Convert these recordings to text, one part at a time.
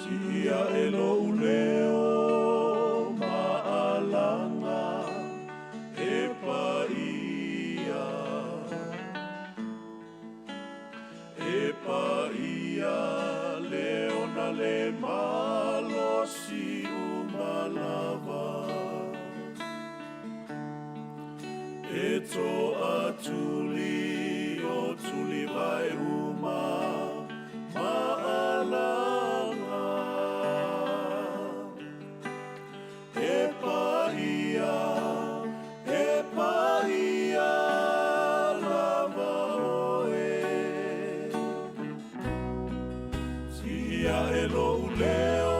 Tia elo uleo maalanga e paia leo na le malosi umalava e toa tuli o tuli vai uma maalanga e paia lava oe tia elo uleo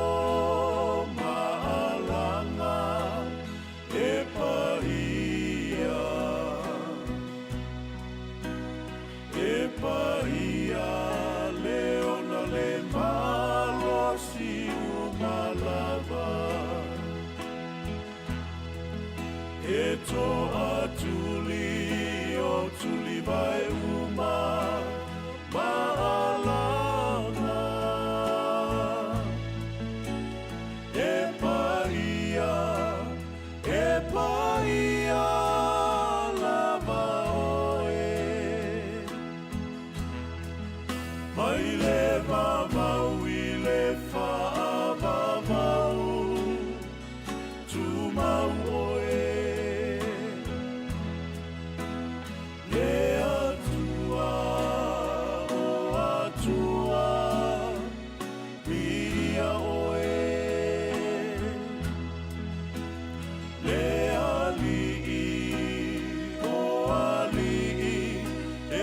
maalanga e paia leo na le malosi umalava e toa tuli o tuli vai uma maalanga e paia lava oe mai le mamau i le whaavavau tu mau oe le atua o atua pia oe le alii o alii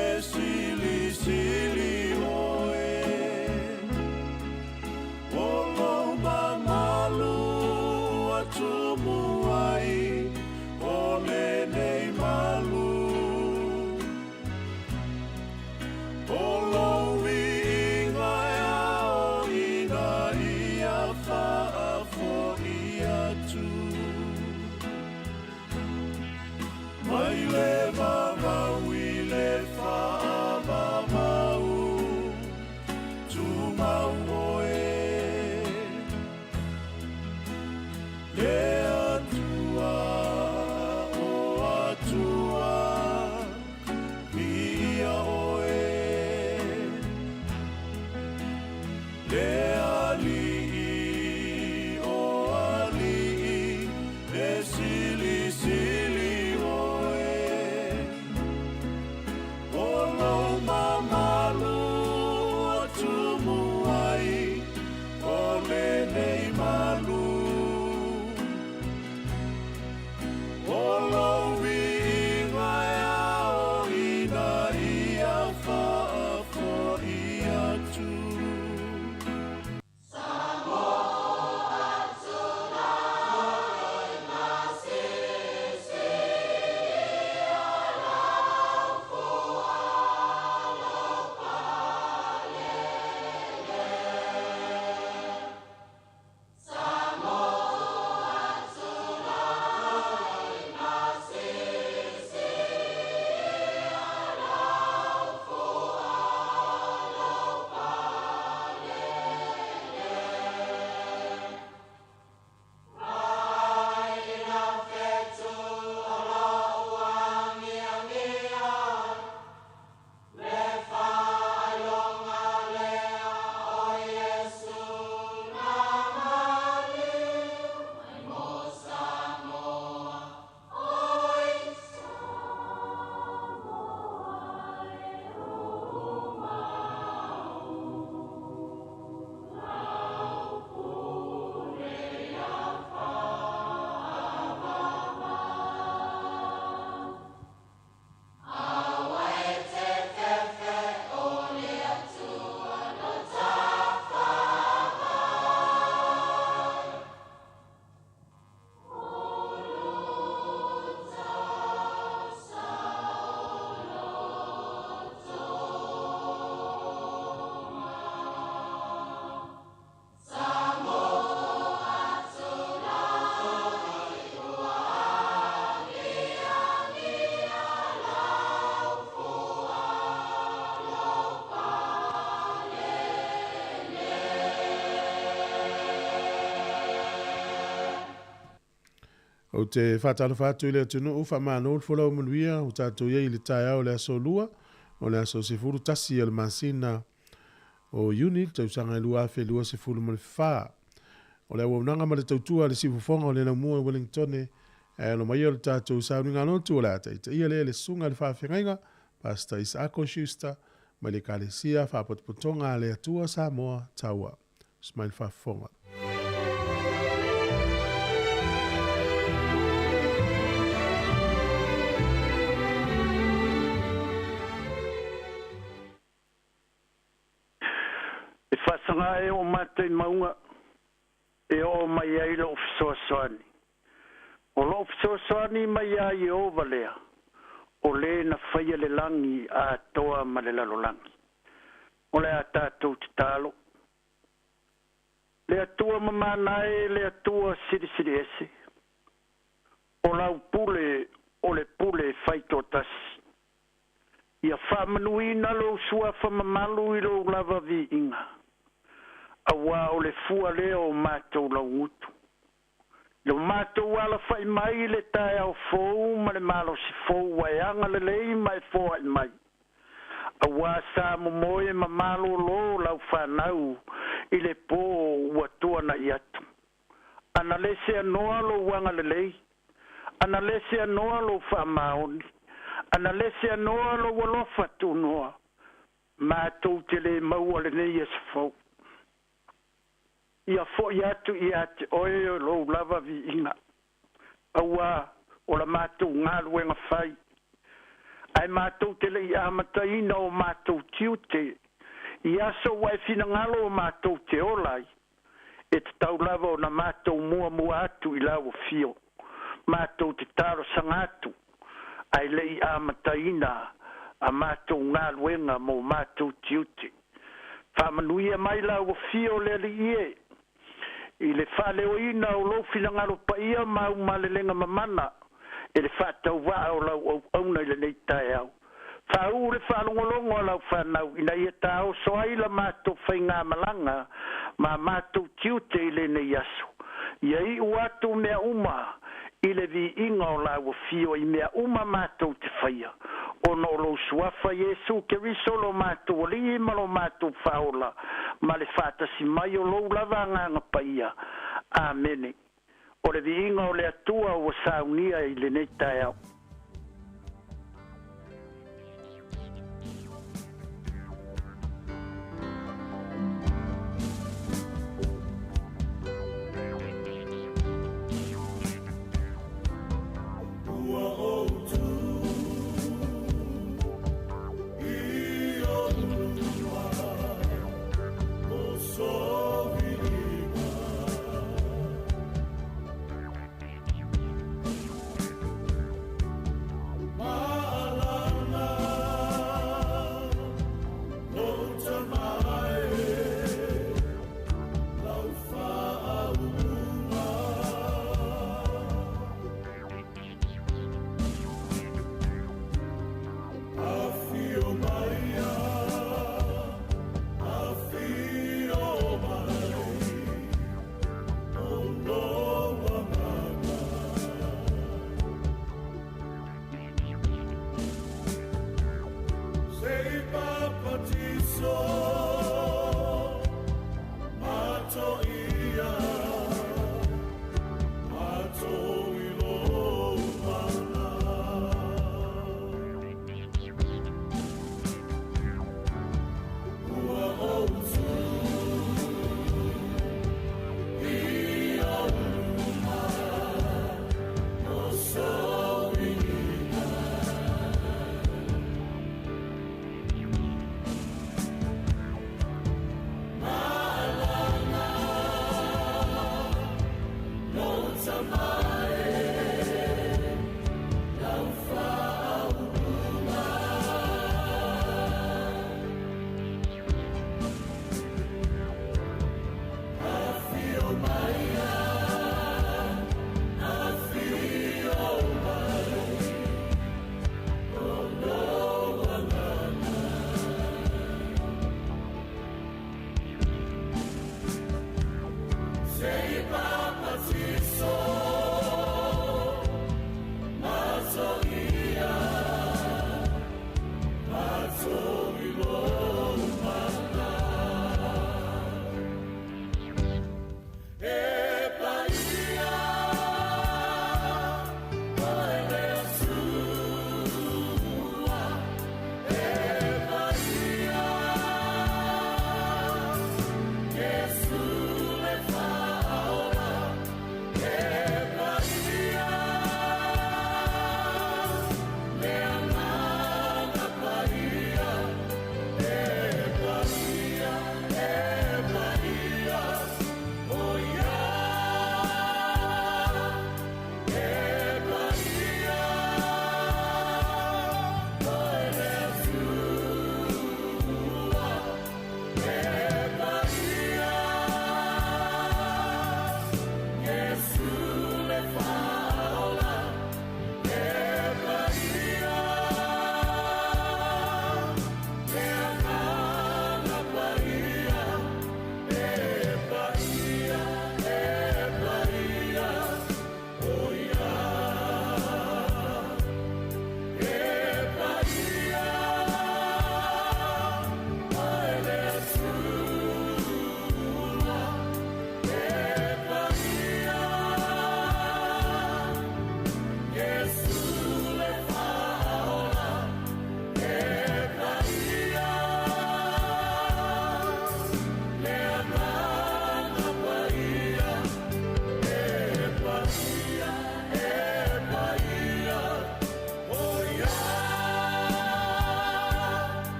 e sili sili oe o lou mamalu atumu ai o le nei malu o lou ingaia o ina ia whaafo ia tu mai le mamau i le whaavavau tu mau oe le atua o atua pia oe le alii o alii e sili sili oe O te whātalo whātu i le tunu uwha māno uwhola o manuia o tātou iei le tai au le aso lua o le aso se furu tasi o le masina o unit tau sanga lua afe lua se furu male wha. O le awaunanga ma le tautua le sifufonga o le naumua Wellington e no mai o le tātou sauninga notu o le ataita. Ia le sunga le whawhengainga Pastor Isako Schuster ma le kalesia whapotopotonga le atua Sāmoa taua. Smile whafonga. E whasanga e o mātai maunga e o mai ai lo ofsoasoani. O lo ofsoasoani mai ai e o valea. O le na whaia le langi a toa ma le lalolangi. O le a tātou te talo. Le atua mamanae, le atua siri ese. O lau pule, o le pule whaitotasi. Ia whamanuina lo sua whamamalu i lo lava vi inga. Awa o le fua leo mātou lau ngutu. Lo mātou ala whai mai le tae au fōu ma le malo si fōu waianga le lei mai fōa i mai. Awa sa momoe ma malo lo lau whanau i le pō ua tuana i atu. Ana lese anoa lo wanga le lei. Ana lese anoa lo whamaoni. Ana lese anoa lo walofa tu noa. Mātou te le maua le nei e fōu. Ia fo i atu i ate oe o lo lava vi inga. Awa o la mātou ngālu e ngā whai. Ai mātou te le i amata ina o mātou tiute. I aso wai fina ngalo o mātou te olai. E te tau lava o na mātou mua atu i lau o fio. Mātou te taro sangatu. Ai le i amata ina a mātou ngālu e ngā mo mātou tiute. Whamanuia mai lau o fio le li ie. I le whale o ina o lo fina ngaro pa ia mau malelenga mamana. E le whatau waa o lau au nei le nei tae au. Whau le whalongolongo lau whanau. Ina ia tau soaila mātou whai ngā malanga. Ma mātou tiute i le nei aso. Ia i uatu mea uma. I le vi inga o lau o fio i mea uma mātou te whaia. O no lo suafa Yesu ke risolo mātou o li malo mātou whaola. Ma le whātasi mai o lo lava nganga paia. Amene. O le vi inga o le atua o saunia i le nei tae au.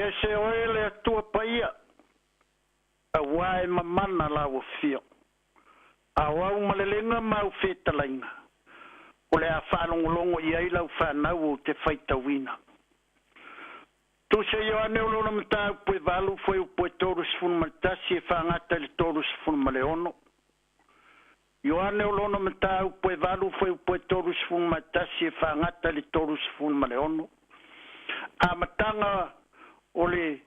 ia se oele atua paia. A wae mamana la o fio. A wau malelenga mau fetalainga. O le a whanongolongo i ailau whanau o te whaitawina. Tu se yo ane ulona mta pue valu foi o pue toru sifunu matasi e whangata le toru sifunu maleono. Yo ane ulona mta pue valu foi o pue toru sifunu matasi e whangata le toru sifunu maleono. A matanga o le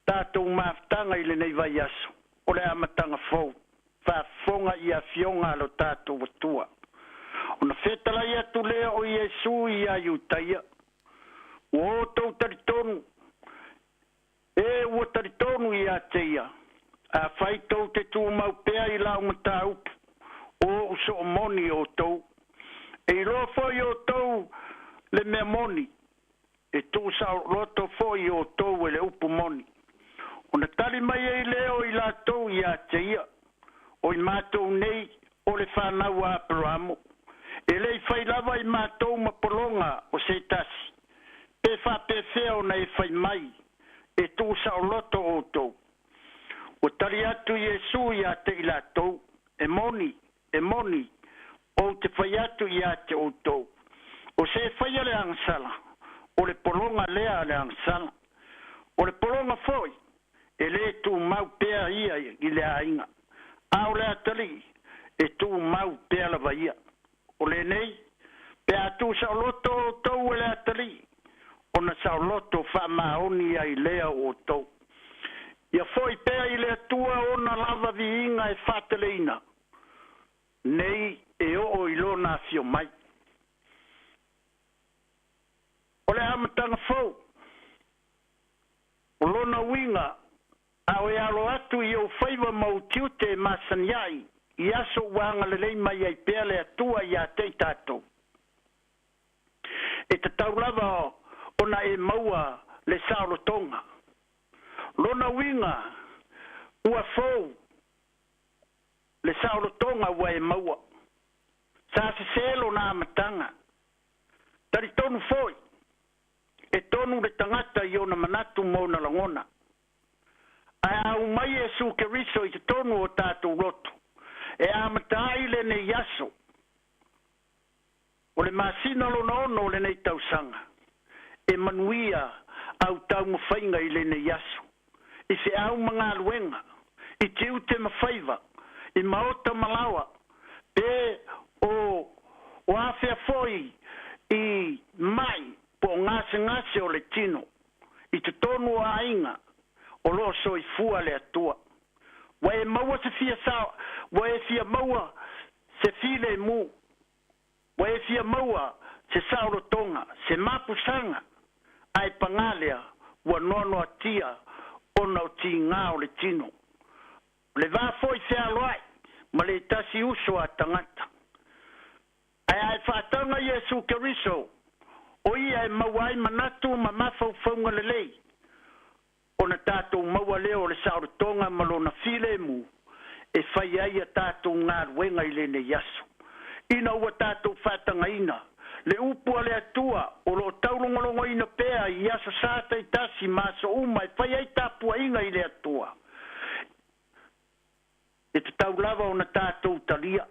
tātou maftanga i le nei vai aso. O le amatanga fau. Whafonga i a fionga lo tātou watua. O na whetala i atu lea o Iesu i a iutaia. O tau taritonu. E ua taritonu i a teia. A whai tau te tū mau pēa i lau mata upu. O uso o moni o tau. E i loa foi o tau le mea moni. E tū sa roto foi o tau e le upu moni. O na tali mai e leo i la tau i a teia. O i mātou nei o le whanau a Abrahamo. E lei whai lava i mātou mapolonga o se tasi. Pe wha pe feo na e whai mai. E tū sa o loto o tau. O tari atu Iesu i a te i la tau. E moni. O te whai atu i a te o tau. O se whai ale angsala. O le polonga lea ale angsala. O le polonga foi. E le tū mau pēa ia i le ainga. A o le atali. E tū mau pēa la vaia. O le nei. Pēa tū sa o loto o tau e le atali. O na sa o loto wha maoni ai lea o tau. Ia foi pēa i le atua o na lava vi inga e whateleina. Nei e o ilo na fio mai. O le amatanga fau. O lona winga. Au e alo atu i o whaiva mau tiute e masaniai. I aso wanga le lei mai ai pēa le atua i a te tātou. E te taulava ona e maua le saulotonga. Lona winga ua fau le saulotonga ua e maua. Sa se selo na amatanga. Tari tonu foi. E tonu le tangata i ona manatu mo na langona. Ai au mai e su ke riso i te tonu o tātou roto. E amatai le ne yaso. O le masina lo no le nei tausanga. E manuia au tau mawhainga i le ne yaso. I se au mga luenga. I te ute mawhaiva. I maota malawa. Pe o awhia foi i mai po ngase o le tino. I te tonu a inga. O lo so i fua le atua. Wa e maua se fia sao. Wa e fia maua se file mu. Wa e fia maua se sao lo tonga. Se mapusanga. Ai pangalea. Wa nono atia. Ona o ti ngā o le tino. Le va foi se aloai. Ma le tasi uso a tangata. Ai whaatanga Iesu Keriso. O ia e maua ai manatu ma mafau faunga le lei. Ona tātou maua leo le saurotonga malona file mu. E whai ai a tātou ngā ruenga i le ne yaso. Ina ua tātou whatanga ina. Le upua le atua o lo taurongolongo ina pēa i aso sātai tasi maso uma e whai ai tāpua inga i le atua. E te taulava o na tātou talia.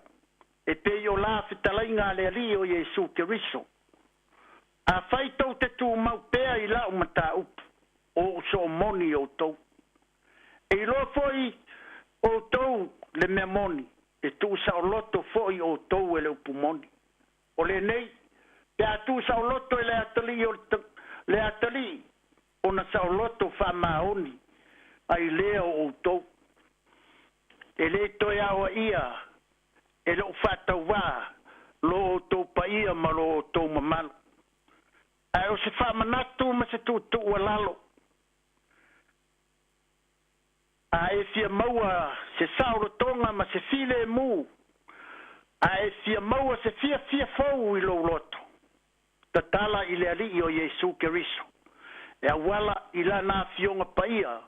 E pēi o la whitalainga le ali o Iesu Keriso. A whai tau te tū mau pēa i la o mata upu. O so moni o tau. E lo foi o tau le mea moni. E tu sa o loto foi o tau e le upu moni. O le nei, pe a tu sa o loto e le atali. O na sa o loto wha maoni. Ai leo o tau. E le toi awa ia. E lo whatau wā. Lo o tau pa ia ma lo o tau mamalo. Ai o se wha manatu ma se tu ua lalo. A e fia maua se sauro tonga ma se file mu. A e fia maua se fia fau i lo loto. Ta tala i le ali o Iesu Keriso. E a wala i la na fionga paia.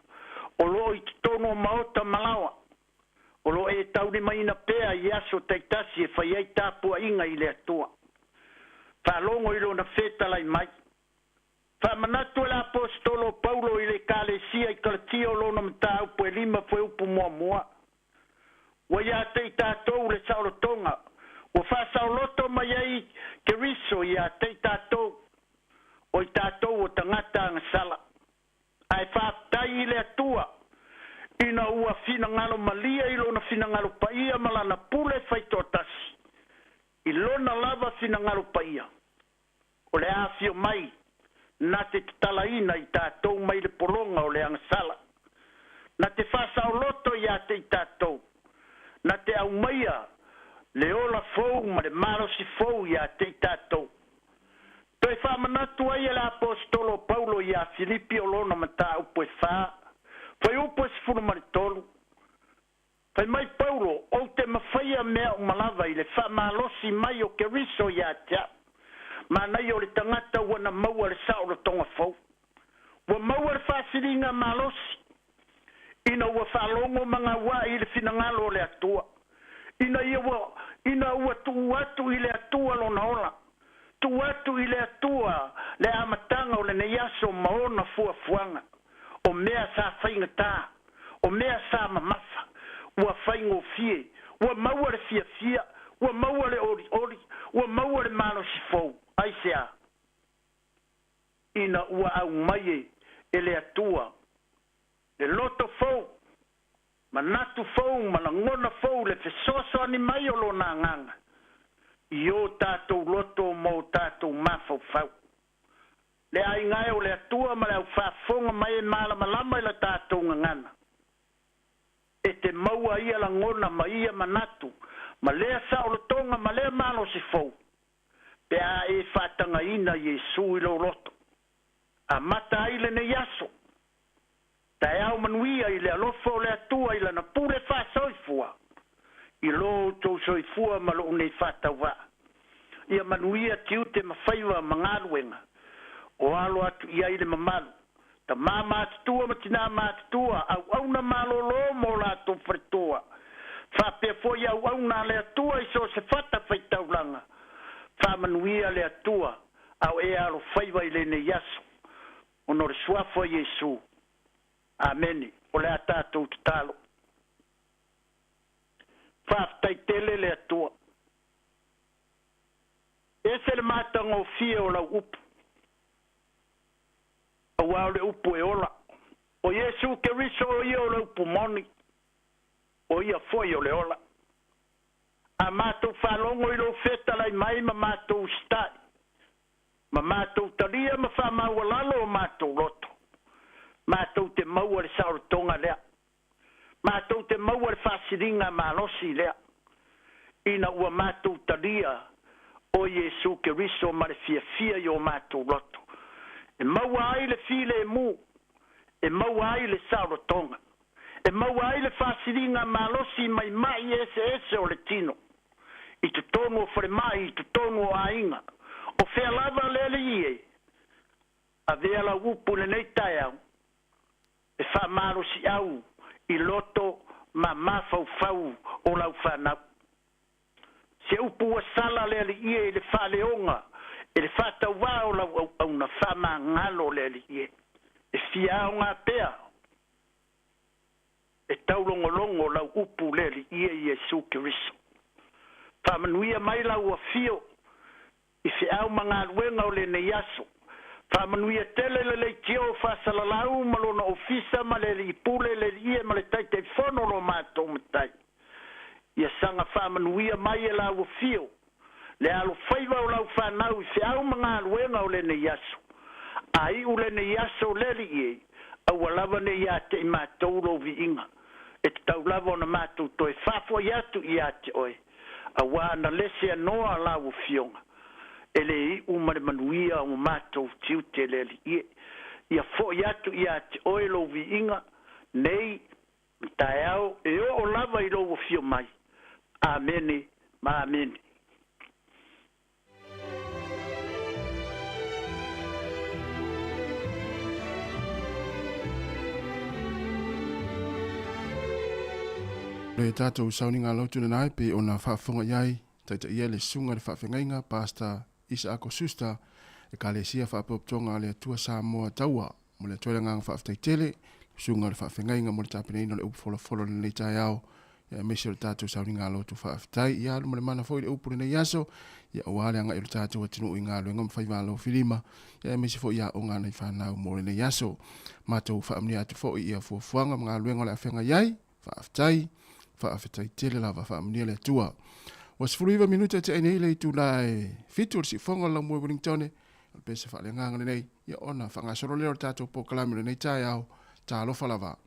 O lo i tono maota malawa. O lo e tauri maina pea i aso taitasi e whai ai tāpua inga i le atua. Whalongo i lo na feta lai mai. Whamanatu e la apostolo Paulo i le kalesia i kalatia o lona mta upu e lima fwe upu mua mua. Wa ia te i tātou le saulotonga. Wa whasauloto mai ai ke riso ia te i tātou. O i tātou o tangata ngasala. Ai whaatai i le atua. Ina ua fina ngalo malia i lona fina ngalo paia malana pule whaitotasi. I lona lava fina ngalo paia. O le afio mai. Na te talaina i tātou mai le polonga o le angasala. Na te whasauloto ia te i tātou. Na te au maia le ola fou ma le marosi fou ia te i tātou. Toi whamanatu ai e la apostolo Paulo ia Filipi o lona mata upo e wha. Whai upo e sifuru maritolu. Whai mai Paulo o te mawhaia mea o malawa i le wha malosi mai o ke riso ia tea. Manai o le tangata wana maua le sao le tonga fau. Wa maua le whasiringa malosi. Ina ua whalongo mga wā i le finangalo le atua. Ina ua tu atu i le atua lona ola. Tu atu i le atua le amatanga o le neiaso maona fua fuanga. O mea sa whainga tā. O mea sa mamafa. Ua whaingo fie. Ua maua le fia fia. Ua maua le ori ori. Ua maua le malosi fau. Aisea, ina ua au mai e le atua, le loto fau, manatu fau, malangona fau, le fesoso ani mai o lo na nganga. I o tātou loto mo tātou mafau fau. Le ai ngai o le atua ma le au whafonga mai e malama i la tātou ngangana. E te maua ia la ngona ma ia manatu, ma lea sao le tonga, ma lea malo si fau. Pe a e whatanga ina Yesu i lo roto. A mata aile ne yaso. Ta e au manuia i le alofo le atua i la na pure wha soifua. I lo tau soifua ma lo unei whata wa. Ia manuia tiu te mawhaiwa mangaruenga. O alo atu ia i le mamalu. Ta mama atutua ma tina ma atutua. Au na malo lo mo la to fretua. Whapea fo i au na le atua i so se whata whaitaulanga. Whamanuia le atua, au e alo whaiwa i le ne yaso, o nore suafo Yesu. Ameni, o le atatou te talo. Whaftai tele le atua. Ese le matanga o fia o lau upu. Au au le upu e ola. O Yesu ke riso o ia o lau pumoni. O ia foi o le ola. A mātou whalongo i lo feta lai mai ma mātou stai. Ma mātou taria ma wha maua lalo o mātou roto. Mātou te maua le sauro tonga lea. Mātou te maua le whasiringa malosi lea. Ina ua mātou taria o Yesu ke riso ma le fia fia i o mātou roto. E maua ai le file e mu. E maua ai le sauro tonga. E maua ai le whasiringa malosi mai ese o le tino. I te tono o whare mai, i te tono o ainga. O whea lava lele ie. A vea la upu le nei tai au. E wha maro si au. I loto ma mafau fau o lau whanau. Se upu wa sala lele ie i le wha leonga. E le wha tau wā o lau au na wha ma ngalo lele ie. E fia au ngā pea. E taulongolongo lau upu lele ie i Yesu Kiriso. Whamanuia mai lau a fio. I se au mga luenga o le ne yaso. Whamanuia tele le le tio whasalalau malona ofisa ma le li pule le ie ma le tai te whono lo mātou matai. Ia sanga whamanuia mai e lau a fio. Le alo whaiva o lau whanau i se au mga luenga o le ne yaso. Ai u le ne yaso le li ie. Au alava ne ia te i mātou lo vi inga. E te tau lava o na mātou toi whafo i atu i ate oe. Awa na lese noa la u fionga. Ele I umare manuia o matou tiu te leli ie. Ia fo iatu ia te oelo vi inga. Nei, tae au, e o lava I lo u fio mai. Amene, ma amene. Le tātou sauninga lautu na nai pe ona whaafonga iai, taita ia le sunga le whaafengainga, Pastor Isa Ako Susta, e kalesia whaapotonga le atua Sāmoa taua, mo le toila ngang whaaftaitele, sunga le whaafengainga mo le tapeneina le upfolofolo le nei tai au, ia mesi o le tātou sauringa lotu whaaftai, ia alu mo le mana foi le upure nei aso, ia oale anga i le tātou atinu i ngā luenga mwhaiwalo filima, ia mesi foi ia o ngā nei whanau mo le nei aso, mātou whaamni atu foi ia fuafuanga mga luenga le awhenga iai, whaaftai tele lava whaamni le atua. Was fuluiva minuta te ene ile tu lai fitu si fonga la mo Wellington al pese fa le nganga nei ia ona fa nga soro le tato po kalami nei tai au ta lo fa lava.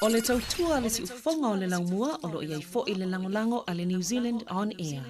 O le tautua le si ufonga o le laumua o lo iai fo i le langolango a le New Zealand On Air.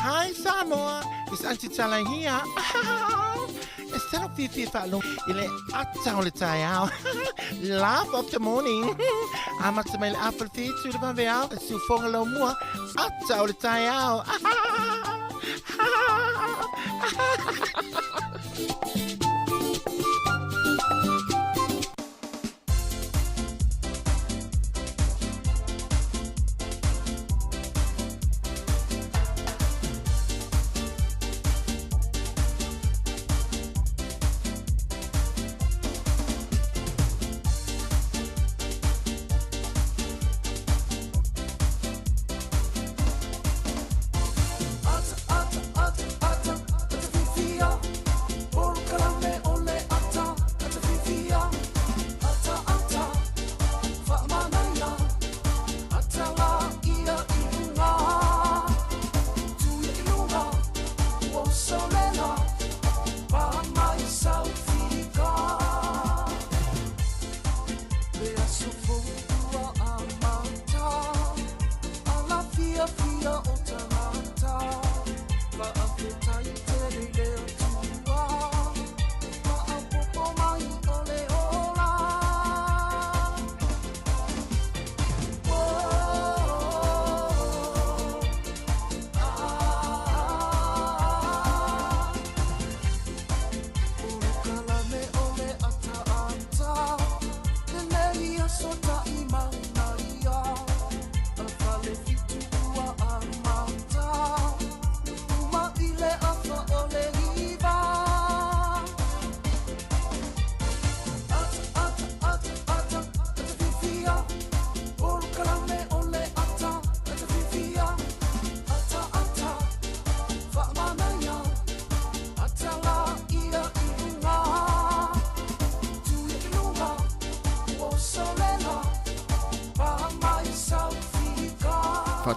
Hi, Sāmoa. It's Auntie Talang here. Instead of Fifi Falong, ile atau le tayao. Laugh of the morning. Amat semel apple feet to the banveao. Sufong lo mua. Atau le tayao.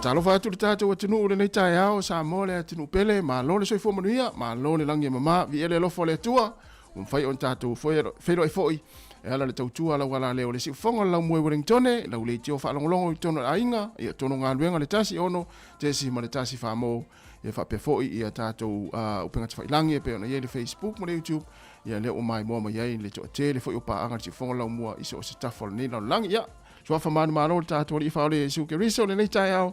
Talofa atu le tātou atinu ule nei tai ao Sāmoa le atinu pele ma lo le soifo manuia ma lo le langi mama vi ele lofo le tua fai on tātou whairo e foi e ala le tautua la wala leo le si fonga la mue Wellingtone la ule tio whaalongolongo i tono ainga i tono ngā luenga le tasi ono te si ma le tasi whamo e whape foi i a tātou upenga te whailangi e pe ona le Facebook ma le YouTube ia leo mai mua mai ai le toa te le foi upa anga si fonga la mua iso o se tafol ni la langi ia so fa manu malo le tātou li whaole su ke riso le nei tai ao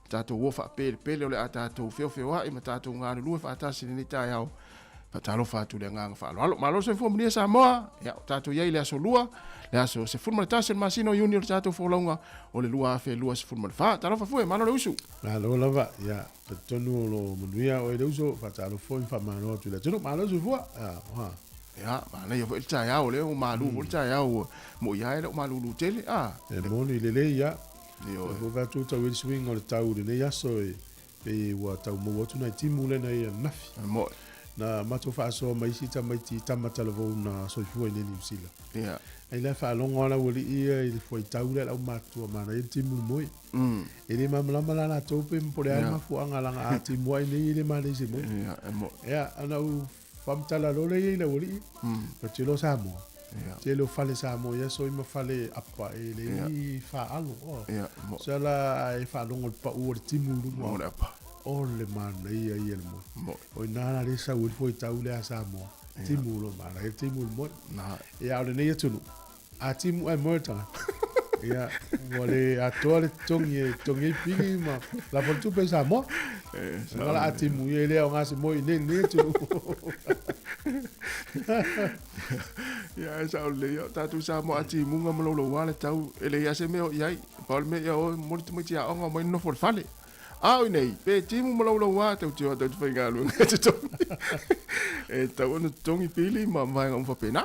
tātou wofa pele o le a tātou feo ai ma tātou ngā lua whaatasi ni tai au patalo fatu le nganga whaalo malo se fo mnia Sāmoa ya tātou iei le aso lua le aso se fulma le tasi masino junior tātou wholonga o le lua afe lua se fulma le wha talo fafue malo le usu malo lava ya tonu lo munia o le usu patalo fo in famano tu le tonu malo se fo ya mana ya el tai au le o malu o tai au mo ia le o malu lu tele e moni le ya yo va tu ta will swing o le tau le ya so e wa tau mo tu na timu le na ia nafi mo na mato fa so mai si ta mai ti tamata le vo na so fu ni ni sila ya ai la fa longa la woli ia il foi tau le au mato ma na timu moi e le mamla mala na tope po le ma fu anga la a timu ai ni le ma le se mo ya ana u fam tala lo le le woli ko ti lo Sāmoa te lo fale Sāmoa ya so ima fale apa e le fa alo so la e fa longo pa u timu lu mo apa o le mana ia mo o nana le sa ul foi tau le Sāmoa timu lo mana e timu mo na e au le nei tunu a timu e morta ia vole a tole tongi pili ma la por tu pensa mo la a timu e le nga se mo ne tunu ya sa le yo tatu Sāmoa ati munga malolo wale tau ele ya se meo yai pol me yo mo tu mo tia onga mo no for fale au nei pe timu malolo wa tau tio tau whainga lu ngati tonu e tau ono tongi pili ma mai ngam fa pena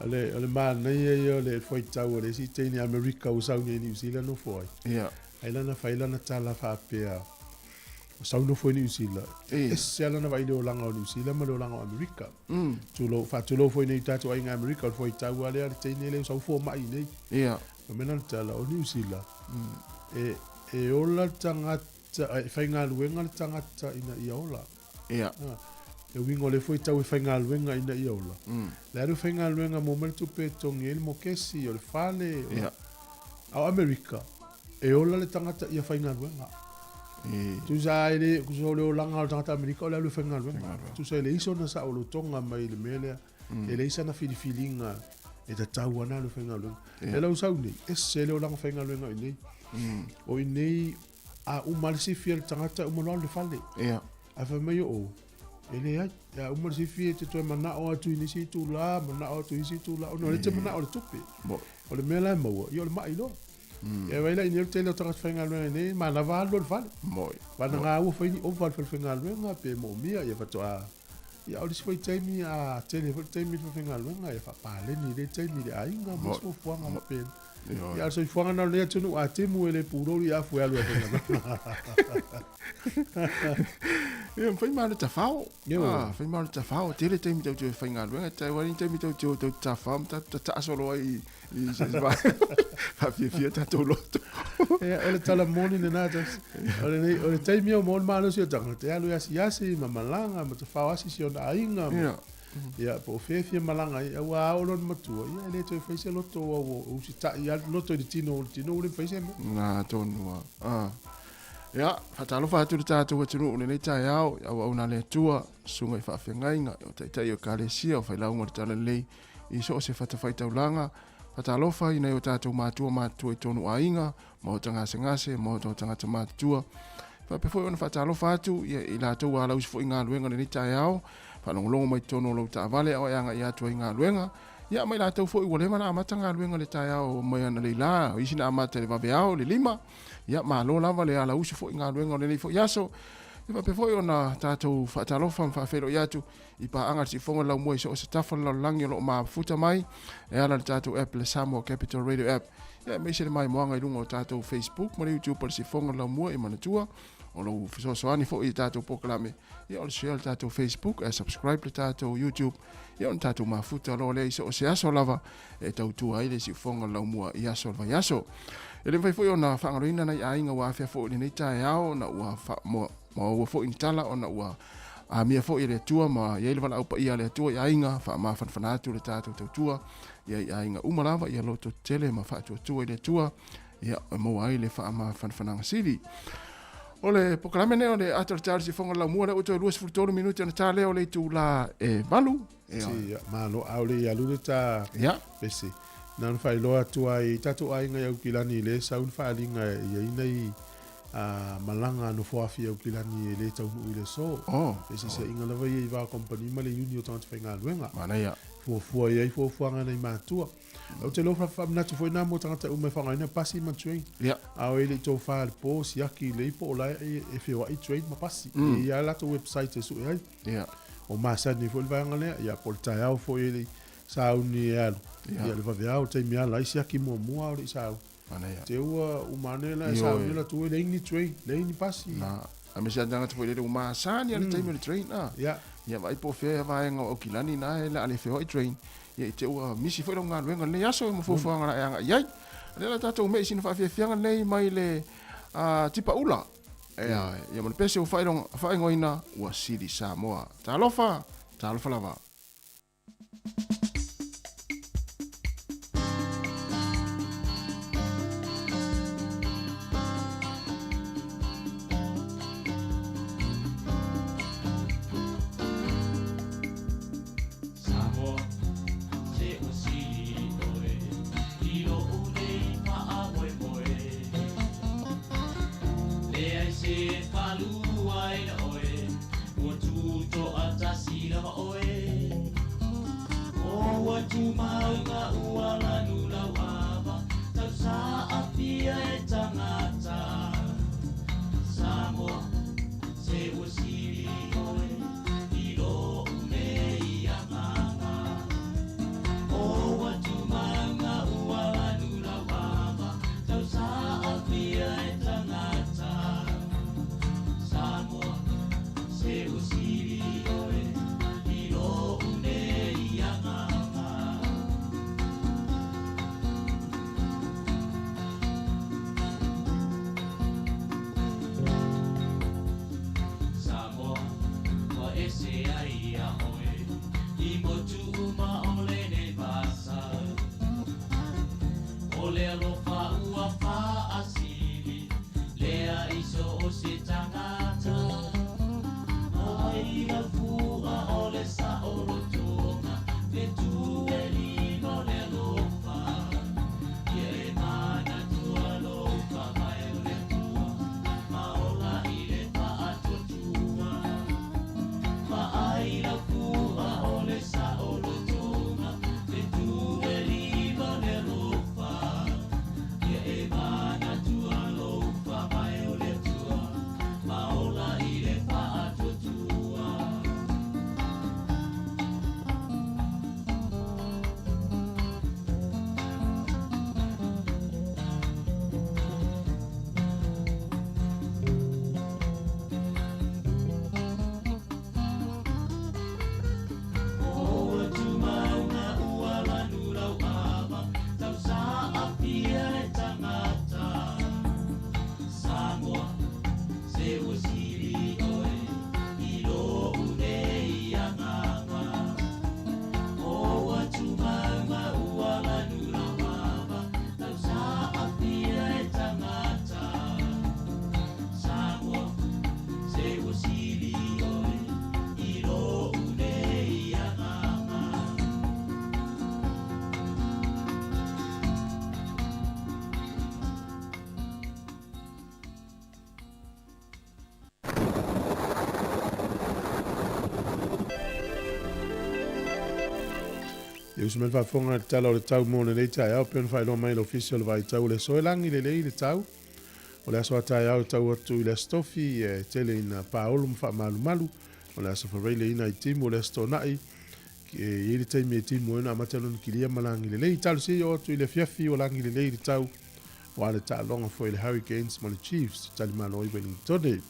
ale mana ia le foi tau le si teni America o sau ni New Zealand no foi ia ai lana faila na tala fa pea o sau no foi New Zealand e se ala na vai le langa o New Zealand ma le langa o America tulo foi nei tatu ai nga America foi tau ale teni le sau fo mai nei ia o mena tala o New Zealand e ola tangata e whainga luenga le tangata ina ia ola. Ia. E wingo le foi tau e whainga luenga ina ia ola. Le aru whainga luenga mo mertu pe tongi ele mo kesi o le whale. Ia. Au Amerika. E ola le tangata ia whainga luenga. Tu sa ele ku so le langa o tangata Amerika o le lu fenga lu. Tu sa le iso na sa o lu tonga mai le mele. Ele isa na feelinga e ta tau ana lu fenga lu. Ele u sa uni e se le langa fenga lu ngai. O nei a umal si fiel tangata o mo le fale. A fa mai o. Ele ya umal si fiel te to mana o tu ni si tu la, mana o tu si tu la. O no le te mana o le tupi. O le mela mo yo le mai lo. E vai la inel tele tanga fenga lu nei ma na va lo fale. Moi. Pa na nga u foi o val fenga lu nga pe mo mia ya fa to a. Ya o le foi taimi a tele foi taimi fenga lu nga ya fa pale ni le taimi le ai nga mo so fuanga ma pe. Ya so fuanga na le tunu a temu ele puro ya fu alu fenga. E fai mal ta fao. Fai mal ta fao. Tele taimi tau tu fenga lu nga tai wani taimi tau tu ta fam ta solo ai i se va. Fa fia ta to loto. Ole tala moni na tas. Ole taimi o mon malo si tanga te alu yasi mamalanga ma te fao asi si ona ainga. Ya po fefia malanga ia wa o lon matua ia le to fese loto o si ta ia loto di tino le fese na tonua ya fatalo fatu ta to tunu ne ta ya o una le tua sunga fa fengainga o tai o kalesia o faila ngor tala le i so se fata faita ulanga fatalo fa ina o ta to matua i tonu ainga mo tanga sengase mo to tanga matua fa pe foi ona fatalo fatu ia ila to wala us fo inga luenga ne ta ya fa longo mai tono lo ta vale o yanga ia to inga luenga ia mai la tau foi wole mana matanga luenga le ta ya o mai ana le la i sina amata le vave ao le lima ia ma lo lava le ala usi foi inga luenga le fo yaso ia pe foi ona ta to fa ta lo fa fero ia tu i pa anga si fonga la mo so se tafa la langi lo ma futa mai e ala ta to Apple Sāmoa Capital Radio app ia me se mai mo anga i lungo ta to Facebook mo YouTube por si fonga la mo e manatua o lo so ani fo i tato poklame ia o share tato Facebook e subscribe le tato YouTube ia on tato mafuta lo le so se aso lava e tau tu ai le si fonga la mua ia so va yaso ele vai foi ona fangarina na ainga wa fa fo ni ta yao na wa mo fo intala ona wa a mia fo ile tua ma ia le vala pa ia le tua ainga fa ma fanatu le tato tua ia ainga umalava ia lo to tele ma fa tua ile tua ia mo ai le fa ma fananga sili ole pokalame ne ole atar charge si fonga la mua o to luas furtoro minuti na tale ole tu la balu si ma lo aule ya lu ta ya pesi nan fai lo atu ai tatu ai nga ukilani le saun fa linga ia inai malanga no fo afia ukilani le tau ile so pesi se inga la vai va company ma le union tant fenga luenga mana ya fo ia fo anga nei matua o te lo fa na tu foi na mo tanga o me fanga ina pasi ma train ya a ele to fa le po si aki le po la e fe wa train ma pasi ia la to website su ai ya o ma sa ni fo va ngale ya porta ya fo ele sa uni ya le va via o te mia la si aki mo o le sa mana ya te o manela sa ni la tu le ni train le ni pasi na a me sa danga tu foi le ma sa ni le time train ya vai po fe vai ngo okilani na ele ale fe o train ia te ua misi foi longa luenga le aso mo fo anga anga ia le tato me sin fa fianga nei mai le tipa ula ia mo pese o fai long fai ngoina ua sili Sāmoa talofa lava Ole alofa ua fa asili lea iso o se ta E usmen fa fonga tala o le tau mo le tai au pen fa lo mai lo official vai tau le soelangi le tau. O le aso tai au tau atu i le stofi e tele ina paolo mfa malu. O le aso fa reile ina i timu le stonai. E ili taimi e timu ena amatalo kilia malangi le talu si o atu i le fiafi o langi le tau. O ale ta longa fo i le Hurricanes ma le Chiefs tali malo i Wellington.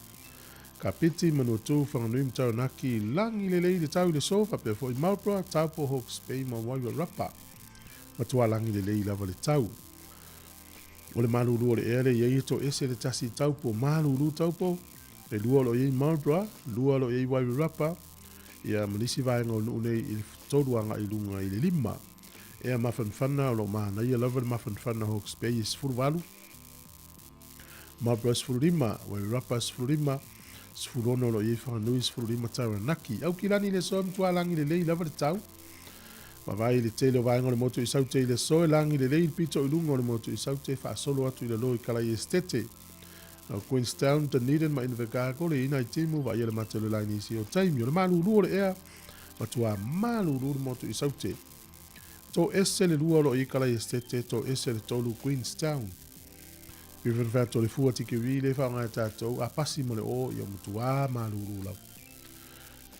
Kapiti manutu whanganui mtau naki langi le tau i le sofa pe fo i Marlborough tau po Hawke's Bay ma waiwa rapa. Matua langi le lava le tau. O le malulu o le ere iei to ese le tasi tau po malulu tau po. E lua lo iei Marlborough, lua lo iei waiwa rapa. Ia manisi vaenga o nune i toruanga i lunga i le lima. Ea mafanfana o lo mahana ia lava le mafanfana Hawke's Bay i sfuru Marlborough sfuru lima, waiwa rapa sfuru lima. Sfurono lo iei whanganui sfuru lima tau naki. Au kilani le soa mtua langi le lei lava le tau. Wawai le tele o vaenga le motu i saute i le soe langi le lei pito i lunga o le motu i saute wha solo atu i le loi kalai estete. Queenstown, Dunedin ma Invercargill le ina i timu wa ia le matelo laini isi o taimi. O le malulu o le ea, matua malulu le motu i saute. To ese le lua lo i kalai estete, to ese le tolu Queenstown. Pifen fato le fua tiki wile wha ngai tātou, a pasi mo le o i o matua malulu lau.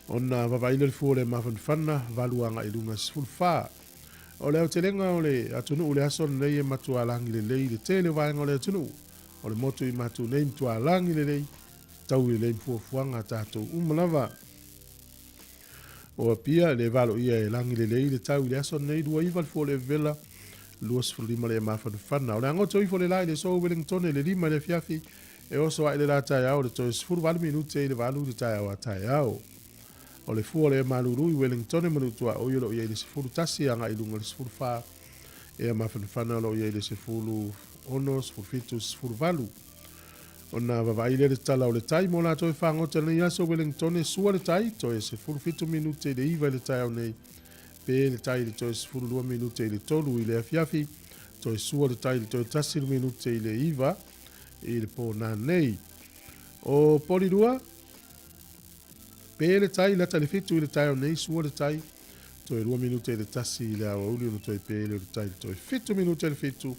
Ona wawaile le fua le mawhanwhana, waluanga i lunga sifulwha. O leo te lenga o le atunu o le ason nei e matua langi le lei, le tele vaenga o le atunu. O le motu i matu nei mtua langi le lei, tau i lei mfuafuanga tātou umalawa. O pia le valo ia e langi le lei, le tau i le ason nei, dua iwa le fua le vela, lua sifulima le mawhanwhana. O le angoto i fo le lai le so Wellington le lima le fiafi, e oso ai le la tai au, le toi sifuru valu minute i le valu le tai au a tai au. O le fua le maluru i Wellington e manutua o yelo i le sifuru tasi anga i lunga le sifuru wha e a mawhanwhana lo i le sifuru ono, sifuru fitu, sifuru valu. O na wawaile le tala o le tai mo la toi whangota nei aso Wellington e sua le tai to e sifuru fitu minute le iwa le tai au nei pe le tai le toi sifuru lua minute le tolu i le afiafi to e sua le tai le toi tasi minute le iwa i le po na nei. O poli lua pe le tai la tali fitu i le tai o nei sua le tai to e 2 minute le tasi le awa uli to e pe le tai to e fitu minute le fitu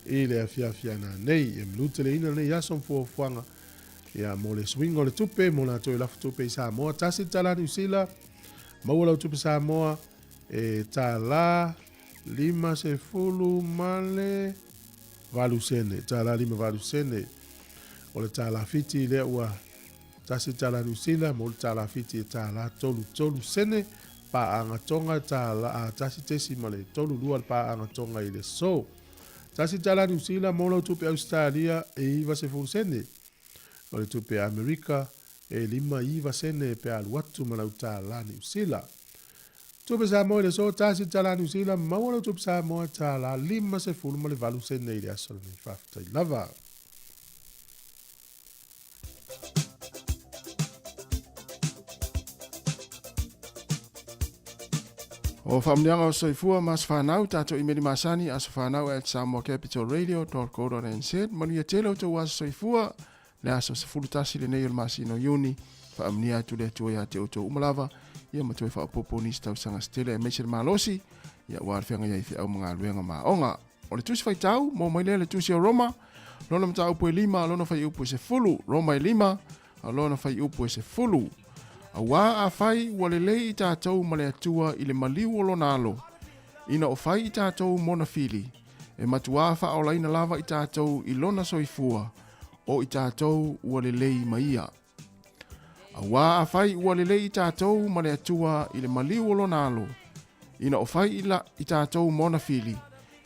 i le afia na nei e minute le ina nei aso mfuafuanga ia mo le swing o le tupe mo la to e lafu tupe i Sāmoa tasi tala New Zealand maua lau tupe Sāmoa e tala 50 male valu sene tala 5 valu sene o le tala fiti le ua tasi tala New Zealand mo tala fiti tala tolu sene pa anga tonga tala tasi tesi male tolu lua pa anga tonga i le so tasi tala New Zealand mo lo tupe Australia e iwa se fu sene o le tupe Amerika e 5 iwa sene pe aluatu malau tala New Zealand tupe Sāmoa le so tasi tala New Zealand mo lo tupe Sāmoa tala 5 se fu male valu sene i le asolo ni fafta i lava. O whamnianga o soifua mas whanau tato i meri masani as whanau at samoacapitalradio.co.nz mani a telo to was soifua le aso se fulutasi le neil masino yuni whamnia tu le tua ya te oto umalava ia matoi whaopopo tau sanga stele e meser malosi ia warwhenga ia ifi au mga luenga maonga o le tusi whaitau mo mai le tusi o Roma lona mta upo e 5 lona whai upo e se fulu Roma e 5 lona whai upo e se fulu a wā a whai wale lei i tātou ma le atua i le maliu o lona alo. Ina o whai i tātou mona fili. E matua wha o laina lava i tātou i lona soifua o i tātou wale lei maia. A wā a whai wale lei i tātou ma le atua i le maliu o lona alo. Ina o whai i tātou mona fili.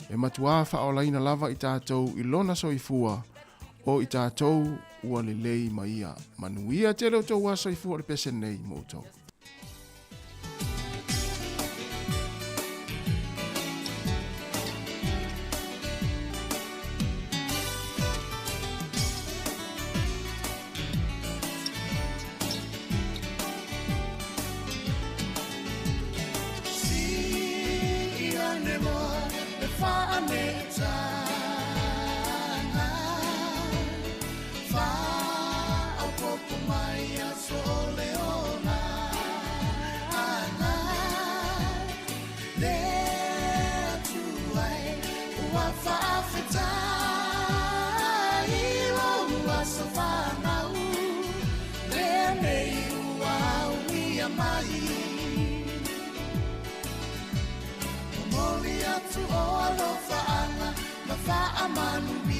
E matua wha o laina lava i tātou i lona soifua o i tātou ua le lei maia. Manuia te leo tau wasa i fuwa le pese nei moutou. Fa au popo mai a so leona Whaamanuia.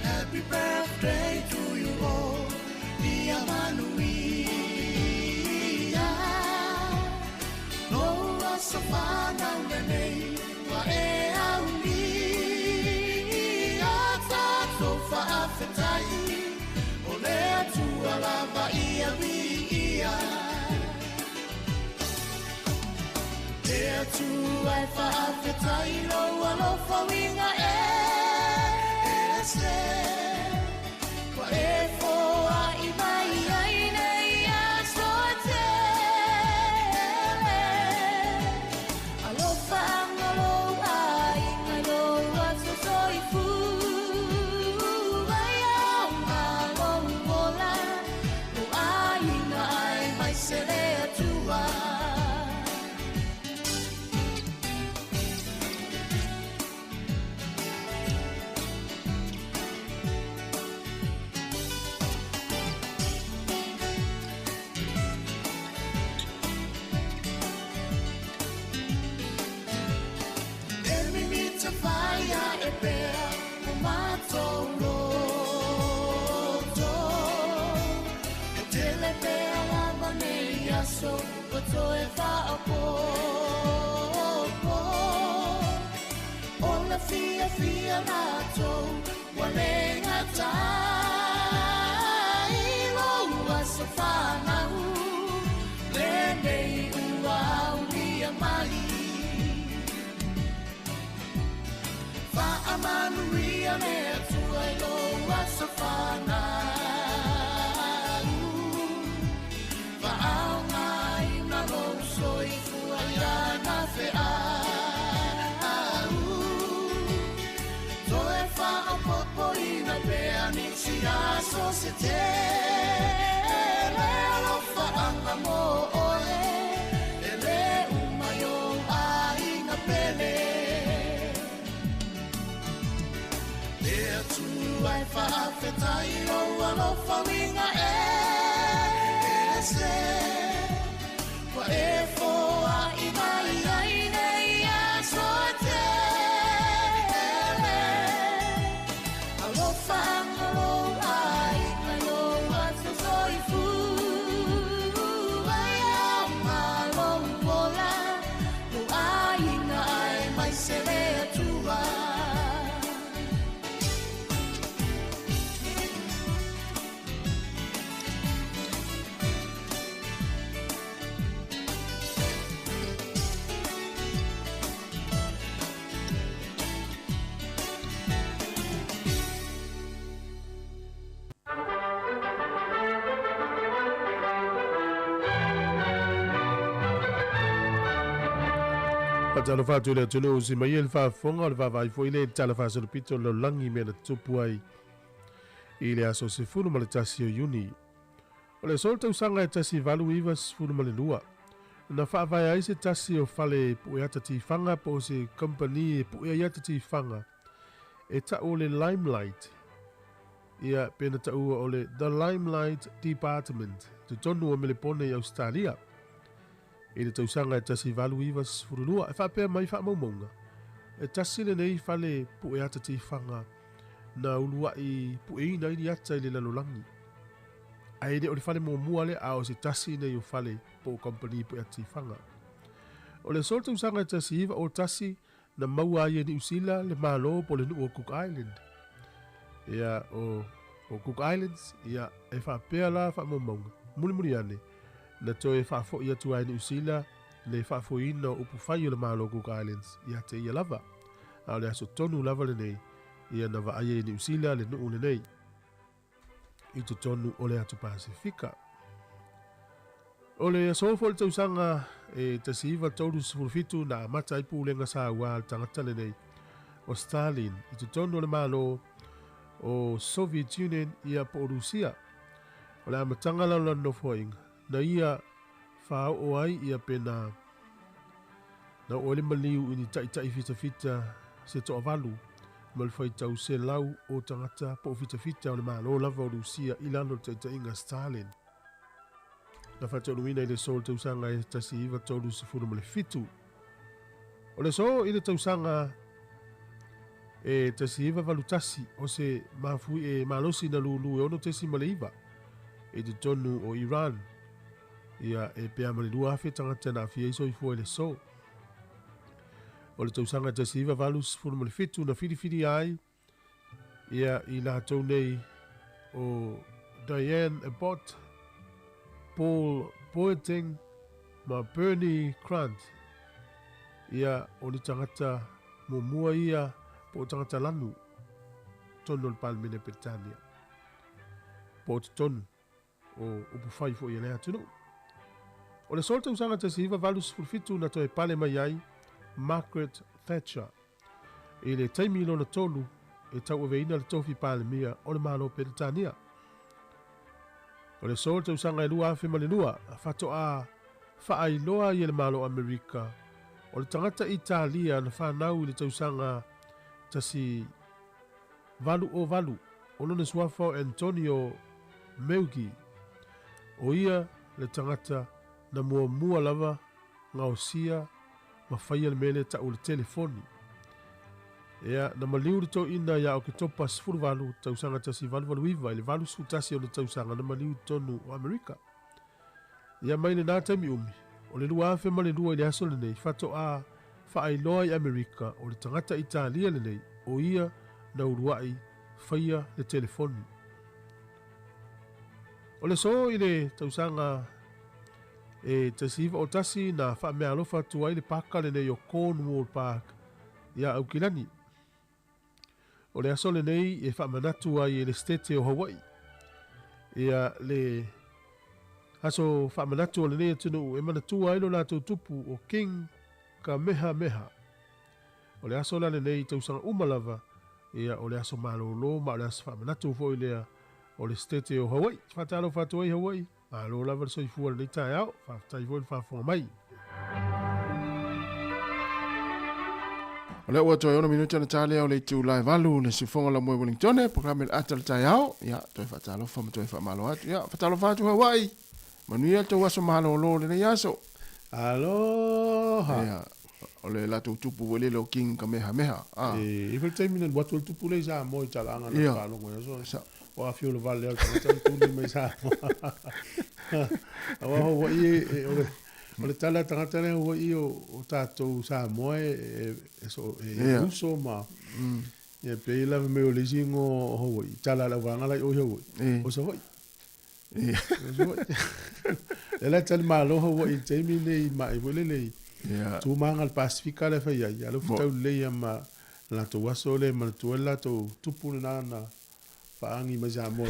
Happy birthday to you all, Ia Manuia. Noa savana unanei, wa e auni. Ata tofa afetai, o lea tua lava ia ia. Lea tua e whaafetai, loa lofa winga se. Wa e foa I mai ai nei a soatele. Alofa angalo ai ngai loa so soifu. Ai au ngalo mola, o ai ngai mai se lea tua. Fire e pea o matou loto. E tele pea lava nei aso, o toe whaapopo. O la fia natou, wa lenga tai. Loa sa whanau, le nei ua ulia mai. Whaamanuia mea tua I loa sa whanau. Whaanga I na lou soifua I ana whiau. Toe whaapopo I na pea ni si aso se te. Lea lo whaanga mo oe, e le umayo ai na pele. Lea tua e whaafetai loa lofa winga se. Wa e foa I mai ai nei a soatele. Alofa angalo ai ngai loa so soifu. Ai au ngalo mola, o ai ngai mai se lea tua. Talo fatu le tunu si mai el fa fonga le va vai foi le talo fa so pito lo langi me le tupu ai ile aso se funu male tasi o uni o le solta usanga e tasi valu ivas funu male lua na fa vai ai se tasi o fale puiata ti fanga po se company puiata ti fanga e ta o le limelight ia pena ta o le the limelight department tu tonu o mele pone i Australia. Ele tau sanga e tasi valu ivas furulua e whapea mai wha maumonga. E tasi le nei whale pu e ata ti whanga na ulua i pu e ina ini ata i le lalolangi. A ere o le whale mua le a o se tasi nei o whale po company pu e ata ti whanga. O le sol tau sanga e tasi iwa o tasi na maua i e ni usila le malo po le nuu o Cook Island. Ia o Cook Islands ia e whapea la wha maumonga. Muri ane. Na toe whaafo ia tua New Zealand le whaafo ina upu whai o le malo Cook Islands ia te ia lava. A le aso tonu lava le nei ia na wa aie New Zealand le nuu le nei. I tu tonu o le atu Pasifika. O le sofo le tausanga e tasiva tolu sifurfitu na mata ipu lenga sa ua tangata le nei o Stalin. I tu tonu le malo o Soviet Union ia po Rusia. O le amatanga la no foinga. Na ia whao o ai ia pena na ole maliu ini tai fita se to avalu mal fai tau se lau o tangata po fita o le malo lava o Rusia ilano tai inga Stalin. Na fata luina i le sol tau sanga e tasi iwa tolu se furu male fitu O le so i le tausanga e tasi iwa valutasi o se mafui e malosi na lulu e ono tesi maleiva e te tonu o Iran ia e pea malilua afe tangata na afia iso i fua le so. O le tausanga tasi iwa valus funu malifitu na whiriwhiri ai ia i la tau nei o Diane Abbott, Paul Boateng, ma Bernie Grant. Ia o ni tangata mua ia po tangata lanu tonu le Palmine Petania. Po te tonu o upu whai fo i lea tunu. O le solta usanga te siva valus fulfitu na to e pale mai ai Margaret Thatcher. I le taimilo na tolu e tau aveina le tofi pale mia o le malo Petania. O le solta usanga e lua afe malilua a fato a whaailoa i le malo Amerika. O le tangata Italia na whanau i le tausanga tasi valu o valu. O lona suafo Antonio Meugi. O ia le tangata na mua lava ngausia ma whaia le mele ta o le telefoni. Ea na maliu le to ina ia o ke topa sifuru valu tausanga tasi valu iwa i le valu sutasi o le tausanga na maliu tonu o Amerika. Ia mai le nā taimi umi. O le lua afe ma le lua i le aso le nei, fato a whaailoa i Amerika o le tangata Italia le nei, o ia na uruai whaia le telefoni. O le so i le tausanga e tasiva o tasi na wha mea alofa tua i le paka le nei o Cornwall Park, ia au kilani. O le aso le nei e wha manatu ai e le stete o Hawaii. Ia le aso whamanatu o le nea tunu e manatua ilo lātou tupu o King Kamehameha. O le aso la le nei tausanga umalava ia o le aso malolo ma o le aso whamanatu fo i lea o le stete o Hawaii. Whatalo whatua i Hawaii. Alo lava le soifua le nei tae au. Whaftai fo i whafonga mai. O le ua toi ona minuti ana tālea o le tu lai valu le sifonga la moe Wellingtone, programe le ata le tae au. Ia, toi whatalofa ma toi whamalo atu. Ia, whatalofa atu Hawaii. Manuia tau aso mahalo lo le nei aso. Aloha. Ia, o le latou tupu wele lo King Kamehameha. E iwhai taimina watu le tupu le sa mo i talanga na whalongo ya so. O a fio le vale au tangata tūni mai sa. Awa hoa i o le tala tangata le hoa i o tātou Sāmoa e uso ma. Ia pei lava me o le zingo hoa i tala la wangala i o hoa. O sa hoa. Ela tali malo ho i temi le mai vole le tu manga al Pasifika le fa ia lo futau le ma la to waso le ma tu la to tupu na na fa angi ma ja mo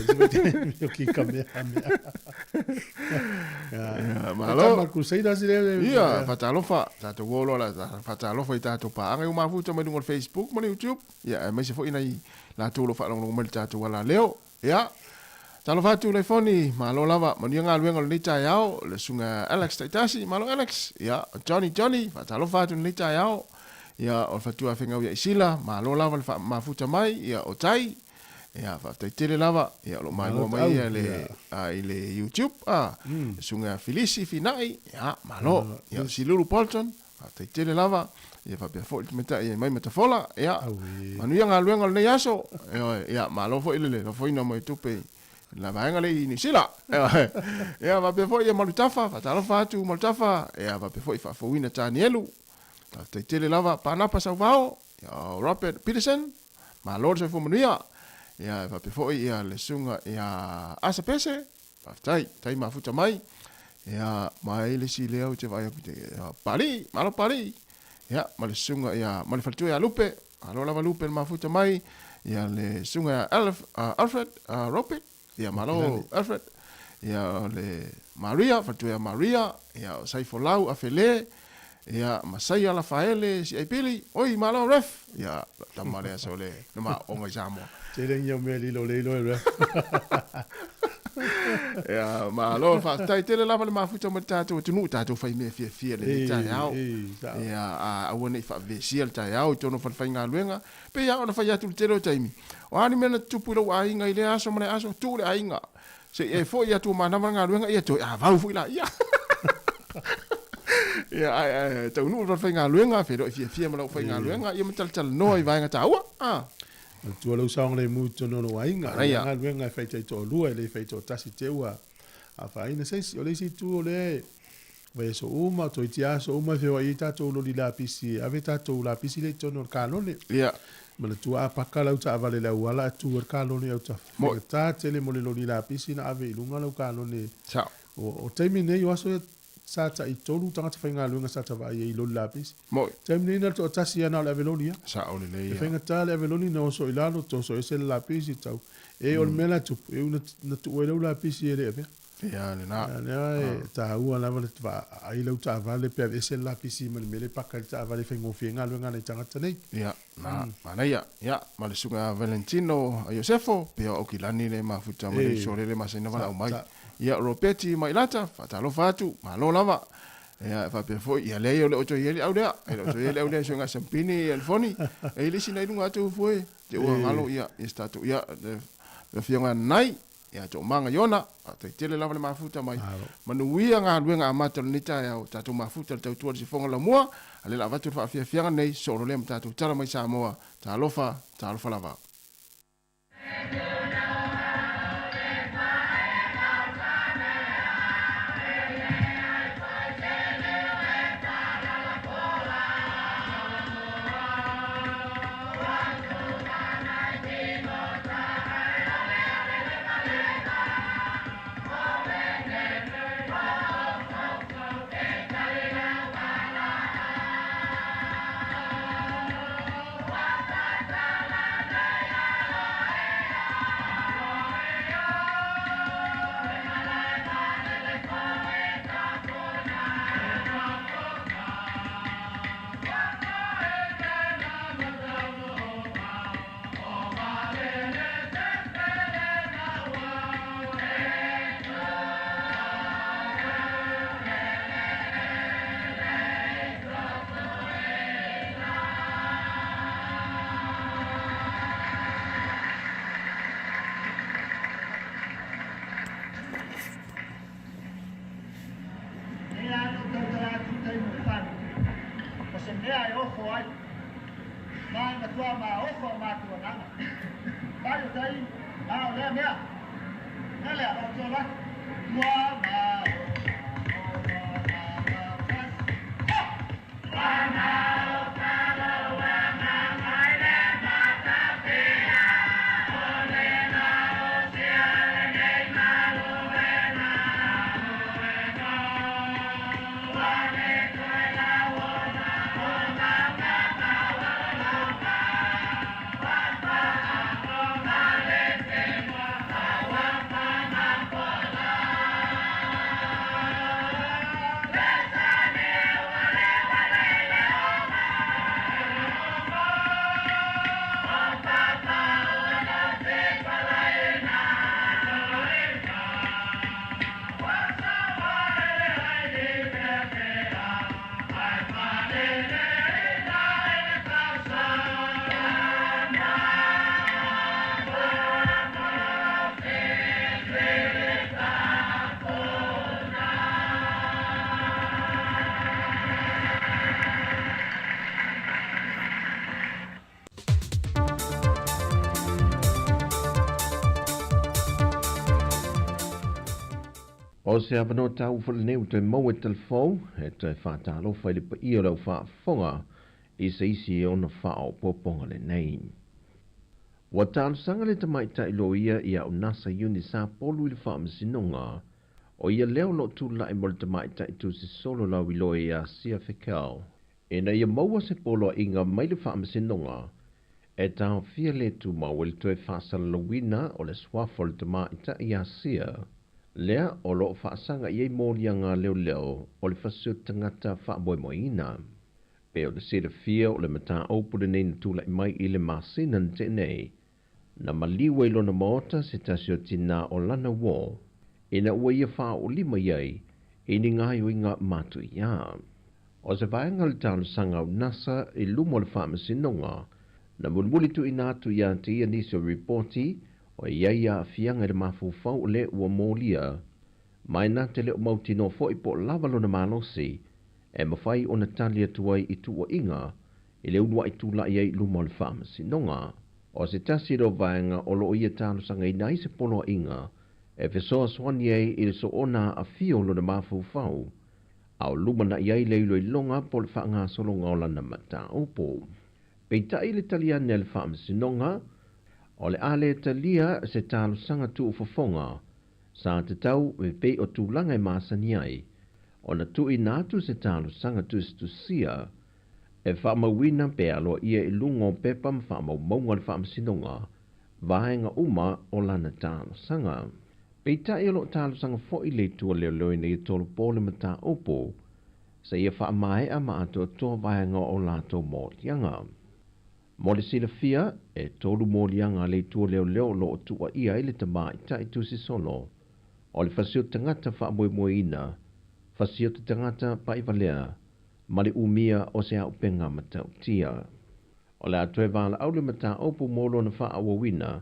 yo ki kamea ya malo ma ku sei da sile ia fatalofa ta to wolo la fatalofa i ta to pa anga ma futa ma dingol Facebook ma YouTube ia ma se fo ina i la to lo fa lo ma ta to wala leo ia talo fatu le foni malo lava mania nga luenga le tai ao le sunga Alex Taitasi malo Alex ya Johnny talo fatu le tai ao ya o fatu afenga ya isila malo lava le mafuta mai ya o tai ya fa tele lava ya lo mai mai ya le YouTube sunga Felici Finai ya malo ya silulu Polton fa tele lava ya fa pe fo meta ya mai meta fola ya mania nga luenga le yaso ya malo fo ile le fo ina mai tupe la vaenga le ni sila ya va pe foi malutafa fatalo fatu malutafa ya va pe foi fa foina tanielu ta tele lava pana pasa vao ya Robert Peterson ma lord se fomunia ya va pe foi ya le sunga ya asa pese tai ma futa mai ya mai le sile au te vai ya pali malo pali ya ma le sunga ya ma le fatu ya lupe alo lava lupe ma futa mai ya le sunga Alfred Robert ya malo Alfred ya le Maria fatu ya Maria ya saifo lau afele ya masaya la faele si ipili oi malo ref ya tamare sole ma onga jamo tele yo me lilo ref ya malo fa tai tele la ma futa mo tatu tunu tatu fai me fie le ta yao ya a wona fa vesiel ta yao tono fa fainga luenga pe ya ona fa ya tu tele taimi o ani mena tupu lo ainga ile aso mane aso tu le ainga se e fo ya tu mana nga luenga ia to a vau fu ila ia Ia ai tau nu fa nga luenga fe do fia ma fa nga luenga ia tal noi vai nga taua. Tua lau saong le mu tono no wainga. Nga luenga fai tai to lua le fai to tasi te ua. A fai na sei o le si tu o le. Vai so uma to itia so uma fe wa ita to lo li la pisi. Ave ta to la pisi le tono kalone. Ia. Mana tua apaka lau ta avale la wala tu kalone au ta. Mo ta tele mo le lo li la pisi na ave ilunga lau kalone. Ciao. O taimi nei o aso sata i tolu tangata whainga luenga sata wa i loli lapis. Moi. Taimi nei na to tasi ana le aveloni. Sa o le ia. E whainga tā le aveloni na oso ilano to so ese le lapis i tau. E o le mela tupu. E na tu oelau lapis i ere epea. Ia le na. Ia ta ua lava le twa ai lau ta avale pe ese le lapis i mele paka ta avale whaingo whienga luenga nei tangata nei. Ia. Mana ia. Ia. Ma le sunga Valentino a Josefo. Pea o kilani le mafuta ma le sore le masaina wana au mai. Ia ropeti mai lata fatalo fatu malo lava ia fa pe foi ia le o to ia au dea e o to ia au dea so nga sampini el foni e le sina lunga tu foi te o malo ia estatu ia le fianga nai ia to manga yona te tele lava le mafuta mai manuia nga luenga amata ni ta ia tatu mafuta tau tu si fonga la mua ale la vatu fa fianga nei so le mtatu tala mai Sāmoa ta lofa lava. O se avano tau fo le neu te mau e telefou, e te whātalo whai le pa ia lau whaafonga, i se isi e ona whao poponga le nei. Wa tālu sanga le tamaita i lo ia i au nasa iuni sa polu i le whaamasinonga, o ia leo lo tu la i mo le tamaita i tu si solo lau i lo ia sia whekau. E na ia maua se polo inga mai le whaamasinonga, e tau fia le tu mau le tue whaasala lawina o le swafo le tamaita i a sia, lea o lo whaasanga i ei mōrianga leo o le whasio tangata whaamoemoina. Pe o le sere fia o le mata opure nei na tula i mai i le masina te nei. Na maliwa i lona maota se tasio tina o lana wō. Ina ua ia wha o lima iei, i ni ngai o inga matu ia. O se vaenga le tānu sanga o nasa i lumo le whaamasinonga, na mulmuli tu inatu ia te ia nisi o reporti, o ia fianga le mafufau le ua mōlia, mai nā te leo mautino fo i po lava lona malosi, e mawhai o na tali atuai I tua inga, I le unua I tula I ei luma le whaamasinonga. O se tasi ro vaenga o lo ia talo sanga I nai se polo inga, e fesoa swani ei I le so ona a fio lo na mafu fau, au luma na iai leilo I longa po le whaanga solonga o lana mata opo. Peita I le talia ne le whaamasinonga, o le ale talia se talo sanga tu ufafonga, sa te tau me pe o tūlanga I masani ai, o na tu I nātu se talo sanga tu sia, e whaamawina pe alo ia I lungo pepa ma whaamaunga le whaamasinonga, vaenga uma o lana talo sanga. Peita I lo talo sanga fo I le tua leo leo I tolo pole mata opo, sa ia whaamae a ma ato toa vaenga o lato mōlianga. Mo le sila fia, e tolu mōlianga le tua leo leo lo o tua ia I le tama I tai tu si solo, o le fasio tangata whaamoemoeina, fasio tangata paivalea, ma le umia o se au penga matautia. O le atoe vala au le mata opo molo na whaawawina,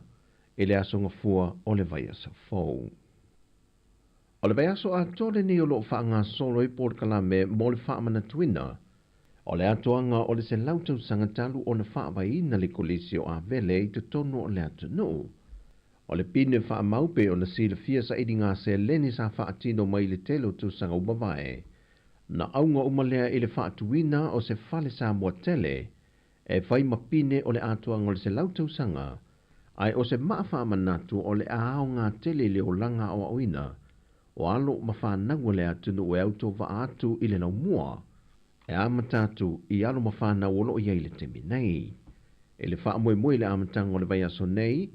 e le asonga fua o le vaiasa fau. O le vaiaso a tole ni o lo whaanga solo I por kalame mo le whaamana tuina, o le atoanga o le se lautau sangatalu o na whaawaina le kolisi o a vele I te tono o le atanu. O le pine whaamaupe o na sila fia sa idi ngā se leni sa whaatino mai le telo tu sanga umavae, na aunga umalea I le whaatuina o se fale Sāmoa tele, e whai mapine o le atoanga o le se lautau sanga, ai o se maafa manatu o le aao ngā tele le o langa o auina, o alo mawhanau le atunu o auto wa atu I le nau mua, e amatatu I alo mawhanau o lo iei le temi nei. E le whaamoe le amatanga o le vaiaso nei,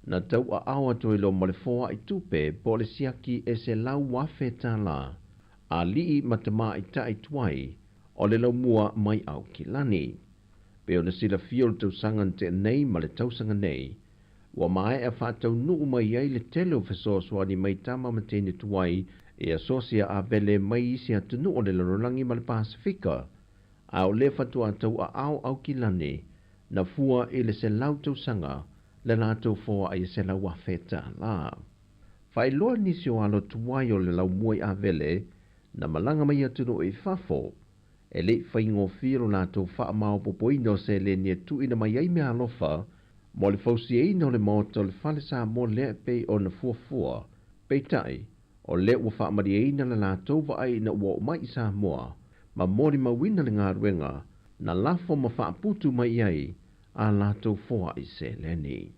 na tau a awa to ilo mo le foa I tupe po le siaki e se lau wafe tala, a lii matama I tai tuai, o le lau mua mai au ki lani. Pe o na sila fio le tau sangan te nei ma le tau sanga nei, wa mai e whātau nuu mai ei le telo fesoa swani mai tama matene tuai e asosia a vele mai isi atunu o le larolangi ma le Pasifika, a o le fatua tau a au ki lani, na fua I le se lau tau sanga, le lātou fōa ai se lau whawheta la. Whai loa nisi o alo tuai o le lau muai a vele, na malanga mai atunu I whafo, e le whaingo whiro lātou wha mao popoino se le nia tu ina mai ai mea alofa, mo le fausi e ino le moto le whale Sāmoa le pe o na fuafua, peitai, o le ua wha mari e ina le lātou wa ai na ua mai Sāmoa, ma mori mawina le ngā ruenga, na lafo ma wha putu mai ai, a lātou fōa I se leni.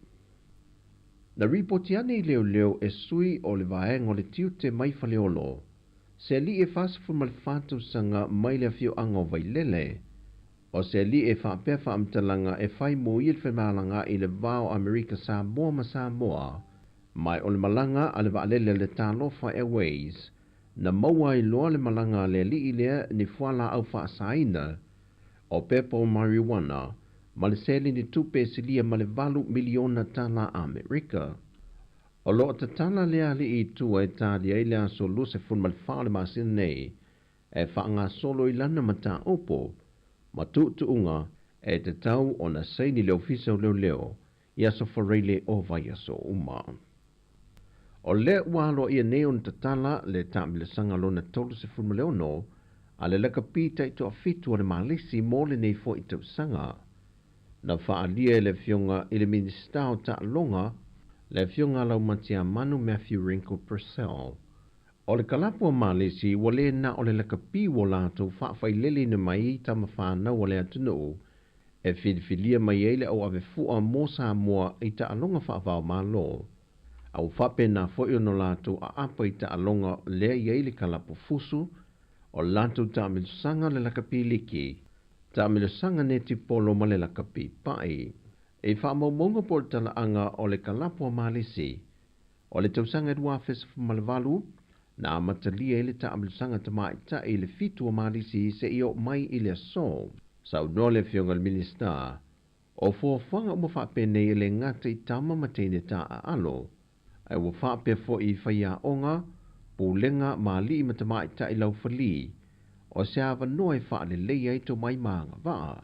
Na ripotiane leo leo e sui o le vaenga o le tiute mai whaleolo, se li e whasfu ma le whātou sanga mai le fio anga vai lele, o se li e whapefa amtalanga e whai mo I le whemalanga I le vao Amerika Sāmoa ma Sāmoa, mai o le malanga a le vaalele le Talofa Airways, na maua I loa le malanga le li I lea ni whala au whaasaina, o pepo marijuana, ma le seli ni tupe silia ma le 8 miliona tala Amerika. O loo ta tala lea li I tua e tādi ai lea so luse fun ma le whaole masin nei, e whaanga solo I lana mata opo, ma tuunga e te tau o na seini leo fisa leo leo, ia so whareile o vai so uma. O le walo ia neon ta tala le tamile sanga lona tolu se fun ma leo no, a le leka pita I toa fitu o le malisi mo le nei fo I tau sanga. Na whaalia le fionga I le ministao ta longa, le fionga lau matia manu Matthew Wrinkle Purcell. O le kalapua malisi wa le na o le laka pi wo lato whaafai lele na mai tama whanau o le atunu, e whidifilia mai eile au ave fua mo Sāmoa I ta alonga whaafau malo. Au whape na foio no lato a apa I ta alonga lea I eile kalapu fusu, o lato ta amilusanga le laka pi liki, ta amilusanga neti polo ma le laka pi pai. E whaamaumonga por tala anga o le kalapua malisi, o le tausanga edua fesifu malvalu, na amatalia ele ta amilusanga tamai ta ele fitu o malisi se io mai ile so. Sau nole fionga le minista, o fuafanga umawhapene ele ngata I tama matene ta a alo, ai wawhape fo I whaia onga, pulenga mali matamai ta I lau whali, o se awa noe whaale leia I to mai maanga waa.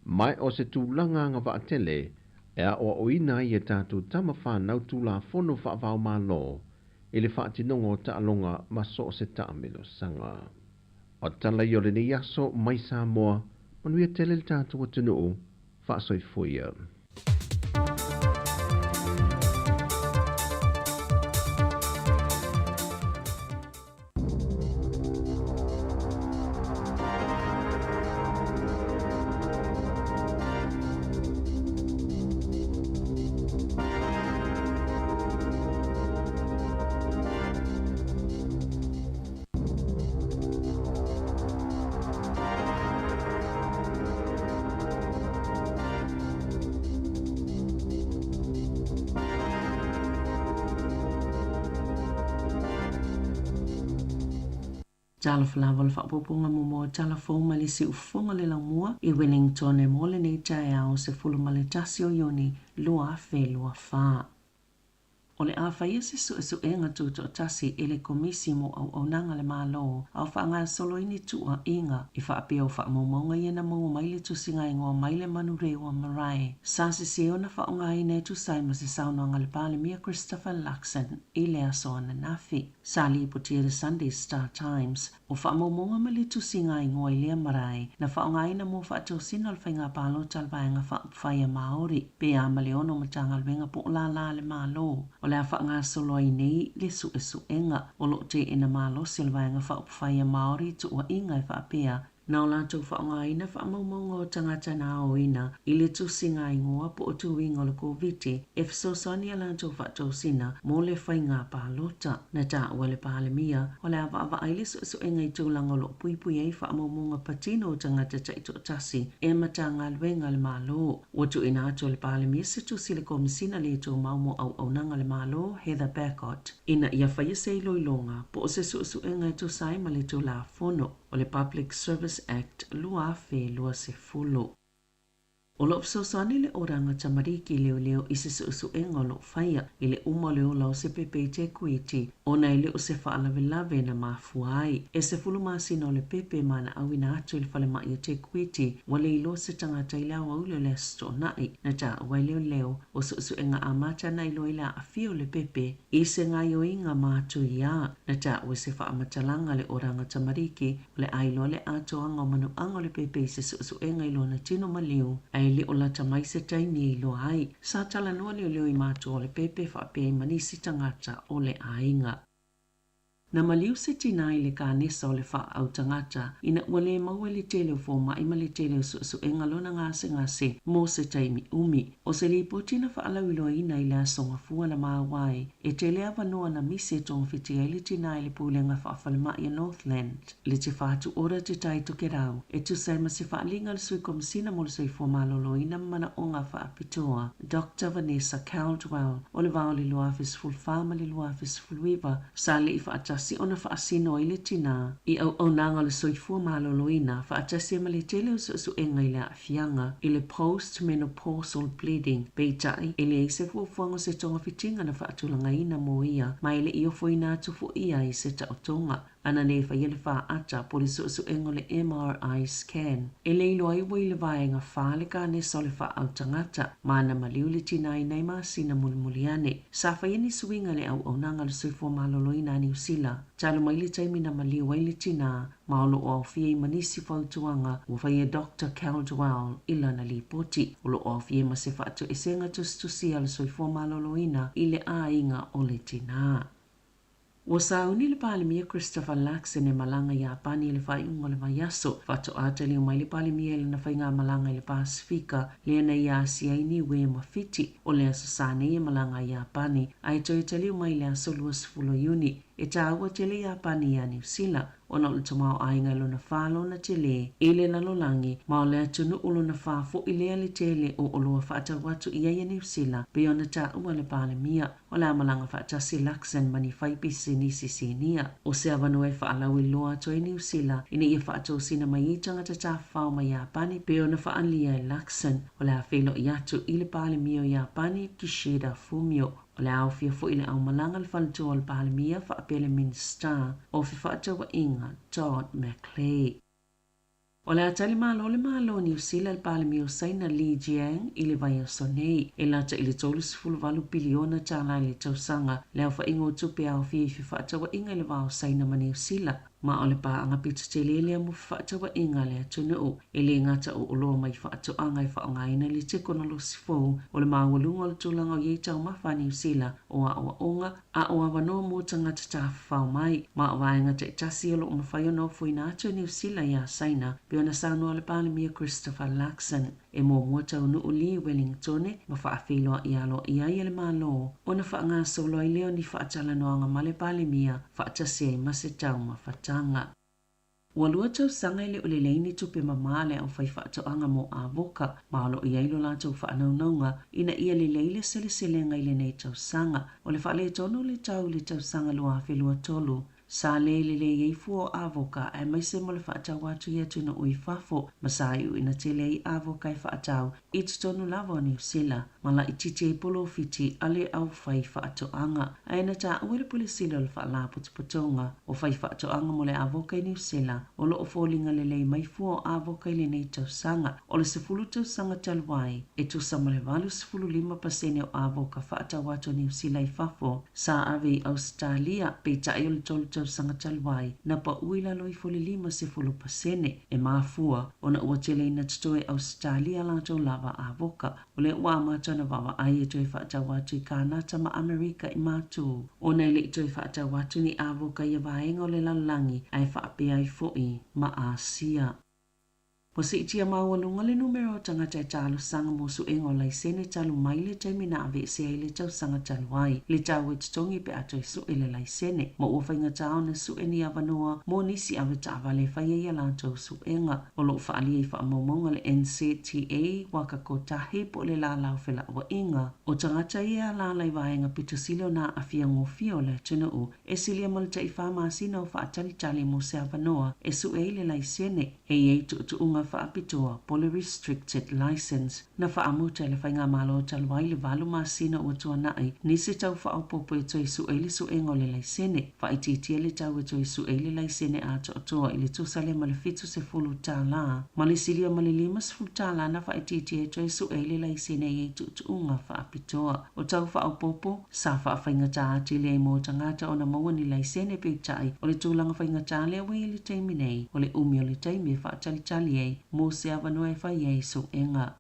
Mai o se tūlanga nga waa tele, e a o oina I e tātou tama whanau tūla fono whaavau malo, ele whaatinongo ta alonga ma so se ta amilo sanga. O tala i o le ni aso mai Sāmoa, manuia tele le tātou atunuu, whaasoifuia. Jala falawa le whaapopunga mo jala fōma le si ufonga le langua I Wellington e mole nei tai au se fuluma le tasi o yoni lua fe lua wha. O le awhaia se su e ngā tūto o tasi e le komisi mo au nanga le mālo au whaanga solo ini tua inga I whaapea o whaamomonga I na mo mai le tusinga I ngoa mai le manu rewa marae. Sāse se o na whaonga I nei tu saima se saunanga le pāle mia Christopher Luxon I le aso ana nafi. Sali putia le Sunday Star Times o whaamomonga ma le tusinga I ngoa I lea marae na whaonga I na mo whaatau sina le whainga pālo talvaenga whaapwhaia Māori pe a maleono matanga le wenga po la le mālo. O le whaanga solo I nei le su enga o lo te ina malo silvaenga whaupwhaia Māori tu ua inga I whaapea. Nā o lātou whaonga ina whaamaumonga o tangata nā o ina I le tusinga I ngoa po o tuinga o le COVID e whasosani a lātou whaatau sina mō le whainga pālota na tā ua le pālemia o le awa aile su enga I tūlanga o lo puipui ei whaamaumonga patino o tangata taito tasi e matanga luenga le mālo. O tu ina ato le pālemia se tusi le komisina le tō maumo au nanga le mālo Heather Bacot ina ia whaia se iloilonga po o se su enga I tō saima le tō la fono o le Public Service Act lua fe lua se fulu. O lo fsosani le oranga tamariki leo I se su enga lo whaia I le uma leo lau se pepe te kuiti o na I leo se whaalawelave na mafuai. E se fulu masina o le pepe mana awina atu il whale mai te kuiti wale ilo se tangata ilau au le sto nai na ta wai leo o su enga amata na ilo ila afio le pepe I se ngai o inga matu ia na ta we se whaamatalanga le oranga tamariki le ailo le ato anga manu anga le pepe se su enga ilo na tino maliu le o la tamai se taini I lo ai. Sa tala noa leo I mātua o le pepe whaapea I manisi tangata o le ainga. Na maliu se tina I le kānesa o le wha au tangata, ina ua le maua le tele o fōma I ma le tele o su enga lona ngase mō se taimi umi. O se li potina wha alau ilo ina I le asonga fua na māwai, e tele awa noa na mise tonga whiti ai le tina I le pūlenga wha awhalema I Northland. Le te whātu ora te tai toke rau, e tu saima se wha alinga le sui komisina mo le sui fōma lolo ina mana o ngā wha apitoa, Dr. Vanessa Caldwell, o le vao le luafis fulfama le luafis fulwiva, sa le I wha si ona whaasino I le tina I au nanga le soifua maloloina whaatasi ma le tele o su enga I le afianga I le post-menopausal bleeding peitai I le se fuafuanga se tonga fitinga na whaatulanga ina mo ia ma I le iofo ina atu fu ia I se taotonga ana ne whaiele wha ata po le su enga le MRI scan e le ilo ai wai le vaenga wha le ka ne sole wha au tangata ma na maliu le tina I nei masina mulimuliane sa whaieni suinga le au nanga le soifua maloloina New Zealand Talo mai le taimi na maliu ai le tina, maolo o awhia I manisi whautuanga o whaia Dr. Caldwell I lana li poti. O lo o awhia ma se whaatu e senga tustusi ala soifua maloloina I le ainga o le tina. Wa sauni le palemia Christopher Luxon e malanga I apani le whaiunga le vaiaso. Whato atali o mai le palemia le na whainga malanga I le Pasifika le na I asiaini we mawhiti o le asasane I malanga I apani. Ai toi tali o mai le asolua sifulo uni. E tāua tele I apani a New Zealand. Ona ulu tamau ainga lo na whalo na tele. Ele na lolangi, ma o le atunu ulo na whafo I lea le tele o olo whaata watu I aia New Zealand. Pe ona tā ua le palemia. O le amalanga whaatasi Luxon mani whaipi sinisi sinia. O se avanu e whaalau I loa to I New Zealand. Ina ia whaatou sina mai I tangata tā whao mai apani. Pe ona whaalia e Luxon. O le awhelo I atu I le palemia o apani Kishida Fumio. O le au fia fo I le au malanga le whalatua o le palemia whaapele Minister o whaatawa inga Todd McClay. O le atali malo New Zealand le palemia o saina Li Jiang I le vai o sonei. E lata I le tolu sifulu valu biliona tala I le tausanga le au whaingo tupe au fia I whaatawa inga le vao saina ma New Zealand. ma ole pa anga pita te lele mo whaatawa inga le atunu e le ngata o olo mai whaatoanga i whaongaina le te kona lo sifou o le mawalunga o le tūlanga o iei tau mawha New Zealand o a oa onga a oa wanoa mo tangata ta whao mai ma o vaenga te tasi o lo mawhai o no fuina atu New Zealand ia saina pe ona Sāmoa le pāle mia Christopher Luxon e mo mua tau nu uli Wellingtone ma whaafeloa i alo i ai le malo ona whaanga solo i leo ni whaatala noanga ma le pāle mia whaatasi ai mase tau ma whatanga. Walua tau sanga ile o le leini tupe mamale au fai whaatoanga mo a voka ma alo i ailo la tau whaanaunga ina ia le leile sele ngai le nei tau sanga o le whaale tonu le tau sanga lua whelua tolu. Sa le iei fuo avoka e mai se mo le whaatau watu ia tuna ui fafo ma sa iu ina te lei avoka e whaatau i tonu lava o New Zealand ma la i titi e polo fiti ale au fai whaatoanga a ina ta uere pole sila le whaala putuputonga o fai whaatoanga mo le avoka i New Zealand o lo o fōlinga le lei mai fuo avoka i le nei tau sanga o le sefulu tau sanga talwai e tu sa mo le valu sefulu 5% o avoka whaatau watu New Zealand i fafo sa ave Australia pe ta i o le tolu tau sanga talwai na pa uila loi foli 5% e mafua ona ua tele ina tutoe Australia la tau lava avoka o le ua matana wawa ai e toi whaatau watu i Kanata ma Amerika i matu ona ele i toi whaatau watu ni avoka i vaenga o le lalangi ai whaapea i foi ma Asia. Po se itia mawalunga le numero o tangata e talo sanga mo su engo lai sene talo mai le taimina ave se ai le tau sanga talwai. Le tau e tutongi pe ato e su ele lai sene. Mo ua whainga tau na su eni avanoa mo nisi ave tawa le whaia ia lantou su enga. O lo whaali e wha maumonga le NCTA waka ko tahe po le la lau whela ua inga. O tangata ia la lai vaenga pito silo na afia ngofio le tuna u. E silia malta i wha sina o wha tali mo se avanoa e su ele lai sene. E ei tuunga whaapitoa pole restricted license na whaamuta le whainga malo talwai le valu masina ua tua nai nisi tau whaapopo e toi su eile su engo le laisene whaititia le tau e toi su eile laisene a toa ili tusale ma le fitu se fulu tala ma le silia ma le 5 fulu tala na whaititia e toi su eile laisene e tuunga whaapitoa o tau whaapopo sa whainga ta ati le mo tangata o na maua ni laisene pe tai o le tūlanga whainga ta le awe le taiminei o le umi o le taimi whaatali e mo se avanoa e whai e so enga.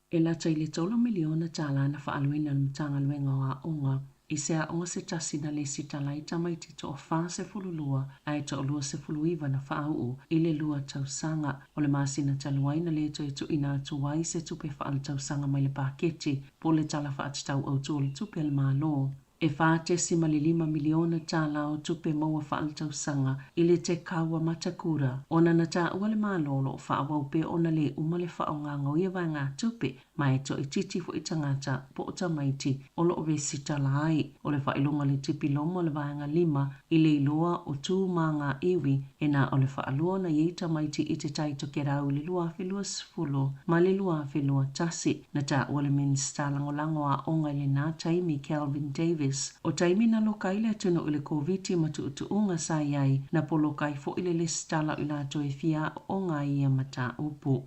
E la tai le tolo miliona tala na whaaluina le mtanga luenga o a onga, i se a onga se tasi na le sita lai tamai te to o wha se fululua, a e to o lua se fuluiva na whaau i le lua tau sanga, o le masina taluai na le to e tu ina tuwai se tupe whaal tau sanga mai le paketi, po le tala whaatitau au tu o le tupe le malo. E whaate si mali 5 miliona tala o tupe maua whaaltau sanga i le te kaua matakura. Ona na ta ua le malolo whaawau pe ona le umale whaonga ngau ia vai ngā tupe mai to i titi fo i tangata po o tamaiti o lo ove sitala ai. O le whailonga le tipi lomo le vaenga 5 i le iloa o tū manga iwi e na o le whaalua na iei tamaiti i te taito ke rau le lua whelua sifulu ma le lua whelua tasi na ta ua le minsta langolango a onga le nā taimi Calvin Davis o taimi na lokai le tuna o le COVID matuutuunga sa iai na polokai fo ile le stala i la toi fia o ngā ia mata upu.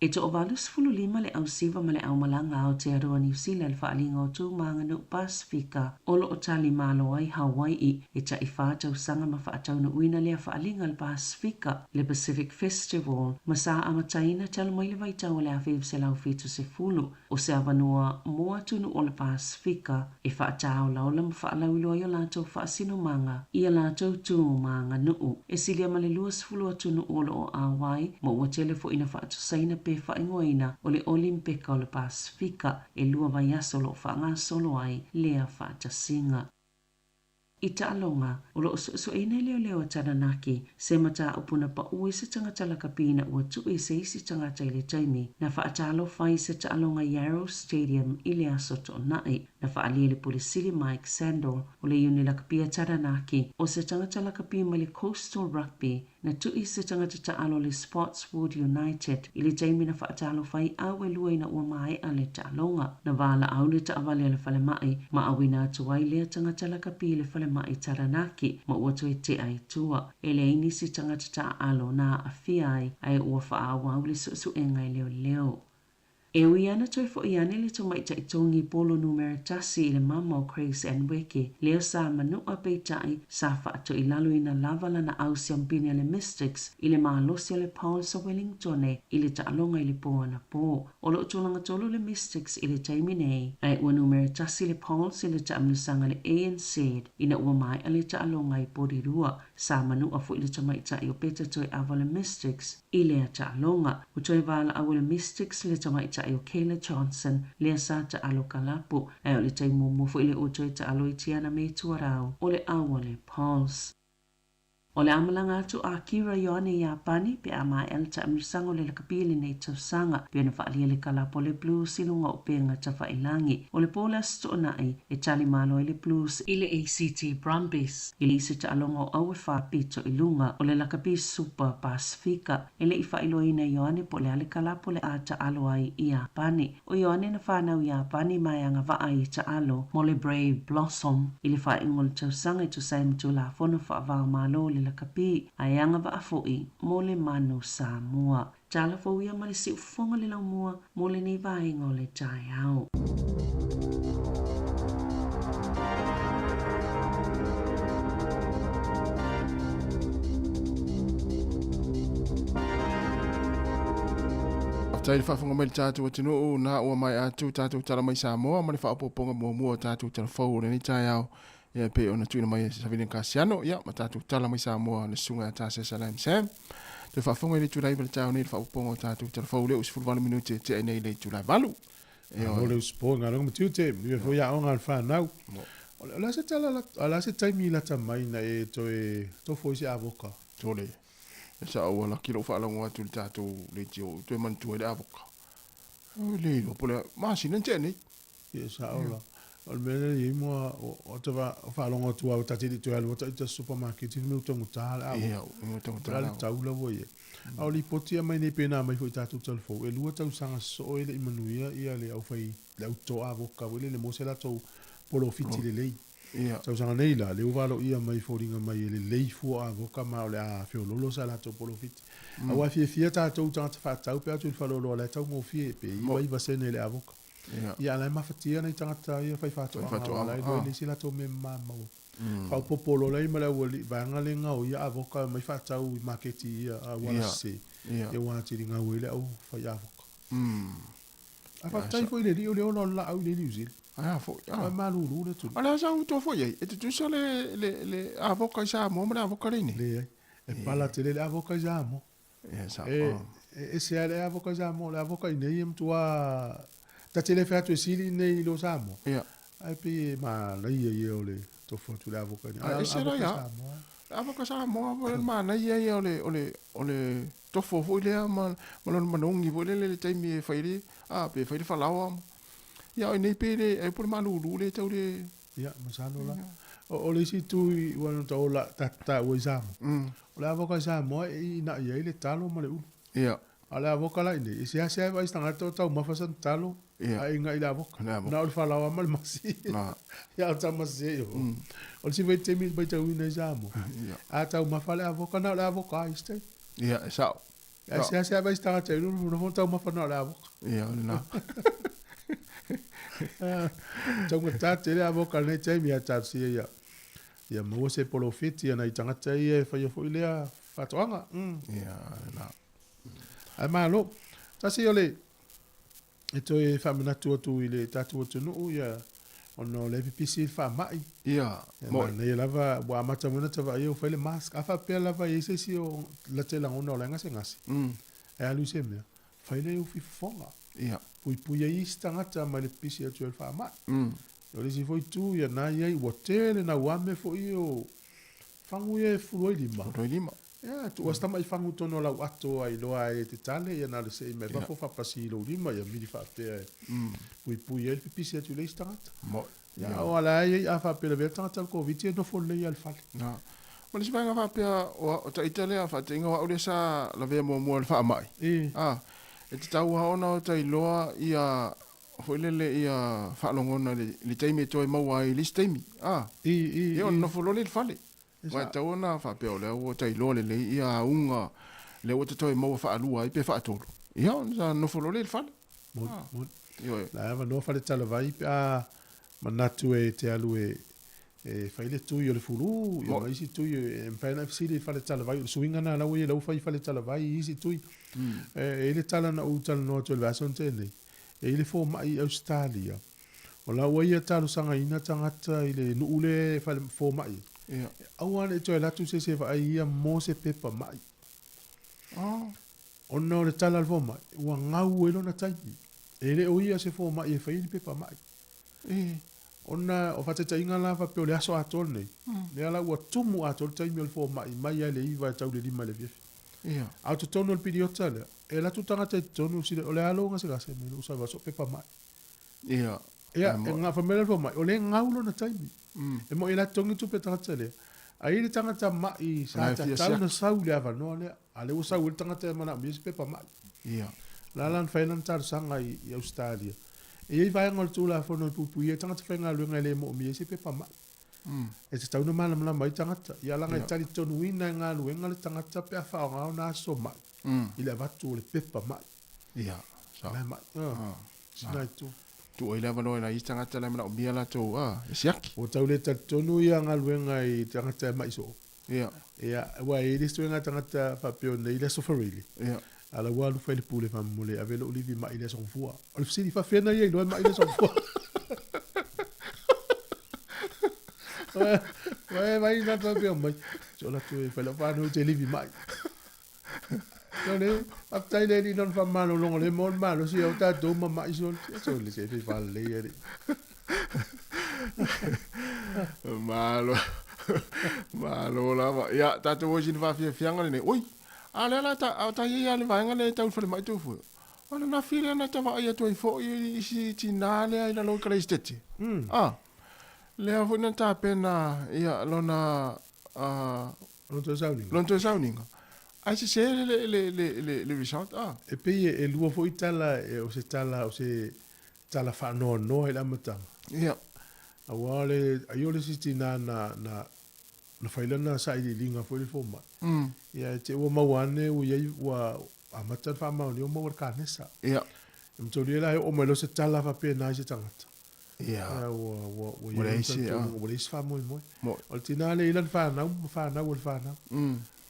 E to o valus fulu 5 le au siva ma le au malanga o te aroa New Zealand whaalinga o tū manganu Pasifika o lo o tali malo ai Hawaii e ta i whātau sanga ma whaatau na uina lea whaalinga le Pasifika le Pacific Festival ma sa amataina tala mai le vaitau le a whiu se lau fitu se fulu o se avanua mua tunu o le Pasifika e whaatau laula ma whaalau iloa i o lātou whaasino manga i a lātou tū manga nuu e silia ma le luas fulu atunu o lo o Hawaii ma ua telefo ina whaatu saina pe whaingoina o le Olimpika o le Pasifika e lua vai asolo whaanga solo ai lea whaatasinga. I ta'alonga, o lo so e nei leo taranaki, se mata upuna pa ui se tangata lakapina ua tui se isi tangata i le taimi, na whaatalo whai se ta'alonga Yarrow Stadium i le asoto nai, na whaalia le polisili Mike Sandor o le iuni lakapia taranaki, o se tangata lakapia ma le Coastal Rugby, na tui se tangata ta'alo le Spotswood United, i le taimi na whaatalo whai awe lua ina ua mai a le ta'alonga, na wala au le ta'awale le whale mai, ma awina atuai lea tangata lakapia le whale mai taranaki ma ua toi te ai tua. E le inisi tangata ta alo na a fiai ai ua wha awa ule su e ngai leo leo. E ui ana toi fo i ane le tomai tai tongi polo numero tasi i le mama o Chris and Weke. Leo sa manu a peitai sa wha ato i lalu ina lavala na au siampine le Mystics i le maalosi le Paul sa Wellingtone i le taalonga i le poa na po. O lo utulanga tolu le Mystics i le taimi nei. Ai ua numero tasi le Paul si le taamnusanga le ANC ina ua mai a le taalonga i porirua. Sa manu a fu i le tomai tai o peta toi ava le Mystics i le taalonga. Utoi vala au le Mystics le tomai tai o Kayla Johnson le sa ta alo kalapu e o le taimu mufu ile o toi ta alo i tiana me tuarau o le awa le Pauls. O le amalanga atu a Kira Ioane i Apani pe a mai el ta amisango le lakapili nei tausanga pe na whaalia le kalapo le blues silunga o penga ta whailangi. O le pola sto nai e tali malo le blues i le ACT Brumbies. I le isi ta alonga o awe whapito i lunga o le lakapi Super Pasifika. E le i whailoina Ioane po le ale kalapo le a ta alo ai i Apani. O Ioane na whanau i Apani mai anga waa i ta alo mo le Brave Blossom. I le whaingo le tausanga i tu saimtu la fono whaavao malo le kapi ayanga va afoi mo le manu Sāmoa. Tala fo ia ma le si ufonga le lau mua mo le nei vainga o le tai au. Tai whaafunga mai tātou atinu na ua mai atu tātou tala mai Sāmoa ma le whaapoponga mua tātou tala whau le ni tai au. Ia pe ona tuina mai sa vini kasiano ia ma tatu tala mai Sāmoa le sunga ta se salam sam te fa fonga le tulai vel tau nei fa pongo tatu te fa ule us fulvalo minute te nei le tulai valu e o le usponga no tu te mi fo ya on al fa now la se tala la se taimi la tamai na e to fo si avoka tole sa o la kilo fa la ngwa tu tatu le tio te man tu le avoka le lo pole ma sinente nei sa ola al mele i mo o te va fa longo tu au tati tu al wata i supermarket i mu tongu tala ia mu tongu tala taula wo ye au li potia mai ne pena mai foi tatu telefo e lua tau sanga so ele i manuia ia le au fai le auto avoka wele le mosela to polo fiti le lei ia tau sanga nei la le uvalo ia mai foringa mai le lei fu avoka ma le a fiololo sala to polo fiti au a fia tatu tatu fa tau pe atu falo lo le tau mo fie pe i vai va sene le avoka ia la mafatia nei tangata ia fai fato ala i le sila to me mama fa popolo lai mala wali banga le ngau ia avoka mai fatau i marketi ia wala se ia wa tiri ngau ile au fai avoka afa tai foi le rio le ono la au le liuzil fo malu lu le tu ala sa to fo ye e tu so le avoka sa mo mala avoka le le e pala tele le avoka ja mo sa e se ale avoka ja mo le avoka nei em tua ta tele fa tu sili nei lo Sāmoa ia ai pe ma la ia ole to fo tu la avoka ni avoka Sāmoa ma na ia ole to fo fo le ma lo manongi vo le taimi e fairi pe fairi fa lawa ia nei pe le e por ma lu le tau le ia ma sa no la o le si tu i wana to la ta o Sāmoa o la avoka Sāmoa i na ia le talo ma le u ia ala avoka la ni se ase vai stanga to tau ma fa san talo ai nga ila avoka na o fa lawa mal masi ya ta masi yo o si vai temi vai tau ina Sāmoa a tau ma fa la avoka na la avoka este ia sa ya se ase vai stanga te no tau ma fa na la avoka ia na tau ma ta te la avoka nei temi ya ta si ya mo se polo fiti na i tanga te e fa yo fo ile fa toanga ia na ai malo tasi ole e toi fa mina tu ile tatu tu no ia ono le pipisi fa mai ia mo ne lava wa mata mona tava io fa le mask afa pe lava i se si o la tela ono la ngase ngasi e alu se me fa le u fi fonga ia pui i stangata ma le pipisi atu el fa mai o le si foi tu ia na ia i hotel na wame fo io fangu e fuloi lima ya tu wasta mai fangu tono la ato ai loa e te tale ia na le se me va fo fa pasi lo lima ia mi fa te pui el pipisi atu le stangata mo ya o ala ia fa pe le veta tal covid no fo le al fa na mo se vai fa pe o ta italia fa te ngo o sa la ve mo al fa mai e te tau ona ta loa ia fo le ia fa longona le taimi toi mau ai le taimi e no fo le fale wa ta ona fa pe o le o tai lo le ia unga le o te toi mau fa alua i pe fa tolu ia no fo le fale Mo. Yo. La ava no fale tala vai pe manatu e te alu e faile tu yo le fulu yo mai si tu yo en pena fsili fale tala vai suinga na la we la fai fale tala vai isi tu e le tala na u tala no to le vason tele e le fo mai Australia o la we tala sanga ina tangata ile nu ule fale fo mai awane to la tu se vai ia mo se pepa mai ona le tala fo mai wa ngau e lona tai e le o ia se fo mai e faile pepa mai ona o fate tainga la fa pe o le aso atol nei le ala ua tumu atol tai mi o le fo mai le iva tau le lima le fifi auto tono le pidiota le e la tu tanga te tono si o le alo nga se gase me usa va so pepa mai e nga fa mele fo mai o le ngaulo na tai e mo e la tongi tu pe tanga le ai le tanga ta mai sa ta tau na sau le ava no le ale usa ul tanga te mana mi se pepa mai la lan fainan tar sanga i Australia e vai ngol tu la fono pupu e tanga tfenga lunga le mo mi se pepa mai e se tau no mana mana mai tanga ya la ngai tali tonu ina nga luenga le tanga pe fa nga na so mai ile va tu le pepa mai sa mai sina tu ile va no na i tanga tala mana mi ala to e siaki o tau le tonu ia nga luenga i tanga mai so wa e le sto nga tanga fa pe ne ile so farili ala walu fai pule fa mole avelo olivi ma ile son fua o fsi fa fena ye lo ma ile son fua vai na fa pe mai jo la tu fa la fa no te livi mai no le aftai le ni non fa malo lo le mon malo si o ta do ma mai so le se fa le ye malo la ya ta tu wo jin fa fianga ne oi ale la ta ye ale vanga le tau fole mai tu fu ona na file na ta va ia tu fo i si tinale ai la lo kristeti le avo na ta pena ia lona non to sauninga ai se le result e pe e lua fo itala e o se tala fa no e la mata awale ayole si tinana na failana sa i linga fo le fo ma ia te o mawane o ia wa amata fa ma o mo ka nesa mtoli la o mo se tala fa pe na se tangata o ia fa mo o tinale ila fa na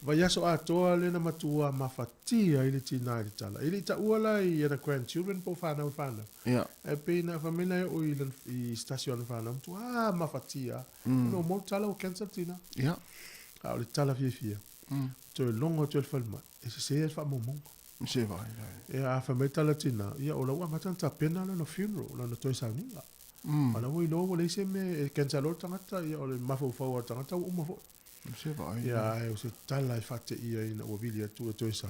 va ya so ato le na matua mafatia ile tina ile tala ile ta uala i na grandchildren po fa na e pe na família o ile i station fa na tu mafatia no mo tala o cancer tina le tala fia to longo to falma e se fa mo se vai e a família tala tina ia o la wa matanta pena no funeral no to sa ninga ala wo lo le se me cancer lo tangata ia o le mafo fo tangata o mo se vai e o se tala e fate ia ina o vilia tu to sa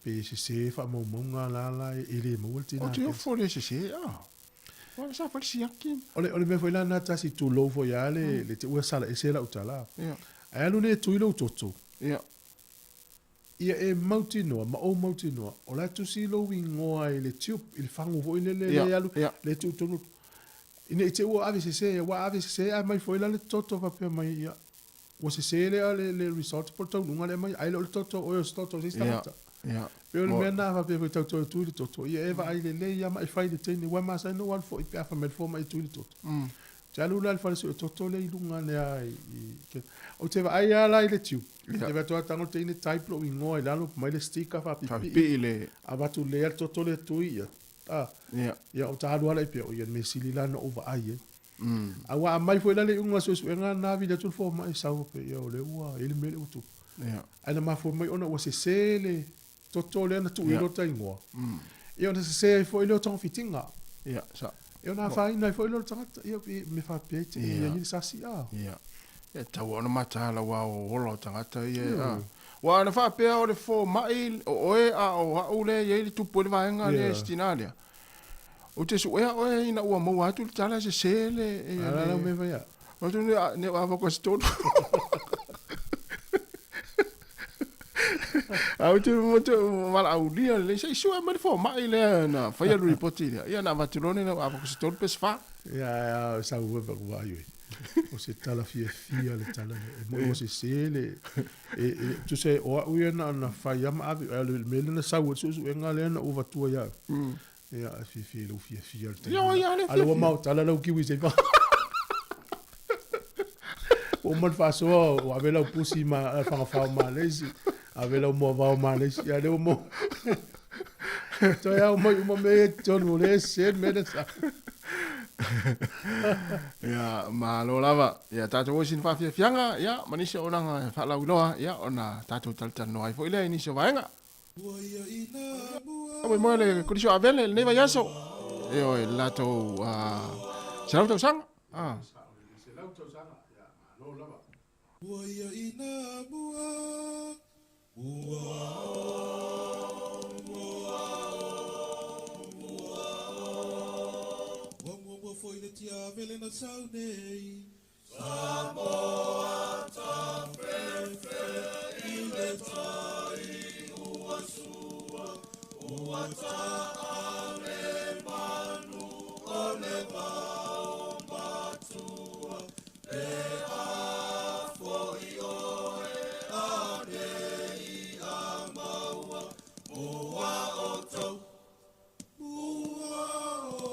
pe se fa mo la ele mo tina o tu fo le se wala sa fa si yakin ole me foi la na ta si tu lo fo ya le te o sala e se la utala ai lu ne tu lo toto ia e mautino ma o mautino o la tu si lo wingoa ile tiu il fango vo ile le alu le tu tonu ine te o ave se ai mai foi la le toto va pe mai ia o se le resort por tau nunga le mai ai lo toto o toto se stata pe o me na va pe toto tu le toto ia eva ai le ia mai fai de tene wa ma sai no one for pe fa me for mai tu le toto ja lu la fa se toto le lunga le ai o te va ai ala ile tiu le va to tango tene type lo ingo la lo mai le sticker fa pipi le ava tu le toto le tu ia ia o ta lu ala pe o ia me silila no over ai awa mai foi la le unga so nga na vida tu fo mai sau pe yo le ua ele mele utu ana ma fo mai ona o se le toto le na tu ilo tai ngo e ona se fo ilo ton fitinga sa e ona fa ina fo ilo tanga e me fa pe te e sa si e ta ona mata la wa o lo tanga e wa na fa pe o le fo mai o e o le ye tu po le va nga le stinalia o te su ea oe ina ua mau atu tala se sele ala me vai o tu ne ava ko sto au tu mo tu mala au dia le se su ma fo mai le na fa ya report ia na vatilone na ava ko sto pe sfa ya sa u va yo o se tala fia le tala mo se sele tu se o u na fa ya ma ave le mele na sa u su nga le na u va tu ya Ia, fi lo fi le te. Ia, ia, le Alo mau tala lau kiwi se fa. O man fa so o avela pusi ma fa malesi. Avela mo va malesi, ia le mo. So ia mo me tonu le se me sa. Ia, ma lo lava. Ia, tātou sin fa fianga, ia, manisa o nanga fa lau loa, ia, ona tātou taltan no ai fo ile ni se vaenga. Awe mo le kurisho avele le vai aso. E o lato se lau tau sang. Se lau tau sanga, ia, ma lo lava. Waia ina mua, Wangwa foi le tia vele na sau nei. Sāmoa ta fefe i le tai ua sua, ua ta ale manu o le vau matua. Le a foi oe a nei a maua, mua o tau, mua o.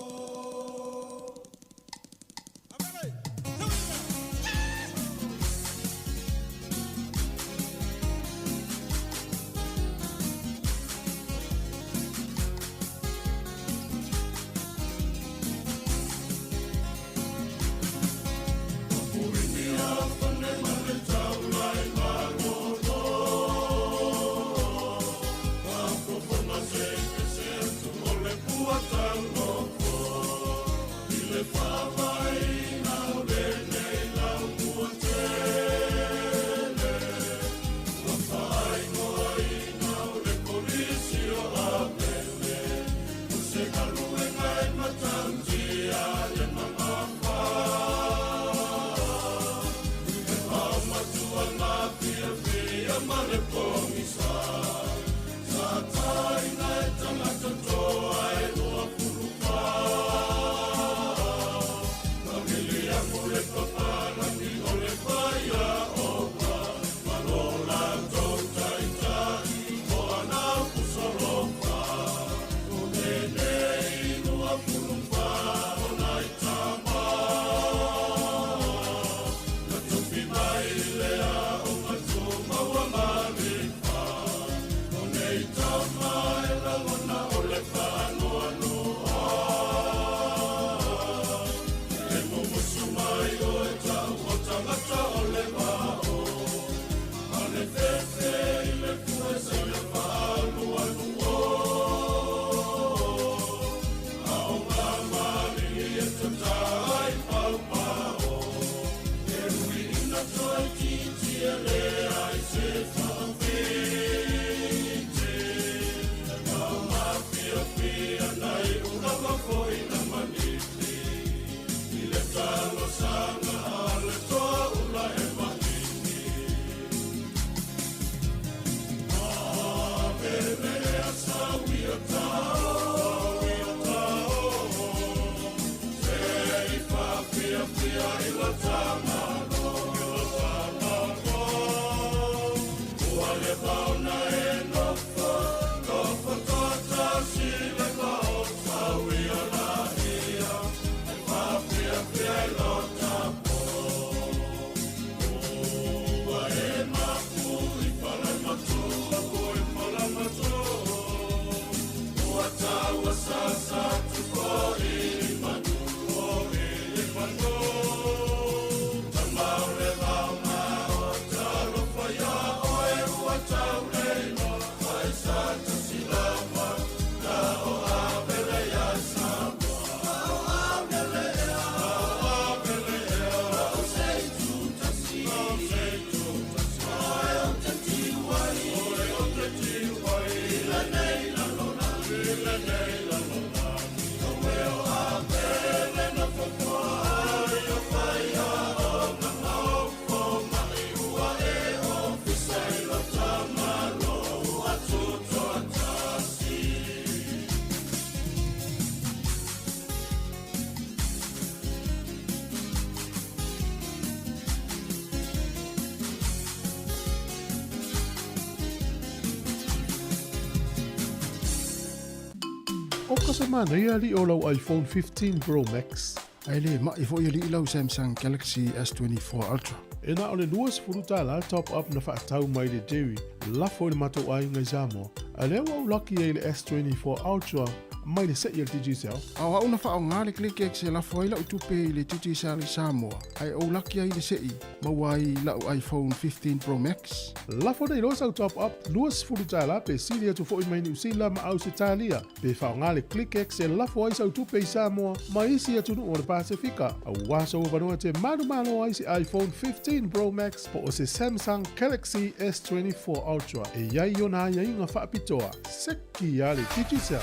Foka se mana ia li o lau iPhone 15 Pro Max. Ai le mai fo ia li lau Samsung Galaxy S24 Ultra. E na o le luas furuta la top up na whaatau mai le Dewi. La fo le mato ai ngai Sāmoa. A leo au lucky e le S24 Ultra mai le set i le digicel. Awa una wha o ngā le click se la fo ila utupe i le digicel i Sāmoa. Ai au laki ai le sei mawai lau iPhone 15 Pro Max. La fo nei losa au top up luas furuta la pe silia tu fo i mai ni usila ma au se talia. Pe wha o ngā le click se la fo ai sa utupe i Sāmoa ma isi atunu o le Pasifika. Au waso o vanua te malo ai se iPhone 15 Pro Max po o se Samsung Galaxy S24 Ultra. E iai ona ia inga whaapitoa. Seki a le digicel.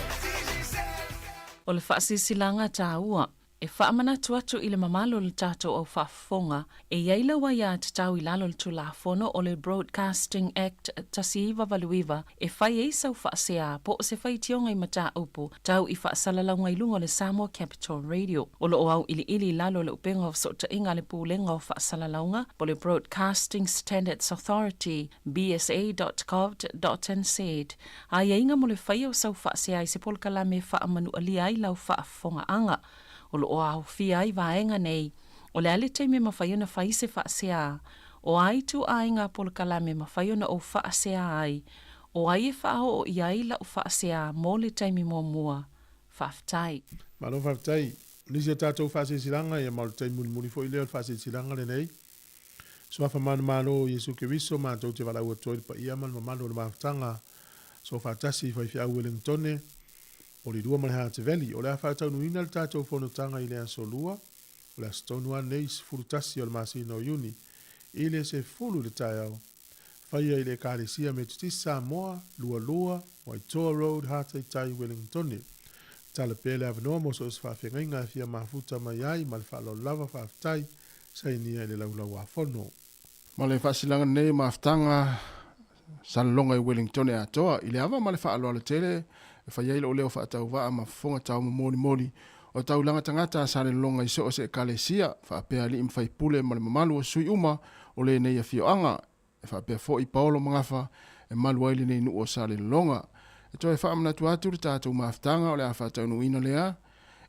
O le whaasisilanga tāua, e whaamana atu i le mamalo le tātou au whaafonga, e iaila wa ia te tau i lalo le tulafono o le Broadcasting Act tasiiwa valuiva, e whai e sau whaasea po o se whai tionga i mata upu, tau i whaasalalau i lunga le Sāmoa Capital Radio. O lo au ili lalo le upenga o sota inga le pūlenga o whaasalalaunga, po le Broadcasting Standards Authority, bsa.gov.nz. A ia inga mo le whai o sau whaasea i se polkala me whaamanu alia i lau whaafonga anga. O lo au fia ai vaenga nei, o le ale te me mawhaiona whai se whaasea, o ai tu ainga polkala me mawhaiona o whaasea ai, o ai e whao o iai la o whaasea mō le teimi mō mua, whaftai. Malo whaftai, nisi a tātou whaasesiranga ia malu tei muni fo i leo whaasesiranga le nei. Swafa mano Yesu Kiriso mātou te walau atoi pa ia manu mano le maftanga, so whaatasi whai whiau Wellingtone, o le rua maleha te veli, o le a whaatau nuina le tātou whanotanga i le aso lua, o le astonua nei se furutasi o le masina o Iuni, i le se fulu le tai au. Whaia i le kāresia me tuti Sāmoa, Lua, Waitoa Road, Hatai Tai, Wellingtone. Tala pele avanoa mo so se whawhengainga fia mafuta mai ai, ma le whaalo lava whaftai, sai nia i le laulau a whono. Ma le whasilanga nei maftanga salonga i Wellingtone atoa, i le ava ma le whaalo ala tele, e whai eilo o leo whaatau waa ma whonga tau moli o tau langa tangata sa le longa i so o se kalesia whaapea li imwhai pule ma le mamalu o sui uma o le nei a fioanga e whaapea fo i paolo mangafa e malu aile nei nu o sa le longa e toi whaamana tuatu le tātou maaftanga o le a whaatau nuina lea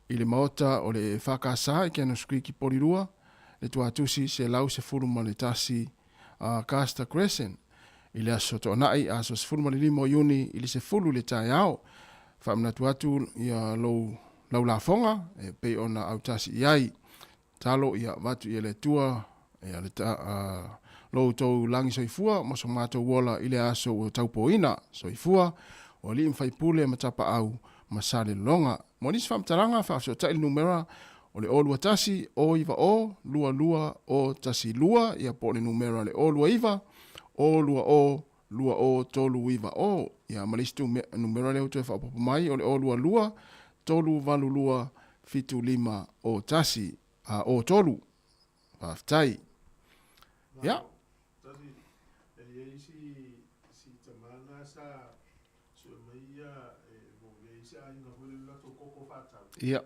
i le maota o le whakasa i kiano skriki porirua le tuatusi se lau se furu ma le tasi Casta Crescent i le aso to nai aso se furu ma le limo Iuni i le se furu le tai au whaamana tuatu ia lau la fonga e pe ona autasi iai talo ia watu ia le tua ia le lo tau langi soifua mo so mātou wola i le aso o taupoina soifua o li mwhai pule matapa au masale longa mo nisi whamtaranga whaafso taili numera o le olua tasi o iwa o lua o tasi lua ia po le numera le olua iwa o lua o tolu iwa o ia malistu numera le utu e whaapopo mai o le olua lua tolu valu lua fitu lima o tasi o tolu whaftai ia ia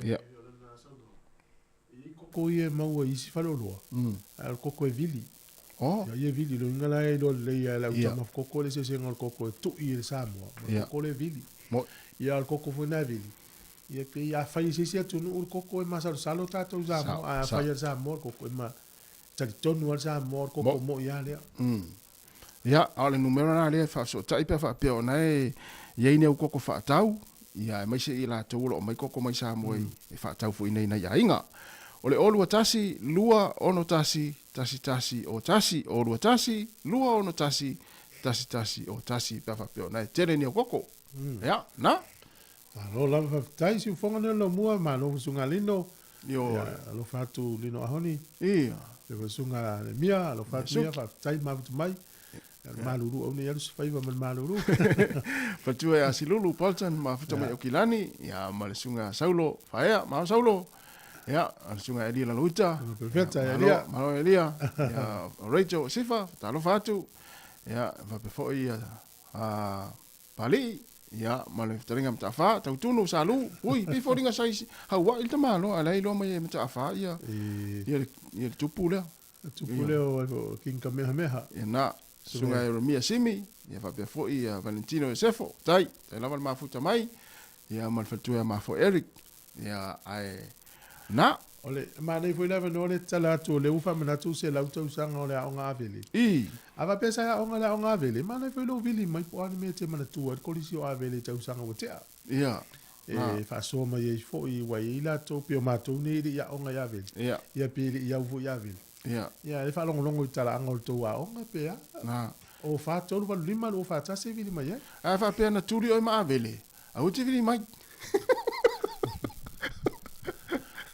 ia koko ia maua isi whaloloa al koko e vili ia vili lo ngala e lo le ia la utama koko le se ngol koko e tu i le Sāmoa koko le vili ia al koko fo na vili ia pe ia fai se se tu no koko e masalo salo tato Sāmoa a fai Sāmoa koko e ma tali tonu al Sāmoa koko mo ia le ia ale numero na le fa so tai pe fa pe ona e ia ine koko fa tau ia mai se ila to lo mai koko mai Sāmoa e fa tau fo ina ia inga o le olua tasi lua ono tasi tasi o tasi olua tasi lua ono tasi tasi o tasi papa peo na tele ni koko ya na lo lava tai si fonga no lo mua ma no sunga lino yo lo fatu lino ahoni ia le sunga le mia lo fatu mia fa tai ma mai maluru o ne yalu fai va maluru fatu ya silulu paltan ma fatu mai okilani ya malsunga saulo faia ma saulo ya sunga elia la luta perfecta elia malo elia ya Rachel sifa talo fatu ya va pe foi pali ya malo taringa mtafa tautunu salu ui pe foringa sai hawa il tamalo ala ilo mai mtafa ya ya tupula Tupule o King Kamehameha. Ia na, sunga e Romia Simi, ia whapea fōi a Valentino Esefo, tai lava le mafuta mai, ia malfatua a mafo Eric, ia ai, na. Ole, nei foi lava no le tala atu le ufa manatu se lauta usanga o le aonga avele. Ava pesa ya aonga le aonga avele, nei foi lo vili mai po ane me te manatu, kolisi o avele ta usanga o tea. Ia. Fa so mai e foi wa ila to pio matou ni ia aonga ya avele. Ia pili ia ufu ya avele. Ia, le fa longo tala anga o to aonga pea. Na. O fa tolu va lima o fa tase vili mai. A fa pea na turi o ma avele. A uti vili mai.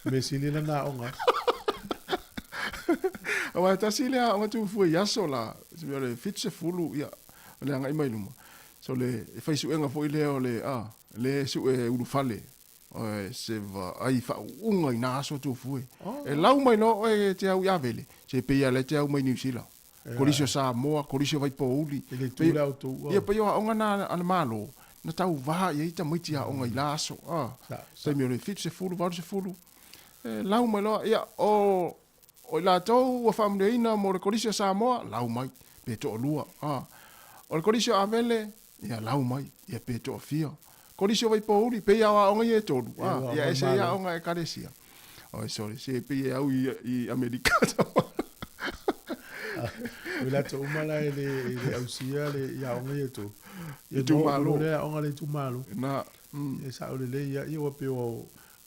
Me silina na onga. Awa ta silia o tu fu yaso la, se le fitse fulu ia. Le anga mai luma. So le fa su enga fo ile o le le su e ulu fale. O se va ai fa unga ina so tu fu. E lau mai no e te au ya vele. Se pe ya le te au mai New Zealand. Kolisio Sāmoa, kolisio vai po uli. Ele tu la tu. Ia pe yo onga na ana malo. Na tau va ia ita mai tia onga ila so. Sai mi le fitse fulu, va se fulu. Lau mai loa, ia, o la tau ua whamreina mo le korisio Sāmoa, lau mai, pe to lua. O le korisio Avele, ia lau mai, ia pe to fia. Korisio vai pouri, pe ia wa onga i e tolu. Ia ese ia onga e karesia. Oi, sorry, se pe ia au i Amerika. Ula to umala ele ausia le ia onga i e tolu. Ia tu malo. Ia onga le tu malo. Na. Ia sa ole le ia wa pe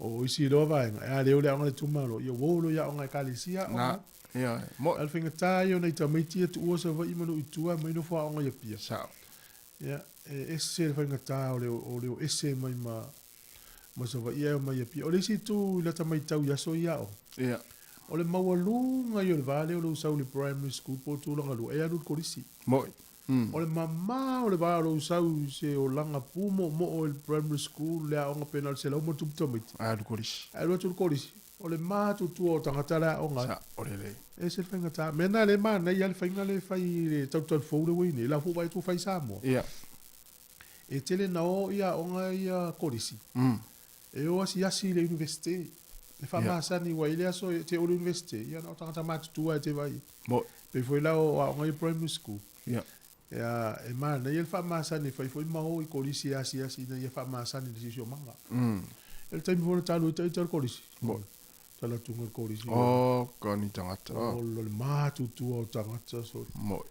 o isi lo vai a le ole anga tu malo ia wolo ia anga kalisia na ia mo al finga tai ona ita miti tu o so vai manu itua mai no fa anga ia pia sa ia ese finga tai ole ese mai ma so vai ia mai ia pia ole si tu la ta mai tau ia so ia o ia ole mawalunga yo vale ole usau le primary school po tu longa lu e alu kolisi mo ole mama ole ba lo usau se o langa pumo mo o el primary school le onga penal se lo mo tu tomiti alu kolisi alu tu kolisi ole ma tu tu o tangata la onga sa ole le e se fenga ta mena le ma na ia fenga le fai le tau tau fo le wini la fo vai tu fai Sāmoa ia e tele na o ia onga ia kolisi e o asi le university le fa ma sani wa ile aso te o university ia na tangata ma tu te vai mo pe foi la o onga i primary school ia ya e ma na ia fa ma sani foi ma o i kolisi asi na ia fa ma sani de sio manga el time vo talu te kolisi mo tala tunga kolisi o koni tangata o le ma tu o tangata so mo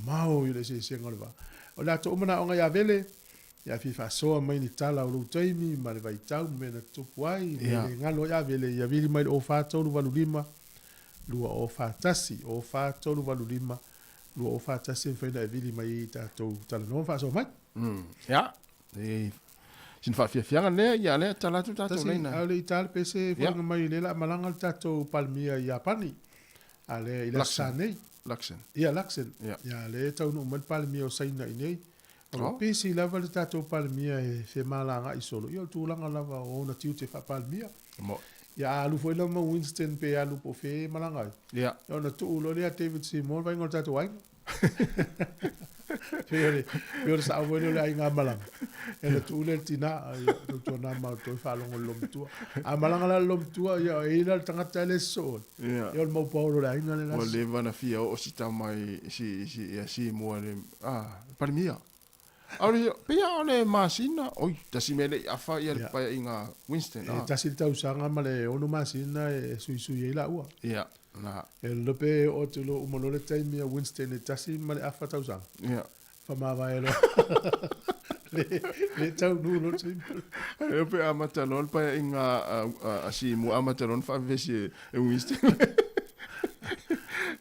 mau ile se ngolva o la to mana onga ya vele ya fi fa so mai ni tala o lu taimi ma le vai tau me na tu puai le ngalo ya vele ya vili mai o fa to lu valulima lu o fa tasi o fa to lu valulima lu o fa tasi fa na vili mai ta to tala no fa so mai ja e sin fa fianga le ya le tala tu ta to le na ale ital pese fa mai le la malanga ta to palmia ya pani ale ila sanei Laksen. Ia Laksen. Ia le tau no mal palmia o saina inei. O pesi lava le tato palmia e fe malanga i solo. Ia tu langa lava o na tiu te fa palmia. Mo. Ia alu foi lama Winston pe alu po fe malanga. Ia. Ia na tu ulo le David Simon vai ngol tato wai. Fere, yo sa bueno le ainga malang. Ele tu le tina yo to na ma to fa longo lom tu. A malanga la lom tu ya e la tanga tele so. Yo mo paulo le ainga le. O le vana fia o sita mai si mo le para mia. Ori pia ole masina, oi, tasi mele afa ia le pa inga Winston. Tasi tau sanga male ono masina e sui la ua. Ia. Na el lope o te lo umano le taimi a Winston e tasi male afa tau sang. Ia. Fama vai lo. Le tau nu lo sim. E pe amatalon pa inga asi mu amatalon fa vesi e Winston.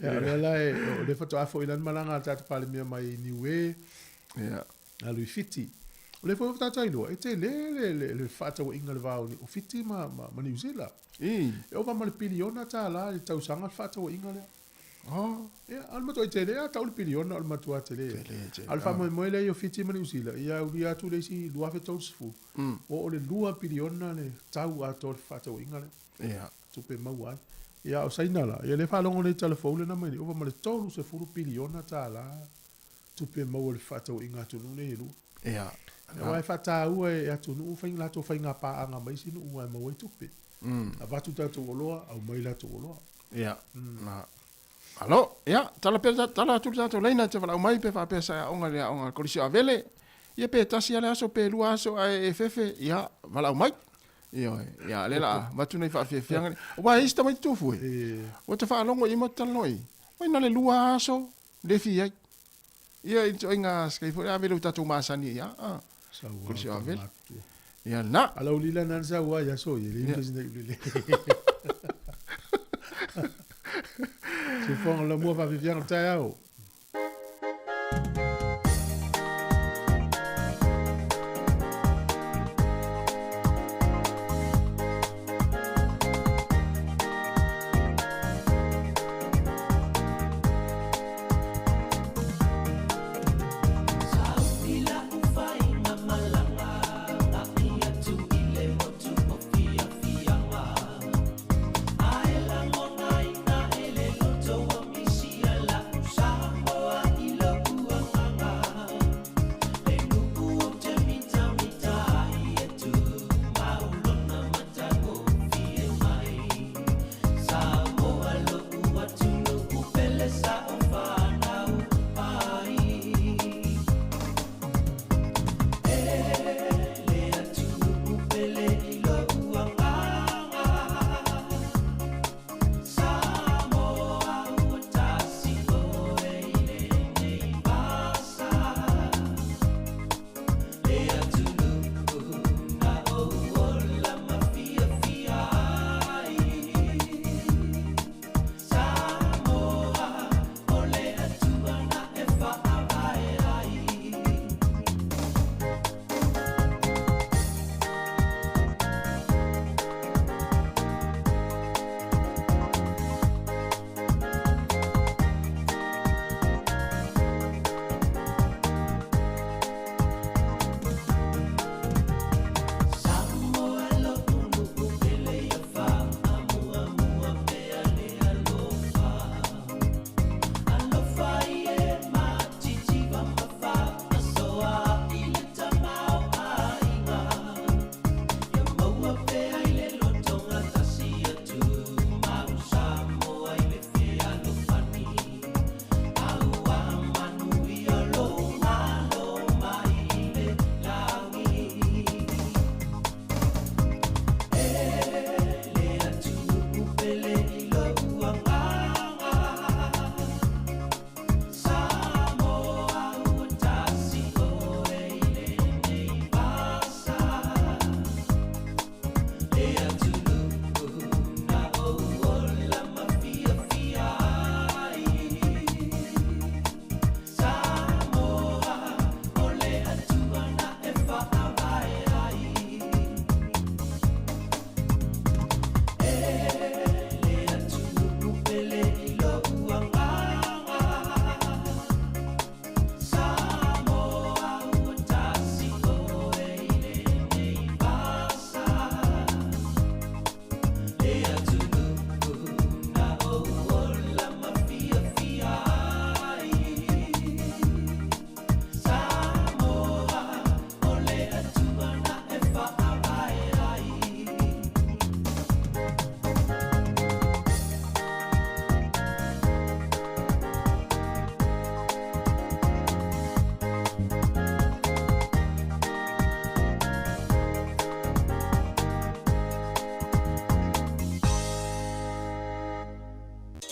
Ya le foto afo ilan malanga tata pale mia mai niwe. Ia. A lui fiti. O le foto tata ilo e te le fata o inga le vau ni o fiti ma New Zealand. E o va mal piliona ta la le tau sanga fata o inga le. Ya alma to te le ta le piliona alma to te le. Alfa mo le yo fiti ma New Zealand. Ya u tu le si lua fe tau sfu. O le lua piliona le tau a to fata o inga le. Ia. Tu pe mawai. Ya o saina la. Ya le fa longo le telefone na mai o va mal tolu se furu piliona ta la. Tu pe mau le fata o inga tu no le lu. Ia. Wa fata u e atu no fa inga to fa inga pa anga mai sinu u mai tu pe. A vatu ta to loa au mai la to loa. Ia. Na. Alo, ya, tala tu tato leina te wala mai pe fa pe sa onga kolisi avele. Ia pe tasi ale aso pe lua aso e fefe, ia, wala mai. Ia, lela, watu nei fa fe fianga. Wa ista mai tu fu. O te fa longo i mota loi. Oi na le lua aso, le fi ai. Ia i to inga skai fo ya velu tatu masani ya. Kolisi avele. Ia na. Ala ulila nan sa wa ya so, ile ile. Se font le mot va vivre en taillao.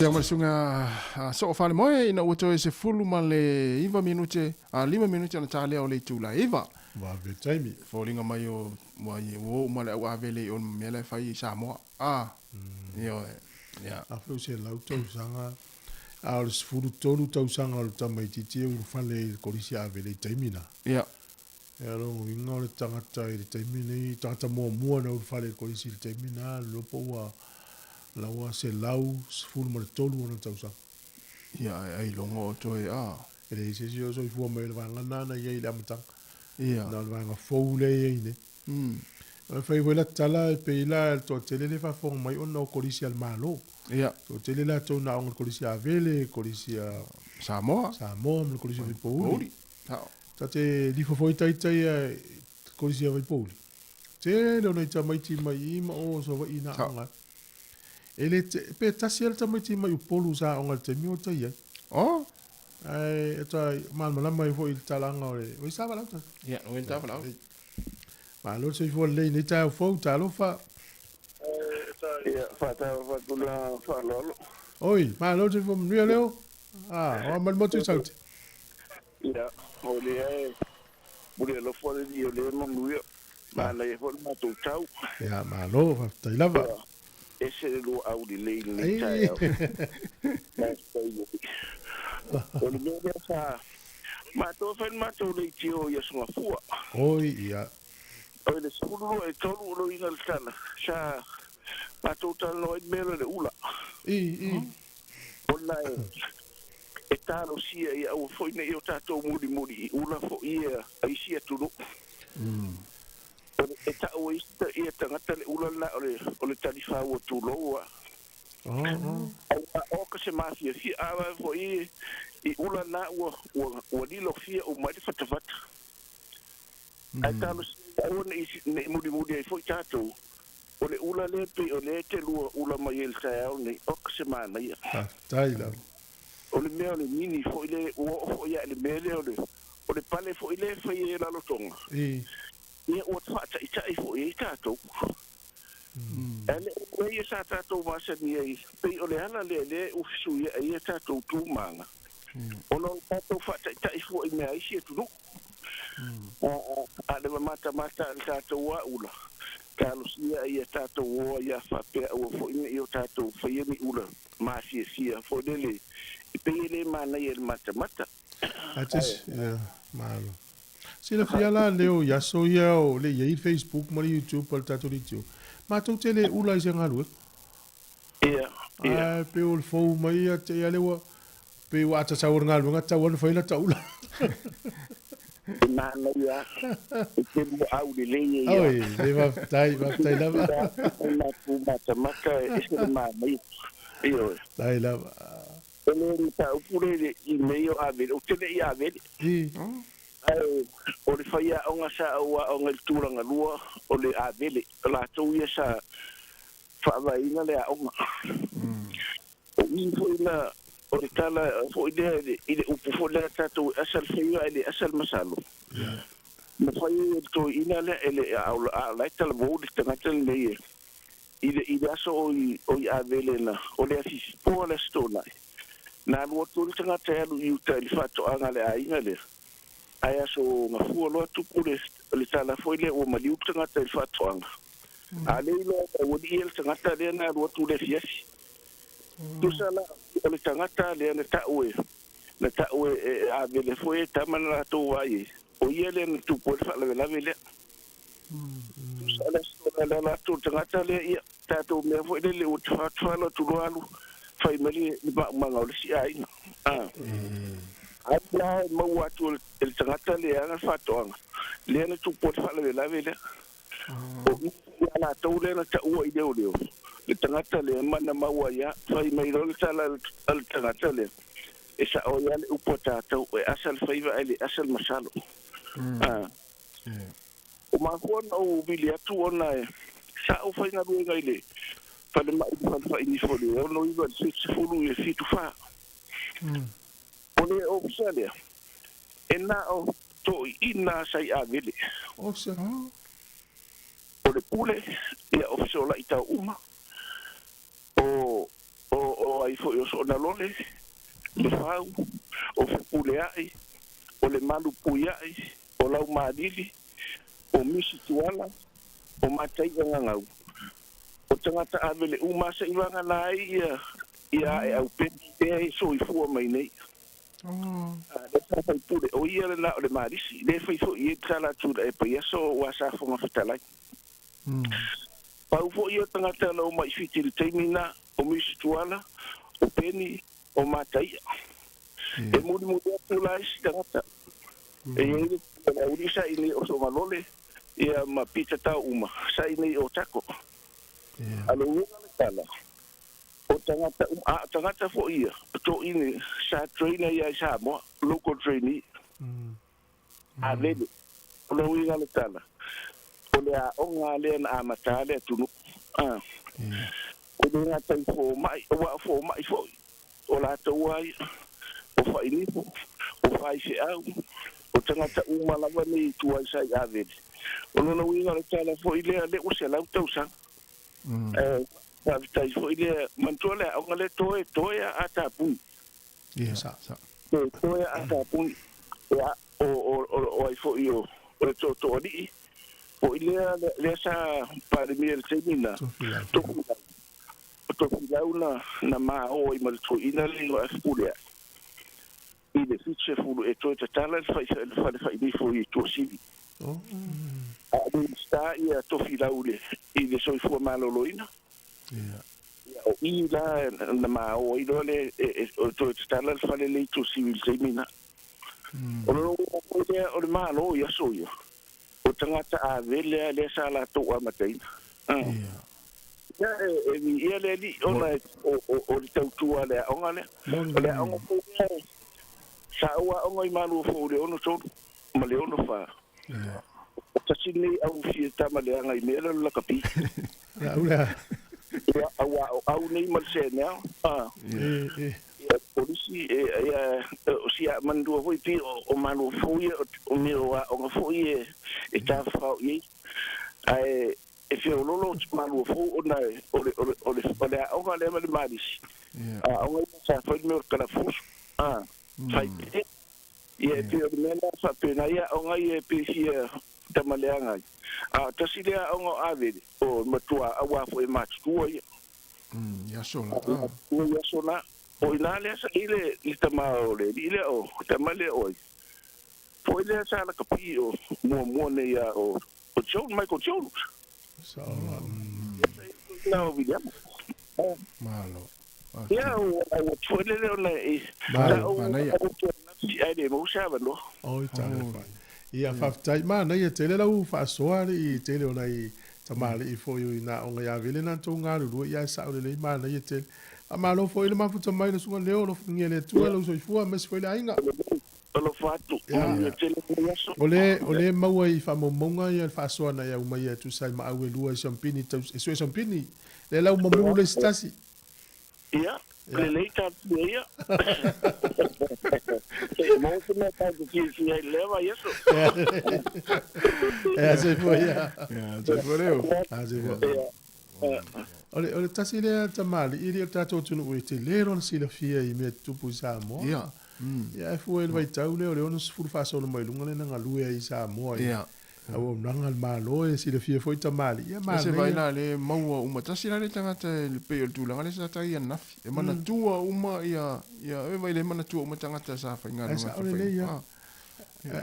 Te amasunga so fale moe ina uto se fulu male 5 minute na tale o le tula iva Va ve taimi. Folinga mai o mo male o avele on mele fai Sāmoa. Yo ya. Afu se lau tau sanga. Al furu tolu tau sanga o tamai titi o fale kolisi avele taimi na. Ya. Ya ro inga le tangata i taimi nei tangata mo na o fale kolisi taimi na lopo wa lawa se lau fulu mo tolu ona tau sanga. Ya ai longo toi Ele se si o so fu mo le vanga na ye le amtang. Ya. Na le vanga foule ye ne. Fai wela tala pe la to tele le fa fon mai ona o kolisi al malo. Ya. To tele la to na on kolisi avele kolisi Sāmoa mo kolisi vi pouli. Ta. Ta te li fo foi tai kolisi vi pouli. Te lo nei ta mai ti mai ma o so va ina anga. Ele pe tasi ele tamiti mai upolu sa onga te mio te ia. Oh, Ai eta malma mai fo il talanga ore. O sa bala ta. ya, no entra para. Ma lo se fo le ni ta fo ta lo fa. Ia, whatula whalolo. Oi, ma lo se fo mria leo. Ah, o mal mo tu sauti. Ia, o le e, mure lo fore di o le manuia. Ma le fore matu tau. Ya ma lo fa ta lava. Ese lo au di le ni Ai. tai au. O le mea sa, ma to fen matu le tio ia sunga fua. Oi, ia. O le suru e tolu lo inga le tala. Sa, matu tala no e mele le ula. I. Ona e talo sia ia o foi nei o tato muri ula fo ia ai sia tulu. E ta o ista ia tangata le ula na o le talifa o tuloa. O ka se mafia fi awa fo i ula na o lilo fia o mai fatafata. Ai talo sia o nei muri ai foi tato. O le ula le pe o le te lua ula mai el tae nei o ka se mana ia. Tai la. O le mea le mini fo ile o ia le mele o le pale fo ile fa ia la lotonga. Ia o tfata i fo ia tato. Ele o ia sa tato masa ni ai pe o le ala le ufisu ia tato tu manga. O no tato fata i fo i mea isi tu. A le mata tato wa ula. Kalo sia ia tato o ia fa pe o fo ia tato fa ia mi ula. Ma sia fo dele pele mana ia mata. Atis, ya, malo. Sila fiala leo ya so ya o le ya Facebook mo YouTube pal tato ditu. Ma tu tele ula isa ngalu. Ia. Ah, pe ul fo mai ya te ya lewa. Pe wa ta saur ngalu ngata wan fa ila ta ula. Na ia. Ke mo au de le ia. Oi, le va tai lava. Na tu mata ese ma mai. Io. Tai lava. Ele tá o pure e meio a ver, o tele ia ver. O le faia onga sa o ngal turanga lua o le a vele la tu ia sa fa vai na le onga. O ni foi na o le tala foi de ile o fo le tatu asal feia ile asal masalo. Na foi to ina le ele a la tala vo de tanga le ile aso o a vele na o le asi po la stona. Na lua tūri tanga te alu i uta ili whato anga le a inga le. Ai aso ngā fua loa tupu le tala foi le o maliu tanga te ili whato anga. A le ilo o wadi il tangata le na lua tūre fiasi. Tusala o le tangata le na taue. Na taue a vele foi tamana la tō wai. O ia le na tupu le whala vela vele. Tusala stona la tō tangata le ia. Tato mea foi le o te whatwhala tulu alu. Fai mali ni ba manga o si ai na. Ai mau atu el tangata le ana fatoanga. Le ana tu pot fa le la vele. O ala tau le na tau i deo deo. Le tangata le mana mau ya fai mai ro le tala al tangata le. Esa o ya le upota tau e asal fai va ele asal masalo. O ma kona o bili atu ona e. Sa o fai na ruenga ile. Fale mai fa ini fole o no iba se fulu e fitu fa ole o sale ena o to ina sai avele o se ole pule ia o so la ita uma o ai fo yo so na lole le fau o pule ai o le malu puia ai o lau madili o misi tuala o matai ngangau o tangata avele uma sa iwanga nai ia e au peti e so i fua mai nei. Le sa pule o ia le na o le marisi le fai fo i tala tu e pa ia so wa sa fo ma fatalai. Pa fo ia tangata lo mai fiti le taimina o misi tuala o peni o matai. E muri muri pula isi tangata. E ia urisa ini o so malole ia ma pita ta uma sa ini o tako. Alo wina le tala. O tangata fo ia. To ini sa trainer ia Sāmoa, local trainee. A lele. O le wina le tala. O le a onga le na amata le tunu. O nga tai fo mai fo o la to ai o fa ini o fa se au o tanga ta uma lava ni tu ai sai ave o no winga le tala fo ile le o se la to sa pa tai fo ile mantole o ngale to ya ata pu sa to ya ata pu ya o ai fo io o to di o ile le sa pa de mi se mina to filauna na ma o i mal to ina le o afule i de fiche fulu e to tala fa ni fo i to sivi a de sta ia to filaule i de so fo maloloina o i la na ma o i dole o to tala fa le to sivi se mina o lo o le ma lo ia so ia o tangata a vele le sala to a mataina ia le li ona o le tautua le aonga le aonga po sa ua onga i malu fo le ono tonu ma le ono fa ta sini au fie tama le anga i mele la kapi au nei mal se nea polisi o sia mandua foi pi o malu fo o miro o fo e ta fa ye ai e fio lolo malu fo ona ole o le mal maris o sa foi meu kala fus fai e pio mena fa pena ia o ngai e pisia tamaleanga tasilea o ave o matua awa fo e matua ya sola ya sola o inale sa ile tamale ile o tamale o fo ile sa la capio mo ne ya o John Michael Jones so no vediamo malo ya o fo ile ona ai de mo sa no o ta ia faftai mana ia tele lau fa soare i tele ona i tamale i fo i na onga ya vele na tonga ru ia sa o le mana ia tele amalo fo ile mafuta mai no sunga leo no ngele tu lo so fu mas fo ile ainga lo fatu ole maua i fa momonga ia fa soana ia uma ia tu sai ma au lua champini tu so champini le lau momu le stasi ia le leita ia mo se me fa que si leva isso se foi se foi se foi ole tasi le tamali ili tato tunu o te lero si la fia i me tupu Sāmoa ia foi ele vai tau le ono sfuru fa so no mai lunga le nga lue i Sāmoa ia au nanga malo e si la fia foi tamali ia ma se vai na le maua uma tasi le tangata le pe tu la le sa tai na e mana tua uma ia e vai le mana tua uma tangata sa fa nga lunga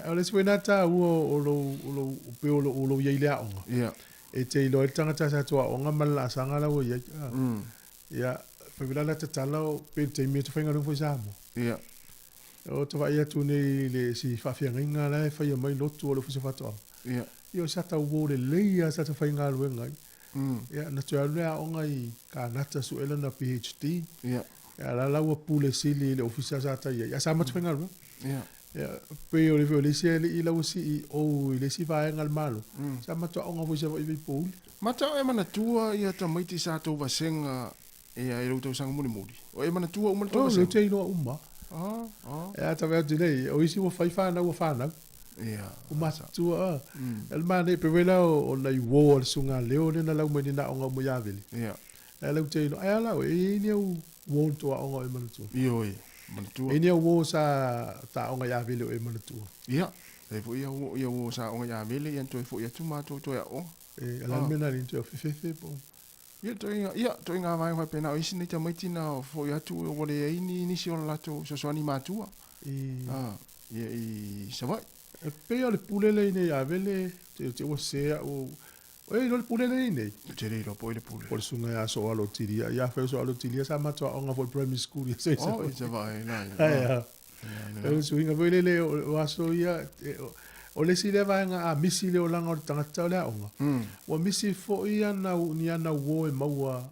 ole se na ta o lo pe o lo ia ile onga ia e te ilo tangata sa tua onga mala sanga la o ia fa vila la tala o pe te mi to fa nga lunga Sāmoa ia o to vai tu nei le si fa fia nga la fa ia mai lotu o lo fa to ia io sa ta wo le leia sa ta fa nga lu nga ia na tu ala onga i ka nata su ela na PhD ia la la wo pule sili le ofisa sa ta ia sa ma tu nga lu ia pe o le si i la si o le si va nga malo sa ma tu onga vo se i pule mata e mana tua ia ta mai ti sa to vasenga e ai ro to sang muni muni o e mana tua uma to vasenga o te no uma e ta va dile o isi wo fa na ia uma tua el mane pe vela o na i wo sunga leo le na la mo ni na onga mo ya vele ia la te no ai la e ni o wo to onga e mana tua io mana tua e ni o wo sa ta onga ya vele e mana tua ia e fo ia wo sa onga ya vele ia to fo ia tu ma to ya o e la mena ni to fe po ia to inga vai pena o isi ni te mai tina fo ia tu o le ini si on la to so ani ma tua ia i sa vai e pe o le pule le nei avele te o se o e no le pule le nei te le lo poi le pule por sunga ya so alo tiria ya fe so alo tiria sa ma to onga for primary school se se vai na ya e so inga vele le o aso ia o le si le va nga a misi le o langa o tangata le onga o misi fo ia na ni ana wo e maua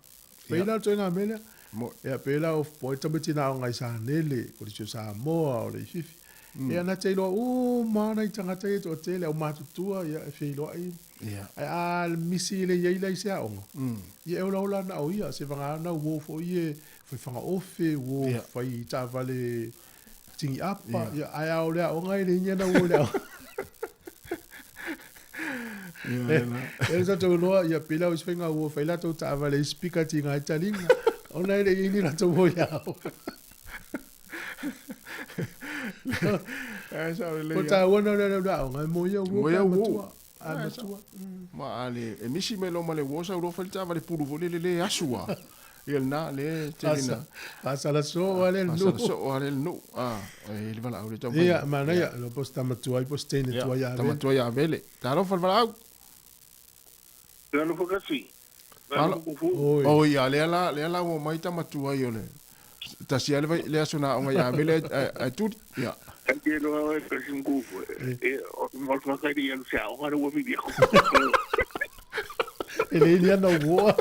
pe la to nga mele ya pe la o po tabiti na onga sa nele ko le Sāmoa o le fifi e ana te lo o mana i tangata e to tele o matutua ia e fei lo ai Ai misi le ye le se aonga. Ye o la na o ia se vanga na wo fo ye foi fanga ofe wo fai ta vale tingi apa ya ai o le o ngai le na wo le. E sa to no ya pila o sfenga wo fai la to ta vale speaker tinga talinga. Ona le ni la to wo ya. Kota wona le la o ngai mo ya wo. Ma ale e misi me lo male wo sa ro falta vale puru vole le asua. Il na le telina. Asa la so ale no. Asa so ale no. Il va la o le to. Ya mana ya lo posta matua i postene tua ya. Tamatua ya vele. Ta ro fal vala. Ya no fokasi. Oh ya le la wo mai tamatua yo le. Ta si ale le asuna o ya vele a tut ya. Anche no è per un cubo. Ma magari non sa, ora vuoi video. E lei li hanno uo.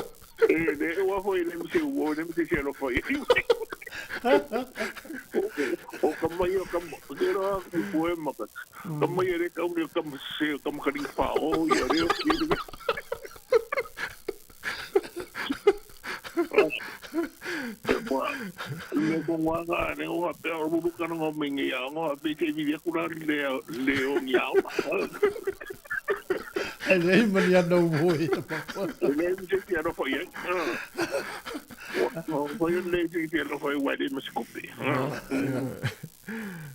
Ne vuoi poi ne mi uo, ne mi ce lo fai. O come io però vuoi ma come io le come se come che fa o io ne konga ne o pe o bu kana ngo mingi ya ngo pe te vi ku la le o miao E lei me li hanno uo. le mi se ti ero foi o foi le ti ti ero foi wa de mi scopi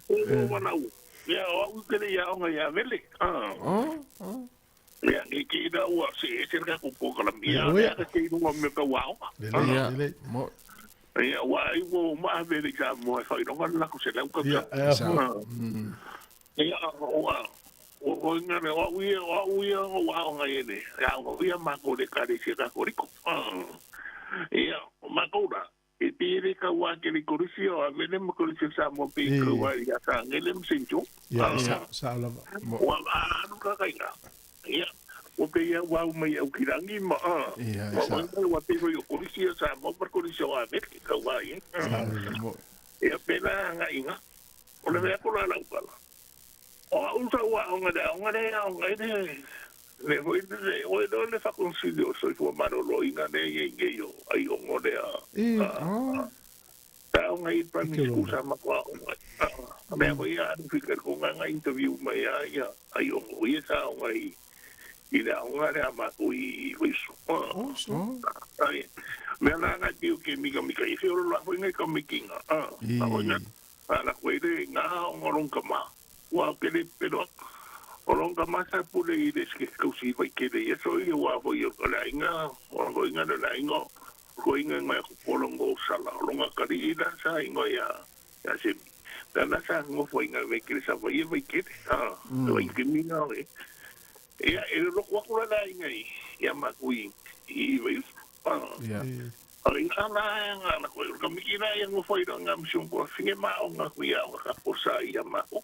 o wana u ya o ke le ya ngo ya vele ya ki da u se cerca ku po kala mia ya ke no me ka wa Lei mo ya wa i wo ma vele ka mo foi no la ku se la ku ya o ngare o uia o wa o ngai ne ya o uia ma ko de ka de se ka ko riko ya ma ko da e tire ka wa ke ni ko risi o vele mo ko risi sa mo pe ko wa ya ta ngele msinjo ya sa la wa no ka ka ya o pe ya wa o mai o kirangi ma wa pe ko risi sa mo per ko risi o ave ka wa ya pena nga o le ko la la o usa wa onga de le foi de o do le fa consiglio so fu mano lo inga ne ye yo ai o ngode ta onga i pa mi scusa ma qua me voy a ficar con una interview ma ya ai o ye sa onga i ida onga de ma kui so ai me na nga tiu ke mi ka i fio lo foi ngai ka mi kinga la kuede nga ngorong kama wa kele pero olonga masa pule i deske kausi vai kele e so i wa vo yo la inga o go inga la inga go inga mai ko polongo sala longa kali ida sa inga ya se dana sa ngo fo inga ve kele sa vai kele do i kimina e lo ko ko la inga ya ma kui i ve ai ana na ko ka mikina ya ngo fo ida ngam shun ko finge ma o nga ku ya ka ko sa ya ma o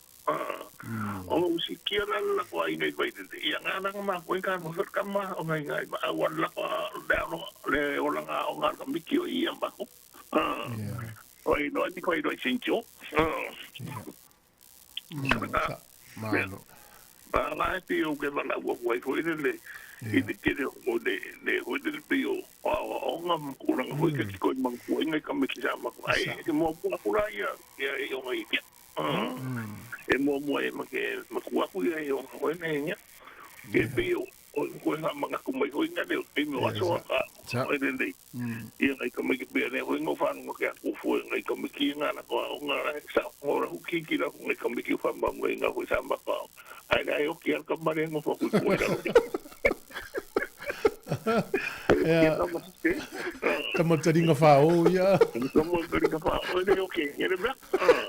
si kira la ko ai nei vai de ia ngana ma ko ka mo ka ma o ngai ngai ma wa la ko le o la nga o nga ka mi ki o ia ma ko oi no ni ko i do sincho malo ba la ti o ke ba la wo ko i le i de ke o de o de pio o nga mo ko nga ko ke ko ma ko ngai ka mi ki ja ma ai mo ko la ia o ngai e mo e ma ke ma ku aku ia o ne nya ke pio o ko na ma ku mai ho nga de e mo aso ka o de de ia ngai ka mi ke pe ne ho ngo fa ngo ke ku fu ngai ka mi ki nga na ko nga sa o ra ki ki ra ngai ka mi ki fa ma ngai nga ho sa ma ka ai ai o ki ka ma ne ngo fa ku ku ra Tamo taringa whao, ia. Tamo taringa whao, ne oke, ngere mea.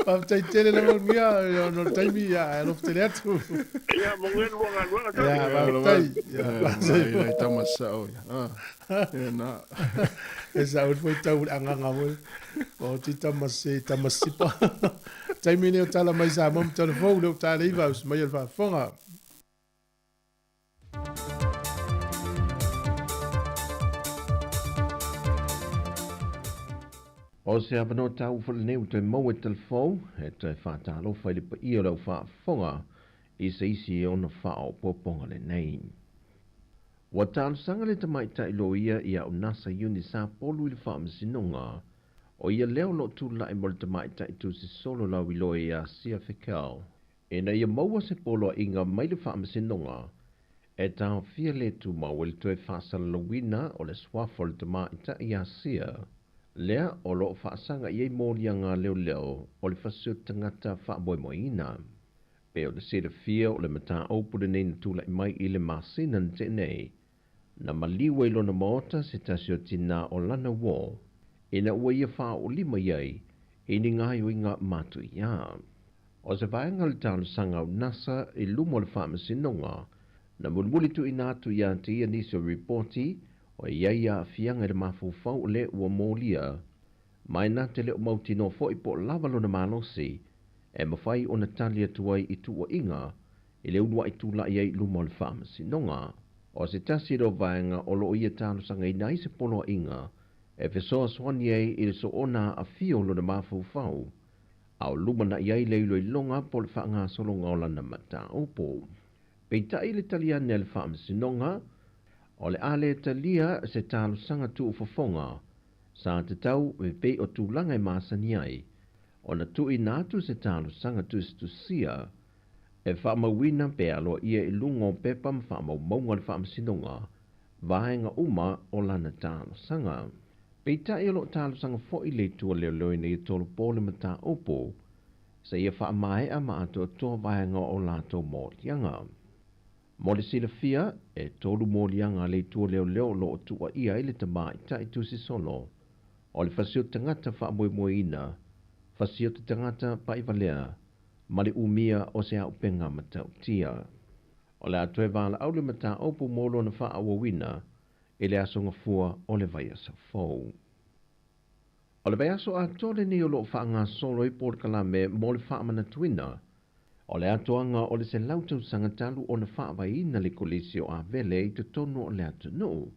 Pa tai tele na mo mia, no taimi ia, no tele atu. Ia, mo ngene mo ngana. Ia, pa tai. Ia, tama sao. Ia, na. E sa ur foi tau anganga mo. O ti tama sipa. Taimi ne o tala mai sa mo telefone, o tala iwa, us mai el fonga. O se avano tau whaleneu te mau e telefou, e te whātalo whaile pa ia lau whaafonga, i se isi e ona whao poponga le nei. Wa tālusanga le tamaitai lo ia o nasa iuni sa polu i le whaamasinonga, o ia leo lo tūla e mo le tamaitai tu si solo la wilo ia sia whekau. E na ia maua se polo inga mai le whaamasinonga, e tau fia le tu mau le tue whaasalalawina o le swafo le tamaitai ia sia. Lea o lo whaasanga iei mōlia ngā leo o le whasio tangata whaamoemoina. Pe o le sere fia o le mata opure nei na tūla i mai i le masina na te nei, na maliwa i lona maota se tasio tina o lana wō, ina ua ia wha o lima iei, ini ngai o inga matu ia. O se vaenga le tālu sanga o nasa i lumo le whaamasinonga, na mulmuli tu inatu ia te ia nisi o reporti, o iei a fianga le mafufau le ua mōlia, mai na te leo mauti no fo i po lava lona malosi, e mawhai o na talia tuai i tu o inga, i le unua i tūla iei lumo le whaamasinonga. O se tasiro vaenga o lo ia tālu sanga i nai se polo inga, e fesoa swani ei i le so ona a fio lo na mafufau, au luma na iei leilo i longa po le whaanga solonga o lana mata opo. Peita i le talia ne le whaamasinonga, o le ale talia se tālu sanga tu ufafonga, sa te tau me pe o tūlanga i masani ai, o na tu inatu se tālu sanga tu stusia, e whaamawina pe alo ia i lungo pepa ma whaamaunga le whaamasinonga, vaenga uma o lana tālu sanga. Peita i lo tālu sanga fo i le tua leo leo i tolu pole mata opo, sa ia whaamae a ma ato toa vaenga o lato mōlianga. Mo le sila fia, e tolu mōlianga le tua leo leo lo tua ia i le tamai ta i tusi solo, o le fasio tangata whaamoemoina, fasio te tangata paivalea, ma le umia o se au penga matau tia. O le atoe vala au le mata opo molo na wha awawina, e le asonga fua o le vai asa fau. O le vai aso a tole ni o lo wha ngā solo i por kalame mo le wha amana tuina, o le atoanga o le se lautau sangatalu o na wha waina le kolisi o a vele i te tono o le atunu.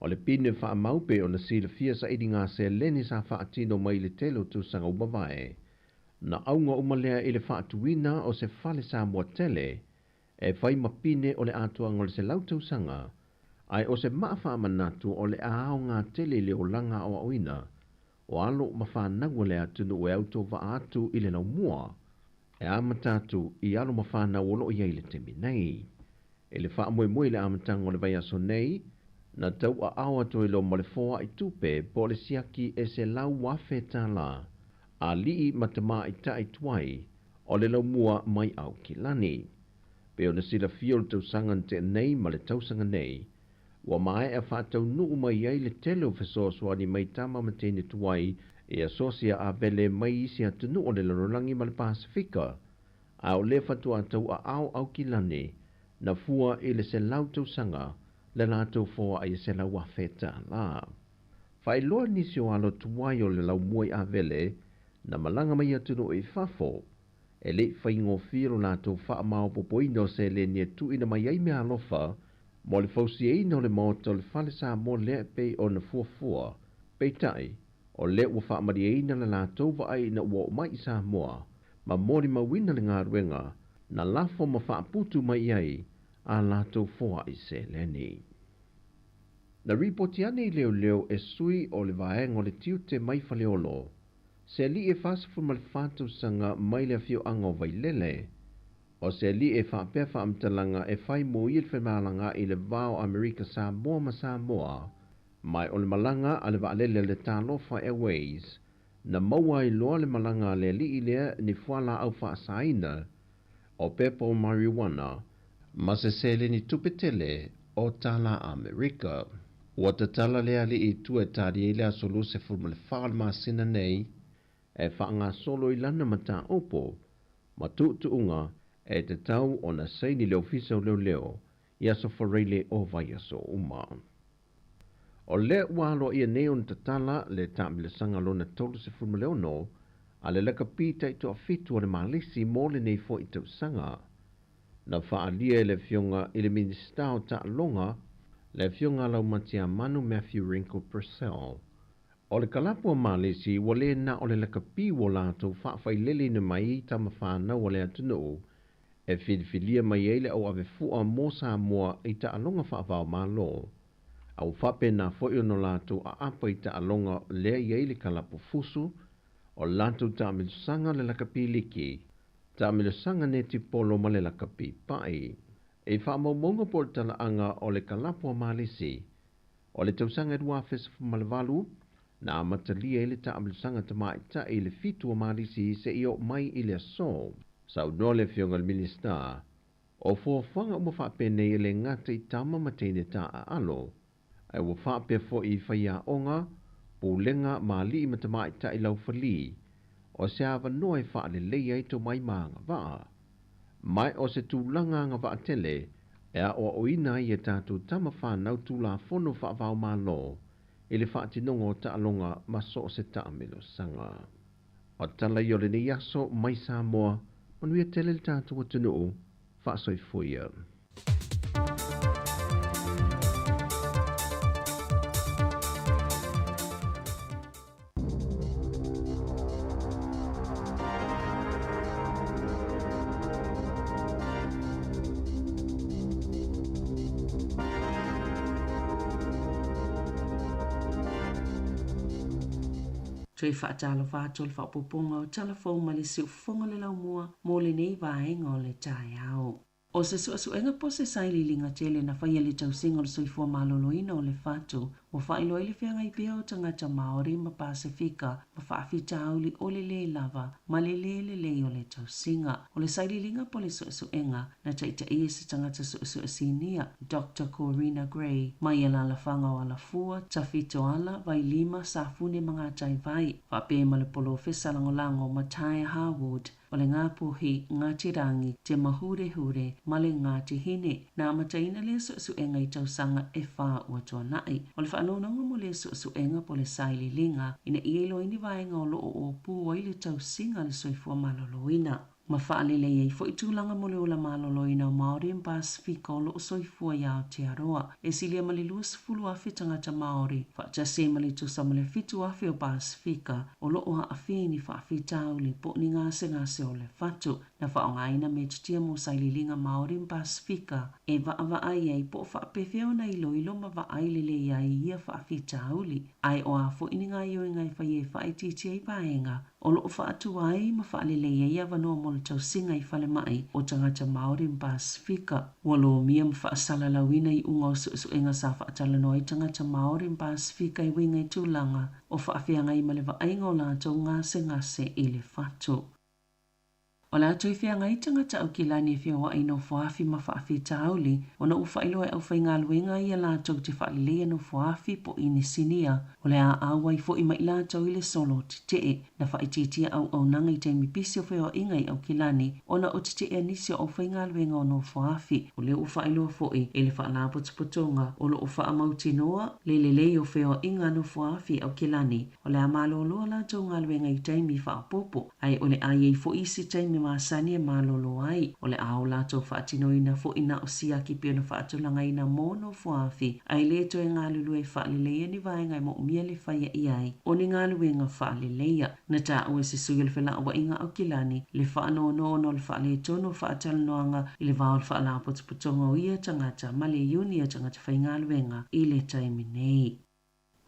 O le pine wha maupe o na sila fia sa idi ngā se leni sa wha atino mai le telo tu sanga umavae, na aunga umalea i le whaatuina o se whale Sāmoa tele, e whai mapine o le atuanga o le se lautau sanga, ai o se maafa manatu o le aao ngā tele le o langa o auina, o alo mawhanangwa le atunu o auto wa atu i le nau mua, e amatatu i alo mawhana o lo iei le temi nei. E le wha moe le amatanga o le vai aso nei, na tau a awa to i lo mo le foa i tupe po le siaki e se lau wafe tā la, a lii matama i tai tuai, o le lau mua mai au ki lani. Pe o na sila fio le tau sangan te nei ma le tau sanga nei, wa mai e whātau nuu mai ei le telo fesoa swani mai tama matene tuai e asosia a vele mai isi atunu o le larolangi ma le Pasifika, a o le fatua tau a au ki lani, na fua i le se lau tau sanga, le lātou fōa ai se lau whawheta la. Whai loa nisi o alo tuai o le lau muai a vele, na malanga mai atunu i whafo, e le whaingo whiro lātou wha mao popoino se le nia tu ina mai ai mea alofa, mo le fausi e ino le maoto le whale Sāmoa le pe o na fuafua, pei tai, o le ua wha mari e ina le lātou wa ai na ua mai Sāmoa, ma mori mawina le ngā ruenga, na lafo ma wha putu mai ai, a lātou fōa i se leni. Na ripoti ane leo leo e sui o le vaenga o le tiute mai whaleolo, se li e whasafu ma le whātou sanga mai le fio anga o vai lele, o se li e whapea whaamtalanga e whai mo i le whamalanga i le vāo Amerika Sāmoa ma Sāmoa, mai o le malanga a le vaalele le Talofa Airways, na maua i loa le malanga le li i lea ni whala au whaasaina, o pepo marijuana, ma se sele ni tupetele o tala Amerika. Ua tatala lea li i tua tari i lea solu se fulma le whaal masina nei, e whaanga solo i lana mata opo, ma tuunga e te tau o na seini leo fisa o leo, i aso whareile o vai aso uma. O le walo ia neon tatala le tamile sanga lona tolu se fulma leo no, a le laka pita i toa fitu o le malisi mo le nei fo i tau sanga. Na whaalia le fionga i le ministao ta longa, le fionga lau matia manu Matthew Wrinkle Purcell. O le kalapua malisi wale na o le laka pi wo lato whaafai lili na mai tama whanau o le atunu, e whiliwhilia mai eile au ave fua mō Sāmoa i ta alonga whaavao mālo. Au whape nā fwoi ono lātou a apa i ta alonga lea i eile kalapo fusu, o lātou ta amilusanga le lakapiliki, ta amilusanga ne tipolo ma le lakapi pai. E whaamaumonga po le talaanga o le kalapo a malisi, o le tausanga rua fesafu malavalu, na amatalia ele ta amilusanga tamaita i le fitu a malisi se i o mai i le aso. Sau nole fionga le minista, o fuafanga ua whaapene i le ngata i tama mateine ta a alo, ai ua whaapea fo i whaia onga, pūlenga mali i matamaita i lau whali, o se awa noa i whaale leia i to mai maanga waa. Mai o se tūlanga nga waa tele, ea o oina i e tātou tama whanau tūla fono whaavao mālo, i le whaatinongo ta alonga maso o se taamilo sanga. O tala i o le ni yaso mai Sāmoa, manuia tele le tātou atunuu, whaasoi fuia. Tui whaatalo whātua le whapoponga o telefon ma le siufonga le lau mua mō le nei vaenga o le tai au. O se suenga po se saili linga tele na whaia le tausinga o le soifua maloloina o le whātu o whailo i le whianga i pia o tangata Māori ma Pasifika ma whaafitauli o le le lava ma le o le tausinga. O le saili linga po le suenga na taita ia se tangata sinia Dr. Corina Gray ma ia la whanga o ala fua tawhito ala vai lima sa fune mga tai vai whape ma le polo fesalangolango ma Tai Harwood o le ngā puhi ngā tirangi te mahure ma le ngā tihine na mataina le suenga i tausanga e wha ua toa nai. O le whanonanga mo le suenga po le saili linga ina ielo ini vaenga o loo o pua i le tausinga le soifua maloloina. Ma whaalele ei fo i tūlanga mo le ola maloloina o Māori in Pasifika o loo soifua i Aotearoa. E silia ma le luas fulu afi tangata Māori. Whaata se ma le tusa ma le fitu afi o Pasifika o loo ha awhini whaafitauli po ni ngase o le whatu. Na whaongaina me tutia mo saililinga Māori in Pasifika. E wa ai ei po whaapewheo na ilo ma wa ai lele ai ia whaafitauli. Ai o a fo ini ngā ioinga i whaie whaititia i paenga. O loo whaatu ai ma whaalele ia wanoa mo le tausinga i whale mai o tangata Māori in Pasifika. Walo mia ma whaasala lawina i unga o suenga sa whaatala no i tangata Māori in Pasifika i winga i tūlanga o whaawhianga i male wa ainga o lātou ngase i le whatu. O la tui whia ngai tangata au ki lani whia wa ino whaafi ma whaafi tauli, o na uwhailo e au whainga luenga i a lātou te whaalilea no whaafi po ini sinia, o le a awai fo i mai lātou i le solo te tee, na whaititia au nanga i teimi pisi o whia ingai au ki lani, o na o te tee nisi au whainga luenga o no whaafi, o le uwhailo fo i, e le whaalapotupotonga, o le uwha amauti noa, le o whia inga no whaafi au ki lani, o le a maloloa lātou ngā luenga i teimi whaapopo, ai o le ai fo isi teimi masani e malolo ai o le ao lātou whaatinoina fo ina o sia ki pia na whaatulanga ina mono fuafi ai le to e ngā lulue whaaleleia ni vaenga i mo umia le whaia iai o ni ngā lue ngā whaaleleia na tā ue se sui le whela awa inga au kilani le whaano no le whaale tono whaatalonoanga i le vao le whaalapotupotonga o ia tangata ma le iuni a tangata whai ngā luenga i le taimi nei.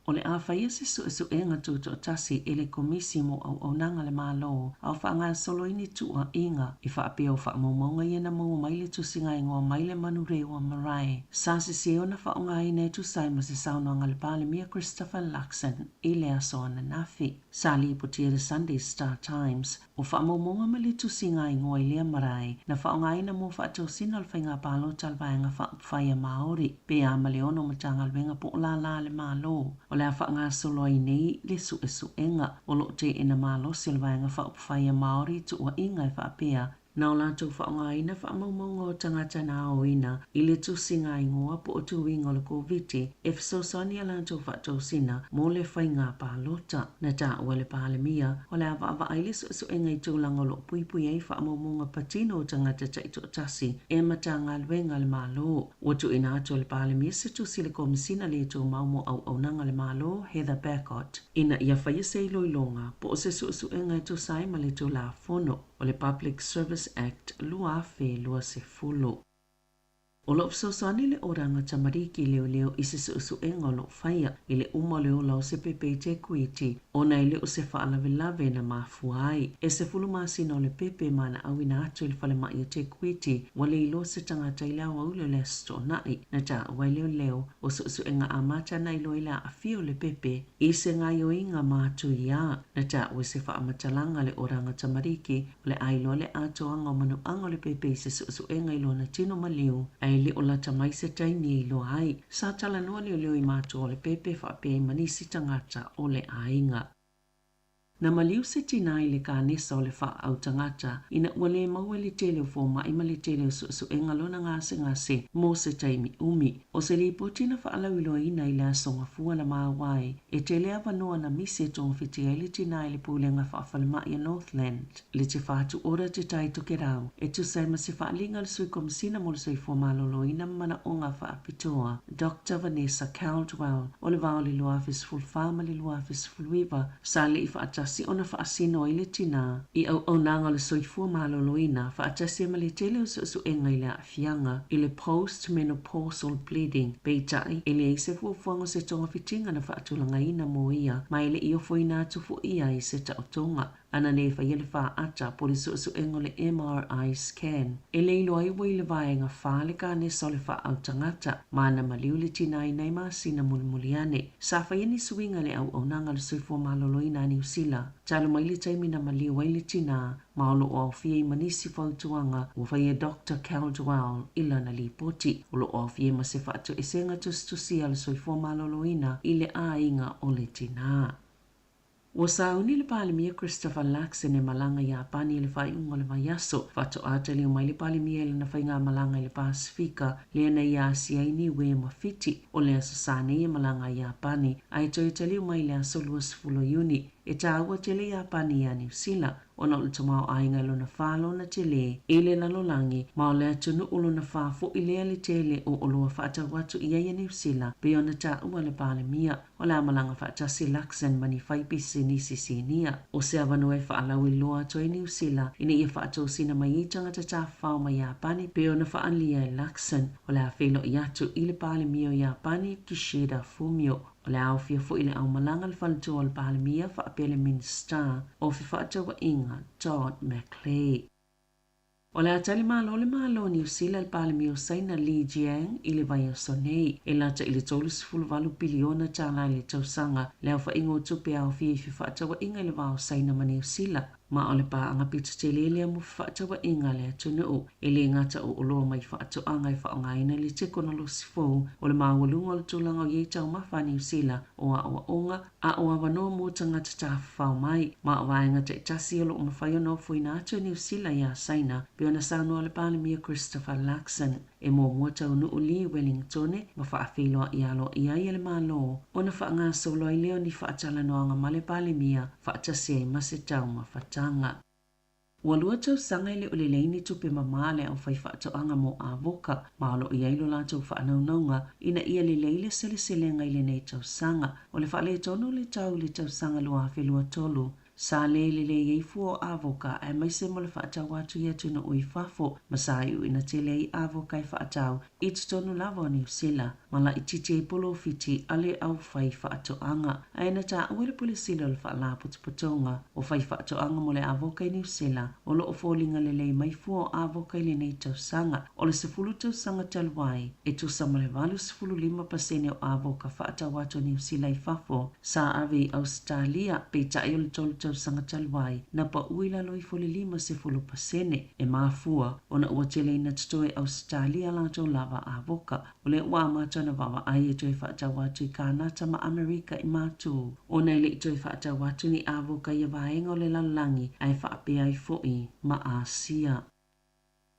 O le awhaia se suenga tūto tasi e le komisi mo au nanga le mālo au whaanga soloini tua inga i whaapea o whaamomonga i na mau mai le tusinga ingoa mai le manure o marae. Sasi se o na whaonga i ne tu saima se saunanga le pāle mia Christopher Luxon i le aso ana nafi. Sali ipotia le Sunday Star Times o whaamomonga ma le tusinga ingoa i le marae na whaonga i na mo whaatau sina le whainga pālo talvaenga whaia Māori pe a maleono matanga lwenga po la le mālo. O le whaanga solo i nei le suenga o lo te ina malo silvaenga whaia Māori tu ua inga i whaapea. Nā o lātou whaonga ina whaamaumonga o tangata nā o ina i le tusinga ingoa po o tuinga o le COVID e whasosani a lātou whaatau sina mō le whainga pālota. Na tā ua le pālemia o le awa ai le suenga i tūlanga o lo puipui ei whaamaumonga patino o tangata taito tasi e mata ngā luenga le mālo. O tu ina ato le pālemia se tusi le komisina le tō maumo au nanga le mālo Heather Bacot. Ina ia whaia se iloilonga po o se suenga i tū sai ma le tū la fono o le Public Service Business Act lua fe lua se fulu. O lo fsosani le oranga tamariki leo i se suenga o lo whaia i le uma leo lau se pepe te kuiti o nei leo se whaalawelave na mafuai. E se fulu masina o le pepe mana awina atu il whale mai te kuiti wale ilo se tangata i lau au le sto nai na ta wai leo o suenga amata na ilo ila a fio le pepe i se ngai o inga matu ia na ta we se whaamatalanga le oranga tamariki le ailo le ato anga manu anga le pepe i se suenga ilo na tino maliu le o la tamai se taini i lo ai. Sa tala noa leo i mātua o le pepe whape manisi tangata o le ainga. Na maliu se tina i le kānesa o le wha au tangata, ina ua le maua le tele o fōma i ma le tele o su e ngalona ngase mō se taimi umi. O se li potina wha alau ilo ina i le asonga fua na māwai, e tele awa noa na mise tonga whitia i le tina i le pūlenga wha awhalema i Northland. Le te whātu ora te tai toke rau, e tu sai ma se wha alinga le sui komisina mo le sui fōma lolo ina mana o ngā wha apitoa, Dr. Vanessa Caldwell, o le vao le luafis fulfama le luafis fulwiva, sa le i wha si ona whaasino i le tina i au nanga le soifua maloloina whaatasi ma le tele o su e ngai le afianga i le post-menopausal bleeding peitai i le se fuafuanga se tonga fitinga na whaatulanga ina mo ia ma i le iofo ina atufu ia i se tautonga ana ne fa yele fa ata po le su engole MRI scan e le ilo ai wai le vaenga fa le ka ne sole fa au tangata mana maliu le tina i nei ma sina mulmuliane sa fa yeni suinga le au nanga le soifua maloloina ni usila talo mai le taimi na maliu wai le tina maolo o fie i manisi fautuanga o fai Dr. Caldwell ila na li poti o lo o fie ma se fa atu esenga tustusia le soifua maloloina i le a inga o le tina. Wa sauni le palimia Christopher Laxon e malanga ia pani le fai unga le vaiaso. Fato atali umai le palimia le na fai ngā malanga i le Pasifika le na ia siaini we mawhiti o le asasane i malanga ia pani. Ai toi tali umai le aso luas fulo uni. E tāua tele ia pani ia New Zealand. Ona o le tamau ainga lo na whalo na tele. E le lalolangi ma o le atunu ulo na whafo i lea le tele o oloa whaata watu ia ia New Zealand. Pe ona tāua le palimia o le amalanga whaatasi Laxon mani whaipisi nisi sinia. O se avano e whaalau i loa toi New Zealand ina ia whaatou sina mai i tangata tā whao mai ia pani. Pe ona whaanlia e Laxon o le awhelo i atu i le palimia o ia pani ki Sheda Fumio. O le au fia fo i le au malanga le whalatua o le palimia whaapele Minister o fi whaatawa inga Todd McClay. O le atali malo New Zealand le palimia o saina Li Jiang i le vai o sonei e lata i le tolu sifulu valu biliona tāna i le tausanga le au whaingo tupe au fia i fi whaatawa inga i le vao saina ma New Zealand. Ma o le paanga pita te lelea mu whaatawa inga le atunu o e le ngata o oloa mai whaato anga i whaongaina le te kono lo sifou o le mawalunga o le tūlanga o ye tau mawha New Zealand o a oa onga a oa wanoa mo tangata ta whao mai ma o vaenga te tasi o lo mawhai o no fuina atu New Zealand ia saina pe ona sanua le palimia Christopher Laxon e mo mua tau nu uli Wellingtone ma whaafeloa i alo i ai le malo ona whaanga solo i leo ni whaatala noanga ma le palimia whaatasi ai mase tau ma whaatanga. Walua tau sanga ile ole leini tupe mamale au fai whaatoanga mo a voka maalo i ailo la tau whaanaunanga ina ia le leile sele selenga ile nei tau sanga o le whaale tono le tau sanga lua whelua tolu. Sa le yei fuo avoka e mai se mo le whaatau atu ia tuna ui fafo masai u ina te lei avoka i whaatau i tonu lava o New Zealand mala i titi e polo fiti ale au fai whaatoanga a ina ta uere pule sila le whaala putuputonga o fai whaatoanga mo le avoka i New Zealand o lo o fōlinga le lei mai fuo avoka i le nei tau sanga o le sefulu tau sanga talwai e tu sa mo le valu sefulu 5% o avoka whaatau atu New Zealand i fafo sa avi Australia pe tai o le tolu tau sanga talwai na pa uila loi foli 5% e mafua ona ua tele ina tutoe Australia la tau lava avoka o le ua matana wawa ai e toi whaatau watu i kānata ma Amerika i mātu ona ile i toi whaatau watu ni avoka i a vaenga o le lalangi ai whaape ai foi ma Asia.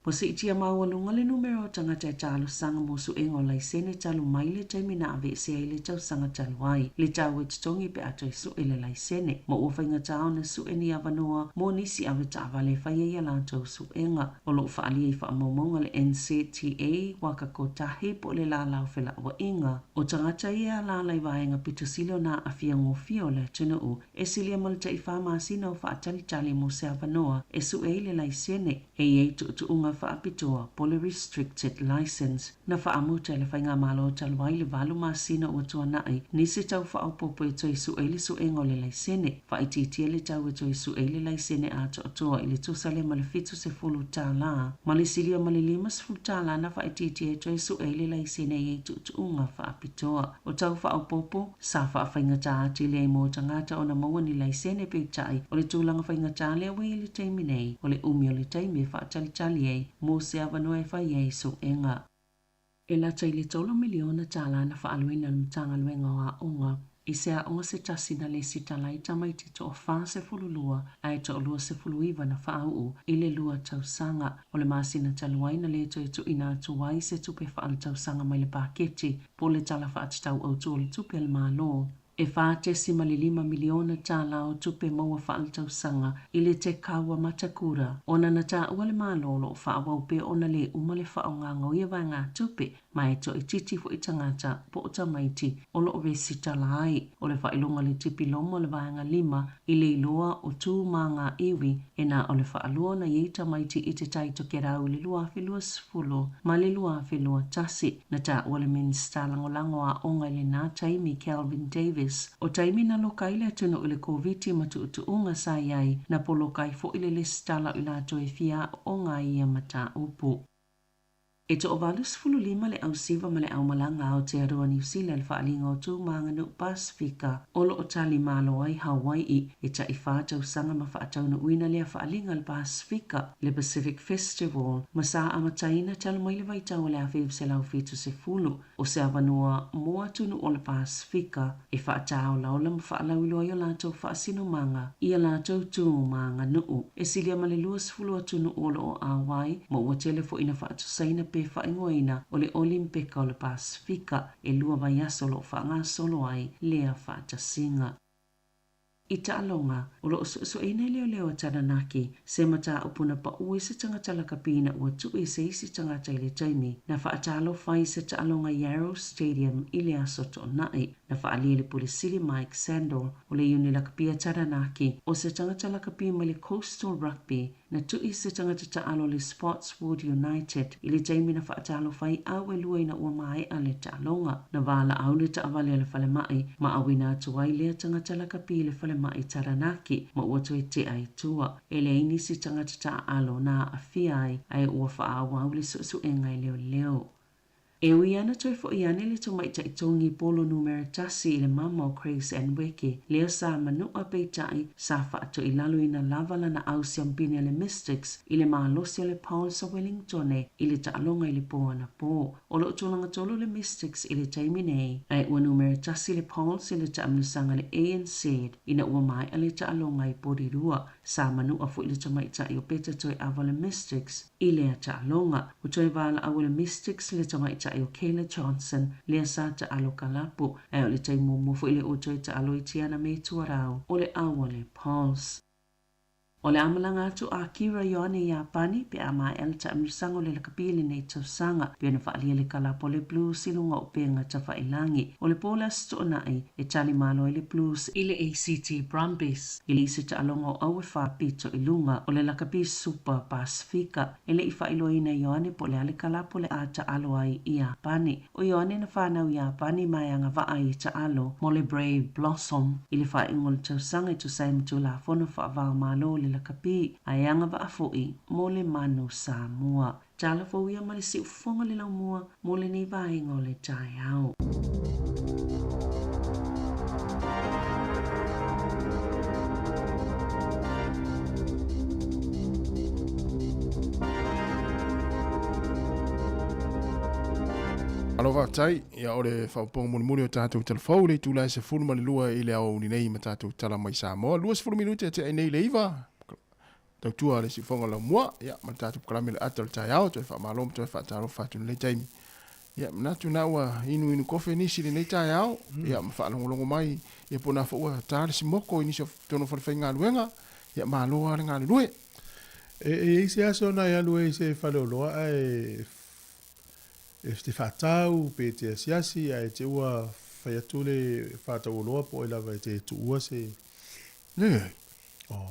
Po si itia mawalunga le numero tangata e talo sanga mo su engo lai sene talo mai le taimi na ave se ai le tau sanga talo ai. Le tau e titongi pe ato e su ele lai sene. Ma ua whainga tau na su eni avanoa mo nisi ave ta avale whaia ia lantou su enga. O lo whaali e wha maumonga le NCTA waka ko tahi po le la lau whela wa inga. O tangata ia la lai vaenga pito silo na afia ngofio le tuna u. E silia malta i wha sina o wha tali tali mo se avanoa e su e le lai sene. E ei tu unga whaapitoa pole restricted license na whaamuta le whainga malo talwai le valu masina o tua nai nisi tau whaapopo e toi su eili su engo le laisene whaititia le tau e toi su eili laisene a toa ili tusale ma le fitu se fulu tā la ma le silia ma le lima se fulu tā la na whaititia e toi su eili laisene e tu unga whaapitoa o tau whaapopo sa whaawhainga tā ati le mo tangata o na maua ni laisene pe tai o le tūlanga whainga tā le awi le taimi nei o le umi o le taimi whaatali e mo se avanoa e whai e so enga. E la tai le tolo miliona tala na whaaluina na mtanga luenga o a onga. I se a onga se tasi na le sita lai tamai te to o wha se fululua a e to o lua se fuluiva na whaau i le lua tau sanga. O le masina taluai na le to e tu ina atu wai se tupe whaal tau sanga mai le paketi po le tala whaatitau au tu o le tupe al malo. E whaate si ma le 5 miliona tala o tupe maua whaal tau sanga i le te kaua matakura. Ona na ta ua le malolo o whaawau pe ona le uma le whaau ngā ngoia vai ngā tupe mai to i titi fo i tangata po o tamaiti o lo o vesi tala ai. O le whailonga le tipi lomo le vai ngā 5 i le iloa o tū mā ngā iwi e nā o le whaalua na i tamaiti i te tai to kerau le lua whelua sifulu ma le lua whelua tasi na ta ua le minsta langolango a onga le nā taimi Calvin Davis o taimi na lokai le tunu o le COVID matu unga sa iai na po lokai fo ile le stala ila to e fia o ngā ia mata upu. E to o valus fulu 5 le au siva ma le au malanga o te aroa New Zealand whaalinga o tū manganu Pasifika o lo o tali malo ai Hawaii e ta i whātau sanga ma whaatau na uina lea whaalinga le Pasifika le Pacific Festival ma sa amataina tala mai le vaitau le awhiu se lau fitu se fulu o se avanua moa tunu o le Pasifika e whaatau laula ma whaalau iloa i o lātou whaasino manga i a lātou tū manga nuu e silia ma le luas fulu atunu o lo o Hawaii ma ua telefo ina whaatu saina pe whaingoina o le Olimpika o le Pasifika e lua vai aso lo whaanga solo ai lea whaatasinga. I tālonga, o lo so ina leo a taranaki, se mata upuna pa ui se tangata la kapina ua tu e se isi tangata ile taimi, na whaatalo whai se tālonga Yarrow Stadium i le aso to nai, na whaalia le pulisili Mike Sandor o le uni la kapia taranaki, o se tangata la kapia ma le Coastal Rugby, na tu i se tangata taalo le Spotswood United, i le taimi na whaatalo whai awe lua ina ua mai a le tālonga, na wala au le taawale le whale mai, ma awina atuai lea tangata la kapia le whale mai taranaki ma ua tu e te ai tua. E le ini si tangata ta alo na a fiai ai ua whaawa au le su engai leo leo. E ui ana toi fo i ane le tomai ta i tongi polo numero tasi i le mama o Craig's and Weke. Leo sa manu a peitai sa whaato i lalu ina lavala na au siampine le Mystics i le maalosi le Paul sa Wellingtone i le taalonga i le poa na po. O lo utulanga tolo le Mystics i le taimi nei. Ai ua numero tasi le Paul si le taamnusanga le ANC ina ua mai a le taalonga i porirua. Sa manu a fu i le tomai ta i o peta toi ava le Mystics i le taalonga. O toi vala au le Mystics le tomai ta o Kayla Johnson lea sa ta alo kalapu e o le taimu mofo i le utoi ta alo i tiana me tuarau o le awa le Pauls. O le amalanga atu a Kira Ioane i Apani pe a mai el ta amisango le lakapili nei tausanga pe na whaalia le kalapo le blues ilunga o penga ta whailangi. O le pola sto nai e tali malo i le blues i le ACT Brumbies. I le isi ta alonga o awe whaapito ilunga o le lakapi Super Pasifika. E le i whailoina Ioane po le ale kalapo le a ta alo ai i Apani. O Ioane na whanau i Apani mai anga waa i ta alo mo le Brave Blossom. I le whaingol tausanga i tu saimtu la fono whaavao malo le lakapi ai anga wa afoi mo le manu Sāmoa. Tala fo ia ma le si ufonga le laumua mo le nei vaenga o le tai au. Alo vatai, ia ore whaupong muni o tātou telefau le tūlai se fulma le lua i le au ni nei ma tātou tala mai Sāmoa. Lua se fulu minuti te ai nei le iwa. tau tua le si fonga la mua ia ma tatu kalame le atal tai au toi fa malom toi fa taro fa tu le taimi ia na tu na wa inu kofe ni si le tai au ia ma fa longo mai ia pona fa wa tare si moko ini so tono fa fenga luenga ia ma lo ala nga lue e se aso na ia lue se fa lo e te fatau pe te siasi ai te ua fa tu le fatau lo po ela va te tu ua se le oh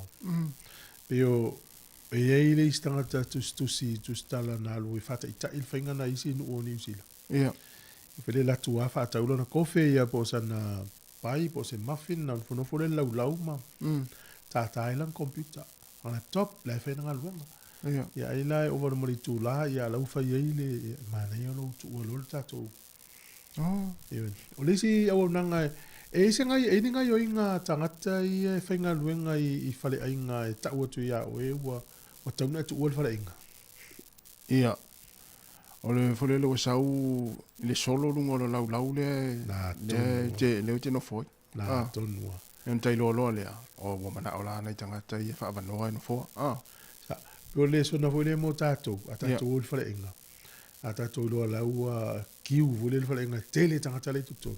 Peo e le istangata tu stala na lu fata ita il finga na isi no New Zealand. Ia. Pele la tua fata ulo na kofe ia po sana pai po se muffin na fono fole lau ma. Ta Thailand computer. On laptop la fe na lu. Ia. Ya ila over mo tu la ya lau fa ye le mana yo lo tu lo ta to. Oh. Ia. O le si o nanga e se ngai e ninga yo inga tangata i whainga luenga i whale ainga e tau atu ia o e ua o tauna atu ua whale ainga. Ia. O le whale lo sau le solo lungo lo lau le leo te no foi. Nā tonua. E un tai lo lea o wamana o la nei tangata i e whaavanoa e no foi. Sa, pio le sona foi le mo tātou a tātou ua whale ainga. A tātou loa laua kiu vule le whale ainga tele tangata le tuto.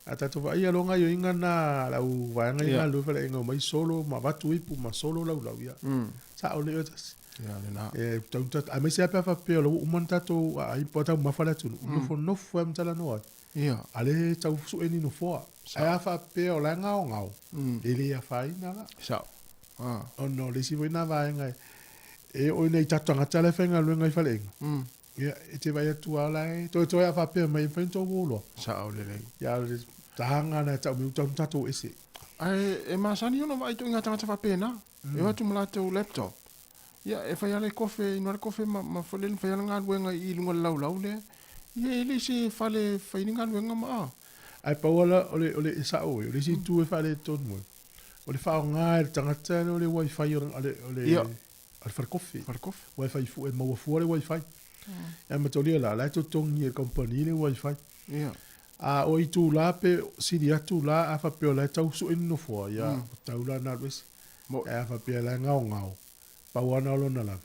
A tātou vai alonga yo inga na lau vaanga inga lu whale ainga mai solo ma watu ipu ma solo lau ia. Sa o le otas. Ia le nā. E tauta a me se apa fa pe lo uman tātou a ipota ma fala tunu. No fo no fo am tala noa. Ia. Ale tau su eni no fo. A fa pe o la ngao. Ele a fa ina la. Sa. O no le si voina vaanga. E o nei tatanga tala fenga lu ngai fale ainga. Ia e te vai atu ala e to a fa pe mai fento wolo. Sa o le le. Ia tahanga na tau mi tau tatou ese. Ai e masani ono vai to inga tangata fa pena. E watu mlate o laptop. Ia e fai ale kofe no le kofe ma fole fai ale nga luenga i lunga lau le. Ia ele se fale fai nga luenga ma. Ai paola ole sa o le si tu e fale tonu. Ole fa nga tangata ole wifi ole Ia. Al far kofe. Far kofe. Wifi fu e mo fu ole wifi. E ma toli la to tongi e compagnie le wifi. Ia. A o i tu la pe sidi atu la a fa pe la tau su ino fo ya tau la na wes mo a fa pe la ngao pa wana lo na lave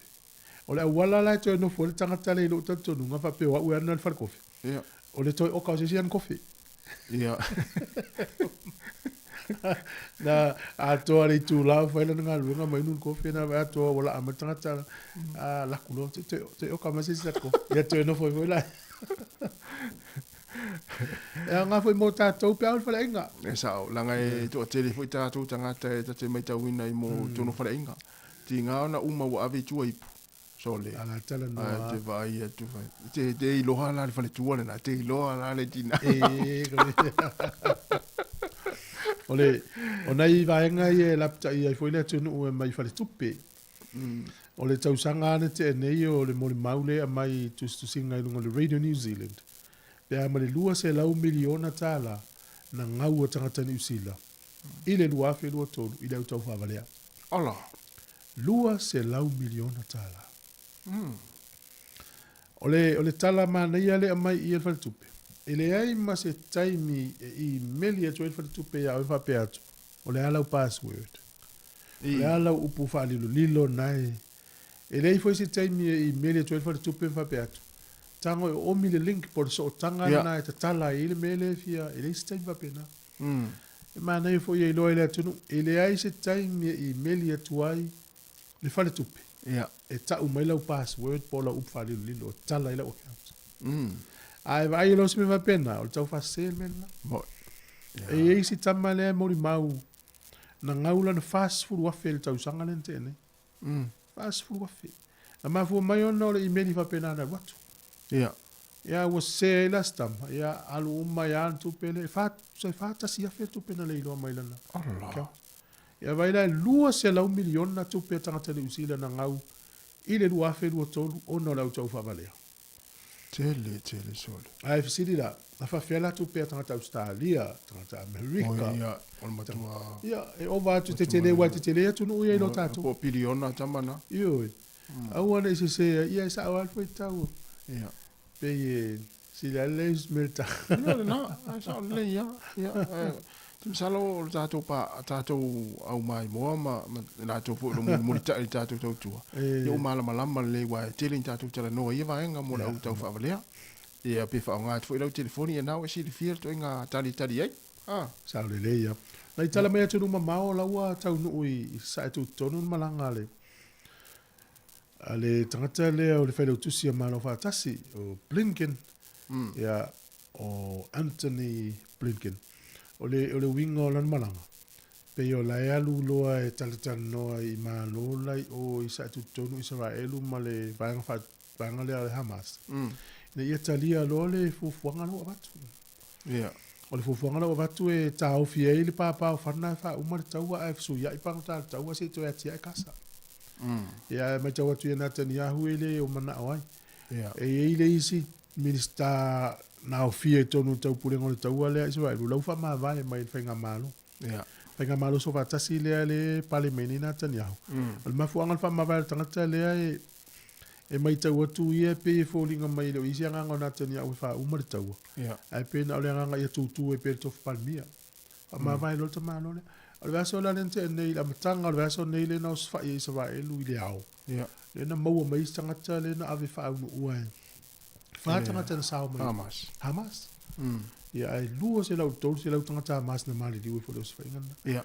o le wala la to no fo le tanga tale lo tanto no fa pe wa u na fa kofi ya o le to o ka se sian kofi ya na a to ale tu la fa le nga lu nga mai nun kofi na va to wala a matanga tala a la kulo te o ka ma se ko ya to no fo la e nga foi mo tātou pe au whale inga. E sao, langa e to tele foi tātou tangata e tate mai tau ina i mo tono whale inga. Ti ngā ona uma wa ave tua ipu. So le. Ala tala noa. Te vai e tu vai. Te iloha la le whale tua le na. Te iloha la le tina. Ole, o nei vaenga i e lapta i ai foi le tunu e mai whale tupe. O le tausanga ane te nei o le mori maule a mai tu singa i lunga le Radio New Zealand. Pe a male lua se lau miliona tala na ngau o tangata New Zealand. I le lua fe lua tolu, i le au tau whavalea. Ola. Lua se lau miliona tala. O le tala ma nei ale a mai i el whale tupe. E le ai ma se taimi i meli atu el whale tupe ia o whape atu. O le alau password. O le alau upu whalilu lilo nai. E le ai foi se taimi i meli atu el whale tupe whape atu. Tango o mi le link por so tanga na te tala i le mele fia i le stai va pena. E mana i foi i loa le atunu. E le ai se taimi i meli atuai le whale tupe. E ta umaila u password por la upwhalilu lilo. Tala i la o account. Ai vai lo se me va pena, o tau fa sel mena. E ei si tama le mori mau na ngaula na fast food wafe le tau sanga le tene. Fast food wafe. Na mafu mai ona le email va pena na watu. Ya was se last time. Ya alu uma ya tu pele fat se fata si afe tu pena le lo mai lana. Allah. Ya vai la lua se la 1 milion na tu pe tanga tele usila na ngau. Ile lua fe lua tolu ona la tau fa valea. Tele sole. Ai fisili la. La fa fiala tu pe tanga Australia, tanga America. Oh ya, on matua. Ya, e ova tu te tele wa te tele tu no ye lo tatu. Po piliona tamana. Yo. Au ana se ia sa wa foi tau. Ya. Pe si la les melta. No, sa le ya. Salo tātou au mai moa ma tātou fu mo tai tātou tautua. Yo malama le wa tele tātou tala no ia vaenga mo au tau fa valea. Ia pe fa nga fu lau telefoni na o si le fiel to nga tali ai. Sa le ia. Nei tala mea tunu mamao laua tau nui sa tu tonu malanga le. Ale tangata le o le whaile tusia malo whaatasi o Blinken. Ia o Anthony Blinken. O le winga o lan malanga. Pe o la alu loa e talitana noa I malo lai o I sa tu tonu Israelu ma le vaenga le ale Hamas. Ne ia talia lo le fufuanga lo watu. Ia. O le fufuanga lo watu e tau fia I le papa o whana wha umar taua e fsu ia I pangata taua se to e tia e kasa. Ia mai taua tu ia Netanyahu ele o mana awai. E ile isi minista na o fia tonu tau pulengo le taua lea Israelu. Lau wha maa vai mai whainga malo. Whainga malo so whatasi lea le palemeni Netanyahu. O le mafuanga wha maa vai le tangata lea e mai tau atu ia pe e fōlinga mai leo isi anganga o Netanyahu wha umar taua. Ai pe na ole anganga ia tūtū e pe tofu palmia. Wha maa vai lo ta maa lo lea. O le vaso la lente nei la matanga o le vaso nei le na o sfa I Israelu I le au. Le na maua mai tangata le na ave wha unu ua e. Wha tangata na sao mai. Hamas. Ia ai lua se lau tolu se lau tangata Hamas na mali liwe fo leo sfa ingana. Ia.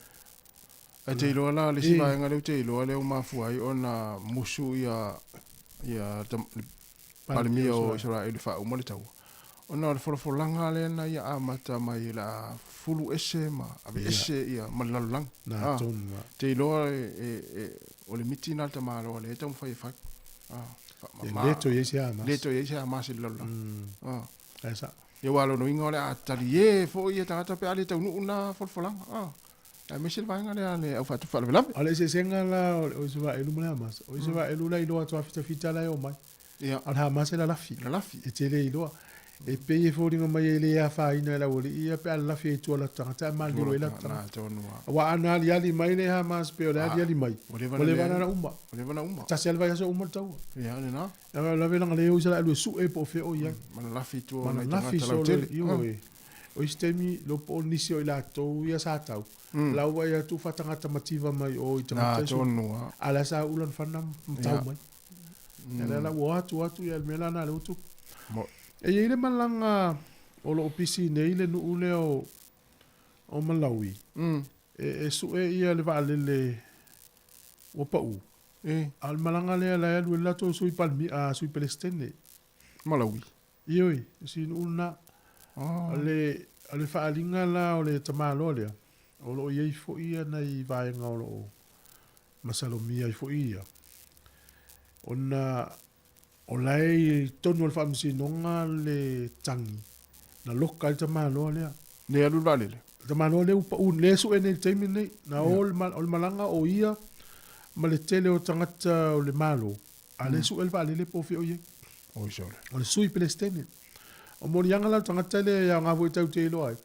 E te iloa la le siva inga leo te iloa leo mafuai o na musu ia palemia o Israelu wha umare tau. Ona le wholafolanga le na ia amata mai la fulu ese ma ave ese ia malalang. Na tonu. Te iloa o le miti na ta malo le tau whai whai. Leto yesi Hamas. Leto yesi Hamas I lalang. Esa. Ia walo no inga o le atari e fo ia tangata pe ale tau nuu na wholafolanga. E mesil vaenga le ale au whatu whalawelawe. Ale se senga la o Israelu mele Hamas. O Israelu la iloa toa fita la e o mai. Al Hamas e la lafi. La lafi. E te le iloa. E pe e fōringa mai e le a whaina e la wole. Ia pe ala lafi e tua la tangata e mali o e la tangata. Wa ana ali ali mai le Hamas pe o le ali ali mai. Ole vana na umma. Ole vana umma. Tasi alva yaso umma tau. Ia ale na. Ia la velanga le o Israelu su e po fe o ia. Mana lafi tua. Mana lafi so le iu e. O istemi lo po nisi o ila tau ia sa tau. Lau ia tu whatangata mativa mai o I tangata. Na tonu. Ala sa ulan whanam tau mai. Ia la ua atu ia mela na le utu. E ile malanga o lo opisi nei le nuu le o Malawi. E su e ia le vaalele o pau. Al malanga le la alu la to sui palmi a sui Palestine. Malawi. Ioi, si una ale faalinga la o le tamalo le. O lo iei fo ia nei vaenga o lo masalomia I fo ia. Ona o lai tonu al famisi nonga le tangi. Na loka I tamalo lea. Ne alu valele. Tamalo le upa un le su ene taimi nei. Na ol malanga o ia ma le tele o tangata o le malo. A le su el valele po fi o ye. O isole. O le sui Palestine. O mori anga la tangata le ya ngavo I tau te ilo ai.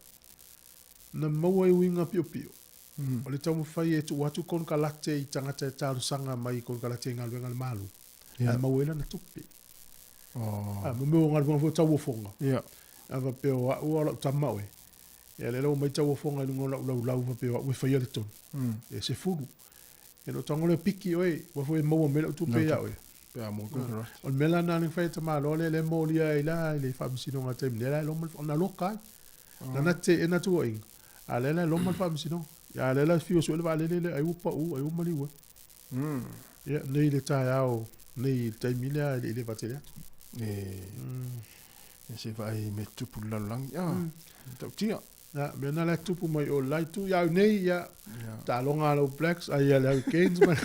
Na maua I winga pio pio. O le tau mawhai e tu watu kon kalate I tangata e taru sanga mai kon kalate ngā luenga le malu. A mauela na tupi. Mume o ngā luenga tau o fonga. Ava peo a ua lau tamau e. E le lau mai tau o fonga I lungo lau va peo a ue whaia le tonu. E se furu. E no tango le piki oe. Wafo e maua mela tupe ya oe. O mela na ni whaia tamalo le molia I la le whamisino ngā taimi. Le la e loma na lokai. Nana te e na tua inga. A le la loma whamisino. Ya le la fio suele va le ai upa ai umali ua. Ya nei le tai au nei taimi le vatele atu. E se vai me tupu lalang. Ya. Tau tia. Ya, me na la tupu mai o lai tu ya nei ya. Ta longa lo blacks ai ya le Canes man.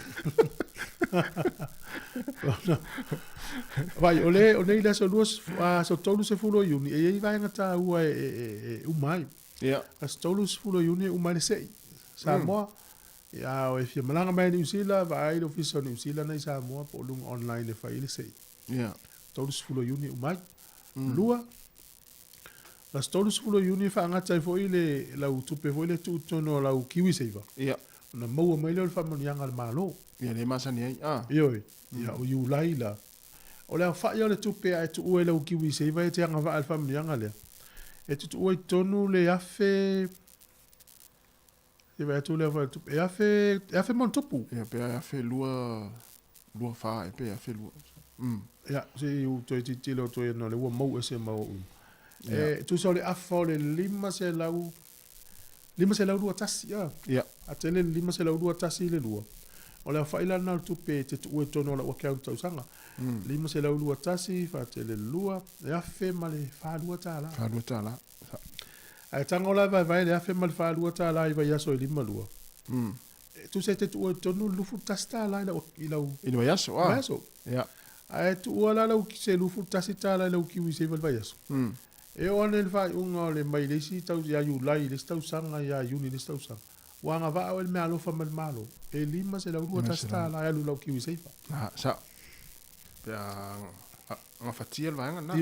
Vai o nei la so luas so tolu se fulo yuni e vai ngata ua e umai. Ya. As tolu se fulo yuni umai le sei. Sāmoa. Ya o e fia malanga mai New Zealand vai lo fisa New Zealand nei Sāmoa po lung online e fai le sei. Ya. Tolu se fulo yuni umai. Lua. Las tolu se fulo yuni fa ngata I foi le lau tupe foi le tutono lau kiwi seiva. Ya. Na maua mai le famonianga le malo. Ya le masani ai. Ioi. Ya o yu laila. O le fa ia le tupe ai tu ue lau kiwi seiva e te anga va al famonianga le. E tu ue tonu le afe Te vai tu le vai tu. E afe mon topu. Ia pe a fe lua fa e pe a fe lua. Ya, se u to ti lo to no le wo mo ese mo. Tu so le afo le lima se lau lua tasi ya. Ia. A tele lima se lau lua tasi le lua. O le faila na tu pe te tu to no la wa ka tu sanga. Lima se lau lua tasi fa tele lua. E afe male fa lua tala. Fa lua tala. Ai tanga la vai le afe male fa lua tala i vai aso lima lua. Tu se te tu to no lufu tasta la ila Ina yaso. Ah. Yaso. Ia. Ai tu wala la ki se lufu tasi tala la ki wi se vai aso. E o ane le fai unga le mai le si tau ya yu lai le tau sanga ya uni le tau sanga. Wanga va o le me alofa mal malo. E lima se la urua tasta la ya lu lau kiwi seifa. Sa. Pe nga fatia le vaenga na.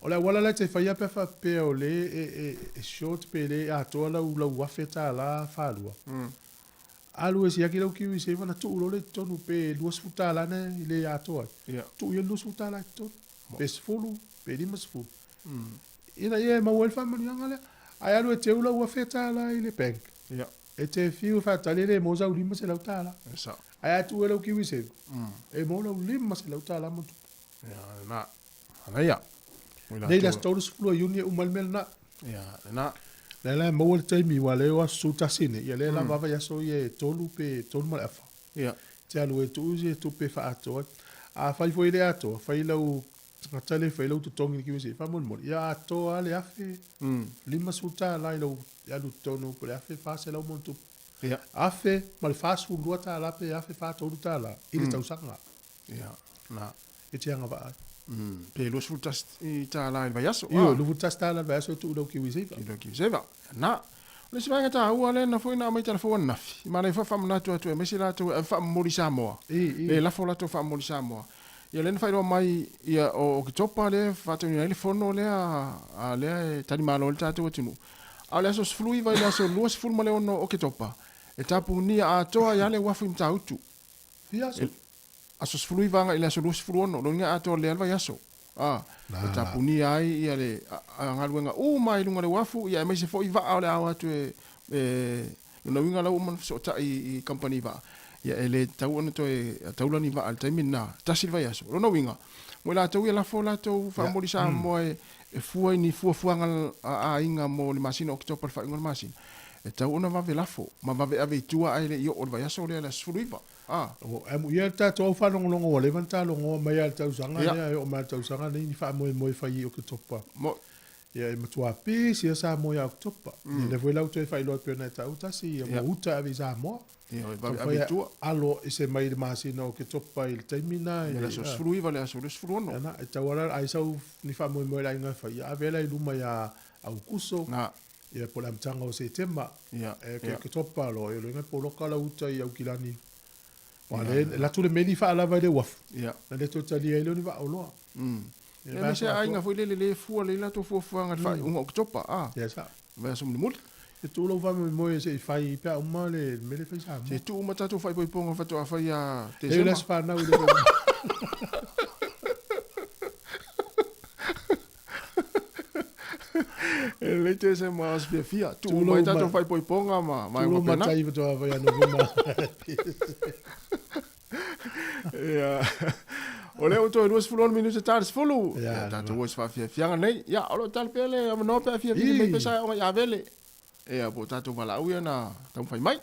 O le wala le te fai ape fa pe o le e short pe le a toa lau wafeta la falua. Alu e si aki lau kiwi seifa na tu ulo le tonu pe luas futa la ne le a toa. Tu ye luas futa la tonu. Pe sfulu, pe lima sfulu. Ina ye ma wel family ngale ai alu te ula wa feta la ile bank ya e te fiu fa talele mo za ulima se lautala sa ai tu elo ki wise e mo la ulima se lautala mo ya na ana ya nei das todos flu uni umal mel na ya na la mo wel te mi wale wa suta sine ya le la bava ya so ye tolu pe tolu mal afa ya te alu e tu je tu pe fa ato a fai foi le ato fai lau Tale fai lau tu tongi ki wisi, fa mon mon. Ya to ale afe, lima suta la ilo ya lu tonu, pole afe fa se lau mon tu. Ya. Afe, mal fa su lua ta la pe afe fa tolu ta la, ili tau sanga. Ya, na. E te anga va. Pe lu suta i ta la il vayaso. Io, lu futa sta la vayaso tu lau ki wisi. Ki lau ki wisi va. Na. Le si vanga ta ua le na foi na mai telefon nafi. Ma le fa fa mna tu e mesi la tu fa mori Sāmoa. E la fo la tu fa mori Sāmoa. Ia lena whaeroa mai ia o ki topa le whātau ni le whono le a le tani malo le tātou atunu. A le aso sflui vai le aso lua sfulu ma le ono o ki topa. E tapu ni a toa ia le wafu im tautu. Aso sflui vanga i le aso lua sfulu ono. Lo nga a toa le alwa yaso. E tapu ni ai ia le ngaluenga mai lunga le wafu ia e meise fo i vaa o le awa atu luna winga lau man so ta i company va. Ya ele tau ona to taula ni va al taimi na tasilva yaso lo no winga mo la tau la fola to fa mo sa mo e fua ni fua a inga mo le masino okto per fa ngol masin e tau ona va velafo ma va ave tua ai le yo o va yaso le la sfruiva o am ia ta to fa no ngo le vanta lo ngo mai al tau sanga ya o mai tau sanga ni fa mo fa i okto pa mo ya e matua pe si sa mo ya okto pa le voila auto fa lo pe na tau ta si mo uta ave sa mo Ia, abitua. Alo e se mai masino ke topa il taimina. Ia la so sfruiva le aso le sfruono. Ia na, e tawara ai sau ni wha moe moe la inga whai. A vela i luma ia au kuso. Ia po la mtanga o se tema. Ia. Ke topa alo. Ia lo inga po loka la uta i au kilani. Wale, la tu le meni wha ala vai le wafu. Ia. Na le to tali ai lo ni wha oloa. Ia me se a inga fui le fua le la to fua ngat whai unga o ke topa. Ia sa. Vai aso muli muli. E tu lo va moe se fai pe uma le mele fai sa. Se tu uma tatu fai poiponga fa to a fai a te sema. E les fa na u le. Le te se ma as be fia. Tu uma tatu fai poiponga ma mai ma pena. Tu ma tai to fai no ma. Ja. O leo to duas fulon minutos tardes fulu. Ja, tatu was fa fia nei. Ja, alo tal pele, no pe fia me pesa o ya vele. E a po tātou walau ia na tau whai mai.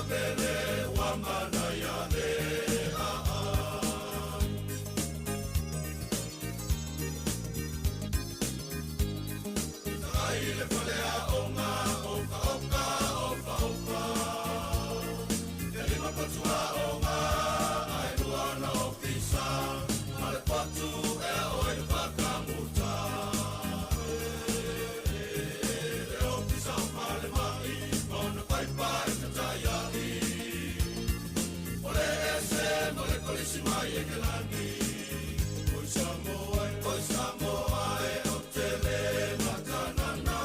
Bele Oi Samoa e o te le matanana.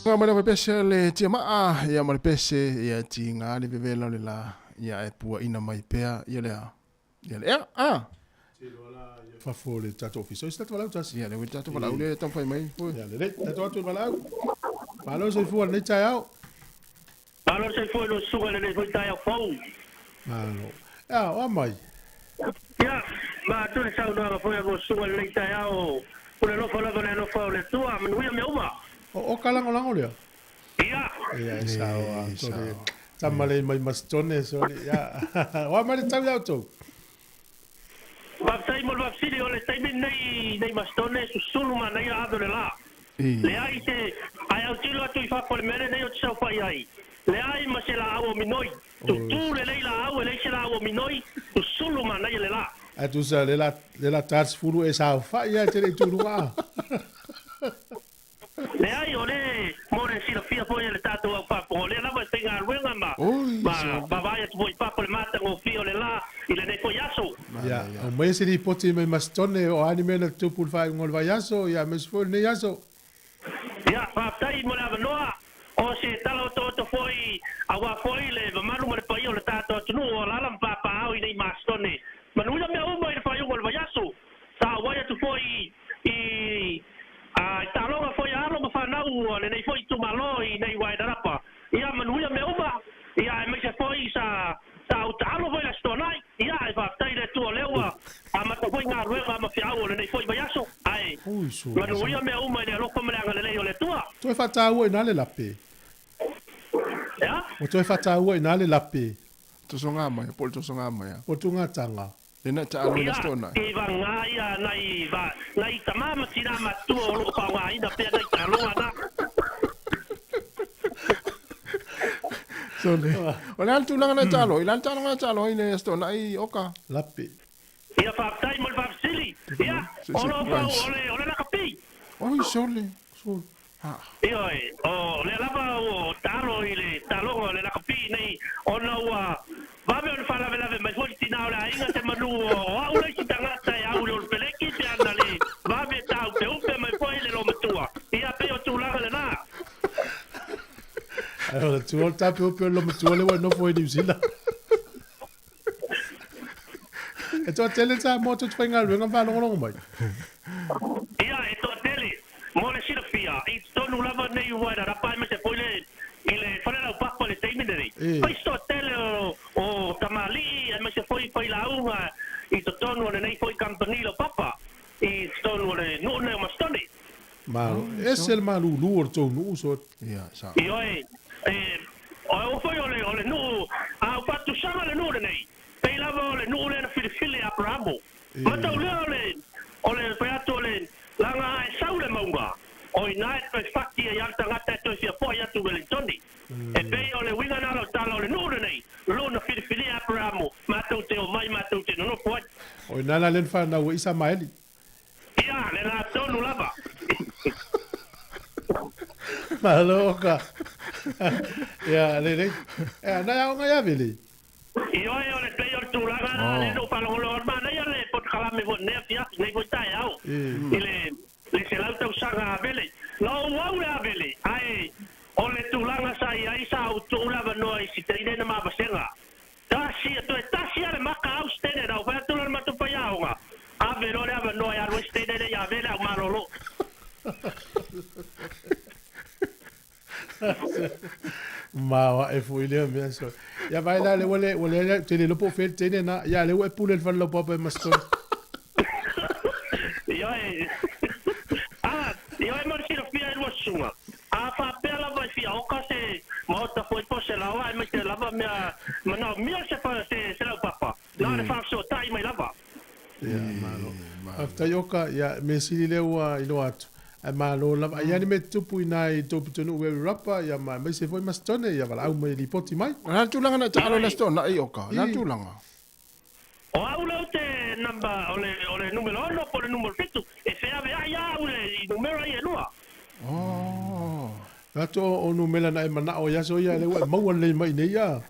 Nga mare mai pese le tia maa ia mare pese ia ti nga le vevela le la ia e pua ina mai pea ia le a Fafole tato office. Is dat wel uit as? ia le wita tu vala ule tam fai mai Ja, le tato atu balau. Malo se fu ne tai au. Malo se fu no suga le foi tai au fou. Malo. Ja, o mai. Ya, ma tu le sau no foi go suga le tai au. Ule no fala no fa le tua, ma nuia me uma. O kalango lango le. Ya. Ja, sao. Tamale mai mastone so ja. Wa mai tau au to. Baptai mo bapsili ole tai nei mastone su sulu ma nei adore la. Le ai te ai au tilo tu fa por mene nei o tsau fai ai. Le ai ma se la au minoi. Tu le leila au le se la au minoi su sulu ma nei le la. A tu sa le la tats fulu e sa fa ia te tu rua. Le ai ole mo le sila fia foi le tato au fa po le la va tenga ruenga ma. Ba vai tu voi pa por mata ngo fio le la ile ne foi aso. Ja, o mai se di poti mai mastone o anime na tu pul fai ngol vaiaso ya mes fo ne yaso. Ya, baptai mo la noa. O se talo to foi awa foi le malu mo le pai o le tato tu no la lam pa au nei mastone. Manuia me o mai fai ngol vaiaso. Sa wai tu foi I talonga foi alo ma fanau le nei foi tu maloi nei wai darapa. Ia manuia me uma. Ia me se foi sa talo foi la stonai. Ia e baptai le tu lewa. Ama to foi nga ruega ma fiao le nei foi vaiaso. Ai. Manuia me uma le loko me nga le nei o le tua. Tu e fata ua ina le lape. Ya? O tu e fata ua ina le lape. tu songa mai pol tu songa mai O tu nga tanga. Ena ta alo na stona. E va nga ia nai tamama tira ma tu o lo pa nga ina pe nai talo ana. Sole. Ola tu langa na talo, ilan talo na talo ina stona ai oka. Lape. Ia fa tai mo fa sili. Ia. Olo fa ole la kapi. Oi sole. Sole. Io le lava o talo ile talo le la kapi nei ona wa va me on fa la vela mai foi tina ora inga te manu o ora ki tanga tai au le peleki te andale va me tau te upe mai foi le lo matua ia pe o tu la le na Allora, tu volta più lo metto le no foi di usila. E tu tele sa moto tu fai ngal nga va lo mai. Ia e to tele mo le sila fia i tonu lava nei wa da pa me se foi le ile fora la pa le tei mineri poi sto tele o tamali e me se foi la unga i to tonu le nei foi campanilo papa i tonu le no ne ma stoni Ma es el malu lur to nu so. Ja, sa. io o foi ole no a fatto sama le no nei pei lava le no le fili a bravo ma to ole peato le langa e saule maunga o ina e fatti e alta ngata to sia foi atu Wellingtoni e pei ole winga na lo talo le no nei lo na fili a bravo ma to te o mai ma to te no foi O ina la len fa na o isa maeli. ia le na tonu lava Maloka. Ya, le. Na ya nga ya veli. io e ole pei o tu laga le no palo lo ma na ia le pot kala me vo ne fia nei go tai au ile le se lauta usanga vele no wau le vele ai ole tu langa sai ai sa o tu lava no ai si trine na ma basenga tasi ale maka au stene da fa tu ma tu pa yaunga a vero le ava no ai al stene de ya vele au malolo Ma e fu ile me so. Ya vai la le wole te le lo po fe te na ya le we pule fa lo po pe masto. io e morsi lo fia lo suma a fa pela vai fia o ka se mota foi po se la vai me te lava me no mi se fa se la papa no le fa so tai mai lava Ya malo. After yoka ya me sili le wa ilo atu. Ma lo la ya ni me tupu ina I topu tonu we rapa ya ma me se foi mastone ya vala au me li poti mai. Na tu langa na ta alo na stona ai oka. Na tu langa. o aula te namba ole numero 1 por numero 7 e se ave ya ole I numero ai lua Oh. Na to o no mela na e mana o ya so ya le wa mau le mai nei ya.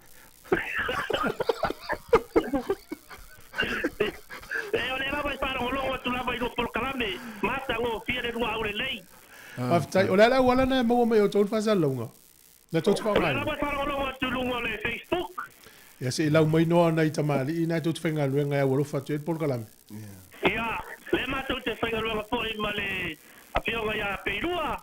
e ole la vai para o longo tu la vai por calame mata ngo fiere lua ole lei Whaftai, o lala wala na mo mai o tōn whasa launga. Na tōtu wha Lala mai. mai wharonga tulunga le Facebook. Ia se ilau mai noa nei tamali, ina tōtu whenga luenga ia walofa tu e pol kalame. Ia, le mātou te whaingaruanga pōi ma le a whionga ia peirua.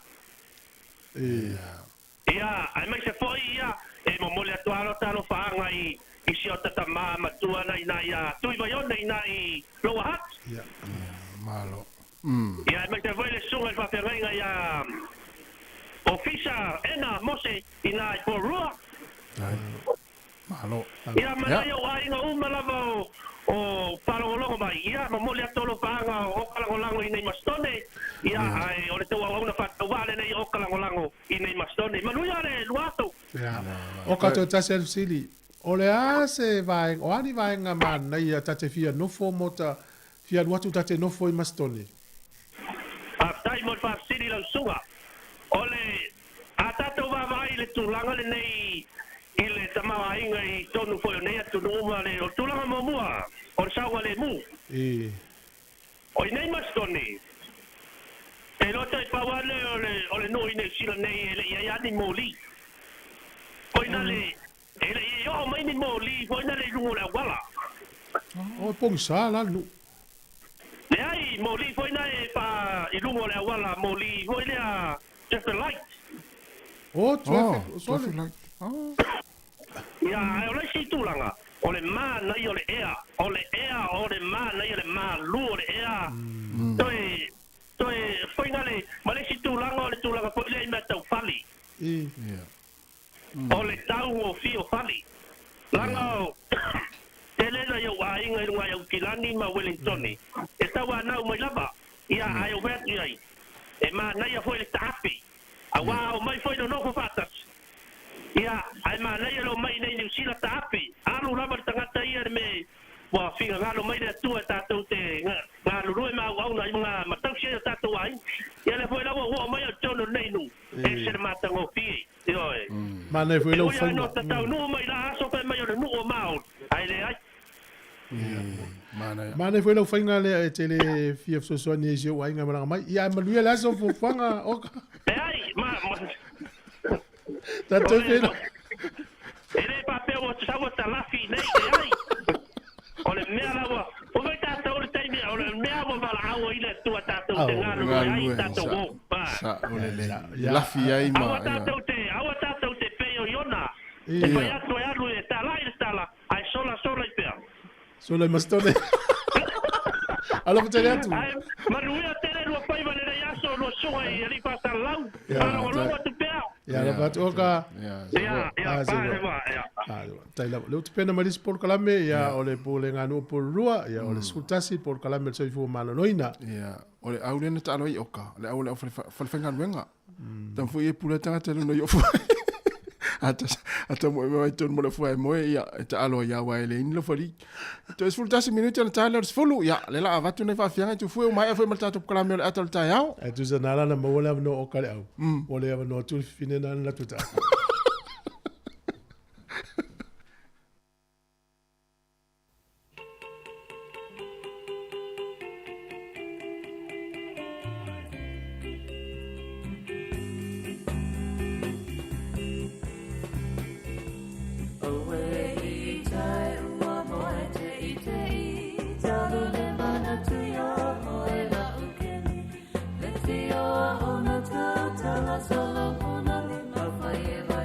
Ia, ai mai se pōi ia, e mo mole atuaro tano whaanga i si o tata maa matua na ina ia tui vai ona ina i loa hat. Ia. Malo. Ia, mai te voile sunga i whawhiangainga ia ofisa ena mose ina i porua. Malo. Ia, manai o ainga umalava o parangolongo mai. Ia, ma mole atolo whaanga o kalangolango i nei mastone. Ia, ai, o le tau au na whakawale nei o kalangolango i nei mastone. Manuia le luato. Ia. O kato tase al sili. O le a se vaeng, o ani vaenga man nei a tate fia nofo mota, fia luatu tate nofo i mastone. A tai mo fa siri lau sunga. O le a tato vavai le tulanga le nei i le tamawa inga i tonu foi nei atu numa le o tulanga mamua. O le saunga le mu. O i nei mastone. E rota i pawane o le no i nei sila nei le iaiani moli. O ina le ele yo mai ni moli, foi na le lungo le wala. O pong sa la lu. Le ai moli foi na e pa i lungo le wala moli, foi le a just a light. O traffic light. Ya, o le si tulanga. O le ma na i o le ea, o le ma na i o le ma lu o le ea. Toi foi na le, ma le si tulanga o le tulanga foi le me tau fali. O le tau o fio fali. Langa o tele na yo wa inga runga yo kilani ma Wellingtoni. E tau anau mai lava. Ia ai o vetu ai. E ma na ia foi le tapi. A wa o mai foi no no fatas. Ia ai ma na ia lo mai nei ni sila tapi. Alu lava tangata ia me wa finga ngalo mai le tua tatou te ngalo roi ma wa una nga matau sia tatou ai. Ia le foi lava o mai o tono nei nu. E se matango fi. Ma nei foi lo fai. No tatau no mai la so pe mai o no o mau. Ai le ai. Ma nei foi lo fainga le tele fia so ni je wa inga mala mai. Ia ma luia la so fanga o. Ai ma. Tatou fe. Ele pa pe o tsawa ta la fi nei ai. Ole mea lawa. O vai tatou le taimi o le mea mo vala au ile tua tatou te ngalo ai tatou o. Sa ole le. La fi ai ma. Awa tatou te peo iona. E vai atu e alu e tala. Ai sola i pea. Sola i mastone. Alo pa tele atu. Ai, manuia tele lua pai vale na yaso lua sunga i ali pasa lau. Ala o lua tu pea. Ya la pat oka. Ya, pare va. Tai la. Le tu pena malis por kalame ya ole pole nganu por rua ya ole sultasi por kalame so fu malo noina. Ya. Ole aule na talo i oka. Le aule falfenga wenga. Tan fu e pula tanga tele no yo fu. Ata mo mai ton mo le fu mo ya ta alo ya wa ele in lo fali. To es fultasi minuti na talo fulu ya le la avatu ne fa fianga tu fu mai foi malta to kalame le atal ta ya. E tu zanala na mo le no oka le au. Ole ava no tu finena na tuta. Solo una lima fire.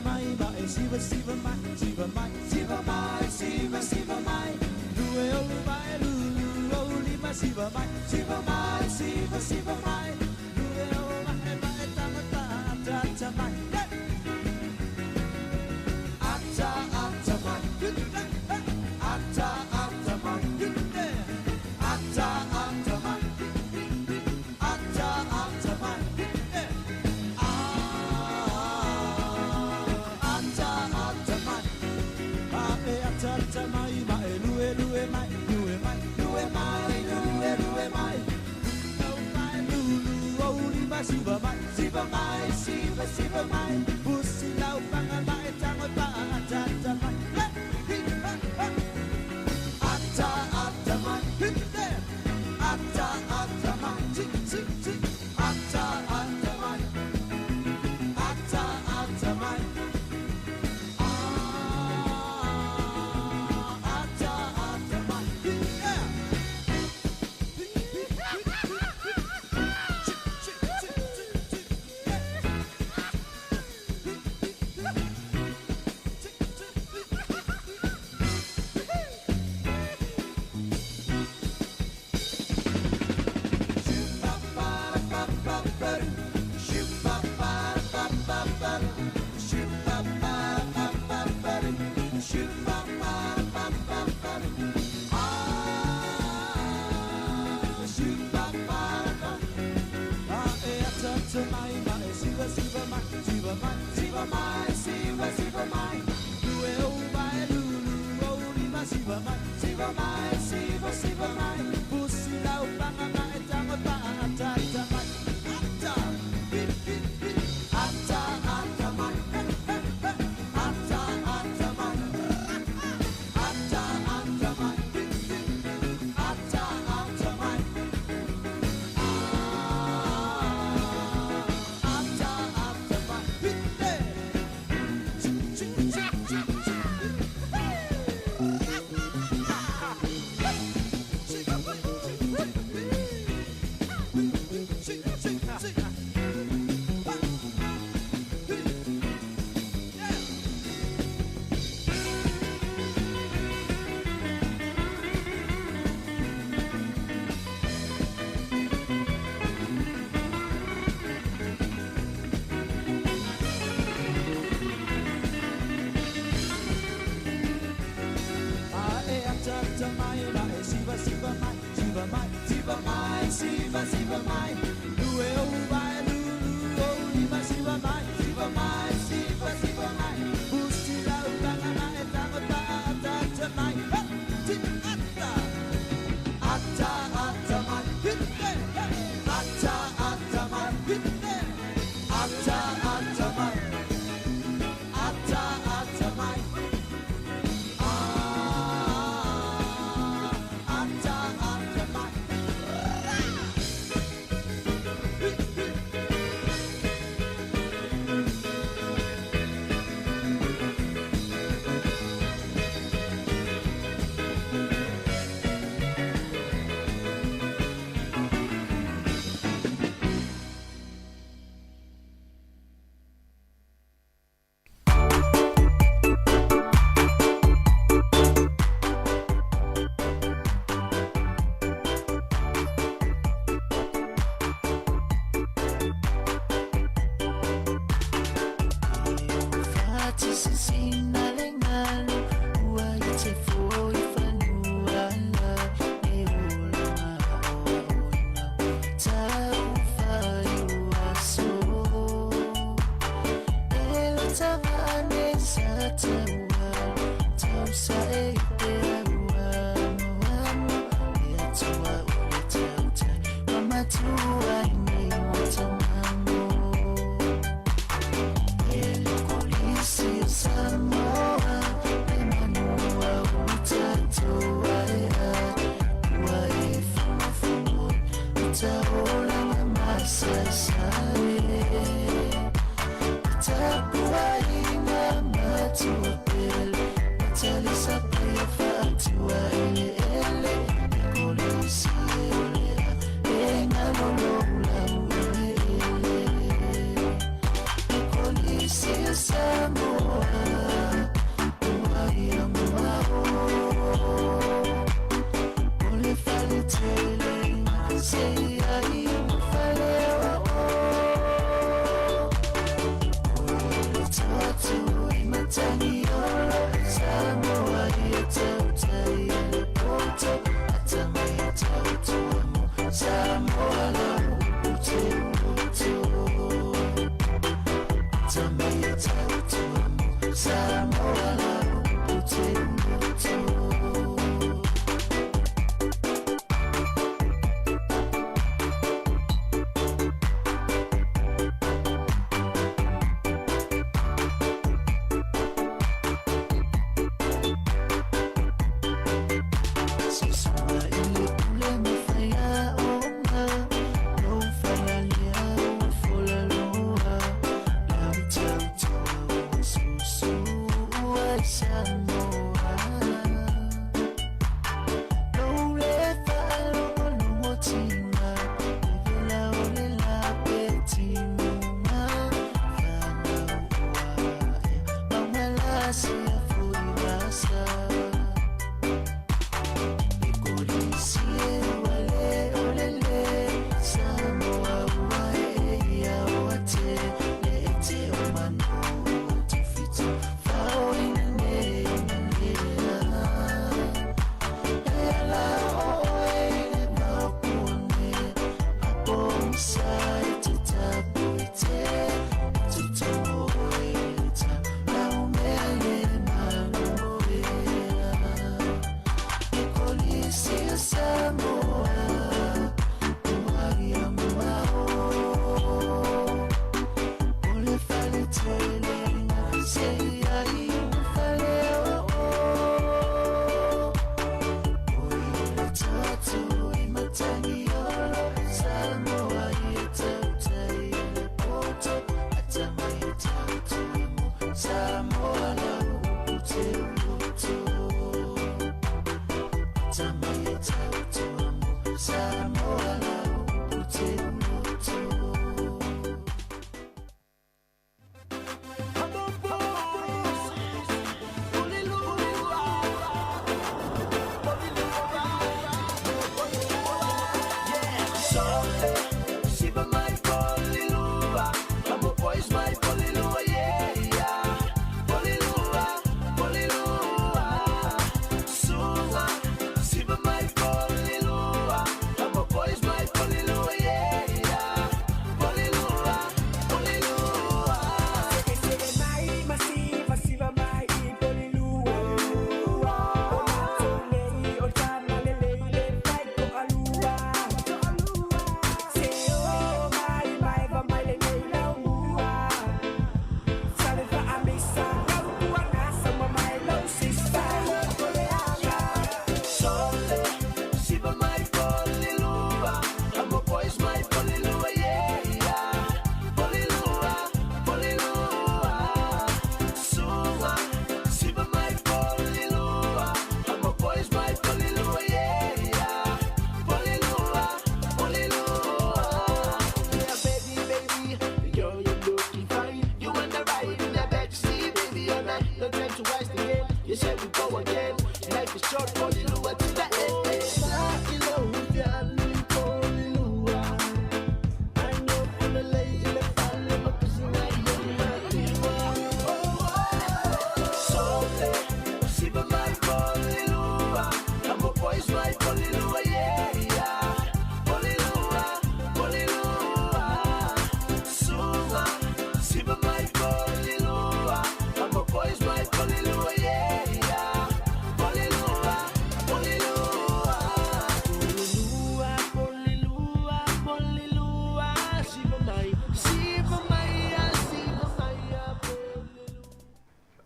Mai mai siva siva mai siva mai siva mai siva siva mai lue olu mai lulu olu mai siva mai siva mai siva siva mai lue olu mai mai tama ta ta mai ata ata mai ata ata mai ata ata mai ata ata mai Tata mai mai lue lue mai lue mai lue mai lue lue mai no mai lulu oli mai siva mai siva mai pusi lau panga mai tango pa tata mai ata ata mai ata ata mai ata ata mai ata ata mai Polilua,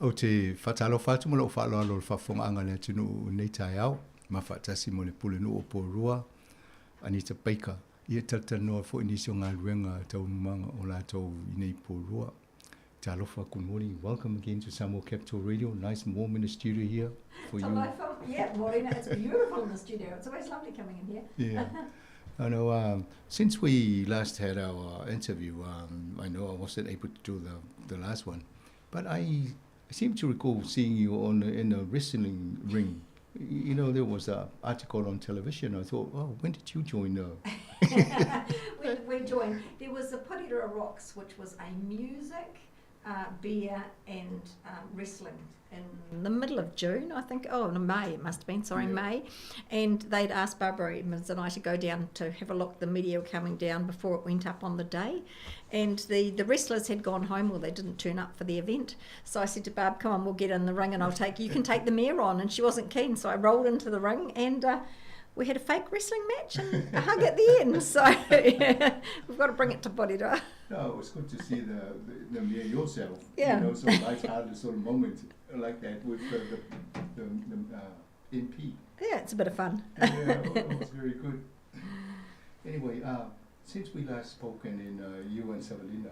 o te whatalo whatu mo lo whalo alo whafonga anga le tunu nei tai au, ma whatasi mo le pule no o porua, Anita Baker. Ia tata noa fo inisi o ngā ruenga tau numanga o lātou I nei porua. Te alofa, good morning. Welcome again to Sāmoa Capital Radio. Nice and warm in the studio here for you. Yeah, morning. It's beautiful in the studio. It's always lovely coming in here. Yeah. I know, since we last had our interview, I know I wasn't able to do the last one, but I seem to recall seeing you in a wrestling ring. You know, there was an article on television. I thought, oh, when did you join? We joined. There was the Porirua Rocks, which was a music, beer and wrestling in the middle of June, I think. Oh, no, May it must have been, sorry, yeah. May. And they'd asked Barbara Edmonds and I to go down to have a look. The media were coming down before it went up on the day. And the wrestlers had gone home, or they didn't turn up for the event. So I said to Barb, come on, we'll get in the ring and you can take the mare on. And she wasn't keen, so I rolled into the ring and we had a fake wrestling match and a hug at the end. So we've got to bring it to Porirua. No, it was good to see the mare yourself. Yeah. You know, some light-hearted sort of moment like that with the MP. Yeah, it's a bit of fun. Yeah, it was very good. Anyway, since we last spoken in you and Savalina,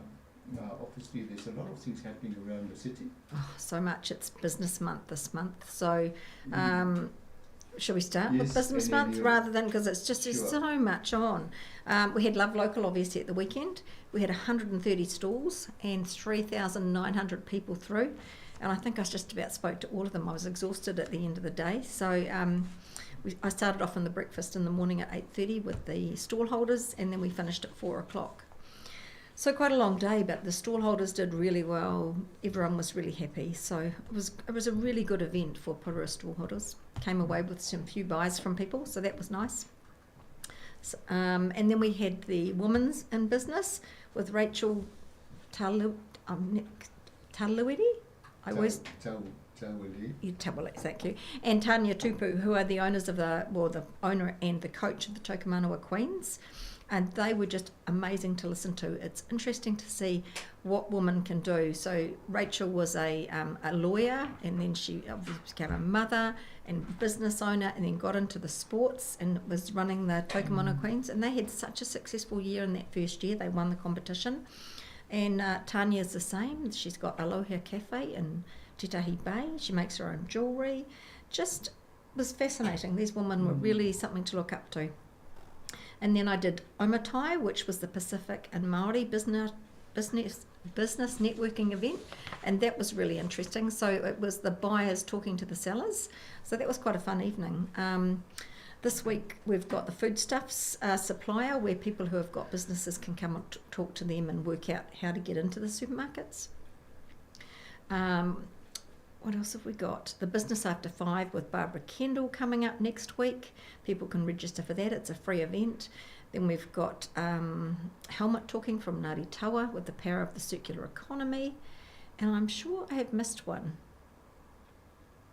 obviously there's a lot of things happening around the city. Oh, so much. It's business month this month. So shall we start with business month rather than, because it's just there's so much on. We had Love Local obviously at the weekend. We had 130 stalls and 3,900 people through. And I think I just about spoke to all of them. I was exhausted at the end of the day. So I started off on the breakfast in the morning at 8:30 with the stall holders, and then we finished at 4 o'clock. So quite a long day, but the stall holders did really well. Everyone was really happy. So it was a really good event for Porirua stall holders. Came away with some few buys from people, so that was nice. So, and then we had the Women's in Business with Rachel Taluedi. Tawili, thank you. And Tanya Tupu, who are the owners of the owner and the coach of the Tokomanua Queens. And they were just amazing to listen to. It's interesting to see what women can do. So Rachel was a lawyer, and then she obviously became a mother and business owner, and then got into the sports and was running the Tokomanua Queens. And they had such a successful year in that first year. They won the competition. And Tanya's the same. She's got Aloha Cafe in Titahi Bay. She makes her own jewellery. Just was fascinating. These women were really something to look up to. And then I did Omatai, which was the Pacific and Māori business networking event, and that was really interesting. So it was the buyers talking to the sellers. So that was quite a fun evening. This week we've got the foodstuffs supplier, where people who have got businesses can come and talk to them and work out how to get into the supermarkets. What else have we got? The Business After 5 with Barbara Kendall coming up next week. People can register for that. It's a free event. Then we've got Helmut talking from Ngāti Tawa with the power of the circular economy. And I'm sure I have missed one.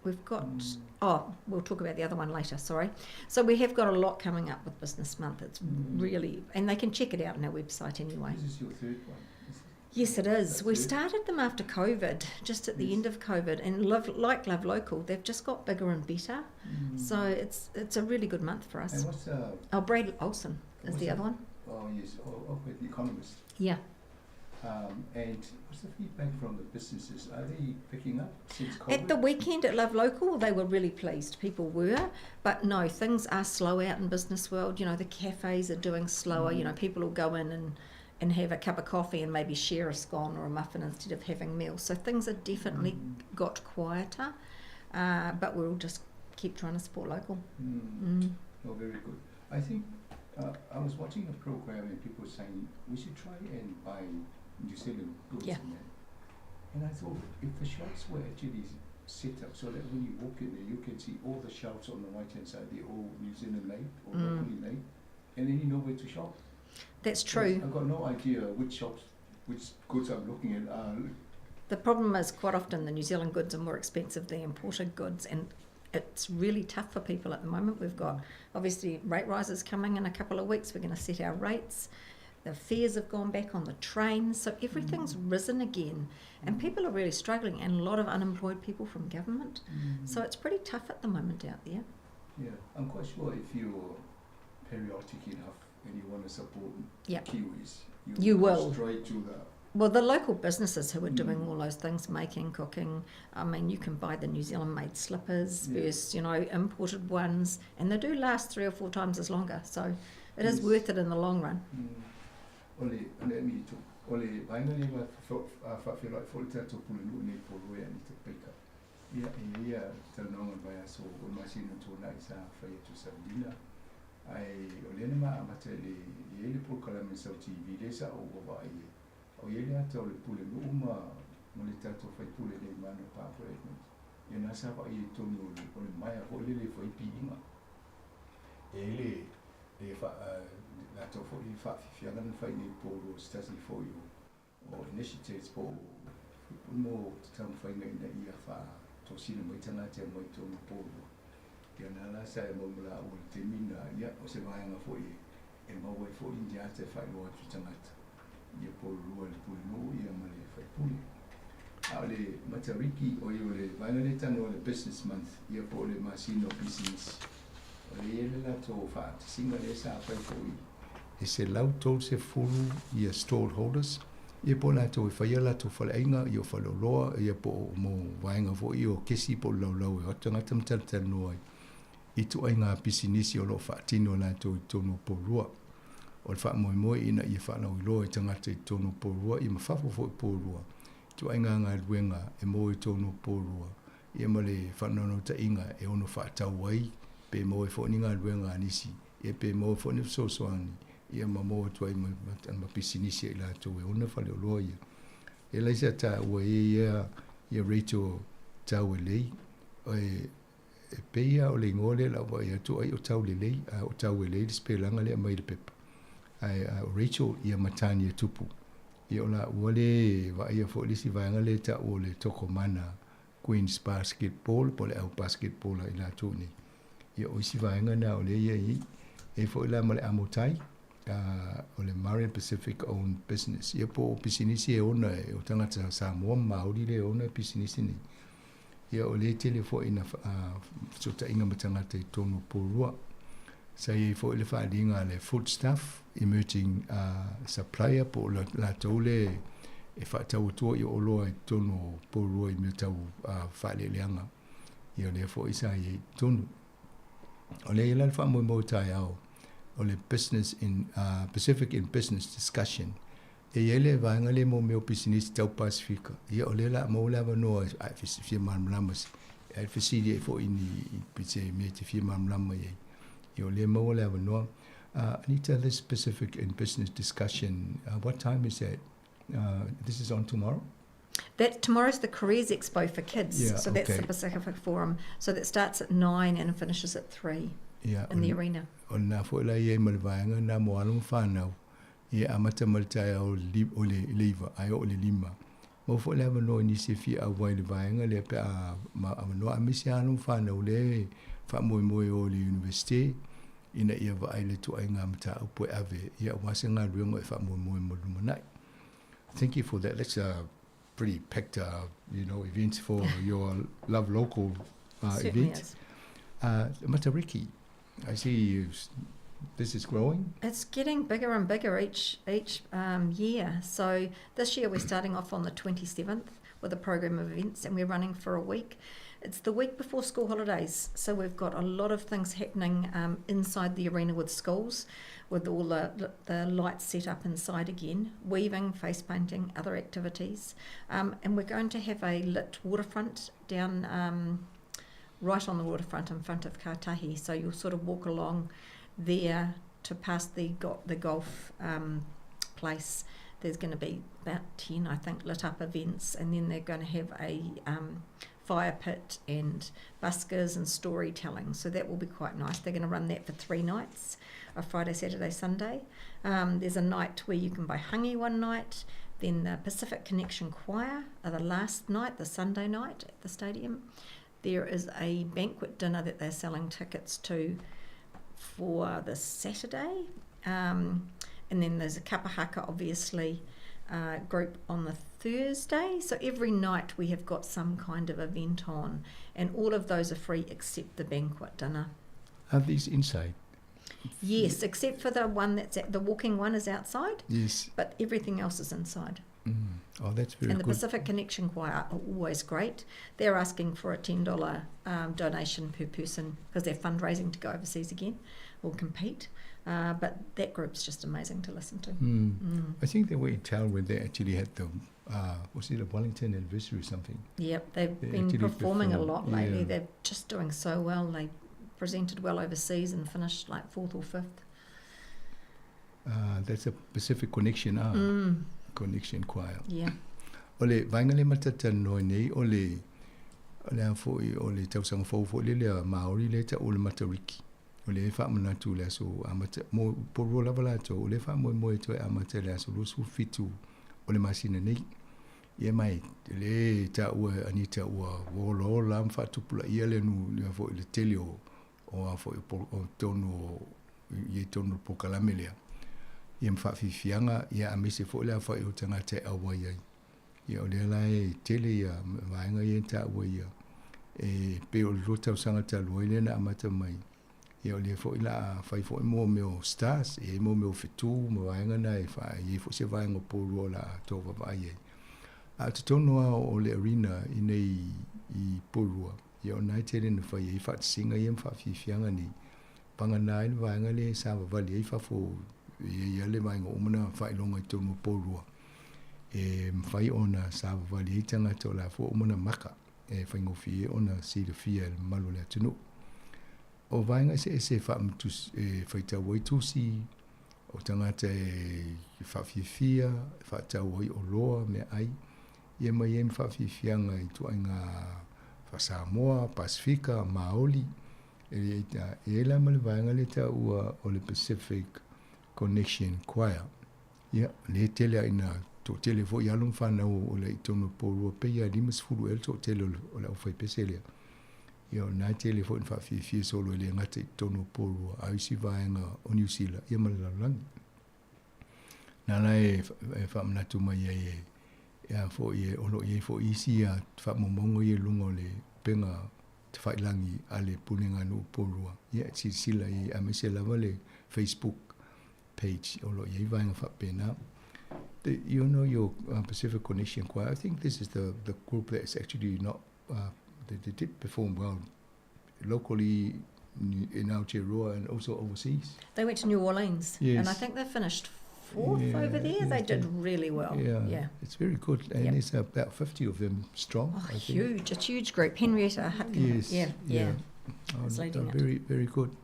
We've got, we'll talk about the other one later, sorry. So we have got a lot coming up with Business Month. It's really, and they can check it out on our website anyway. This is your third one. Yes, it is. We started them after COVID, just at the end of COVID, and Love Local, they've just got bigger and better. So it's a really good month for us. And what's Brad Olsen is the other one. Oh yes, with the Economist. Yeah. And what's the feedback from the businesses? Are they picking up since COVID? At the weekend at Love Local, they were really pleased. People were, but no, things are slow out in business world. You know, the cafes are doing slower. You know, people will go in and have a cup of coffee and maybe share a scone or a muffin instead of having meals. So things have definitely got quieter, but we'll just keep trying to support local. Oh, very good. I think I was watching a program and people were saying we should try and buy New Zealand goods in there. And I thought if the shops were actually set up so that when you walk in there you can see all the shelves on the right hand side, they're all New Zealand made or locally made, and then you know where to shop. That's true. I've got no idea which shops, which goods I'm looking at are. The problem is quite often the New Zealand goods are more expensive than imported goods, and it's really tough for people at the moment. We've got obviously rate rises coming in a couple of weeks. We're going to set our rates. The fares have gone back on the trains, so everything's risen again. And people are really struggling, and a lot of unemployed people from government. So it's pretty tough at the moment out there. Yeah, I'm quite sure if you're patriotic enough and you want to support Kiwis, you go will. Straight to the... Well, the local businesses who are doing all those things, making, cooking, I mean, you can buy the New Zealand-made slippers versus, imported ones, and they do last 3 or 4 times as longer. So it is worth it in the long run. Ole vainga le whawhewhai wholita tō pulenu nei pōroi ani te peika. Ia taunonga vai aso o masina tōna i sa whai atu Saudina. Ai o lena maa amata le pōkala me sau TV le sa o wawa ai. O le ata o le pulenu uma mo le tato whai pule nei mana pāpura e. Ia nasa wai e tonu o le mai a ho le whai pi inga. Le Lato for you fat if you're going to find a poor study for you or initiatives for more to come find in the year to see the maternity and wait on the poor. Yanala say Momla will termina, was a buying for you and my way for India to find what you tonight. You pull roll, pull no, you money for pulling. How the Matariki or you will violate and all the business month, you pull a machine of business. Or the Lato fat, single as I for you. E se lau tol se fulu ia stallholders, ia po lato e whaia lato whalainga i o whaloloa, ia po mo wainga fo i o kesi po lau e hota ngata mtalatal noai. I tu ai ngā pisinisi o lo whaatino lato i tono po rua. O le wha moe ina ia whanau i loa i tangata i tono po rua, i mawhafo fo i po rua. Tu ai ngā luenga e mo i tono po rua. Ia ma le whanau ta inga e ono whaatau ai, pe mo e fo ni ngā luenga anisi, ia pe mo e fo ni sosoani. Ia mamo tuai ma pisinisi ila to we ona fale loa ia. E laisa ta we ia Rachel tau lei e peia o le ngole la wa ia tu ai o tau lei o tau lei spelanga le mai le pepa. Ai Rachel ia matani tupu. Ia ola wale wa ia fo lisi vanga le ta o le toko mana Queen's basketball pole au basketball ila tu ni. Ia o si vanga na o le ia e fo ila male amotai. O le Marian Pacific owned business. Ia po pisinisi e ona e o tangata Sāmoa Māori le ona pisinisi ni. Ia o le tele fo ina sota inga matangata i tono porua. Sa ia fo ile whaadinga le foodstuff, emerging supplier po la taule e whaatau tua i oloa i tono porua i mea tau whaale leanga. Ia le fo isa i tono. O le ila le wha mo tai au. O le business in Pacific in business discussion e ele vanga le mo meu business tau Pasifika ia o le la mo la no ai fi mamlamas ai fisidi e fo ini pite me te fi mamlama ia o le mo la no Anita, this Pacific in business discussion what time is that? This is on tomorrow. That tomorrow's the Careers Expo for kids, so that's the Pacific Forum. So that starts at 9 and finishes at 3 in the arena. O na fo la ye malvaanga na mo alum whanau ia amata maltai o le leiva ai o le lima mo fo la no ni se fi a wai le vaanga le pe a no amisi alum whanau le fa mo o le university ina ia va ai le tu ai ngamta o po ave ia wasinga ruengo e fa mo lumanai. Thank you for that. That's a pretty packed event for your Love Local event. Matariki, I see this is growing. It's getting bigger and bigger each year. So this year we're starting off on the 27th with a program of events, and we're running for a week. It's the week before school holidays, so we've got a lot of things happening inside the arena with schools, with all the lights set up inside again, weaving, face painting, other activities. And we're going to have a lit waterfront down right on the waterfront in front of Kātahi, so you'll sort of walk along there to past the golf place. There's going to be about 10, I think, lit up events, and then they're going to have a fire pit and buskers and storytelling, so that will be quite nice. They're going to run that for 3 nights, a Friday, Saturday, Sunday. There's a night where you can buy hangi one night, then the Pacific Connection Choir are the last night, the Sunday night at the stadium. There is a banquet dinner that they're selling tickets to for the Saturday. And and then there's a kapahaka, obviously, group on the Thursday. So every night we have got some kind of event on, and all of those are free except the banquet dinner. Are these inside? Yes, except for the one the walking one is outside. Yes. But everything else is inside. Oh, that's very good. And the Pacific Connection Choir are always great. They're asking for a $10 donation per person because they're fundraising to go overseas again or compete. But that group's just amazing to listen to. I think they were in town when they actually had the, was it a Wellington anniversary or something? Yep, they've been performing a lot lately. They're just doing so well. They presented well overseas and finished like 4th or 5th. That's a Pacific Connection Connection Choir. Yeah. Ole vainga le matata no nei ole ole tausanga fo le Maori le ta ole matariki. Ole fa mana tu le so amata mo poro la bala to ole fa mo to amata le so su fitu ole masina nei. Ye mai le ta o anita o lo la fa tu pula ye le nu le fo le telio o fo o tono ye tono po kalamelia. Ye mfa fianga ya amise fo le fa o tanga te awa ye. Ye ole lai tele ya vainga ye ta o ye. Pe o rota sanga ta lo ile na amata mai. Ye ole fo ila fa fo mo meu stars e mo meu fitu mo vainga na fa ye fo se vainga po rola to va ye. A te tono o le arena inei I porua. Ye o nai tele na fa ye fa singa ye mfa fianga ni. Panga nai vainga le sa va le fa fo ye le mai ngo mona fa longa tono porua. Mfai ona sa va le tanga to la fo mona maka. Fa ngo fi ona si le fi el malo le tunu. O vainga se fa mtu fa ta woi tu si o tanga te fa fia fa ta woi o loa me ai. Ye mai em fa fianga I tu ainga fa Sāmoa, Pasifika, Maoli. E la male vainga le ta ua o le Pacific Connection Choir. Ya, le tele ina to tele fo ya lum fa na o le tono poro pe ya limas fulu el to tele o la fa pesele. Ya na tele fo fa fi solo le ngate tono poro a isi vainga o New Zealand. Ya male la lang. Na lai fa mna tu mai ye. Ya fo ye olo ye fo isi ya fa momongo ye lungo le penga te fa langi ale puninga no porua ye sila ye amese la vale Facebook page olo ye vanga fa pena you know your Pacific Connection Choir. I think this is the group that's actually not they did perform well locally in Aotearoa and also overseas. They went to New Orleans, yes. And I think they finished 4th over there. They did really well. Yeah. It's very good. And there's about 50 of them strong. Oh, huge. It's a huge group. Henrietta Hutton. Yeah. Very, very good.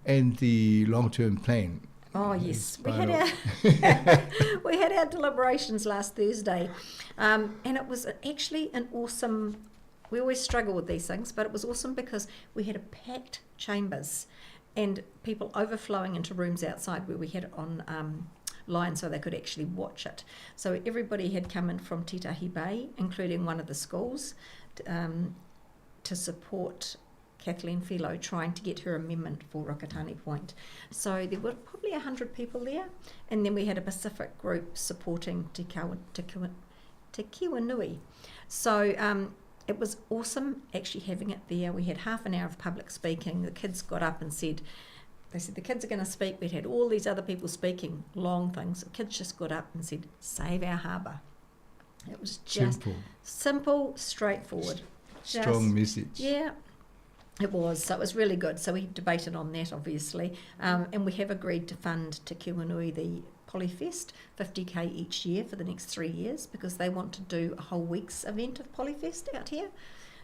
And the long-term plan. Oh, yes. We had our deliberations last Thursday. And it was actually an awesome... We always struggle with these things, but it was awesome because we had a packed chambers and people overflowing into rooms outside where we had it on line so they could actually watch it. So everybody had come in from Titahi Bay, including one of the schools, to support Kathleen Philo trying to get her amendment for Rokatani Point. So there were probably 100 people there, and then we had a Pacific group supporting Te Kiwanui. So it was awesome actually having it there. We had half an hour of public speaking. The kids got up and said the kids are going to speak. We'd had all these other people speaking, long things. The kids just got up and said, save our harbour. It was just simple, straightforward. Strong message. Yeah, it was. So it was really good. So we debated on that, obviously. And we have agreed to fund Te Kiwanui the Polyfest, 50k each year for the next 3 years, because they want to do a whole week's event of Polyfest out here.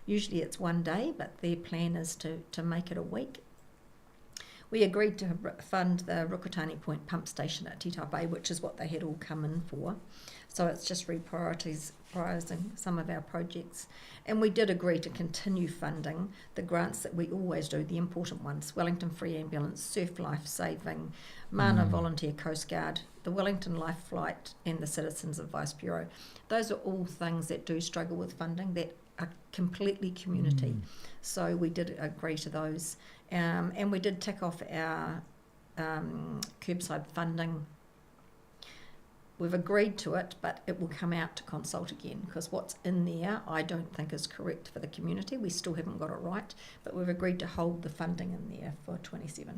Usually it's one day, but their plan is to make it a week. We agreed to fund the Rokatani Point pump station at Tita Bay, which is what they had all come in for. So it's just reprioritising some of our projects. And we did agree to continue funding the grants that we always do, the important ones: Wellington Free Ambulance, Surf Life Saving, Mana Volunteer Coast Guard, the Wellington Life Flight, and the Citizens Advice Bureau. Those are all things that do struggle with funding that are completely community. So we did agree to those. And we did tick off our curbside funding we've agreed to it, but it will come out to consult again, because what's in there I don't think is correct for the community. We still haven't got it right, but we've agreed to hold the funding in there for 27-28.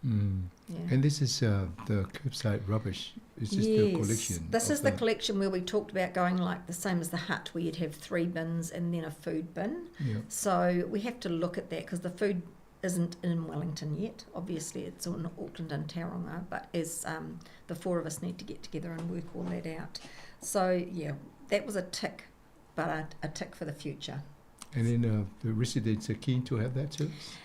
Yeah. And this is the curbside rubbish. Is this the collection? This is the collection where we talked about going like the same as the hut, where you'd have 3 bins and then a food bin. Yeah. So we have to look at that, because the food isn't in Wellington yet. Obviously it's in Auckland and Tauranga, but as the 4 of us need to get together and work all that out. So yeah, that was a tick, but a tick for the future. And then the residents are keen to have that service?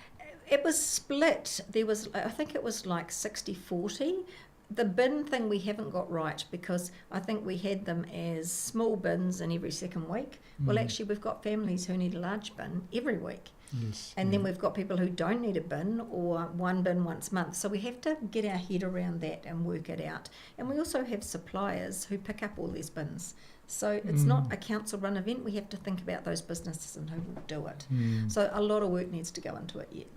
It was split. There was, I think it was like 60-40. The bin thing we haven't got right, because I think we had them as small bins in every second week. Well, actually, we've got families who need a large bin every week. Yes. And then we've got people who don't need a bin, or 1 bin once a month. So we have to get our head around that and work it out. And we also have suppliers who pick up all these bins. So it's not a council-run event. We have to think about those businesses and who will do it. So a lot of work needs to go into it yet.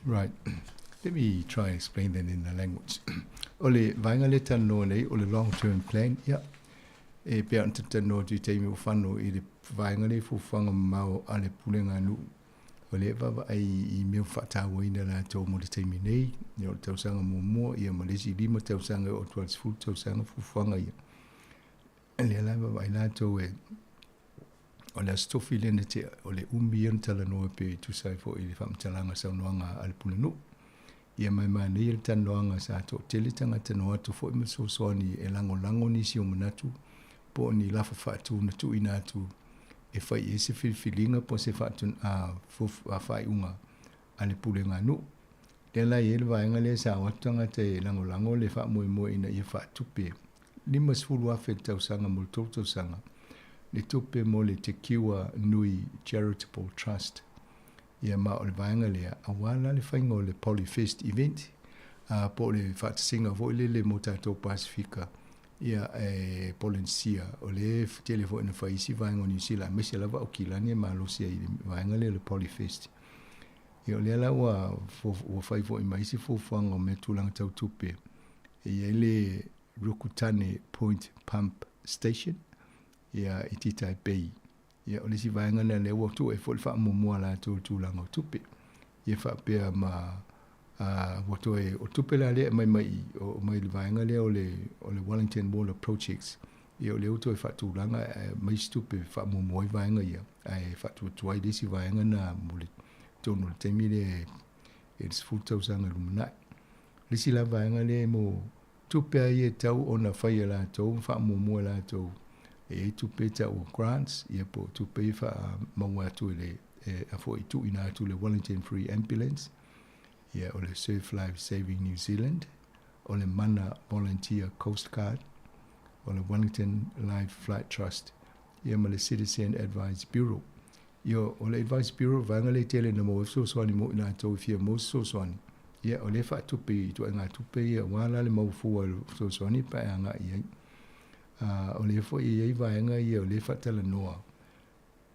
Right. Let me try and explain that in the language. Ole vainga le tano nei ole long-term plan. Yeah. E pea anta tano tu te mi whano I le vainga le fufanga mau ale pulenga nu. Ole vava ai I mea whatawa ina la tau mo le teimi nei. Ni o le tausanga mua ia malesi 5 tausanga o 12 tausanga fufanga ia. Ele ala vava ai la tau e o le stofi lene te o le umian tala noa pe tu sai fo I le whamtalanga sau noanga ale pulenu. Ia mai nei le tanoanga sa to tele tangata noa tu fo ima so soani e lango nisi o manatu po ni lafa whaatu na tu ina atu e whai e se whiwhilinga po se whaatu a whai unga ale pulenga nu. Le la e le vaenga le sa watanga te lango le wha moe ina i whaatu pe. Lima sfulu afe tausanga mo le tausanga. Le tupe mo le te kiwa nui charitable trust. Ia ma o le vaenga lea awala le whainga o le Polyfest event. Po le whaatasinga vo le mo tātou Pasifika. Ia Polencia o le telefo ina whaisi vaenga o New Zealand. Mese lava o kilani ma losia I le vaenga le Polyfest. Ia o le ala wa whaifo I maisi fofanga o me tulanga tau tupe. Ia le Rukutane Point Pump Station. Ia I Titai Bay. Ia o le si vaenga na le watu e fo le wha mumua la tūlanga o tupe. Ia wha pia ma watu e o tupe la le mai o mai le vaenga le o le Wellington Water Projects. Ia o le uto e wha tūlanga mai stupe wha mumua I vaenga ia. Ai wha tuai le si vaenga na mule tono le teimi le e le sfultausanga lumanai. Le si la vaenga le mo tupe a ia tau o na whaia la tau wha mumua la tau. E tupe o grants, ia po tupe wha maua atu le a fo I tu ina atu le Wellington Free Ambulance, ia o le Surf Life Saving New Zealand, o le Mana Volunteer Coast Guard, o le Wellington Life Flight Trust, ia ma le Citizen Advice Bureau. Ia o le Advice Bureau vanga le tele na mo so soani mo ina atu fia mo so soani. Ia o le wha tupe I tu anga tupe ia wala le mau fua so soani pa anga ia. O le fo I vaenga I o le whatala noa.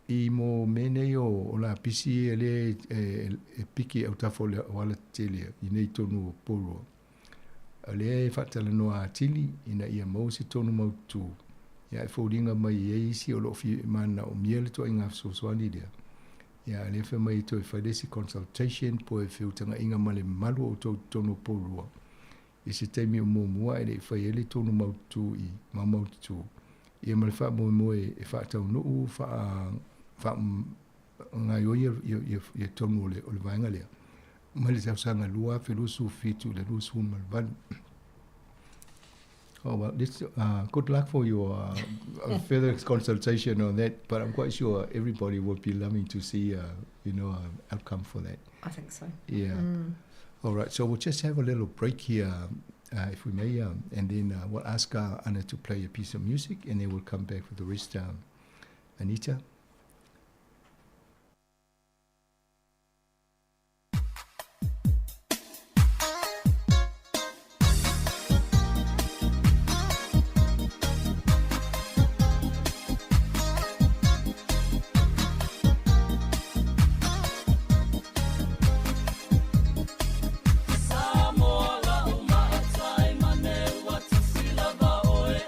I mo mene o la pisi e le piki au tafo le wala tele I nei tonu poro. O le whatala noa atili ina ia mau si tonu mau tu. Ia e fōringa mai e isi o lofi mana o miele to inga soani lea. Ia le wha mai to e whaidesi consultation po e whiutanga inga male malu o tonu poro. I se teimi o mua e le whai ele tonu mautu I mamautu. Ia male wha mua e wha tau nuu wha ngai oi e tonu o le vaenga lea. Male tau sanga lua whilusu fitu le lusu un malvan. Oh, well, this, good luck for your further consultation on that, but I'm quite sure everybody would be loving to see, outcome for that. I think so. Yeah. All right, so we'll just have a little break here, if we may, and then we'll ask Anna to play a piece of music, and then we'll come back for the rest. Anita? Sāmoa la o maatai mane watu sila ba oe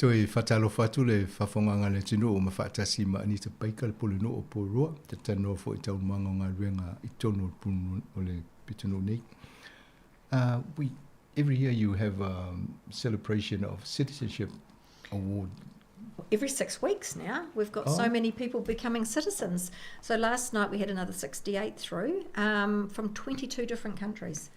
Toi whatalo whatu le whawhonganga le tino o mawhatasi ma ani te paika le pole no o porua, te tano fo I tau manga o ngā ruenga I tono punu o le pitano nei. Every year you have a celebration of citizenship award. Every 6 weeks now, we've got so many people becoming citizens. So last night we had another 68 through from 22 different countries.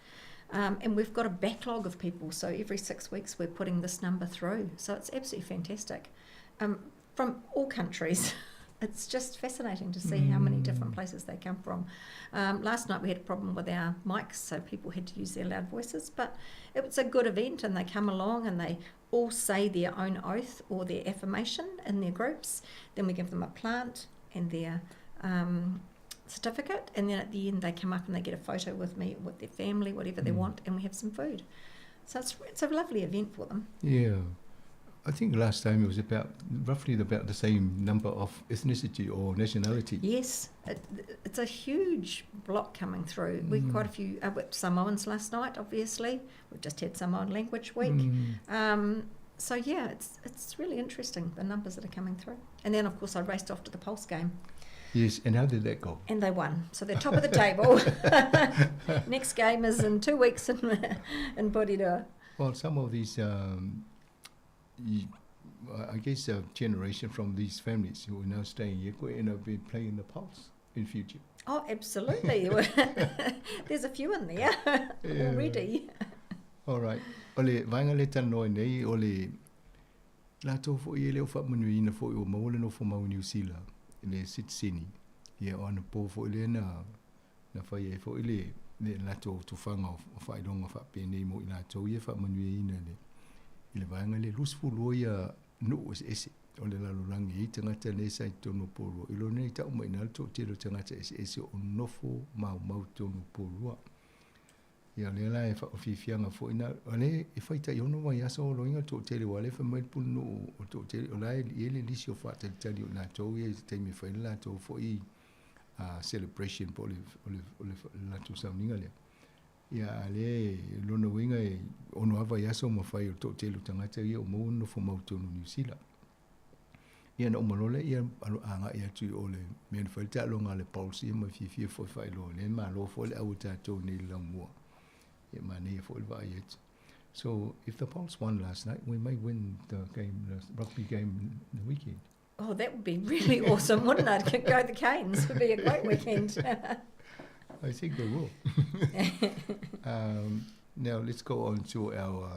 And we've got a backlog of people, so every 6 weeks we're putting this number through. So it's absolutely fantastic. From all countries. It's just fascinating to see how many different places they come from. Last night we had a problem with our mics, so people had to use their loud voices, but it was a good event and they come along and they all say their own oath or their affirmation in their groups. Then we give them a plant and their certificate, and then at the end they come up and they get a photo with me, with their family, whatever they want, and we have some food. So it's a lovely event for them. Yeah. I think last time it was roughly about the same number of ethnicity or nationality. Yes, it's a huge block coming through. We've quite a few Samoans last night, obviously. We've just had Samoan Language Week. So yeah, it's really interesting, the numbers that are coming through. And then of course I raced off to the Pulse game. Yes, and how did that go? And they won. So they're top of the table. Next game is in 2 weeks in Porirua. Well, some of these, I guess, a generation from these families who are now staying here could end up playing the Pulse in future. Oh, absolutely. There's a few in there already. All right. Ole, vainga le tano nei, ole, la tō fo I leo whamanuina fo I o maule no fo mau New Zealand. Le citizeni ia ona po fo le na whai e fo le lato tufanga o whaidonga whapene mo I lato ia whamanuina le I le vaenga le lusfulu ia no ese o le lalorangi I tangata ne sai tono poro ilo nei tau mai na to tiro tangata ese o nofo mau tono poro ia le la e whawhiwhianga fo ina ale e whaita I ono mai asa o loinga to tele wale whamai puno o to tele o lai ele lisi o whata tali o lato ia teimi whaile lato fo I celebration po le lato sauninga lea ia ale lona winga e vai aso mawhai o tō telu tangata ia o mau no fo mau tonu New Zealand. Ia na umalole ia alo anga ia tui ole mea whai te alonga le pausi ma fifia fo whai lo le ma lo fo le au tātou ni la mua. Ia ma nei fo le vai et. So if the Pulse won last night, we may win the game, the rugby game the weekend. Oh, that would be really awesome, wouldn't it? Go the Canes. It would be a great weekend. I think they will. Now let's go on to our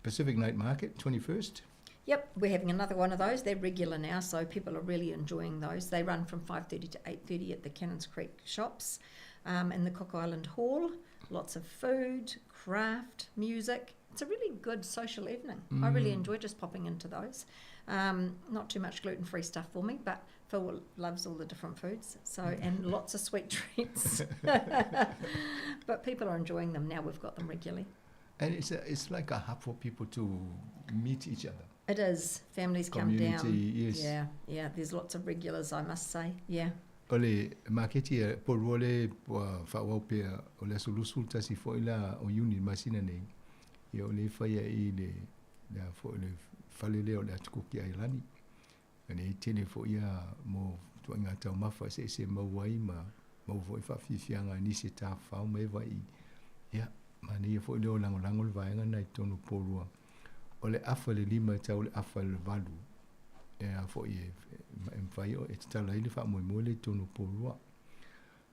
Pacific Night Market, 21st. Yep, we're having another one of those. They're regular now, so people are really enjoying those. They run from 5:30 to 8:30 at the Cannons Creek shops in the Cook Island Hall. Lots of food, craft, music. It's a really good social evening. I really enjoy just popping into those. Not too much gluten-free stuff for me, but Phil loves all the different foods, so and lots of sweet treats. But people are enjoying them now. We've got them regularly. And it's like a hub for people to meet each other. It is. Families Community, come down. yes. Yeah. There's lots of regulars, I must say. Yeah. Ole marketi por ole whawau pia ole sulusul tasi fo ila o uni masina nei. Ia ole whaia I le fo ole whalele ole atukuki ai lani. Ane I tene fo ia mo tuanga tau mawha se mawai ma mau fo I whawhiwhianga ni se tā whao mai wai. Ia, ma nei fo ile o langolango le vaenga nei tonu porua. Ole afa le 5 tau le afa le 8. For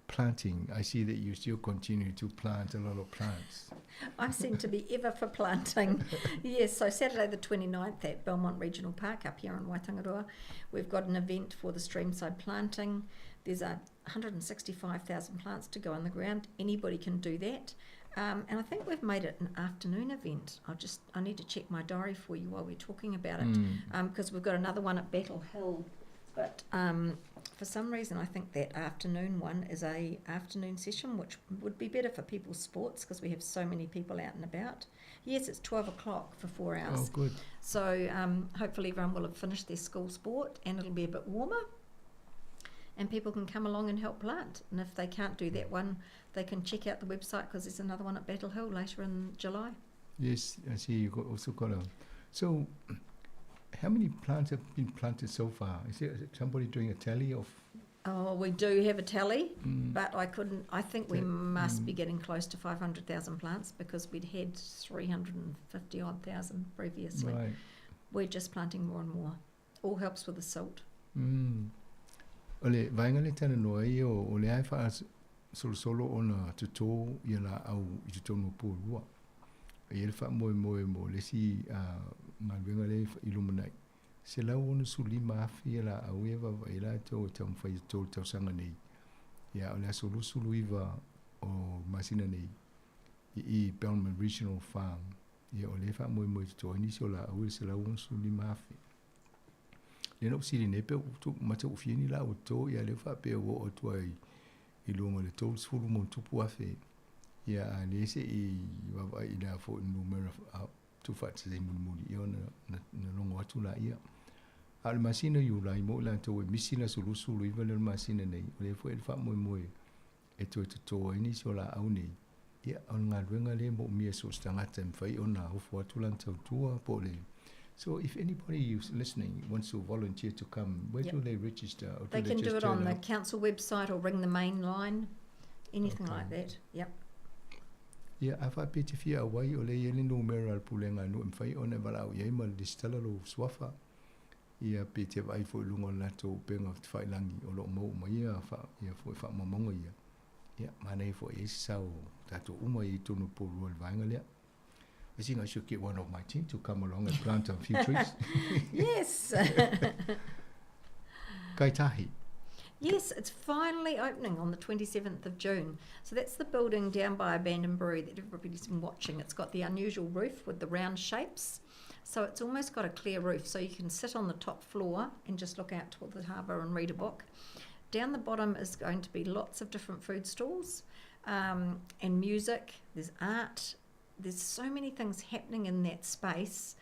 planting. I see that you still continue to plant a lot of plants. I seem to be ever for planting. Yes, so Saturday the 29th at Belmont Regional Park up here in Waitangaroa, we've got an event for the streamside planting. There's 165,000 plants to go on the ground. Anybody can do that. And I think we've made it an afternoon event. I need to check my diary for you while we're talking about it, because we've got another one at Battle Hill. But for some reason, I think that afternoon one is a afternoon session, which would be better for people's sports because we have so many people out and about. Yes, it's 12 o'clock for 4 hours. Oh, good. So hopefully everyone will have finished their school sport and it'll be a bit warmer. And people can come along and help plant. And if they can't do that one, they can check out the website because there's another one at Battle Hill later in July. Yes, I see you also got a... So, how many plants have been planted so far? Is there somebody doing a tally of... Oh, we do have a tally, but I think we must be getting close to 500,000 plants because we'd had 350-odd thousand previously. Right. We're just planting more and more. All helps with the silt. Ole vainga le tana noa I o le ai wha solo ona tuto I la au I tuto no pōrua. I ele wha mo le si ngā wenga le ilumanai. Se lau ona suli maafi la au ewa I la tau tau mwhai tau sanga nei. Ia o le solo sulu iwa o masina nei I Belmont Regional Farm. Ia o le wha mo tuto inisi o la au se lau ona suli maafi. Le no siri ne pe tu mata ufieni la o to ia le fa pe o to ai I longa le to sulu mo tupu afe ia le se I wa I la fo numero tu fa se mo I ona na longa tu la ia al masina yu la mo la to misina sulu sulu I le masina nei le fo el fa mo e to ni so la au nei ia on nga wenga le mo mi so stanga tem fa ona ho fo tu lan to tua po le. So if anybody who's listening wants to volunteer to come, where do they register? Or they can do it on the council website or ring the main line, anything like that. Yep. Yeah, afa pete fia awai o le yele numero al pulenga no mfai ona vala o yema distala lo swafa. Ia pete vai fo lungo la to penga fai langi o lo mo mai fa ia fo fa mamongo ia. Ia mana fo isa o tato uma I tonu po ro vanga le. I think I should get one of my team to come along and plant a few trees. Yes. Kaitahi. Yes, it's finally opening on the 27th of June. So that's the building down by Abandoned Brewery that everybody's been watching. It's got the unusual roof with the round shapes. So it's almost got a clear roof. So you can sit on the top floor and just look out toward the harbour and read a book. Down the bottom is going to be lots of different food stalls and music. There's art. There's so many things happening in that space.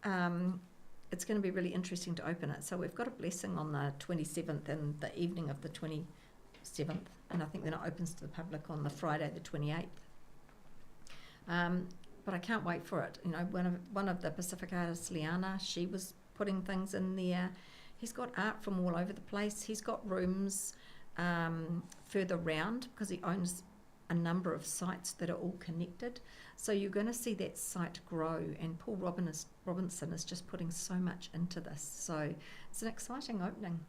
It's going to be really interesting to open it. So we've got a blessing on the 27th and the evening of the 27th. And I think then it opens to the public on the Friday the 28th. but I can't wait for it. You know, one of the Pacific artists, Liana, she was putting things in there. He's got art from all over the place. He's got rooms further round because he owns a number of sites that are all connected. So you're going to see that site grow, and Paul Robinson is just putting so much into this. So it's an exciting opening.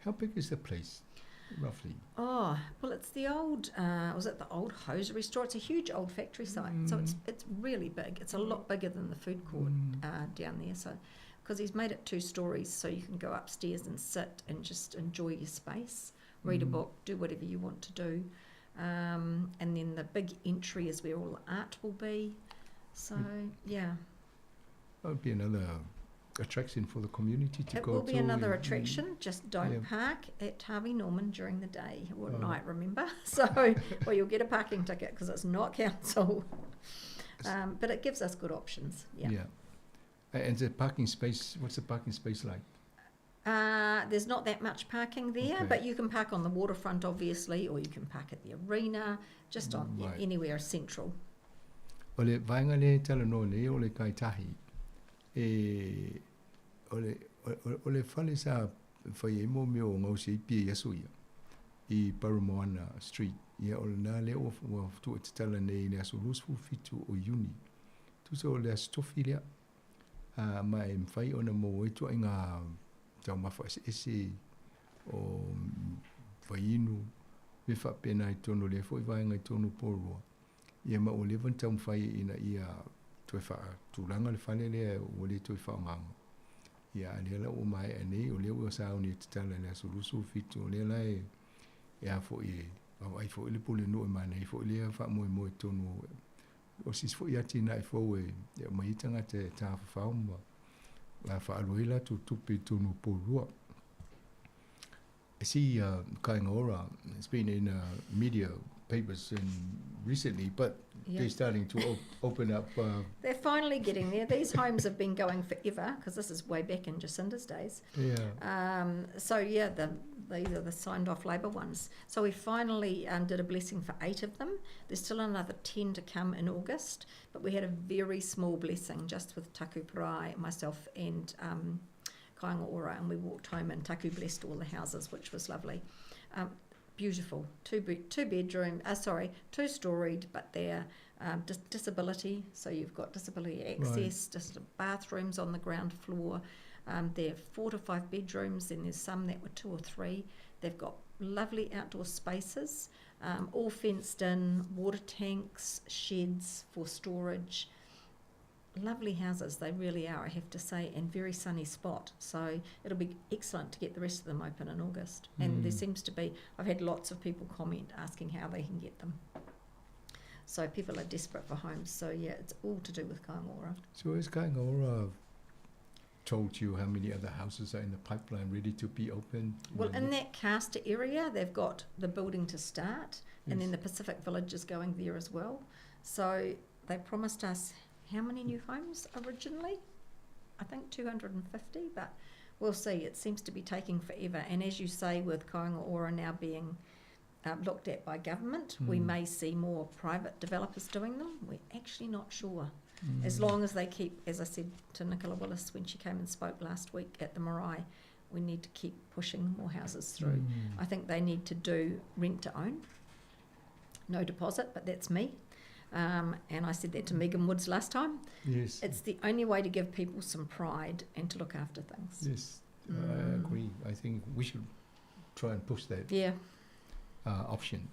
How big is the place, roughly? Oh, well, it's the old, was it the old hosiery store? It's a huge old factory site, so it's really big. It's a lot bigger than the food court down there. So, because he's made it 2 stories, so you can go upstairs and sit and just enjoy your space, read a book, do whatever you want to do. And then the big entry is where all the art will be. So, yeah. That would be another attraction for the community to go to. It will be another attraction, just don't park at Harvey Norman during the day or night, remember? So, well, you'll get a parking ticket because it's not council. But it gives us good options, yeah. And the parking space, what's the parking space like? There's not that much parking there, but you can park on the waterfront, obviously, or you can park at the arena, just on anywhere central. O le vaenga le talano le o le kaitahi, o le fale sa whai e mo meo ngau se ipia yasu ia I Paramoana Street. Ia o le nā le o tu e te tala nei le aso lusfu fitu o uni. Tu se o le astofi lea, ma e mwhai ona mo e tu inga tau mawha ese o whainu me whapena I tono le fo I vaenga I tono porua. Ia ma o levan tau mwhai ina ia tu e wha tūranga le whale lea o le tu e wha nganga. Ia le la o mai anei o le o sa o ni te tala le aso lusu fitu o le la e a fo I ai fo le pole no e mana I fo le fa mo e tono o sis fo ia tina I fo e mai tanga te ta fa uma la fa aloila tu tupi tono porua. I see Kaingora, it's been in media papers recently, but they're starting to open up. They're finally getting there. These homes have been going forever because this is way back in Jacinda's days. So yeah, these are the signed off Labour ones. So we finally did a blessing for 8 of them. There's still another 10 to come in August, but we had a very small blessing just with Taku Parai, myself and Kāinga Ora, and we walked home and Taku blessed all the houses, which was lovely. Beautiful, 2-storied, but they're disability, so you've got disability access, just bathrooms on the ground floor. They're 4 to 5 bedrooms, and there's some that were 2 or 3. They've got lovely outdoor spaces, all fenced in, water tanks, sheds for storage. Lovely houses, they really are, I have to say, and very sunny spot. So it'll be excellent to get the rest of them open in August. And there seems to be, I've had lots of people comment asking how they can get them. So people are desperate for homes. So yeah, it's all to do with Kāinga Ora. So has Kāinga Ora told you how many other houses are in the pipeline ready to be opened? Well, in that Castor area, they've got the building to start, and then the Pacific Village is going there as well. So they promised us how many new homes originally? I think 250, but we'll see. It seems to be taking forever. And as you say, with Kāinga Ora now being looked at by government, we may see more private developers doing them. We're actually not sure. As long as they keep, as I said to Nicola Willis when she came and spoke last week at the Marae, we need to keep pushing more houses through. I think they need to do rent to own. No deposit, but that's me. And I said that to Megan Woods last time. Yes. It's the only way to give people some pride and to look after things. Yes, I agree. I think we should try and push that option.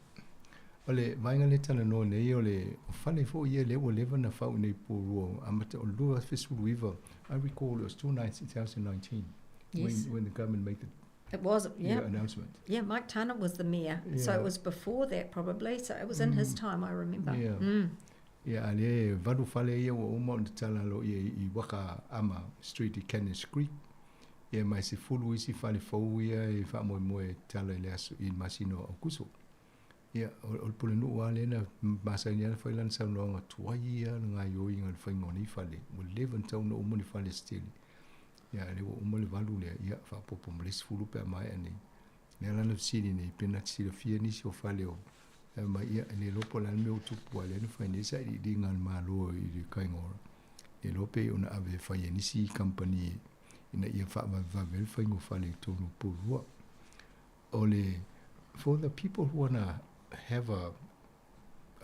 Ole vainga le tala no nei ole fale fo ye le o leva na fa nei puru amata o lua fesuluiva. I recall it was 2019 when the government made it was announcement. Yeah, Mike Tana was the mayor, so it was before that probably. So it was in his time, I remember. Yeah, ale vadu fale ye o mo tala lo ye I waka ama street I Kenneth Creek. Ye mai se fulu isi fale fo ye I fa mo tala le asu I Masino o kuso. Yeah, o pulenu wale na masanya fa lan sa no tua ia nga yo inga fa ngoni fale. Mo leven tau no mo ni fale still. Ya le o mo le valu le ia fa popo mo le fulu pe mai ani. Le lana sini nei pena sila fia ni so fale o ma ia le lopo la me utupu ale no fai nesa i dinga malo i le kaingora e lope una ave fai nisi company ina ia fa va vel fai ngo fale tonu purua ole for the people who wanna have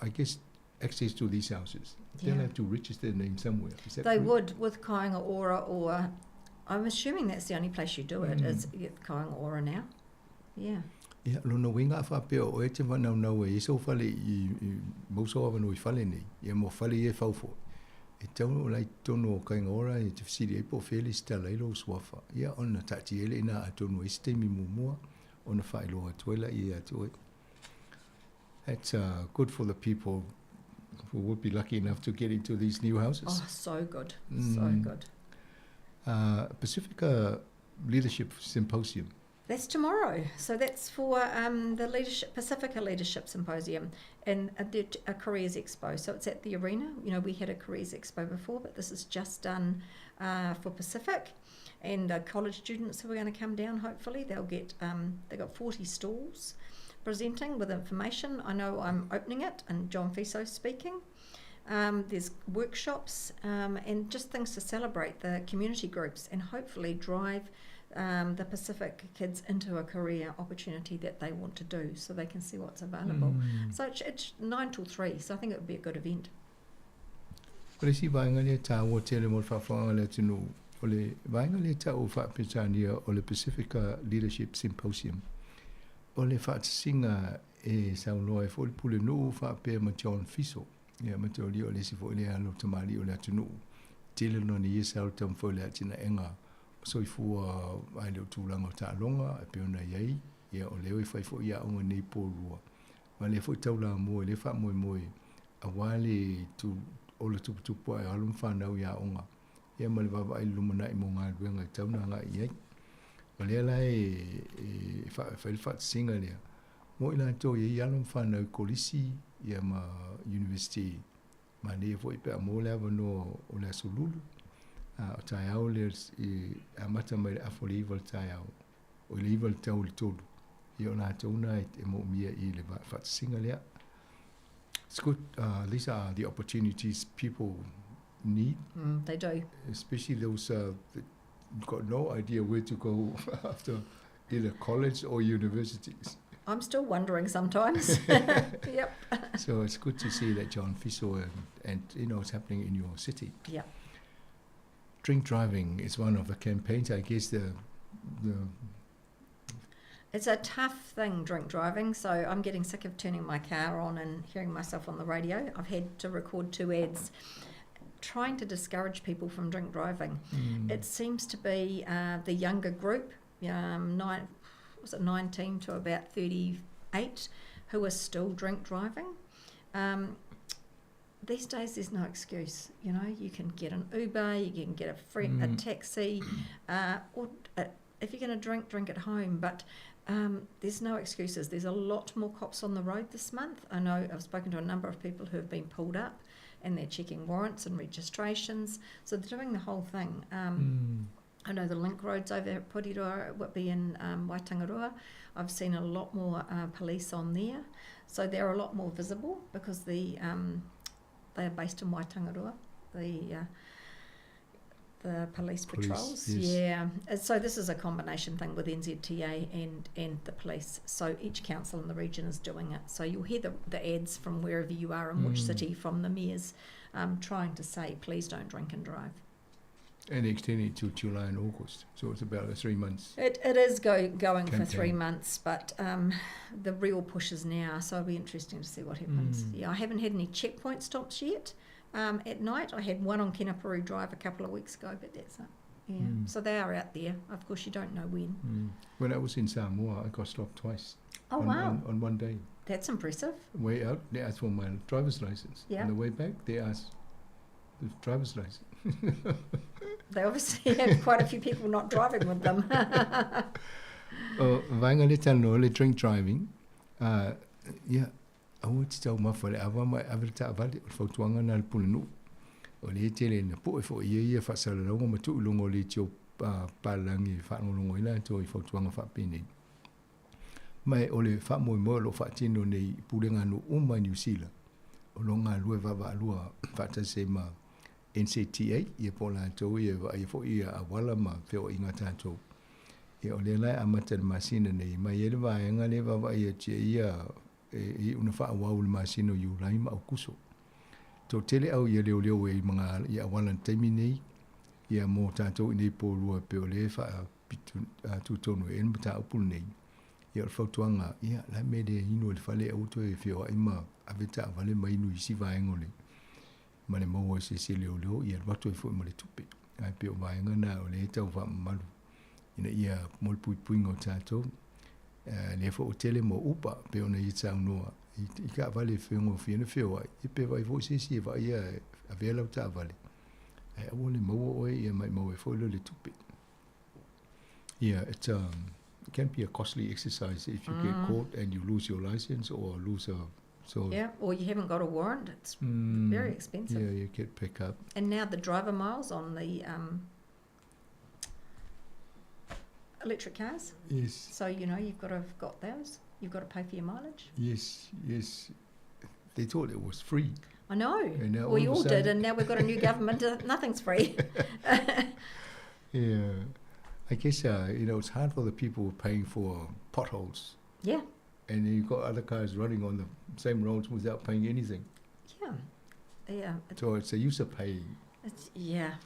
I guess access to these houses they'll have to register their name somewhere. Is that they correct? would with Kāinga Ora, or I'm assuming that's the only place you do it is Kāinga Ora now. Yeah. Ia lona winga fa pe o e te wana na e so fale I mo so ava no I fale nei ia mo fale e faufo e tau lai tono Kāinga Ora e te fisiri e po fele stala I lo swafa ia ona tati ele ina atono e stemi mumua ona fa ilo atuela I atu that's good for the people who would be lucky enough to get into these new houses. Oh, so good. So good. Pacifica Leadership Symposium. That's tomorrow. So that's for the Pacifica Leadership Symposium and a Careers Expo. So it's at the arena. You know, we had a Careers Expo before, but this is just done for Pacific. And college students who are going to come down, hopefully, they'll get, they've got 40 stalls presenting with information. I know I'm opening it and John Fiso's speaking. There's workshops and just things to celebrate the community groups and hopefully drive the Pacific kids into a career opportunity that they want to do so they can see what's available. So it's 9 till 3, so I think it would be a good event. Presi vainga le ta o tele mo fa fa le tinu o le vainga le ta o fa pitania o le Pacifica Leadership Symposium. O le fa singa e sa no e fo le pule no fa pe ma John Fiso. Ia ma to li o le si fo le alo tamali o le tinu. Tele no ni isa o tam fo le tina enga. So I fu ai le tūlanga ta longa e pe ona iai ia o leo I fai fo ia o nei porua ma le fo taula mo le fa mo a wale tu o le tu po ai alum fa na ia onga ia ma le baba I lumana I mo nga luenga tauna nga iai o le la e fa singa le mo ila to ia alum fa na kolisi ia ma university ma le fo I pe mo le no o le sululu o tai au le a mata mai a fo le tai au o le iwal tau le tolu I o nā tauna e mo mia I le whatasinga lea. It's good. These are the opportunities people need. They do. Especially those that got no idea where to go after either college or universities. I'm still wondering sometimes. Yep. So it's good to see that John Fiso and you know it's happening in your city. Yeah. Drink driving is one of the campaigns. I guess the It's a tough thing, drink driving, so I'm getting sick of turning my car on and hearing myself on the radio. I've had to record 2 ads trying to discourage people from drink driving. It seems to be the younger group, 19 to about 38, who are still drink driving. These days there's no excuse, you know, you can get an Uber, you can get a taxi, or if you're going to drink at home, but there's no excuses. There's a lot more cops on the road this month. I know I've spoken to a number of people who have been pulled up and they're checking warrants and registrations, so they're doing the whole thing. I know the link roads over at Porirua, would be in Waitangaroa. I've seen a lot more police on there, so they're a lot more visible because they are based in Waitangaroa, the police patrols. Yes. Yeah, so this is a combination thing with NZTA and the police, so each council in the region is doing it, so you'll hear the ads from wherever you are in which city from the mayors trying to say please don't drink and drive. And extending to July and August, so it's about 3 months. It is going campaign. for 3 months, but the real push is now, so it'll be interesting to see what happens. Yeah, I haven't had any checkpoint stops yet. At night, I had one on Kenaparu Drive a couple of weeks ago, but that's it. Yeah, so they are out there. Of course, you don't know when. When I was in Sāmoa, I got stopped twice. Oh, wow. On one day. That's impressive. Way out, they asked for my driver's license. Yeah. On the way back, they asked the driver's license. They obviously have quite a few people not driving with them. Vainga le tano le drink driving. Yeah, I want to tell my father, I want my avatar valid for Tuanga na Pulinu. O le tele na po e fo ia fa sala longo ma tu longo le tio palangi fa longo ila to I fo Tuanga fa pini. mai o le wha moe lo wha tino nei purenga no uma New Zealand. O lo ngā lue wawa alua whata se ma NCTA, ia po la tau ia fo ia awala ma whio inga tātou. Ia o le lai amata le masina nei, mai ele vaenga le wawa ia tia ia i una wha awau le masina iu lai ma au kuso. Tō tele au ia leo e mga ia awala taimi nei, ia mō tātou i nei pōrua pe o le wha tūtono e enu ta upul nei. Ia le whautuanga, ia lai me le hino le whale auto e whio a ima aveta avale mai inu isi vaenga le. Ma le maua se leo, ia le watu e fo ma le tupe. Ai pe o vaenga na o le tau wha malu. Ina ia mol pui ngau tātou. Le fo o tele mo upa pe ona i tau noa. I ka avale whiongo whiana whio ai. I pe vai fo se e vai ia a vela o ta avale. Ai awo le maua oe ia mai maua e fo le tupe. Yeah, it can be a costly exercise if you get caught and you lose your license or lose a... or you haven't got a warrant. It's very expensive. Yeah, you get picked up. And now the driver miles on the electric cars. Yes. So, you've got to have got those. You've got to pay for your mileage. Yes. They thought it was free. I know. And We all did, and now we've got a new government. Nothing's free. Yeah. I guess, it's hard for the people paying for potholes. Yeah. And then you've got other cars running on the same roads without paying anything. Yeah. So it's a use of paying.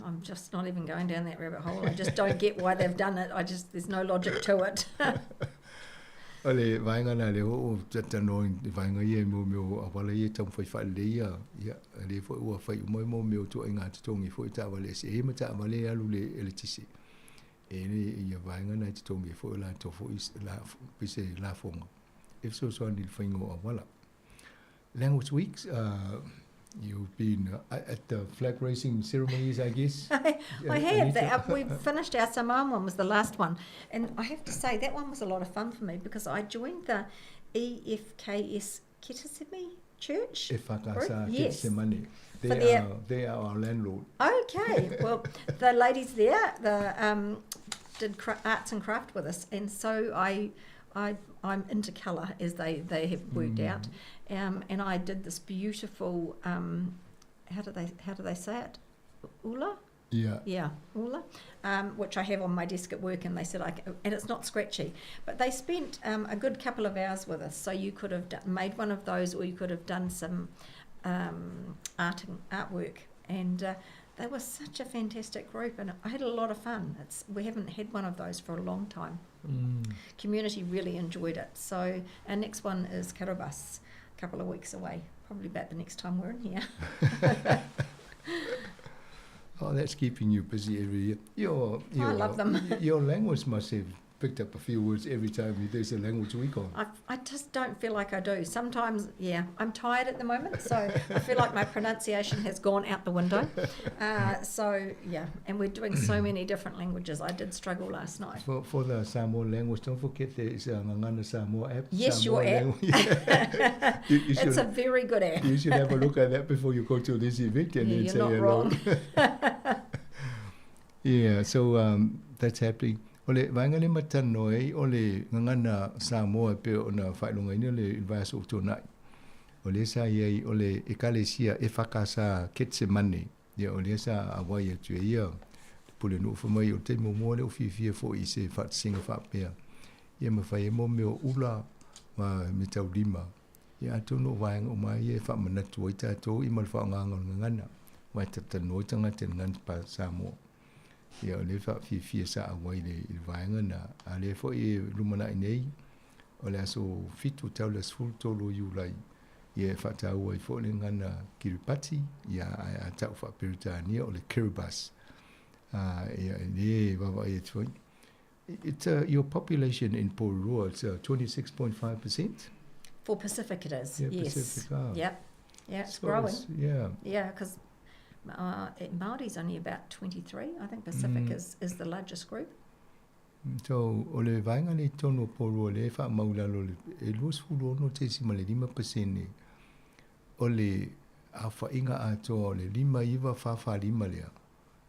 I'm just not even going down that rabbit hole. I just don't get why they've done it. There's no logic to it. Ole vaenga na le o tata no vaenga ye mo awala ye tam fai le ia le fo ua fai mo tu inga tongi fo ta wale se e mata wale alu le eletisi. E ia vaenga na tongi fo la to fo is la pise la fonga. If so ni whaingo awala. Language weeks, you've been at the flag raising ceremonies, I guess. I have. We finished our Sāmoa one, was the last one. And I have to say, that one was a lot of fun for me because I joined the EFKS Kitasimi Church. Yes. They are our landlord. Okay. Well, the ladies there did arts and craft with us. And so I'm into colour, as they have worked out, and I did this beautiful. How do they say it? Ula. Yeah, ula, which I have on my desk at work, and they said and it's not scratchy, but they spent a good couple of hours with us. So you could have made one of those, or you could have done some artwork, and they were such a fantastic group, and I had a lot of fun. We haven't had one of those for a long time. Community really enjoyed it. So our next one is Kiribati, a couple of weeks away, probably about the next time we're in here. Oh, that's keeping you busy every year. I love them. Your language must have picked up a few words every time there's a language week on. I just don't feel like I do. Sometimes, I'm tired at the moment, so I feel like my pronunciation has gone out the window. And we're doing so many different languages. I did struggle last night. For the Samoa language, don't forget there is a Ngangana Sāmoa app. Yes, Samoa your app. It's a very good app. You should have a look at that before you go to this event and then say hello. You're not wrong. Yeah, so that's happening. Ole vaenga le matano ole ngana Samoa pe ona whailonga ina le vaso tonai. Ole sa ia ole ekalesia e whakasa ketse mane. Ia ole sa awai atu ia. Pule no whamai o te momo le o whiwhia fo i se whatsinga whapea. Ia mawhai e mo meo ula ma me tau lima. Ia atono vaenga o mai e whamanatu o i tātou i malwhaonganga ngana. Wai tatano i tanga te ngana pa Samoa. Ia le whawhiwhia sa awai le vaenga na a le fo i lumana i nei o le aso fitu tau le sfulu tolo iulai ia whatau ai fo le ngana Kiribati ia a tau whaperitania o le Kiribati ia le wawa i tuai. It's your population in Porua, it's 26.5%. For Pacific it is, yeah, yes. Pacific, Yeah, it's growing. Yeah, because Māori's only about 23. I think Pacific is the largest group. So, o le vaenga le tono Porua le wha maulalo le e luas fulu ono te si ma le 5% o le a whainga atoa o le 5.55 lea.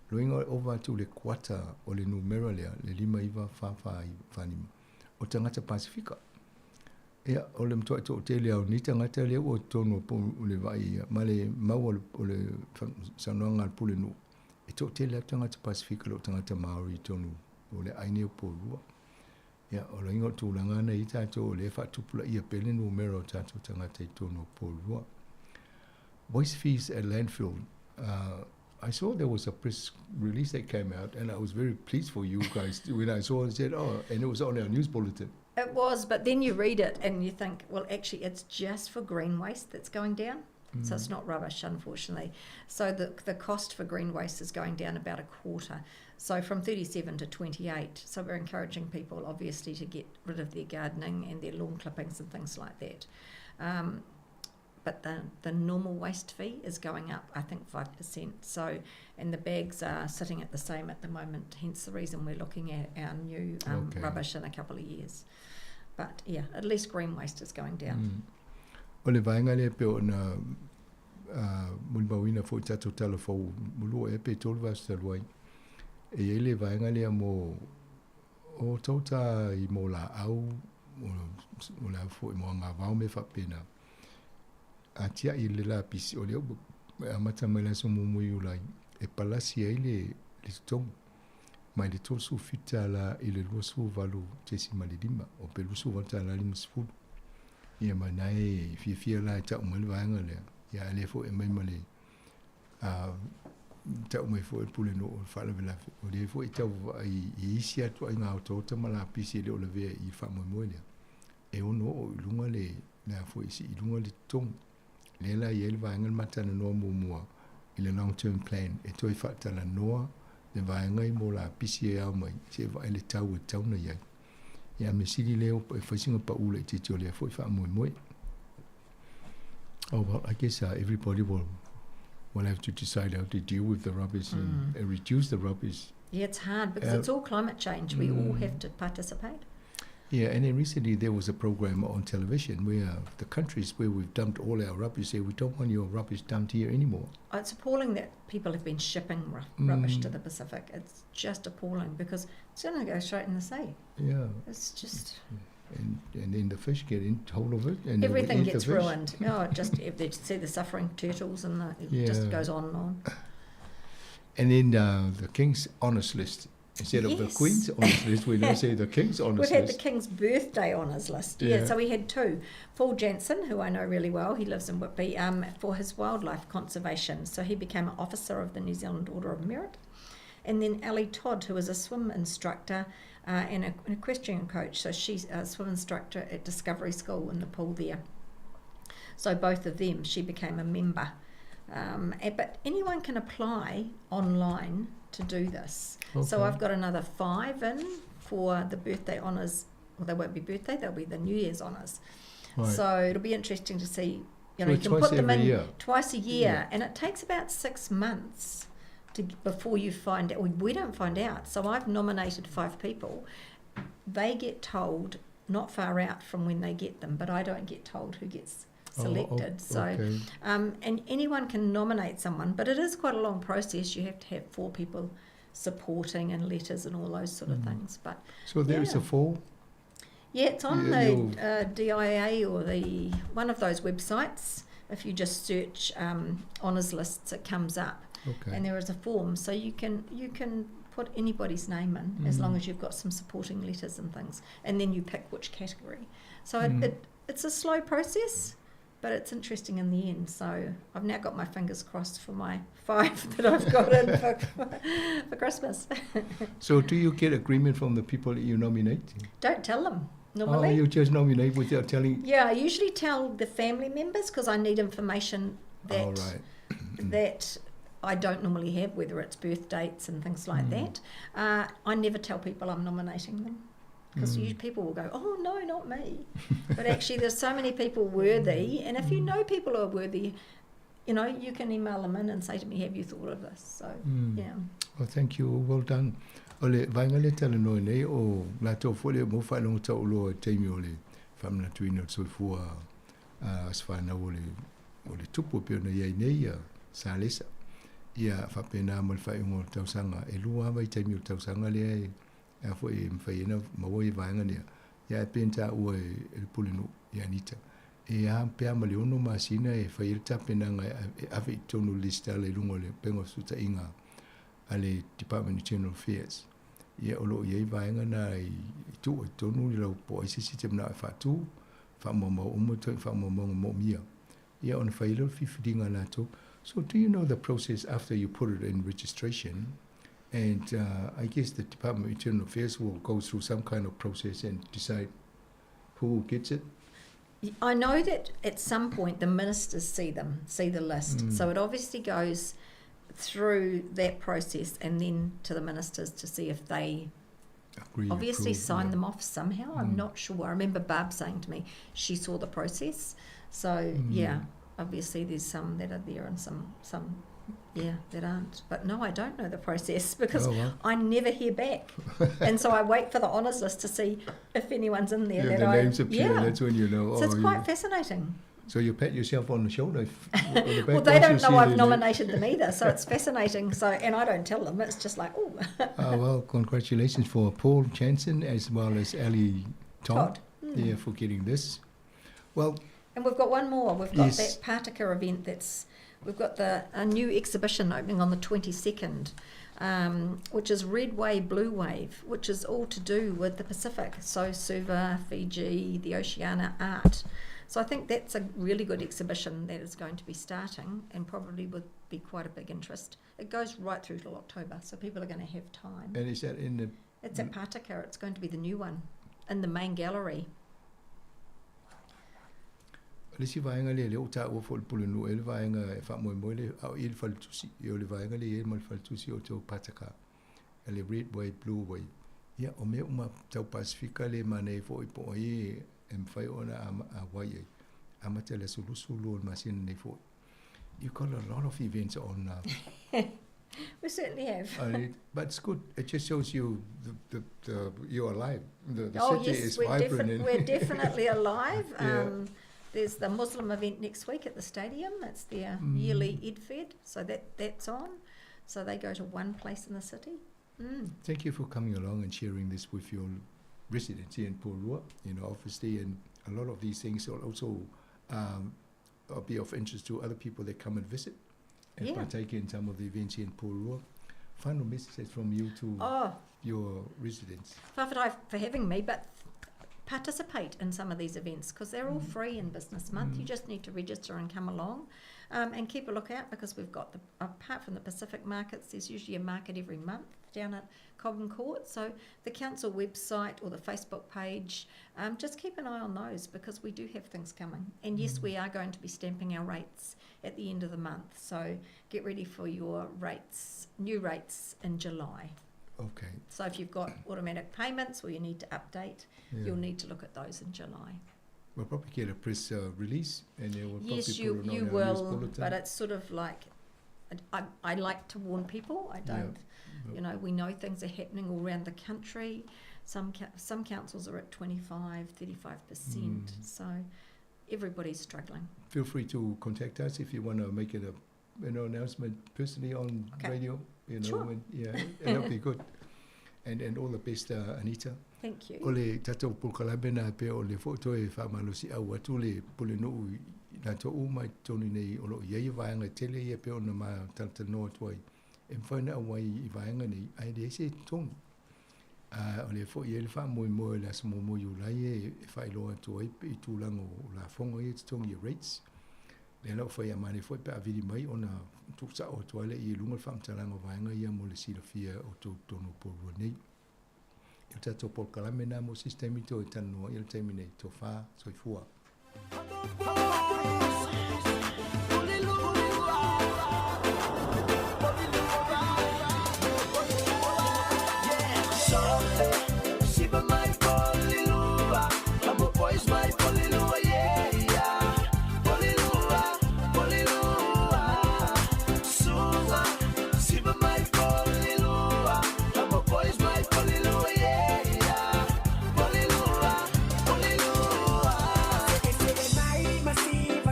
Loinga over to le kuata o le numera lea le 5.55 o tangata Pasifika. Ia, o le mtoa to te leo ni tangata leo o tono po o le vai ma le mau o le sanoanga al pule no. E to te leo tangata Pasifika lo tangata Maori tonu o le aine o po lua. Ia, o le ingo tūlanga na i tato o le whatupula ia pele no mero tato tangata i tono po lua. Waste fees at landfill. I saw there was a press release that came out and I was very pleased for you guys when I saw it. Said, oh, and it was on our news bulletin. It was, but then you read it and you think, well, actually, it's just for green waste that's going down. So it's not rubbish, unfortunately. So the cost for green waste is going down about a quarter. So from 37 to 28. So we're encouraging people, obviously, to get rid of their gardening and their lawn clippings and things like that. But the normal waste fee is going up, I think, 5%. So, and the bags are sitting at the same at the moment, hence the reason we're looking at our new rubbish in a couple of years. But yeah, at least green waste is going down. O le vaenga le pe ona mulbawina fo tato tala fo mulu e pe tolu vastaluai. E ele vaenga le mo o tota I mo la au o la fo mo nga vau me fa pena. Atia I le la pisi o le amata mai la so mo yulai e palasi ele le tong mai le tosu fita la I le lusu valu tesi malidima o pe lusu vata la limsfulu ia manai fia la ta umali vanga le ia le fo e mai male ta umai fo e pule no fa la vela o le fo e ta I isia to nga auto ta mala pisi le o le ve I fa mo mo le e ono o lunga le na fo isi lunga le tong le la yel vanga mata no mo mo I le long term plan e to I fa ta la noa le vanga I mo la pisi e au mai se va le tau e tau na ia ia me sili leo e whaisinga pa ule te teo lea fwoi wha moe moe. Oh, well, I guess everybody will have to decide how to deal with the rubbish and reduce the rubbish. Yeah, it's hard because it's all climate change. We all have to participate. Yeah, and then recently there was a program on television where the countries where we've dumped all our rubbish say we don't want your rubbish dumped here anymore. It's appalling that people have been shipping rubbish to the Pacific. It's just appalling because it's going to go straight in the sea. Yeah. It's just... And then the fish get in hold of it. And everything gets ruined. Oh, just if they see the suffering turtles and it just goes on and on. And then the King's Honours List. Instead of the Queen's Honours List, we now say the King's Honours List. We've had the King's Birthday Honours List. Yeah, so we had two. Paul Jansen, who I know really well, he lives in Whitby, for his wildlife conservation. So he became an officer of the New Zealand Order of Merit. And then Ellie Todd, who is a swim instructor and an equestrian coach. So she's a swim instructor at Discovery School in the pool there. So both of them, she became a member. But anyone can apply online to do this. Okay. So I've got another 5 in for the birthday honours. Well, they won't be birthday, they'll be the New Year's honours. Right. So it'll be interesting to see, you know, you can put them in twice a year, and it takes about 6 months before you find out. We don't find out. So I've nominated 5 people. They get told not far out from when they get them, but I don't get told who gets selected. Okay. And anyone can nominate someone, but it is quite a long process. You have to have 4 people supporting and letters and all those sort of things. But so there is a 4. Yeah, it's on the DIA or the one of those websites. If you just search honours lists, it comes up. Okay. And there is a form, so you can put anybody's name in as long as you've got some supporting letters and things, and then you pick which category. So it's a slow process, but it's interesting in the end. So I've now got my fingers crossed for my 5 that I've got in for Christmas. So do you get agreement from the people that you nominate? Don't tell them. Normally. Oh, you just nominate without telling? Yeah, I usually tell the family members because I need information that I don't normally have, whether it's birth dates and things like that. I never tell people I'm nominating them because people will go, oh, no, not me. But actually there's so many people worthy, and if you know people who are worthy, you know, you can email them in and say to me, have you thought of this? So, yeah. Well, thank you. Well done. Ole vainga le tala no nei o la to fole mo fa no ta ulo teimi ole famna tuina so fu asfana ole tupu pe no ye nei salesa ia fa pena mo fa mo tausanga e lua vai teimi tausanga le a fo e mfaina mo voi vainga ne ia penta o e pulino Anita. E a pea ma le ono masina e whaile tapenanga e awe I tonu lista le lungo le pengo suta inga ale Department of General Affairs. Ia olo iei vaenga na I tu e tonu I lau po I sisi te mna e whatu, whamoma umoto I whamoma mo mia. Ia ona whaile fifidinga nato. So do you know the process after you put it in registration? And I guess the Department of Internal Affairs will go through some kind of process and decide who gets it. I know that at some point the ministers see the list. So it obviously goes through that process and then to the ministers to see if they obviously sign them off somehow. I'm not sure. I remember Barb saying to me she saw the process. So yeah, obviously there's some that are there and some that aren't. But no, I don't know the process because I never hear back. And so I wait for the honours list to see if anyone's in there. The names appear, that's when you know. So it's quite fascinating. So you pat yourself on the shoulder. Well, they don't know I've nominated them either, so it's fascinating. So, and I don't tell them. It's just like, oh. Well, congratulations for Paul Jansen as well as Ellie Todd. Yeah, for getting this. Well. And we've got one more. We've got that Pātika event we've got a new exhibition opening on the 22nd, which is Red Wave, Blue Wave, which is all to do with the Pacific. So Suva, Fiji, the Oceania art. So I think that's a really good exhibition that is going to be starting and probably would be quite a big interest. It goes right through till October, so people are going to have time. And is that in the... It's at Pātika. It's going to be the new one in the main gallery. Lesi vaenga le o ta o fol pulunu ele vaenga e fa moi le au il faltusi yo le vaenga le mal faltusi o to Pātika ele Red Wave, Blue Wave ia o me uma tau Pasifika le mane fo I po ai em fai ona a wai amate le sulu masin ne fo. You got a lot of events on now. We certainly have. But it's good. It just shows you the you're alive. The city is we're vibrant. We're definitely alive. There's the Muslim event next week at the stadium. It's their yearly Eid, so that's on. So they go to one place in the city. Thank you for coming along and sharing this with your residents here in Pōrua. You know, obviously, and a lot of these things will also be of interest to other people that come and visit and partake in some of the events here in Pōrua. Final message from you to your residents. Whawhatai for having me, but participate in some of these events because they're all free in Business Month. You just need to register and come along and keep a lookout because we've got, apart from the Pacific markets, there's usually a market every month down at Cobham Court. So the council website or the Facebook page, just keep an eye on those because we do have things coming. And yes, we are going to be stamping our rates at the end of the month. So get ready for your rates, new rates in July. Okay. So if you've got automatic payments or you need to update, you'll need to look at those in July. We'll probably get a press release and then we'll yes, probably put it on you our will, news bulletin. but it's sort of like, I like to warn people. I don't, you know, we know things are happening all around the country. Some councils are at 25, 35%. So everybody's struggling. Feel free to contact us if you want to make it an announcement personally on radio. You know, sure. And that'll be good. And all the best, Anita. Thank you. Ole tatou pulkalame na pe ole foto e whamalosi au atu le pule no na to umai tonu nei olo iei vaenga tele ia pe ona ma tanta no tuai. E mwhaina awai I vaenga nei ai le se tonu. Ole fo iei le wha moi la samo moi ulai e whailoa tuai pe I tūlango la fonga I tonu I rates. Le lau whai amane fo pe aviri mai ona tuksa o tuale I lunga whamtalanga vaenga ia mo le sila fia o tonu Pōrua nei. Il tato por kalame na mo sistemi to tanu il terminate to fa soifua.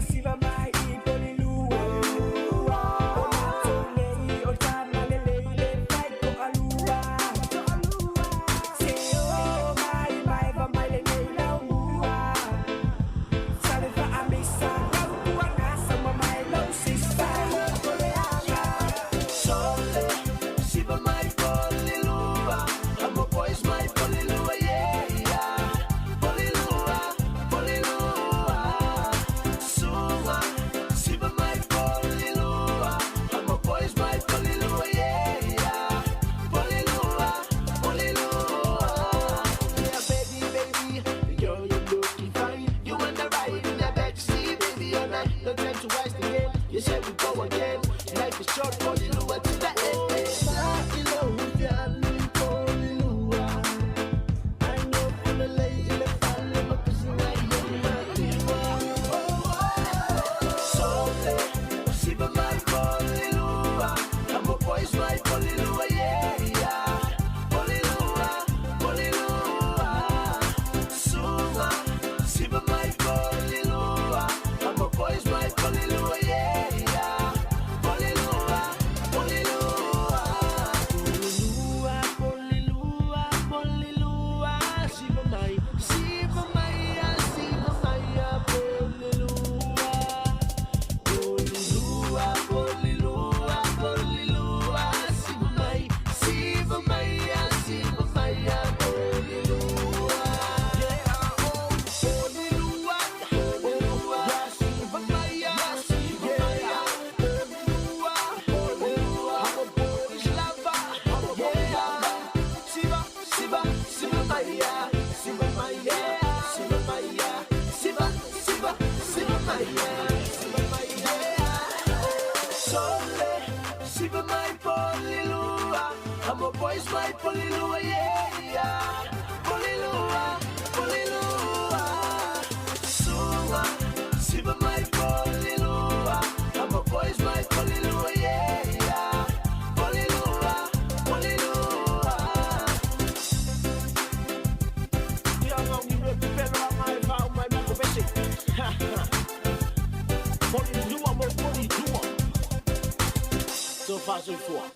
Siva mai, polilua tila sa ilo ufiali polilua I know pulele ile fale makusina yema tiwa Sole Siba mai polilua Amo boys mai polilua yeah Polilua polilua Suma Siba mai polilua Amo boys mai polilua yeah Polilua polilua Polilua polilua Siba mai polilua Polilua polilua polilua Siba mai polilua Polilua polilua Siba mai polilua polilua Amo boys lava Siba mai Siba mai Sole Siba mai polilua Amo boys mai polilua yeah Polilua polilua Suma Siba mai polilua Amo boys mai polilua yeah Polilua polilua So far, so far.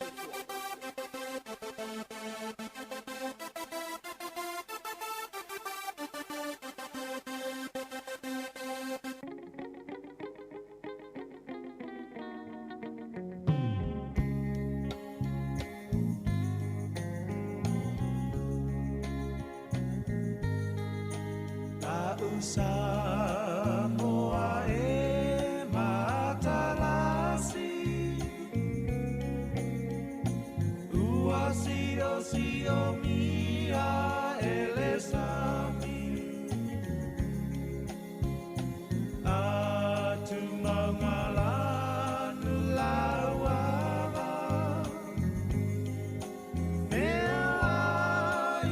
Sāmoa e matalasi Ua sio mia ele sami Atu mangalanu lauava Mea i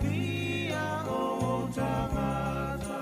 pia o tangata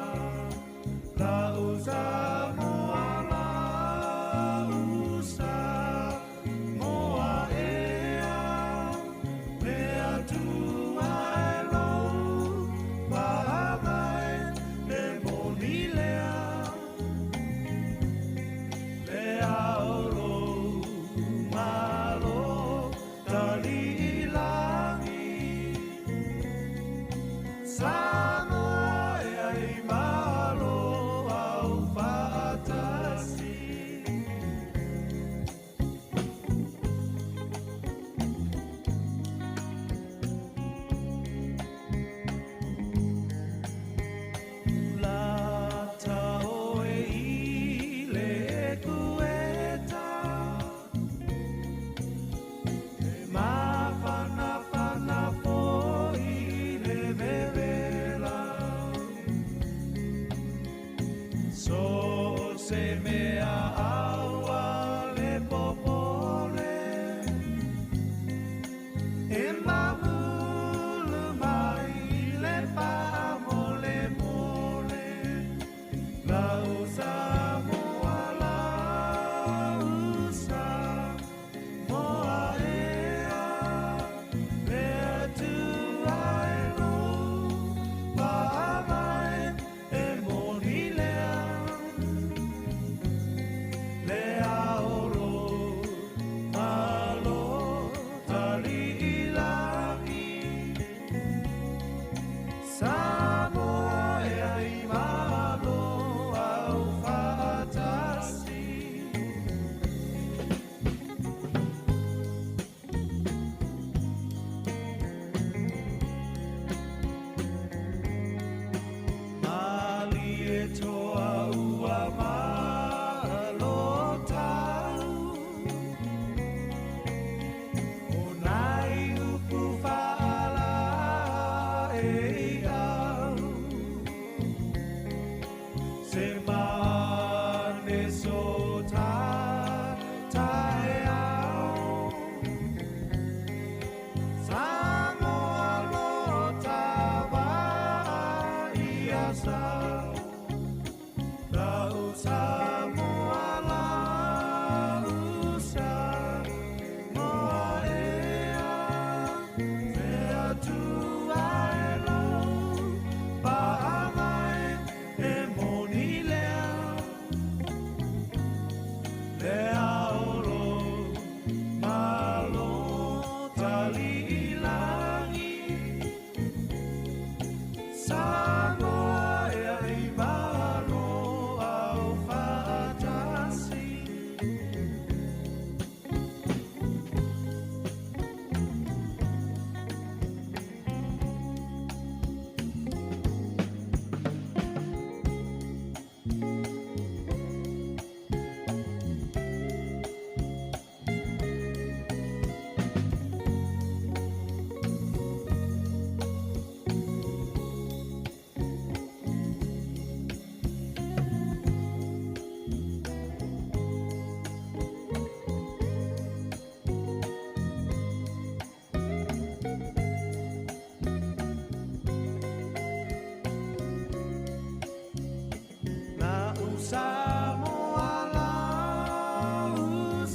Sāmoa lau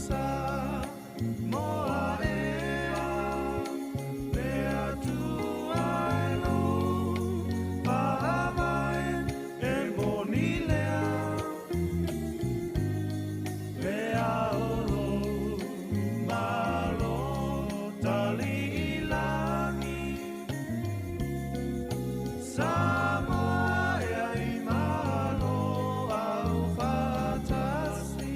Sāmoa ea Pea tuailu Paramai e monilea Pea oro malo tali ilangi Sāmoa ea I malo au fatasi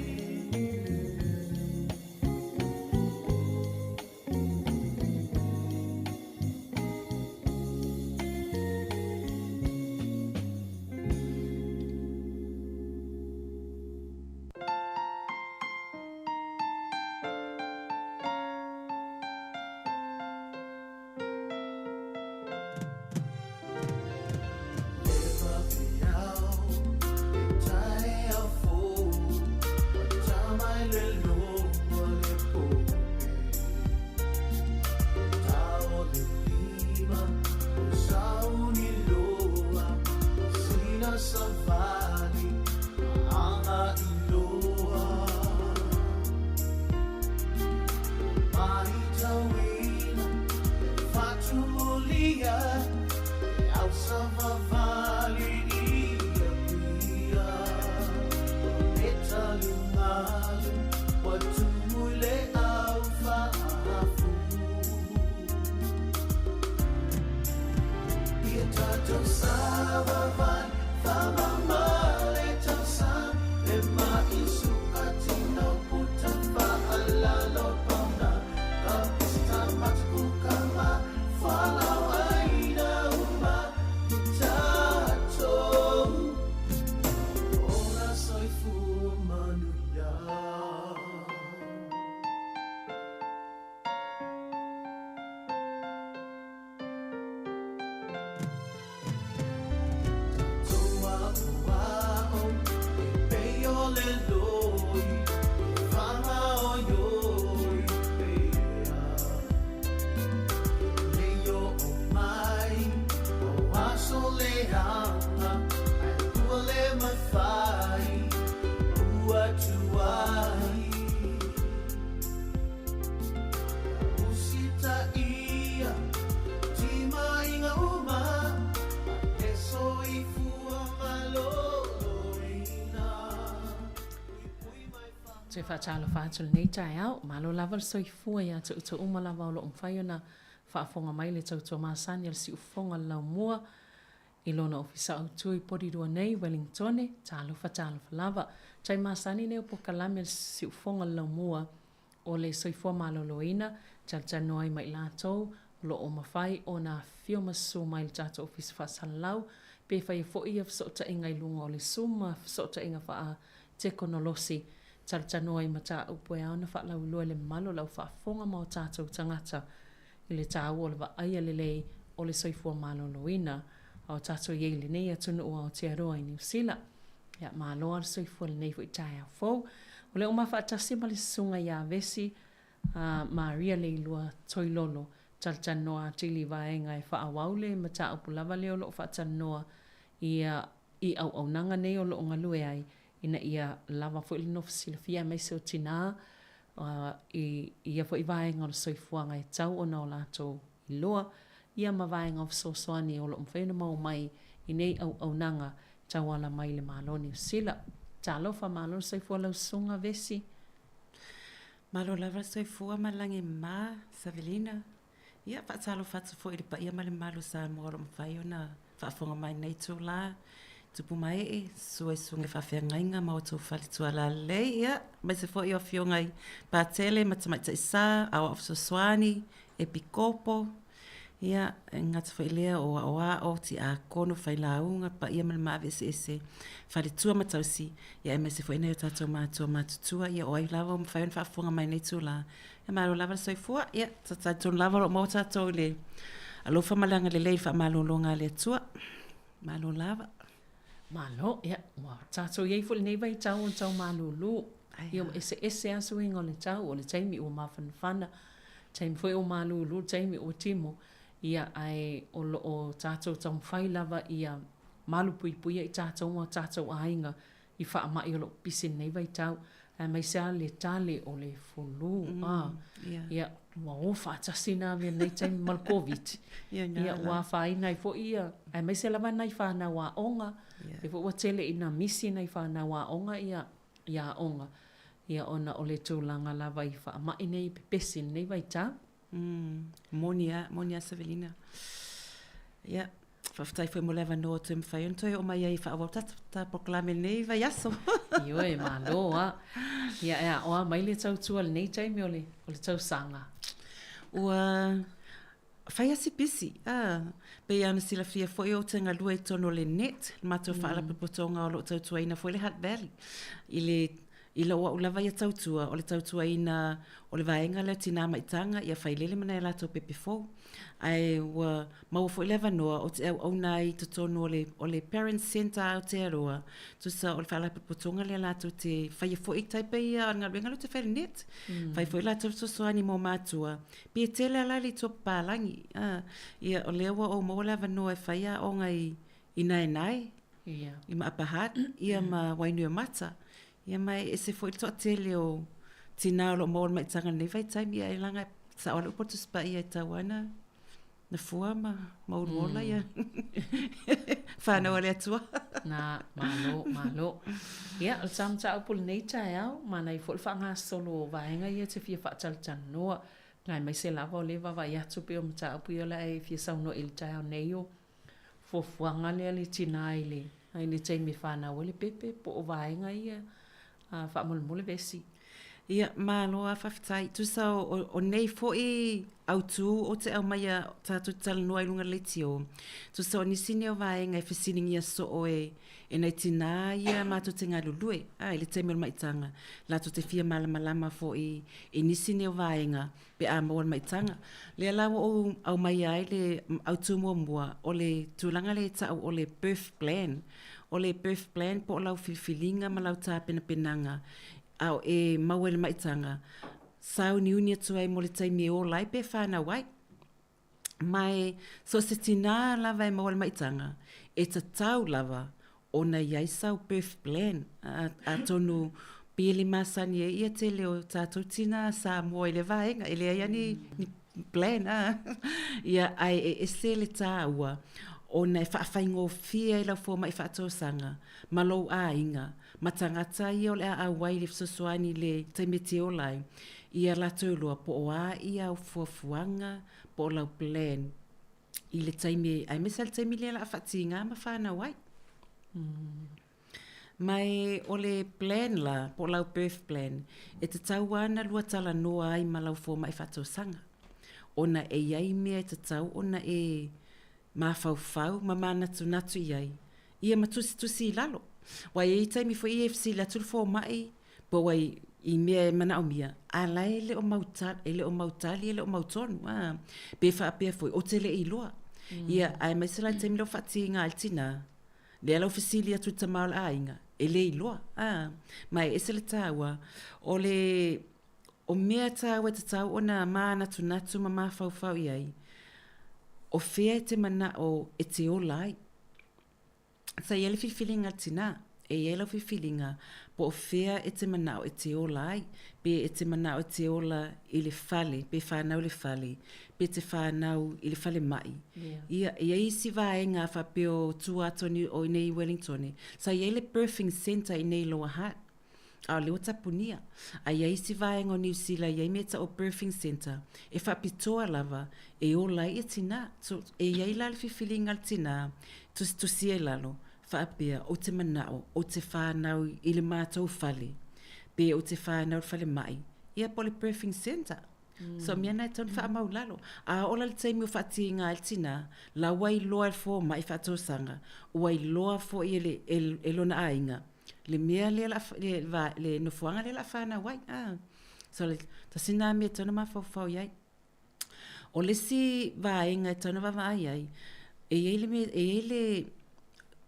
Savali, anga iloa, Maritawina, Fatulia, Alsavali, Ia, Metalungalu, Watumule Alfafu, Iatato Savavan. Te whaatalo whātulu nei tai au, malo lava soifua ia te uta uma lava o lo umwhai ona whaafonga mai le tautua māsani al si ufonga lau mua I lona ofisa au tui porirua nei Wellingtone, talo lava. Tai māsani nei upo kalame al si ufonga lau mua o le soifua maloloina, talo ai mai lātou, lo o mawhai o nā whio masu mai le tātou ofisa whaasalau, pe whai fo ia fsota inga I lunga o le suma, fsota inga wha te konolosi, talo ai mata upo e auna wha lau lua le malo lau whaafonga mo tātou tangata, I le tāu o le wa aia lelei o le soifua maloloina, o tātou iei le nei atunu ua o te aroa I New Zealand. Ia māloa le soifua le nei fu I tai au fau. O le o mawhaatasi ma le sunga ia vesi, Maria le lua toilolo, taltanoa tili vaenga e whaawaule, mata upu lava leo lo whaatanoa I au nanga nei o lo ngalue ai, ina ia lava fu ili nofisila fia meise o tina, ia fu I vaenga o le soifua ngai tau o na o lato I loa, ia mavaenga o sosoani o lo mwhena mau mai I nei au nanga tawala mai le malo New Zealand. Talofa malo soifua lau sunga vesi. Malo lava soifua malangi ma, Savelina. Ia whaatalo whaatufo I pa ia male malo Sāmoa lo mwhai o na whaafonga mai nei tū la. Tupu mai e, sua sunga whawhia ngainga ma o tō whali tua la lei. Ia, mai se fo I o fiongai pātele, matamaita isa, awa of sosoani, e pikopo. Ia, ngata whailea o o ti a kono whailaunga pa ia male mawe ese whali tua matausi. Ia e mese whaina o tātou mātua mātutua. Ia o ai lava o mwhaion whaafonga mai nei tū la. Ia maro lava soifua. Ia, tātou lava o mau tātou le. Alofa malanga le lei wha malolonga le tua. Malo lava. Malo, ia, tātou iei fuli nei vai tau o tau malulu. Ia ese asu ingo le tau o le taimi o mawhanwhana. Taimi fwe o malulu, taimi o timo. Ia ai o tātou tau mwhai lava ia malu pui I tātou o tātou ainga i whaamai o lo pisi nei vai tau. Mai sea le tale o le fulu. Ia, ma o whaatasina me nei taimi mal COVID. Ia, ua whaina i fo ia. Mai se lava nei whana wa onga. E fo ua tele ina misi nei whana wa onga ia onga. Ia ona o le tūlanga lava i whaamai nei pepesi nei vai tau. Monia Savelina. Ia. Whaftai whai mo lewa noa tu mwhai untoi o mai ai whaawau ta proklame nei vai aso. Io e maloa. Ia oa mai le tau tua le nei taimi o le tau sanga. Ua whai asi pisi. Pei ana sila fia fwoi o te ngalua i tono le net. Mato whaala pipotonga o lo tau tua ina fwoi le Hutt Valley. I la ua ula vai a tau tua o le tau tua ina o le vaenga leo tina maitanga ia whai lele mana e lato pepe fau. Ai ua maua fwoi lewa noa o te au nai to tono o le Parent Center au te aroa. Tu sa o le whaala pipotonga le lato te whai fwoi taipa ia ngā ruenga lo te whai net. Whai fwoi lato so soani mo mātua. Pia tele ala li tō pālangi. Ia o lewa o maua lewa noa e whai a o ngai i nai. I ma apahat. Ia ma wainua mata. Ia mai e se foi to tele o tina lo mo mai tanga nei vai taimi ai langa sa o po tu spa ia tawana na fuama mo rola ia fa no le tua na malo ia o sam ta pul nei tai au mana i fol fa nga solo vaenga ia te fia fa tal tan no ngai mai se lava le va ia tu pe o mta pu ia la e fia sa no il tai nei o fo fuanga le tina ile ai le taimi fa na o le pepe po vaenga ia fa mole besi. Ia malo a whawhitai. Tu sa o nei fo i autu o te au mai a tātou tala noa i lunga leti o. Tu sa o nisine o vaenga e whisiningi a so o e nei tina ia mātou te ngā lulue. I le teimi o maitanga. Lato te fia malama fo i nisine o vaenga pe a maua maitanga. Le alawa o au mai ai le autu mua o le tūlanga le tau o le birth plan. O le birth plan po lau whiwhilinga ma lau tā penanga. Au e mauele maitanga. Sau ni unia tuai mo le taimi o lai pe whana wai. Mai so se tina lava e mauele maitanga. E ta tau lava o na iai sau birth plan. A tonu pili masani e ia te leo tātou tina Sāmoa i le vaenga. E le aia ni plan. Ia ai e se le tā ua. O na e whaafaingo fia i lau fō mai whaatosanga, ma lou a inga, ma tangata i o le a wai le fsosoani le taimete o lai, i a lato loa po o a i au fuafuanga po o lau plan, i le taime, ai mesa le taime le la whaatinga ma whana wai. Mai o le plan la, po o lau birth plan, e te tau wana lua tala noa ai ma lau fō mai whaatosanga. Ona e iai mea te tau, ona e ma fau ma natu iai. Ia ma tusi lalo. Wai e taimi fo i EFC la tulfo mai, po wai i mea mana o mia. Ala e le o mautali, e le o mautonu. Pe wha apea foi, o te le i loa. Ia, ai mai sila taimi lo whati ngā altina. Le ala ofisili atu tamau a inga. E le i loa. Mai e sila tawa. O mea tawa te tau o na ma natu ma fau iai. O fea te mana o e te o lai. Sa iele whiwhilinga tina. E iele whiwhilinga. Po o fea e te mana o e te o lai. Pe e te mana o te o la i le whale. Pe whanau le whale. Pe te whanau i le whale mai. Ia isi vaenga whapeo tuatoni o nei Wellington. Sa iele birthing center i nei Lower Hutt. A leo tapunia. A iai si vaenga o New Zealand, iai meta o birthing center. E whapitoa lava, e o lai e tina. So, e iai lali whiwhilinga al tina, tu si e lalo, whaapea o te manao, o te whanau i le mātou whale. Pe o te whanau whale mai. Ia po le birthing center. So mea nai ton whaamau lalo. A ola le taimi o whati ngā al tina, la wai loa al fō mai whatosanga, wai loa fō i e lona ainga. Le mea le no fuanga le la whana wai. So le tasina mea tona ma fau iai. O le si vaenga e tona wa iai. E ele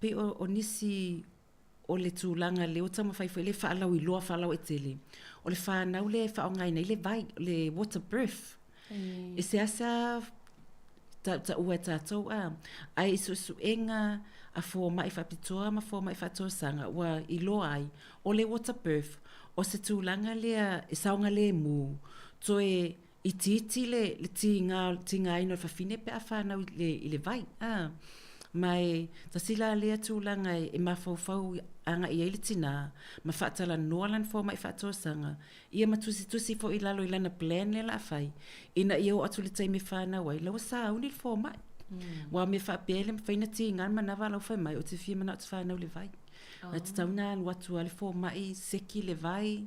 pe o nisi o le tūlanga le o tama whaifo le whaalau i loa whaalau e tele. O le whanau le whaongai nei le vai, le water birth. E se asa ta ua tātou ai su enga a fō mai whapitoa ma fō mai whatosanga ua I loa ai o le water birth o se tūlanga lea e saunga le mū toe I titi le tinga ino whawhine pe a whanau I le vai mai ta sila lea tūlanga e mawhauwhau anga I eile tina ma whaatala noalan fō mai whatosanga ia matusi fō I lalo I lana plan le la whai ina ia o atu le taimi whanau ai lawa sa uni fō mai wa me whaapele me whaina tinga manawa lau whai mai o te whia mana o te whanau le vai na te tauna anu atu ale fō mai seki le vai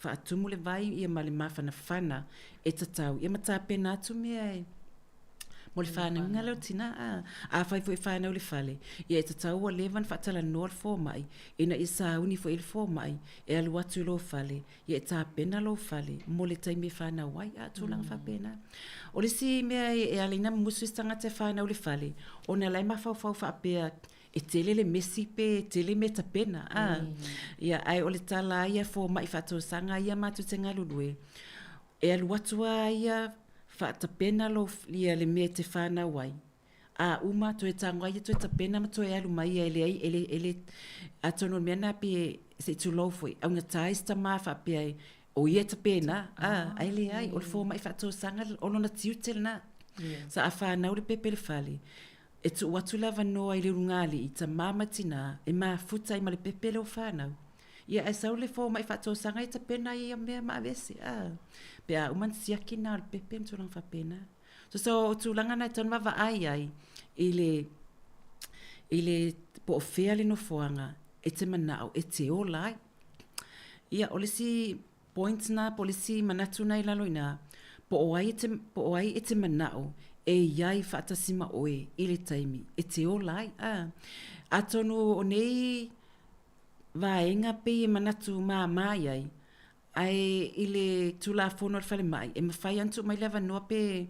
whaatumu le vai ia ma le mawhana whana e tatau ia matapena atu mea e mo le whanau ngā leo tina a whai fo I whanau le whale ia e tatau a levan whaatala noa le fō mai ina I sa uni fo I le fō mai e alu atu lo whale ia e tāpena lo whale mo le taimi whanau wai a tūlanga whapena o le si mea e alina musu istanga te whanau le whale o na lai mawhau whaapea e tele le mesi pe tele me tapena ia ai o le tala ia fō mai whatosanga ia matu te ngalulue e alu atu ia whaatapena lo ia le mea te whanau wai uma to e tango ia to e tapena ma to e alu mai ele atono mea na pe se tu lo foi au nga taista ma whapea o ia tapena ai le ai o le fō mai whatosanga o lona tiutel na sa a whanau le pepe le whale e tu watu lava noa I le rungali I ta mamatina e maa futa I ma le pepe leo whanau. Ia e sau le fō mai whatosanga I ta pena ia mea maa vese. Pe a uman siaki na le pepe mtulang whapena. So tūlanga nai tonu mawa ai I le po o whea le no whoanga e te manao e te o lai. Ia o le si points na po le si manatu nai lalo ina po o ai e te manao e iai whaatasima oe I le taimi, e te o lai. Atonu o nei vaenga pe I manatu mai ai, ai I le tula whono al whale mai, e mawhai antu mai lewa noa pe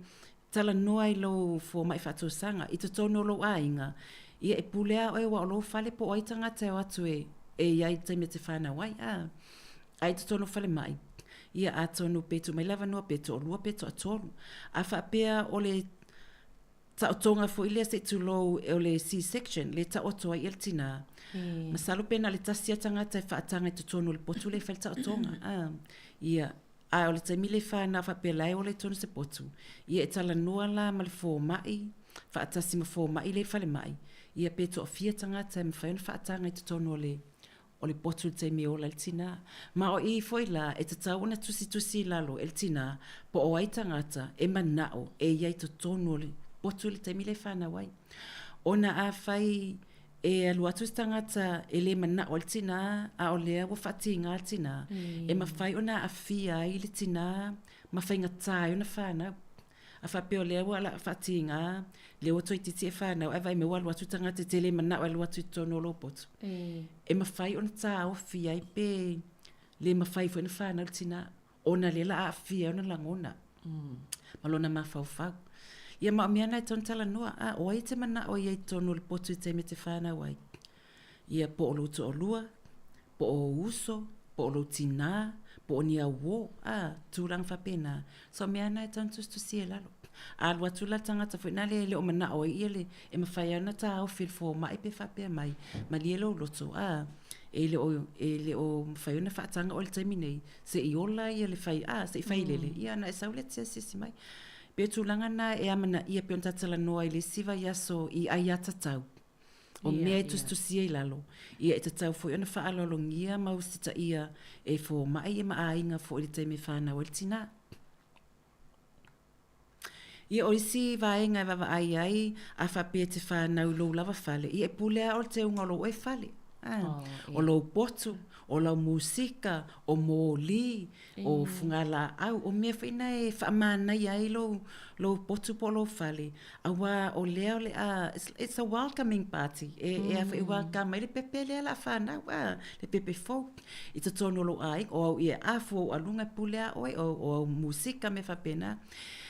tala noa I lo fō mai whaatosanga, I te tono lo ainga, ia e pulea oe wa o lo whale po oi tangata o atu e iai taimi te whana wai. Ai te tono whale mai. Ia atonu pe tu mai lewa noa pe to olua pe to atonu. A whaapea o le ta otonga fo ile se tu lo o le C-section le ta otoa I el tina. Masalo pena le tasia tangata e whaatanga I tutonu le potu le whaile ta otonga. Ia, a o le taimi le whana whapea lai o le tonu se potu. Ia e tala noa la ma le fō mai, whaatasi ma fō mai le whale mai. Ia pe to o fia tangata e mwhaiona whaatanga I tutonu o le potu le taimi o le tina. Ma o I foi la e te tau na tusi lalo el tina po o ai tangata e manao e iai tutonu le potu le taimi le whana wai. Ona a whai e alu atu tangata e le mana o le tina a o lea wa whati ngā tina. E ma whai ona a fia I le tina ma whai ngatai ona whana. A whapeo lea wa la whati ngā le o toi titi e whana. E vai me wa alu atu tangata te le mana o alu atu tono lo potu. E ma whai ona tā o fia I pe le ma whai fwena whana le tina. Ona le la a fia ona langona. Malona ma whau. Ia ma mea nai tonu tala noa, o ai te mana o iei tonu le potu I te me te whana wai. Ia po o lo to o lua, po o uso, po o lo tina, po o nia wo, tūrang whapena. So mea nai tonu tusi e lalo. A lua tula tangata fwina le o mana o ia le, e ma whai ana ta o whilfo mai pe whapea mai, ma lia lo loto, e le o whai ana whaatanga o le taimi nei, se I ola ia le whai, se I whai lele, ia na e saule tia sisi mai. Pe tūlanga na e amana ia pe on tatala noa I le siva yaso I ai atatau. O mea e tustusia I lalo. Ia e tatau fo I ona whaalolongia mausita ia e fo mai e maainga fo I le taimi whana o le tina. Ia o isi vaenga e wawa ai a whapea te whanau lo lava whale. Ia e pulea o te unga lo e whale. O lo botu, o lo musika, o mōli, o whungala au, o mea whaina e whaamana ai lo botu po lo whale. Awa o leo le it's a welcoming party. E a whai welcome le pepe lea la whanau, le pepe folk. I te tono lo ai, o au ia afu o alunga pulea oi, o musika me whapena.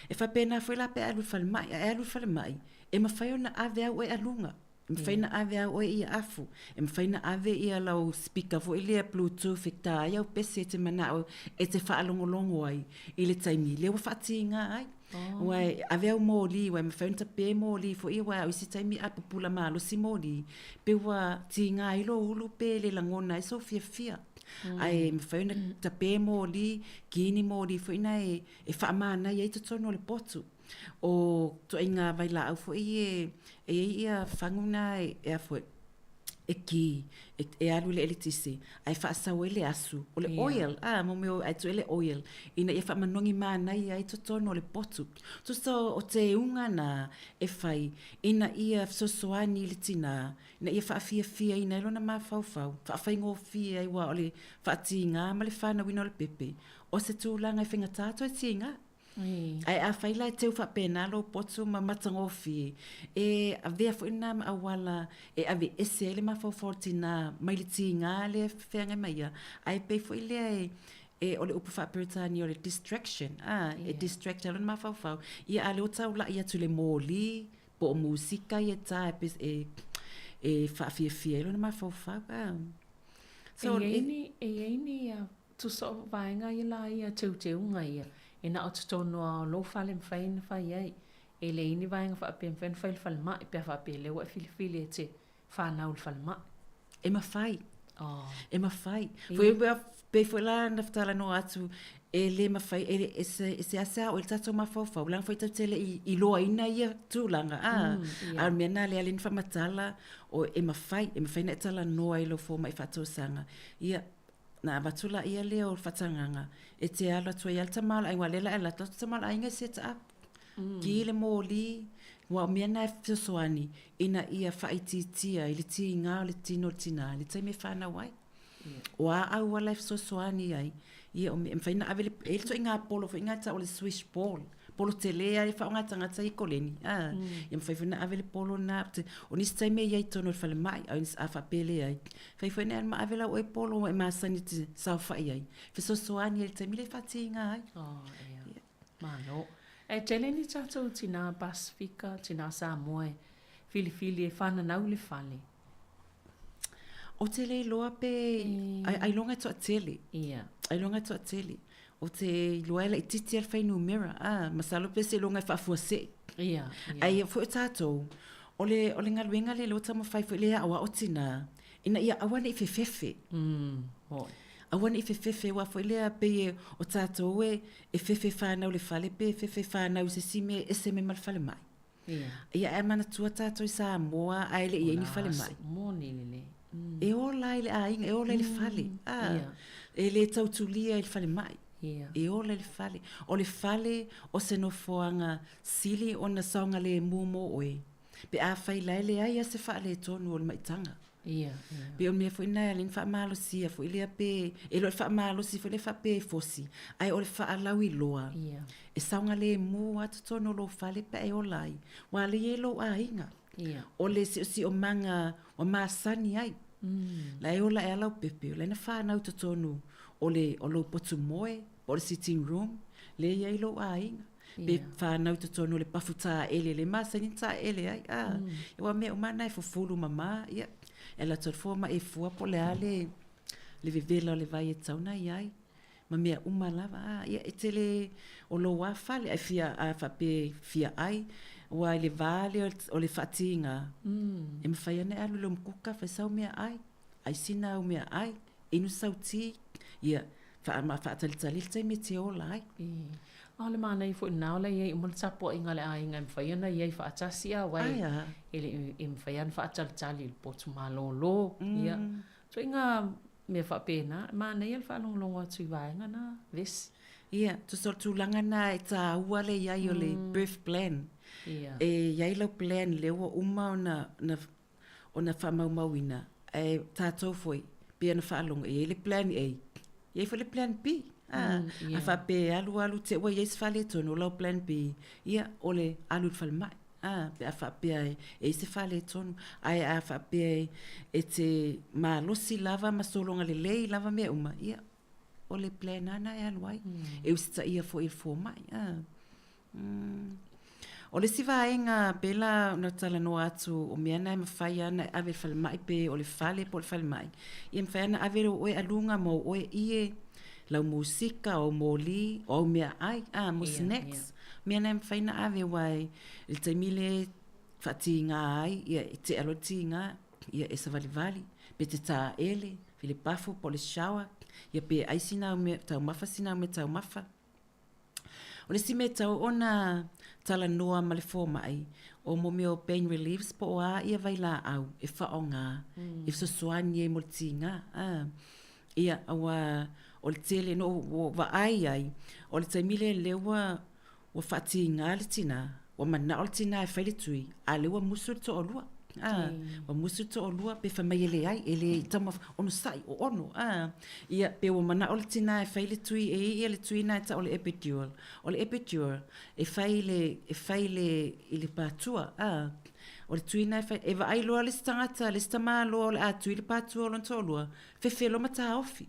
E whapena whai la pe alu whale mai, e ma whai ona ave au e alunga. Mwhaina ave au oe ia afu. Mwhaina ave ia lau speaker fo ilia Bluetooth e ta iau pese te manao e te whaalongolongo ai. I le taimi lewa whaati ngā ai. Wai ave au mōli, wai mwhaina ta pē mōli fo ia wai au isi taimi apupula malo si mōli. Pe wa ti ngā ilo ulu pe le langona e so fia. Ai mwhaina ta pē mōli, kini mōli fo ina e whaamana i eito tono le potu. O to inga vai la au fo ia whanguna e afu e ki, e alu le elitisi, ai whaasau ele asu, o le oil, mo meo ai tu ele oil, ina e whamanongi mana i ai totono le potu. Tusto o te unga na e whai, ina ia sosoani le tina, ina ia whaafia ina elona maa whau, whaafai ngō fia i wa o le whaati ngā, ma le whana wina o le pepe, o se tūlanga e whinga tātou e ti ngā. Ai a whaila e teu whapena lo potu ma matangofi. E a vea fo ina ma awala e ave ese ele ma faufortina mai le ti ngā le whenga maia. Ai pe fo ile e ole upu whaperitani o le distraction. E distract alon ma faufau. Ia ale o tau la ia tu le mōli po o musika i e tā e whaafia elon ma faufau. So e eini tu so vaenga i la ia teu nga ia. E na o tutono a lo fale mwhaina whai ai. E le ini vaenga whaape mwhaina whai whale mai, pia whaape lewa e fili e te whanau le whale mai. E ma whai. E ma whai. Fui pe fui la naftala no atu, e le ma whai, e se asea o il tato ma whau, lang whai tau tele i loa ina ia tūlanga. Ar mea nā le alin whamatala, o e ma whai na e tala noa i lo fō mai whatou sanga. Ia, na batula ia leo fatanganga e te ala tua ia tamala ai walela ela tamala ai ngai set up ki le moli wa mena fsoani ina ia faititia ile tinga le tino tina le teme fana wai wa au wala fsoani ai ia o me faina avele ele to inga polo fo inga ta o le swish ball polo tele ai fa nga tanga tsa ikoleni ia me faina avele polo na o ni teme ia tono fale mai au nis afa pele ai faina ma avela o polo e ma saniti sa fa ai fsoani ele teme le fatinga ai mano e tele ni tato tina Pasifika tina Sāmoa fili e fana nau le fale o tele loa pe ai longa to tele ai longa to tele o te loa la titi al fai numera masalo pe se longa fa fose ai fo tato ole ngaluenga le lo tamo fai fo le awa otina ina ia awana i fefe awana i fefe wa fo le pe o tato e fefe fa na le fale pe fefe fa na se sime ese me mal fale mai ia e mana tua tato i Sāmoa ai le ia ni fale mai monile e ola ile ainga e ola ile fale e le tautulia ile fale mai e ola ile fale o le fale o se no foanga sili ona saunga le mumo oe pe a fai laile ai se fale tonu o le maitanga pe o me foi na lin fa malo si foi ile pe e lo fa malo si foi le fa pe fosi ai o le fa lawi loa e saunga le mu atu tonu lo fale pe e olai wa le yelo ainga o le si o manga o masani ai la e ola e alau pepe le na whanau tonu o lo potu moe o le sitting room le iai lo ainga pe whanau tonu le pafuta ele le masani ta ele ai e wa me o mana e fufulu mama ia e la torfoma e fua po le ale le vivela o le vai e tauna iai ma mea umalava ia e tele o lo wafale ai fia a fape fia ai wa le vale o le fatinga e me fai ane alu lo mkuka fa sau mea ai sina o mea ai inu sauti ia fa ma fa tali tai me te ola ai ale mana i fo na ola ia mo tapo inga le ai ngai fai ana ia fa atasia wai ele im fai an fa tali pot malolo ia so inga me fa pena mana ia fa longo tu vai ngana ves ia tu so tu langa na ta wale ia yo le birth plan e ia lo plan le o uma ona fa mauina e tato foi pe na fa longo e le plan e ia foi le plan B a fa pe alu te wa yes fa le tono lo plan B ia ole alu fa mai pe a fa pe e se fa le tono ai a fa pe e te ma lo si lava ma solonga le lava me uma ia ole plan ana e alu ai e usta ia foi il fo mai O le sivaenga pela na tala no atu o mea na mawhai ana ave whale mai pe o le whale po le whale mai. Ia mwhai ana ave o e alunga mo o e ie lau musika o mo li o mea ai, mo snacks. Mea na mwhai na ave wai il taimile whati ngā ai, ia te alo ti ngā, ia e sa vali pe te tā ele, fili pafu po le shawa, ia pe aisina o me tau mafa sina o me tau mafa. O le si me tau ona tala noa ma le fō mai, o mo meo pain reliefs po o a ia vai la au, e whao ngā, e sosoani e mo le ti ngā. Ia awa o le tele no wa ai, o le taimile lewa wa whati ngā le tina, wa mana o le tina e whaile tui, a lewa musu le to o lua. Wa musu to o lua pe whamai ele tama ono sai o ono. Ia pe wa mana o le tina e whaile tui ia le tui na ta o le epidural. O le epidural e whaile i le pātua. O le tui na e whaile, e wa ai loa le stangata, le stama loa le atui le pātua o lon to lua, whewhelo mata ofi.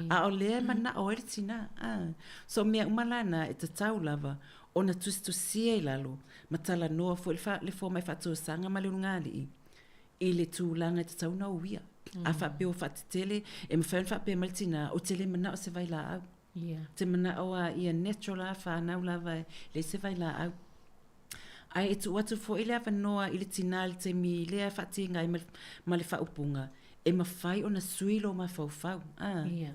A o lea mana o le tina. So mea umalana e ta tau lava, ona tusia i lalo, matala noa fo le fo mai fatu sanga ma le ngali i le tūlanga te tau na uia. A whape o whatetele, e mwhape maltina, o tele mana o se vai la au. Te mana o a ia natural a whanau lava le se vai la au. Ai e tu watu fo ile awa noa i le tina le te mi lea whatinga i ma le whaupunga. E mawhai o na suilo ma fau.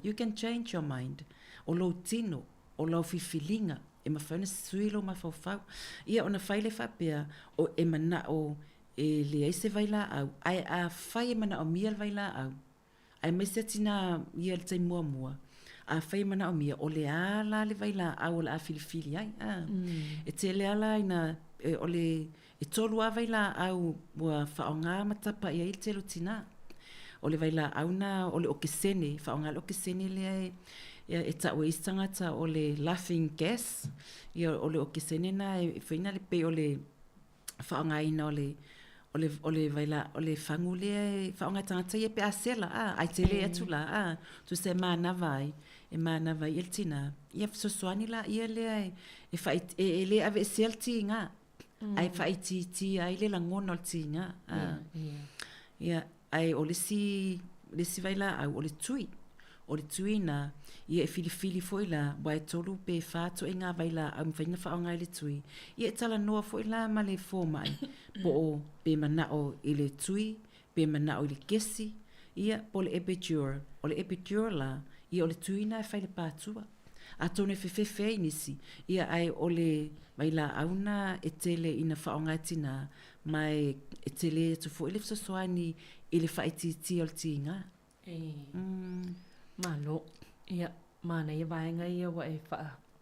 You can change your mind. O lo tino, o lo fifilinga. E mawhai na suilo ma fau. Ia o na whaile whapea o e mana o e le eise vai la au. Ai a whai e mana o mia vai la au. Ai mesia tina ia le tai mua. A whai mana o mia o le ala le vai la au o le a filifili ai. E te le ala ina o le e tolu a vai la au mua whaonga matapa ia il telo tina. O le vai la au na o le okesene, whaonga le okesene le e tau e istangata o le laughing gas. Ia o le okesene na e whaina le pe o le whaonga ina o le vai la o le whangu le whaonga tangata ia pe a sela. Ai te le atu la. Tu se mana vai. E mana vai il tina. Ia sosoani la ia le e le ave sel ti ngā. Ai whai ti ai le langona o ti ngā. Ia ai o le si vai la au o le tui. O le tui na ia e filifili foi la wai tolu pe whāto e ngā vai la au mwhaina whaonga i le tui. Ia e tala noa foi la ma le fō mai. Po o pe mana o i le tui, pe mana o i le kesi. Ia po le epidural. O le epidural la ia o le tui na e whai le pātua. A tone whewhewhe nisi. Ia ai o le vai la au na e tele ina whaonga tina mai e tele tu fo i le fsosoani i le whaiti o le tinga. Malo, ia, mana ia vaenga ia wa e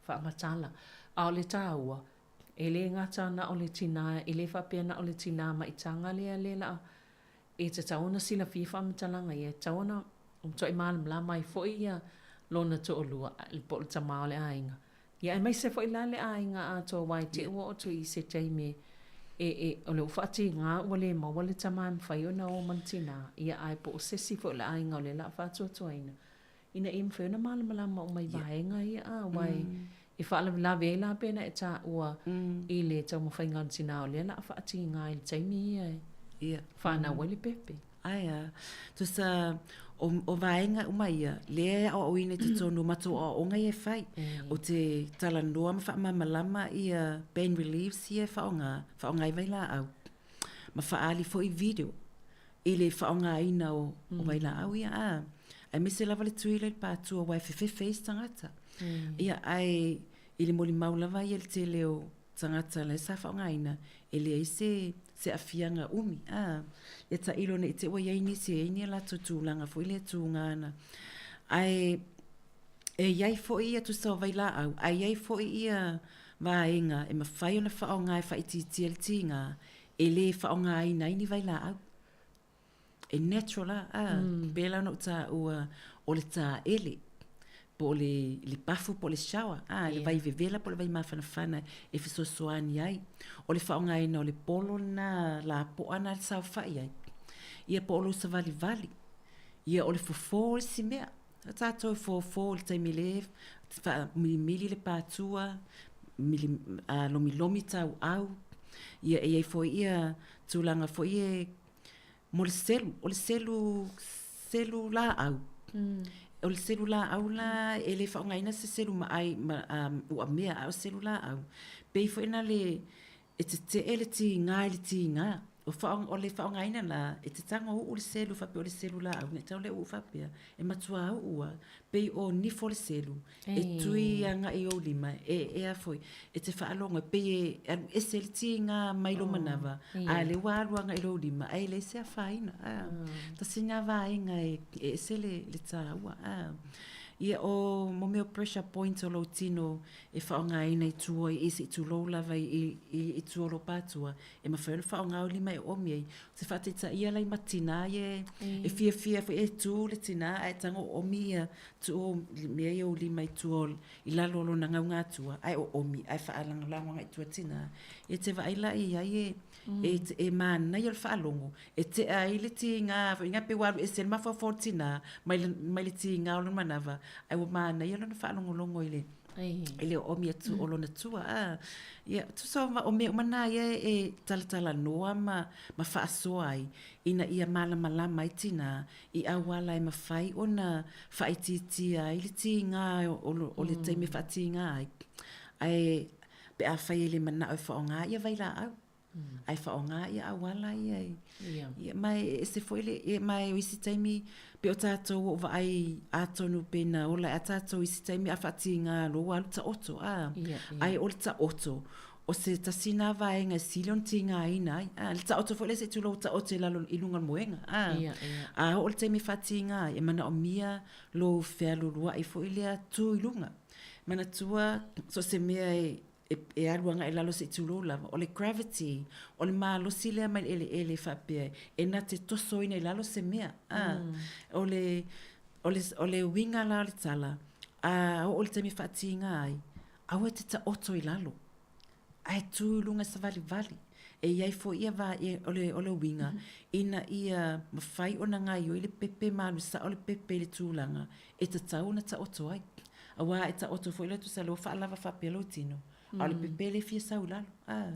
whaamatala. A o le tāua, e le ngata na o le tina, e le whapea na o le tina ma i tanga lea la, e te tauna sila fifa matalanga ia, tauna, to i malam la mai fo ia lona to o lua, le po le tamao le ainga. Ia, e mai se fo i la le ainga a to wai te ua o to i se teime, o le ufati ngā ua le maua le tamai mwhai o na o mantina, ia ai po o sesi fo le ainga o le la whātua tuaina. Ina i mwhai o na malamalama o mai vaenga ia wai i whaala la vela pena e tā ua i le tau mwhai ngā tina o le la whaati ngā i le taimi ia whāna wale pepe. Aia, tu sa o vaenga umaia, lea o oine te tonu mato o ngai e whai, o te talandoa ma whaamamalama i pain reliefs ia whaonga i waila au. Ma whaali fo i video, i le whaonga ina o waila au ia ai mese lava le tuila i pātua wai whewhewhe tangata. Ia ai, i le moli maulava i le te leo tangata le sa whaonga ina, e le eise se afianga umi. Ia ta ilo ne i te wa iaini se eini la tutulanga fo i le tūngana. Ai, e iai fo ia tu sa waila au, ai iai fo ia vaenga e mawhai o na whaonga e whaiti le tinga, e le whaonga ina ini waila au. E natural bela no ta o le ta ele po le pafu po le shawa le vai vevela po le vai mafana e fisosoani ai o le faonga ina o le polo na la po ana le sau fai ai ia po lo savali vali ia o le fofo le simea ta to fofo le taimile fa mili le patua mili lomi tau au Ia e foi ia tūlanga foi e mo le selu la au. O le selu la au la e le whaongaina se selu ma ai ua mea au selu la au. Pei foi na le e te ele ti ngā. O le whaongaina la e te tanga o le selu whape o le selu la au. Ne tau le u whapea e matua au ua. Pei o nifo le selu. E tui anga i o lima. E a foi. E te whaalonga. Pei e selu ti ngā mailo manawa. A le wāluanga i o lima. E le se a whaina. Ta singa wāinga e sele le tā ua. Ia o mo meo pressure point o lo tino e whaonga ina i tuo i isi i tu lo lava i tuo lo pātua. E ma whaona whaonga o lima e omi ei. Se whatita ia lai matina e fia e tu le tina e tango omi ia tu o mea i o lima i tuo i lalolo na ngau ngātua. Ai o omi, ai whaalanga lawanga i tua tina. E te waila i ai e mana i al whaalongo. E te ai le ti ngā pe waru e sen mawha fortina mai le ti ngā o manawa. Ai o mana i alona whaalongolongo i le omi atu o lona tua. Ia, tu sa o mea umana ia e talatala noa ma whaasoa ai ina ia malama i tina i awala e mawhai o na whaititia i le ti ngā o le teime whaiti ngā ai. Ai pe a whai ele mana o whaonga ia vaila au. Ai whaonga ia awala ia. Ia mai e se foile e mai o isi taimi pe o tātou o vai atonu pena o lai a tātou isi taimi a whati ngā loa alu ta oto. Ai o le ta oto. O se tasina vaenga silion ti ngā ina ai. Le ta oto foile se tulo ta oto lalo ilunga moenga. A o le taimi whati ngā e mana o mia lo whealurua i foile a tu ilunga. Mana tua so se mea e aruanga e lalo se tulo lava. O le gravity, o le malo sile mai ele whapea. E na te tosoina e lalo se mea. O le winga la le tala. O le temi whati ngā ai. Au e te ta oto i lalo. Ai tu lunga sa vali. E iai fo ia va o le winga. Ina ia mawhai o na ngai o i le pepe malu sa o le pepe le tūlanga. E ta tau na ta oto ai. Awa e ta oto fo ila tu sa lo whaalava whapea lo tino. Ale pepe le fia sau lalo.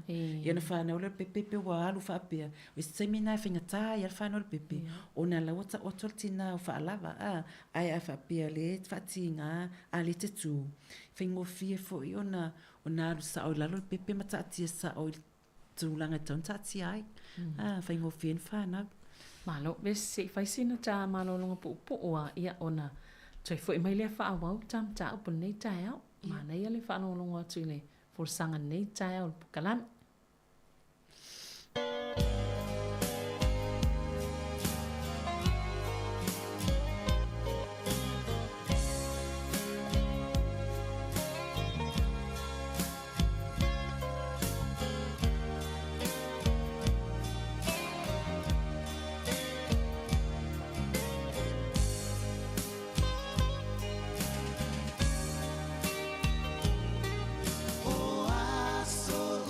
Ia na whanau le pepe wa alu whapea. O isi taimina e whingatai al whanau le pepe. O na lawa ta oto le tina o whaalava. Ai a whapea le whati ngā a le te tū. Whingo fia fo i o na alu sa o lalo le pepe ma taatia sa o tūlanga taun taatia ai. Whingo fia n whanau. Malo, besi whaisina tā malo longa po oa ia ona. Toi fo i mai lea whaawau tam tā upo nei tai au. Mana ia le whanau longa atu le forsanga nei tai au le pukalami. Oh, I so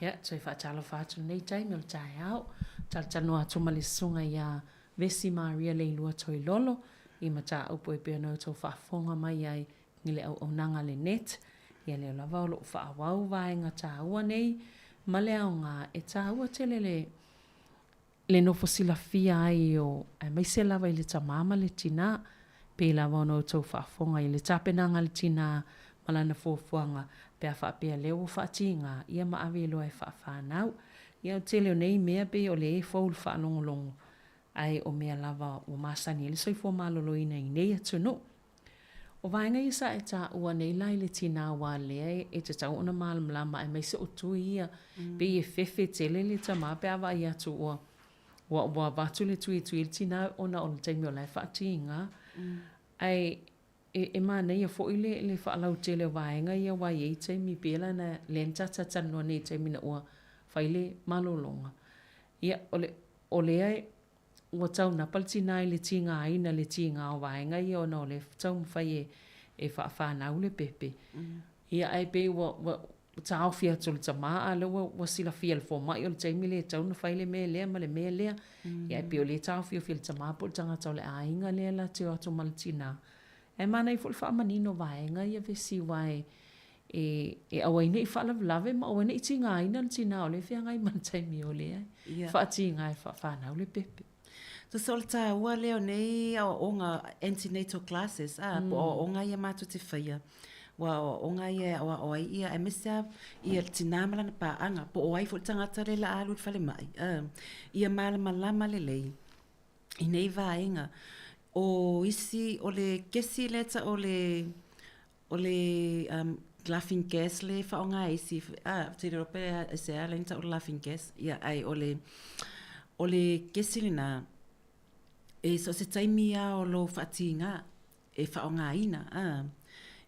Ia, toi whaatalo whaatu nei taimi o le tae au. Talo atu ma le sunga ia Vesi Maria le ilua toi lolo. I mata upo e pia nau tau whaafonga mai ai ngile au nanga le net. Ia leo lava o lo whaawau vaenga tā ua nei. Ma le au ngā e tā ua tele le nofo sila fia ai o mai se lava i le tamama le tina. Pe lava o nau tau whaafonga i le tapenanga le tina malana fuafuanga. Pea whaapea leo whaatinga. Ia ma awe loa e whaafanau. Ia o tele o nei mea pe o le e faul whaanongolongo. Ai o mea lava o masani le soifua malolo ina i nei atu no. O vaenga isa e ta ua nei lai le tina wa lea e te tau ona malamlama e mai se o tui ia pe i e fefe tele le tama pe awa i atu ua vatu le tui le tina ona o le taimi o lai whaatinga. Ai e mana ia fo i le whaalau tele o vaenga ia wa i e taimi pela na lenta tatanua nei taimi na ua whaile malolonga. Ia o lea e ua tau na paltina i le tinga aina le tinga o vaenga ia o na le tau mwhai e whaafānau le pepe. Ia ai pe ua tau fia tolu tamaa a le ua sila fia le fōmai o le taimi le tau na whai le mea lea ma le mea lea. Ia ai pe o le tau fia le tamaa po le tanga tau le ainga lea la teo atu ma le tina. E mana i fo le whaamanino vaenga ia vesi wae e awaine i whaalavlave ma awaine i tinga aina le tina o le fia ngai man taimi o lea. Whaatinga e whaafānau le pepe. So solta ua leo nei a onga antenatal classes po onga ia matu te whaia. Wa onga ia o ia e mesa ia tinamala na paanga po o ai fo tangata le la alu fale mai. Ia malama le lei. I nei vaenga o isi o le kesi leta o le laughing gas le whaonga isi te rope se a lenta o laughing gas. Ia ai o le kesi lina e so se taimia o lo whaatinga e whaonga ina.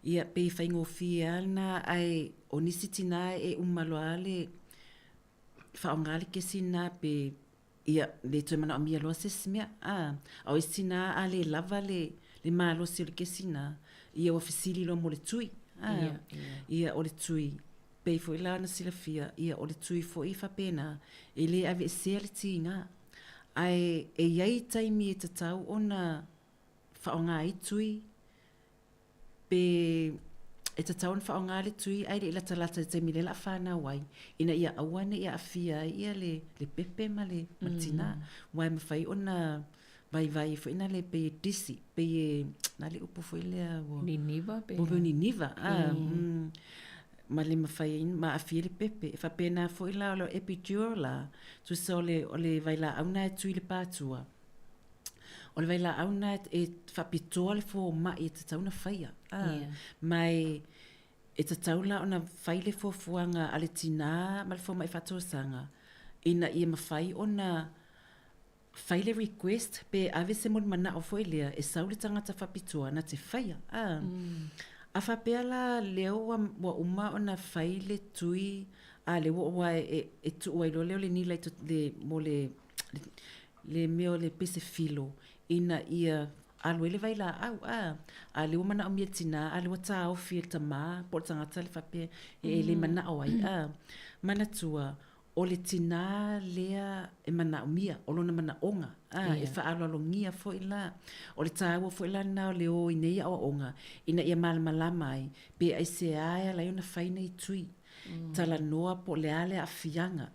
Ia pe whaingo fia na ai o nisi tina e umaloa le whaonga le kesi na pe ia le tue mana o mia loa se simia. Au isi na a le lava le malo si o le kesi na ia o fisili lo mo le tui. Ia o le tui. Pe fo ila na sila fia ia o le tui fo i whapena e le ave se le tinga. Ai e iai taimi e tatau ona whaonga i tui pe e tatau ona whaonga le tui ai le ilata taimi le la whana wai ina ia awane ia afia ia le pepe ma le matina wai mawhai ona vai fo ina le pe disi pe na le upo fo ilea Niniva pe Niniva ma le mawhai ma afia le pepe e whapena fo ila o le epidural la tu sa o le vaila auna e tui le pātua o le vaila auna e whapitoa le fo mai e tatau na whaia mai e tatau la ona whai le fo fuanga a le tina ma le fo mai whatoa sanga ina ia mawhai ona whai le request pe ave se mon mana o fo ilea e sau le tangata whapitoa na te whaia a whapeala leo wa uma o na whai le tui a le wa e tu wai lo leo le ni lai le mo le meo le pese filo ina ia alwe le vaila au a le mana o mia tina a le wata o fil tama po tangata le whape e le mana o ai mana tua o le tina lea e mana o mia o lona mana onga e whaalolongia fo ila o le tāua fo ila na o le o inei o onga ina ia malama ai pe ai se aia lai ona whaina i tui tala noa po le ale a fianga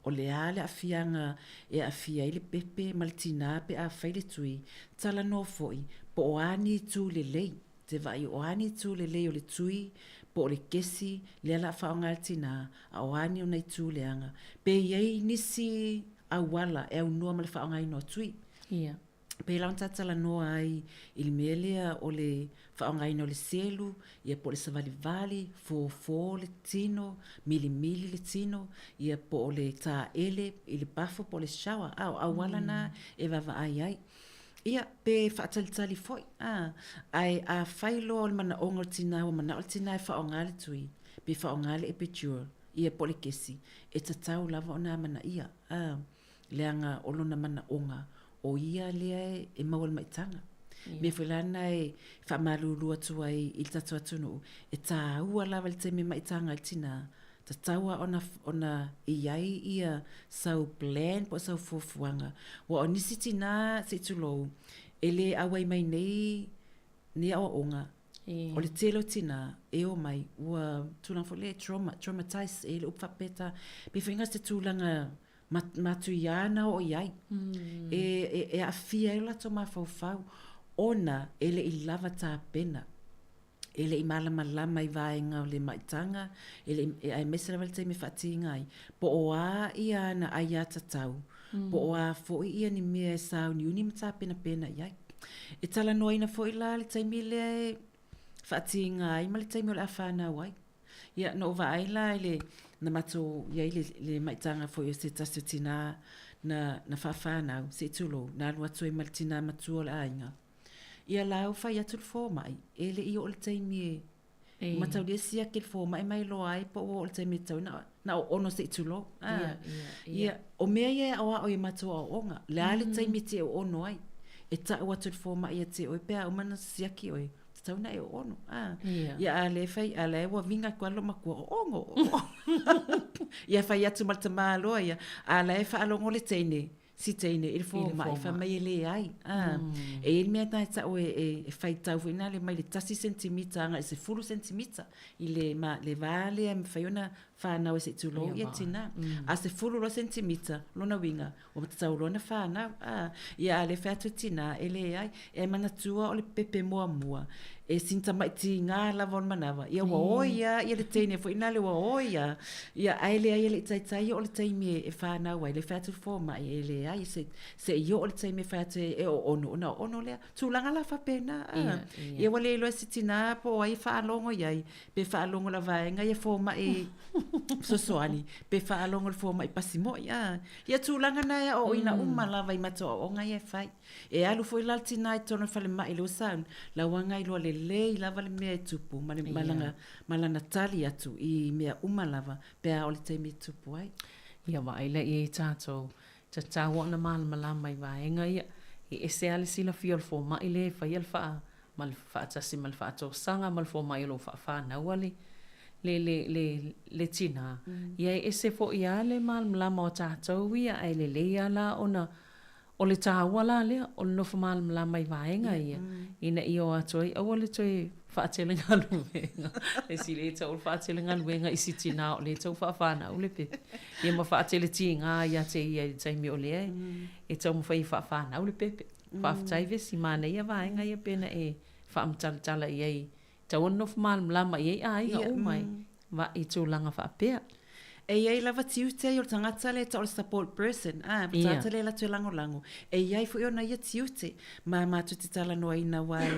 o le ale a fianga e a fia i le pepe ma le tina pe a whaile tui tala noa foi po o ani tu le lei te vai o ani tu le lei o le tui po le kesi le ala whaonga le tina a o ani o nei tu le anga pe iei nisi a wala e au noa ma le whaonga ino tui pe laun tatala noa ai ili melea o le whaonga ino le selu ia po le savali vali fo le tino mili le tino ia po o le tā ele ili pafo po le shawa a wala na e vava ai ia pe whaatalitali foi ai a whailo o le mana onga o tina o mana o tina e whaonga le tui pe whaonga le epidural ia po le kesi e tatau lava o na mana ia leanga o lona mana onga o ia lea e mawal maitanga. Me fulana e whamalulu atu ai il tatu atu no e tā ua lava le te me maitanga il tina ta taua ona iai ia sau plan po sau fofuanga. Wa o nisi tina se tulo, ele awai mai nei ni awa onga. O le telo tina, e o mai, ua tūlanga fo le traumatized, e le upwhapeta, pe whinga se tūlanga matu iana o iai. E a fia e lato mawhau, ona ele I lava tā pena. Ele I malama I vaenga o le maitanga, ele ai mesera wale teime whati ngai. Po o a ia na ai ata tau. Po o a fo ia ni mea e sao ni uni mata pena iai. E tala noina fo I la le teime le whati ngai, ma le teime o le awhana wai. Ia no vaela ele na mato iai le maitanga fo i se tasio tina na whawhanau, se tulo, na alua tue mal tina matua le ainga. Ia lau whai atu le fō mai, ele I o le teime matau lia sia ke le fō mai lo ai po o le teime tau na o ono se tulo. Ia, o mea ia awa o I matua o onga, le ale teime te o ono ai, e tau atu le fō mai te o pēa o mana sia ki oi. Tau na e ono. Ia a le fai, a le wa vinga kua lo makua o ongo. Ia fai atu malta māloa ia. A le fa alongo le teine. Si teine il fo mai fa mai le ai. E il mea tai ta o e fai tau fina le mai le tasi sentimita anga e se fulu sentimita. I le vale am fai ona whanau e se tulo ia tina. A se fulu lo sentimita lona winga. O matau lona whanau. Ia a le fai atu tina e le ai. E manatua o le pepe mua. E sinta mai ti ngā lava on manawa. Ia wa oia, ia le teine fo ina le wa oia. Ia aile ai le tai o le taimi e whanau ai. Le whatu fō mai e le ai. Se i o le taimi e whatu e o ono lea. Tūlanga la whapena. Ia wale ilo e sitina po ai whaalongo iai. Pe whaalongo la vaenga ia fō mai sosoani. Pe whaalongo le fō mai pasimo. Ia tūlanga na ia o ina umalawa I mato o ngai e whai. E alu fo ilal tina I tono whale mai lo saun. La wanga ilo le lei lava le mea tupu malana tali atu I mea umalava pea o le teime tupu ai. Ia wa aile I tātou ta tāua na malama I vaenga ia I ese ale sila fiol fo ma ile fa ia fa mal fa tasi mal fa to sanga mal fo mai lo fa na wali le tina ia ese fo ia le malama o tātou ia ai le ia la ona o le tāua la lea, o le nofa malama mai vaenga ia. Ina I o atoi, au le toi whaatelenga luenga. E si le tau whaatelenga luenga I sitina o le tau whaafana o le pepe. Ia ma whaatele ti ngā ia te ia taimi o le ai. E tau mwhai whaafana o le pepe. Whaafatai vesi mana ia vaenga ia pena e whaamtalatala iai. Tau o nofa malama iai a inga o mai. Va I tūlanga whaapea. E iai lava tiute o tangata le ta o support person. Tangata le la tue lango. E iai fu ona ia tiute. Ma tu te tala noa ina wai.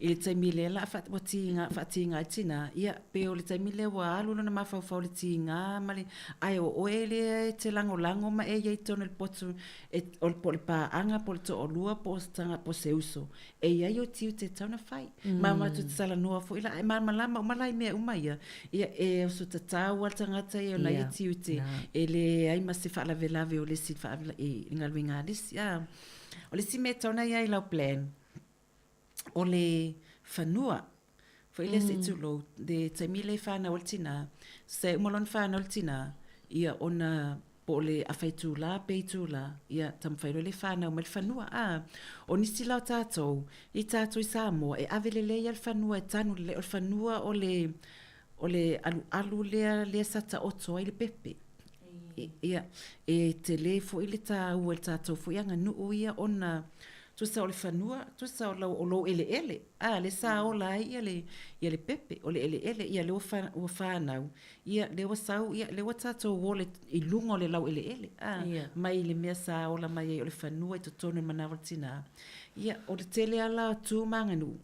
I le taimile la whatinga tina. Ia pe o le taimile wa alu na mawhau le tinga. Mali ai o oele te lango ma e iai tono le potu. O le pole pa anga po le to o lua po tanga po se uso. E iai o tiute tauna whai. Ma tu te tala noa fu ila. E malama umalai mea umaia. Ia e o su te tau al tangata i o na ia tiute ele ai ma se fala velave o le si fala e ngaluinga lesi o le si meta ona ia I lau plan o le fanua foi le se tulo de tamile fana oltina se molon fana oltina ia ona po le afaitula peitula ia tamfailo le fana o le fanua o nisi lau tatou I tatou I Sāmoa e avelele ia le fanua e tanu le fanua o le alu lea sata oto ai le pepe. Ia, e te le fo I le tā ua le tātou fo ianga nuu ia ona tu sa o le whanua, tu sa o lo ele. Le sa o lai ia le pepe, o le ele, ia le o whanau. Ia le o sau, ia le o tātou o le I lunga o le lau ele. Mai le mea sa o la mai o le whanua I to tonu manawa tina. Ia, o le tele ala tu manganu,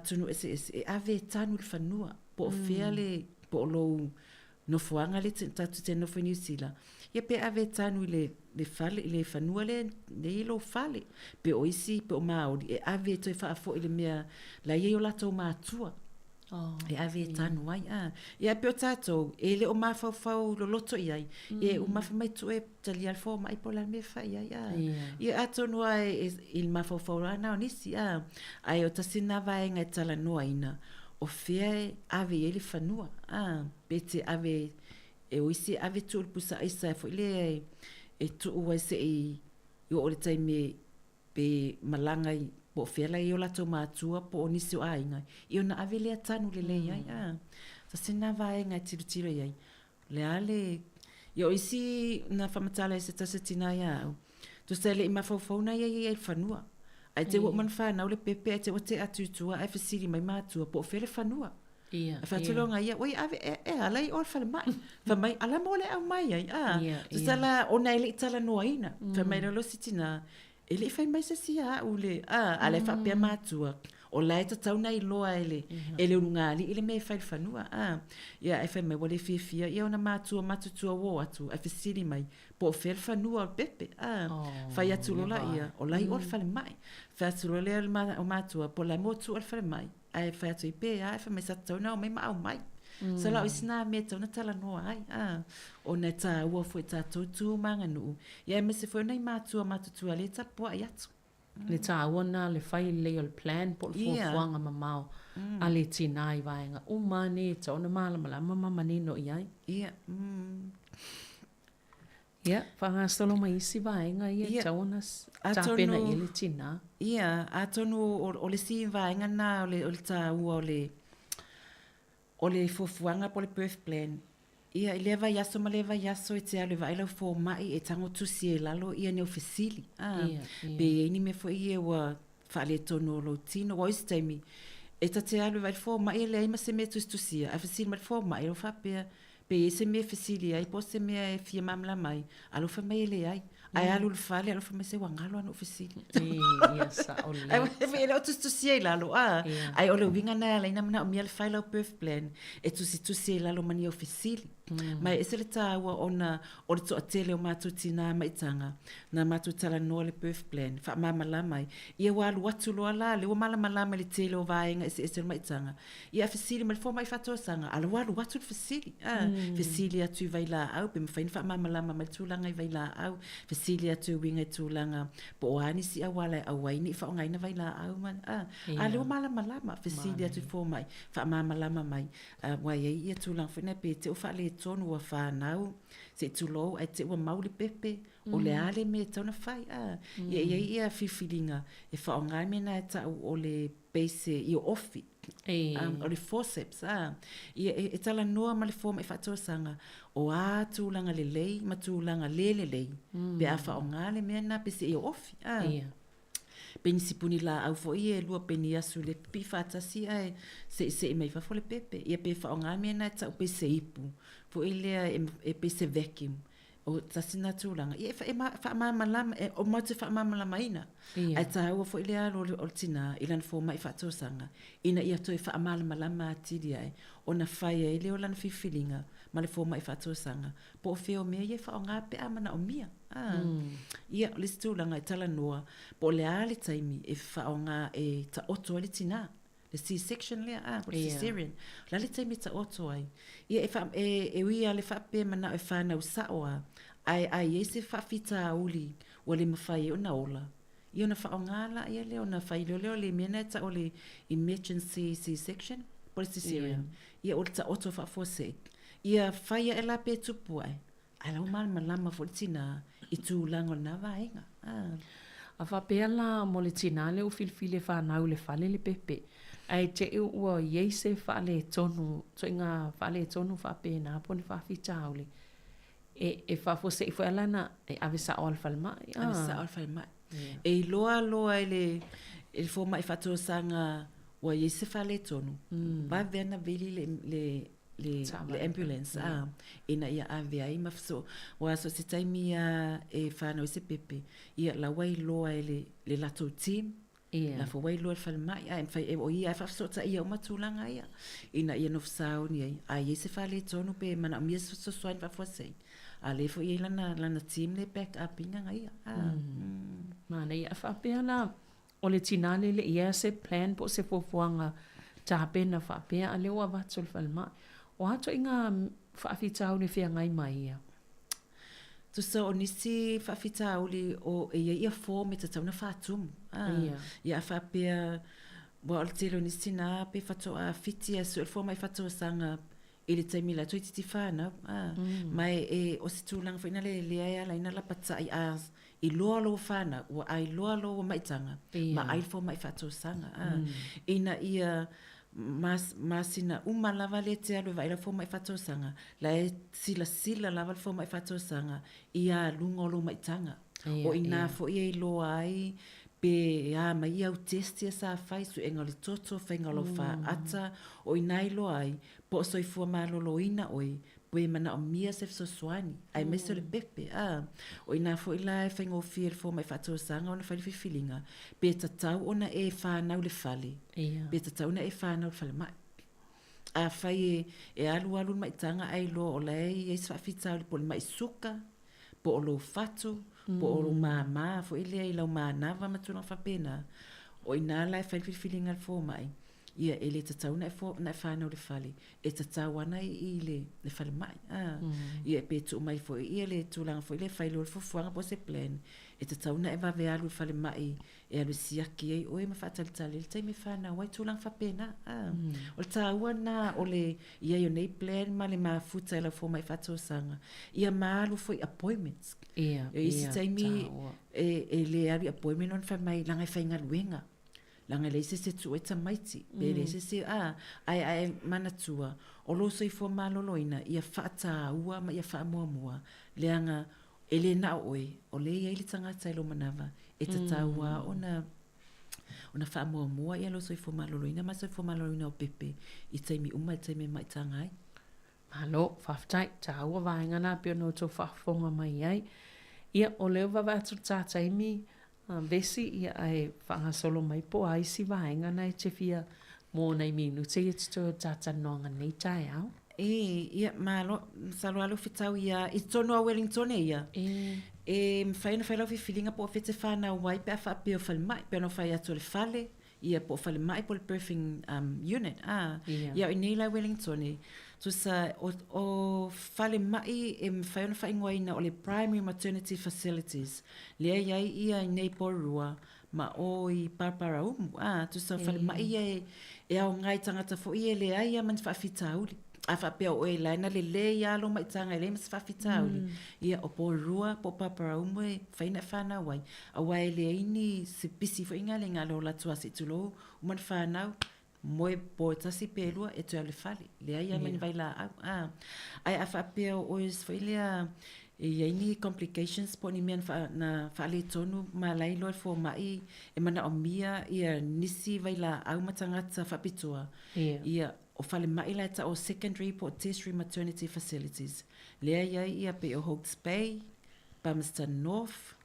tunu e ave tanu le whanua. Po fea le po lo no fuanga le tatu te no New Zealand. Ia pe ave tanu le fale le fanua le lo fale. Pe o isi pe o maori e ave to fa fo ile mea la ye o lato matua. E ave tanu ai Ia pe o tato e le o mafau lo loto iai. E o mafa mai tu e tali al fo mai po la me fa ia. Ia ato no ai il mafau na nisi ai o tasina vaenga tala no ina. o fea ave ele fanua. Pete ave e oisi ave tu pusa isa fo ile e tu o se i yo o le taime pe malanga i po fea la i o la to matua po o nisi o ainga. I ona ave le atanu le lei ai. Sa sina vai ngai tiro ai. Le ale yo isi na famatala e se tasa tina ia. Tu se le ima faufau ia fanua. Ai te wo man fa na le pepe ai te o te atutua ai fasiri mai matua po fea le fanua. Ia. Fa tulonga ia, oi ave ala i ol fa mai. Fa mai ala mo le au mai ai. Tu sala ona ele tala noaina. Fa mai lo sitina. Ele fai mai se sia ule ale fa pe matua. O lai ta tauna i loa ele ungali ele me fai fanua ia e fai me wale fia ia ona matua matutua wo atu e fisiri mai po fer fanua pepe fai atu lola ia o lai ol fale mai fai atu lola o matua po lai motu ol fale mai ai fai atu i pe ai fai me sa tauna o mai ma au mai so la isna me tauna tala noa ai ona ta ua foi ta tu manga nu ia me se foi nei matua matutua le ta po ai atu le tāwana, le whai leo le plan, po le fuafuanga mamao, a le tina i vaenga. O mani, taona mālamala, mamani no i ai. Ia. Ia, whangastolo mai isi vaenga, ia, taona tāpena i le tina. Ia, atonu o le si vaenga na, o le tā ua o le fuafuanga po le birth plan. Ia, i leva yaso ma leva yaso e te alu vai lau fō mai e tango tusi e lalo ia ne o fesili. Be e ni me fo ia wa whaale tono lo tino wa isi taimi. E ta te alu vai fō mai e le aima se me tusia. A fesili ma fō mai o whapea. Be e se me fesili ai po se me e fia mamla mai. Alo fa mai e le ai. Ai alu le fale alo fa mai se wangalo anu fesili. Ia sa o le. Ai me e leo tusia e lalo. Ai o le winga na la ina mana o mia le whaile o birth plan. E tusia e lalo mani o fesili. Mai ese le tāua ona o le toa tele o mātou tina maitanga na mātou tala noa le birth plan wha mamala mai ia walu watu loa la le o malamalama le tele o vaenga ese le maitanga ia fesili ma le fō mai whatoa sanga ala walu watu le fesili fesili atu i vaila au pe mawhaini wha mamalama mai tūlanga i vaila au fesili atu i winga i tūlanga po o anisi a wala a waini wha o ngaina vaila au man ale o malamalama fesili atu i fō mai wha mamalama mai wai ia tūlanga whaina pe te o wha le tonu wa whanau, se tulo ai te ua mauli pepe, o le ale me tauna whai. Ia whiwhiringa, e whaongai mena e tau o le base i o ofi, o le forceps. Ia e tala noa ma le forma e whatua sanga, o a tūlanga le lei, ma tūlanga le lei, pe a whaongai le mena pe se i o ofi. Peni sipuni la au fo ie lua peni asu le pi fatasi ai se mai fa fo le pepe ia pe fa onga me na tsa pe se ipu fo ile e pe se vacuum o tasina tulanga ia fa ma malama o mo te fa ma malama ina ai tsa o fo ile o tina ilan fo mai fa tosanga ina ia to fa ma malama tidi ai ona fai ile o lan fifilinga ma le fo mai fa tosanga po feo me ia fa onga pe amana o mia ia le stulanga tala noa po le ali taimi e faonga e ta oto le tina le C-section le po le cesarean la le taimi ta oto ai ia e wi ale fa pe mana e fa na usaoa ai ese fa fita uli wale mafai ona ola ia na faonga la ia le ona fai le mena ta ole emergency C-section po le cesarean ia o ta oto fa forse ia fai e la pe tupu ai ala mal malama fo tina i tūlanga na vaenga. A whapea la mo le tina le o filfile whanau le whale le pepe. Ai te e ua yeise whale tonu, so inga whale tonu whapea na pone whawhita aule. E whafose i whalana e avisa o alwhale mai. Avisa o alwhale mai. E loa ele fo mai whatoa sanga ua yeise whale tonu. Vai vena vili le ambulance ina ia ave ai mafso wa so se taimi e fano se pepe ia la wai loa le lato team la fo wai loa fal mai ai fa o ia fa so ta ia matulanga ia ina ia no sao ni ai se fale tonu pe mana mi so swine fa foi ale fo ia lana team le back up inga ia mana ia fa pe na o le tinale le ia se plan po se fofuanga ta pena fa pe ale wa va sul fal mai o ato inga whaafitau ni whia ngai mai ia. Tu sa o nisi whaafitau li o ia fō me ta tauna whātumu. Ia whapea Wa o telo ni sina pe fatoa fiti su el forma fatoa sanga ele taimi la tui titi whānau. Mai o si tūlanga whaina le aia la ina la patai i loa lo whānau, o ai loa lo maitanga, ma ai fo mai fatoa sanga. Ina ia masina lava le te alu vaila fo mai fatoa sanga, la e sila lava fo mai fatoa sanga, ia lunga lo maitanga. O ina fo ia i loa ai, pe ma ia u testi sa fai su engale toto fenga lo fa ata o inai lo ai po so i fu malo lo ina oi pe mana o mia se so swani ai meso le pepe o ina fo ila e fenga o fiel fo mai fato sanga ona fai filinga pe tatau ona e fa na le fale pe tatau ona e fa na le fale mai a fai e alu mai tanga ai lo o lei e sa fita le pol mai suka po o lo fatu po o mama fo ile i lau manava matuna whapena o ina lai whaifilinga al fo mai ia ele tatau na fo na whanau le fale e tatau ana i le fale mai ia pe tu mai fo ia le tulanga fo ile whailo le fuanga po se plan e tatau na e vave alu fale mai e alu siaki ei oe ma whatalitali le taimi whanau wai tulanga whapena o le taua na o le ia yo nei plan ma le mafuta e la fo mai whatosanga ia maalu fo i appointments ia isi taimi e le alu appointment on whamai langa e whainga luenga langa le se tu eta maiti be le se ai manatua o lo so i fo maloloina ia fata ua ma ia fa mua leanga ele na oi o le ia ile tanga tai lo manava e tataua ona fa mua ia lo so i fo maloloina ma so i fo maloloina o pepe i taimi taimi mai tanga ai malo faftai taua vainga na pe no to fafonga mai ai ia o le va tu taimi vesi ia ai whanga solo mai po ai si vaenga nei te fia mō nei minu te i to tata nonga nei tai au. Ia malo salo alo fitau ia i tono a Wellington ia. Mwhaina whailau fi filinga po fete whana wai pe a whape o whale mai pe no whai atu le whale ia po whale mai po le birthing unit. Ia i nei la Wellington so sa o fale mai e mwhaina whaingoa ina o le primary maternity facilities. Lea iai ia i nei porua ma o i Paparaumu. Tu sa fale mai e au ngai tangata fo i e le ai a man whawhitauli. A whapea o e laina le ia lo mai tanga e le mas whawhitauli. Ia o porua po Paparaumu e whaina whanau wai. A wai le ini se pisi fo inga le ngalo la tua si tulo uman whanau. Moe po tasi pelua e tu ale fale. Le ai a mani vai la au. Ai a whapea o is fo ilea e ini complications po ni mian na whaale tonu ma lai loa fo mai e mana o mia ia nisi vai la au matangata whapitua. Ia o whale mai la ta o secondary po tertiary maternity facilities. Lea ia pe o Hawke's Bay, Palmerston North,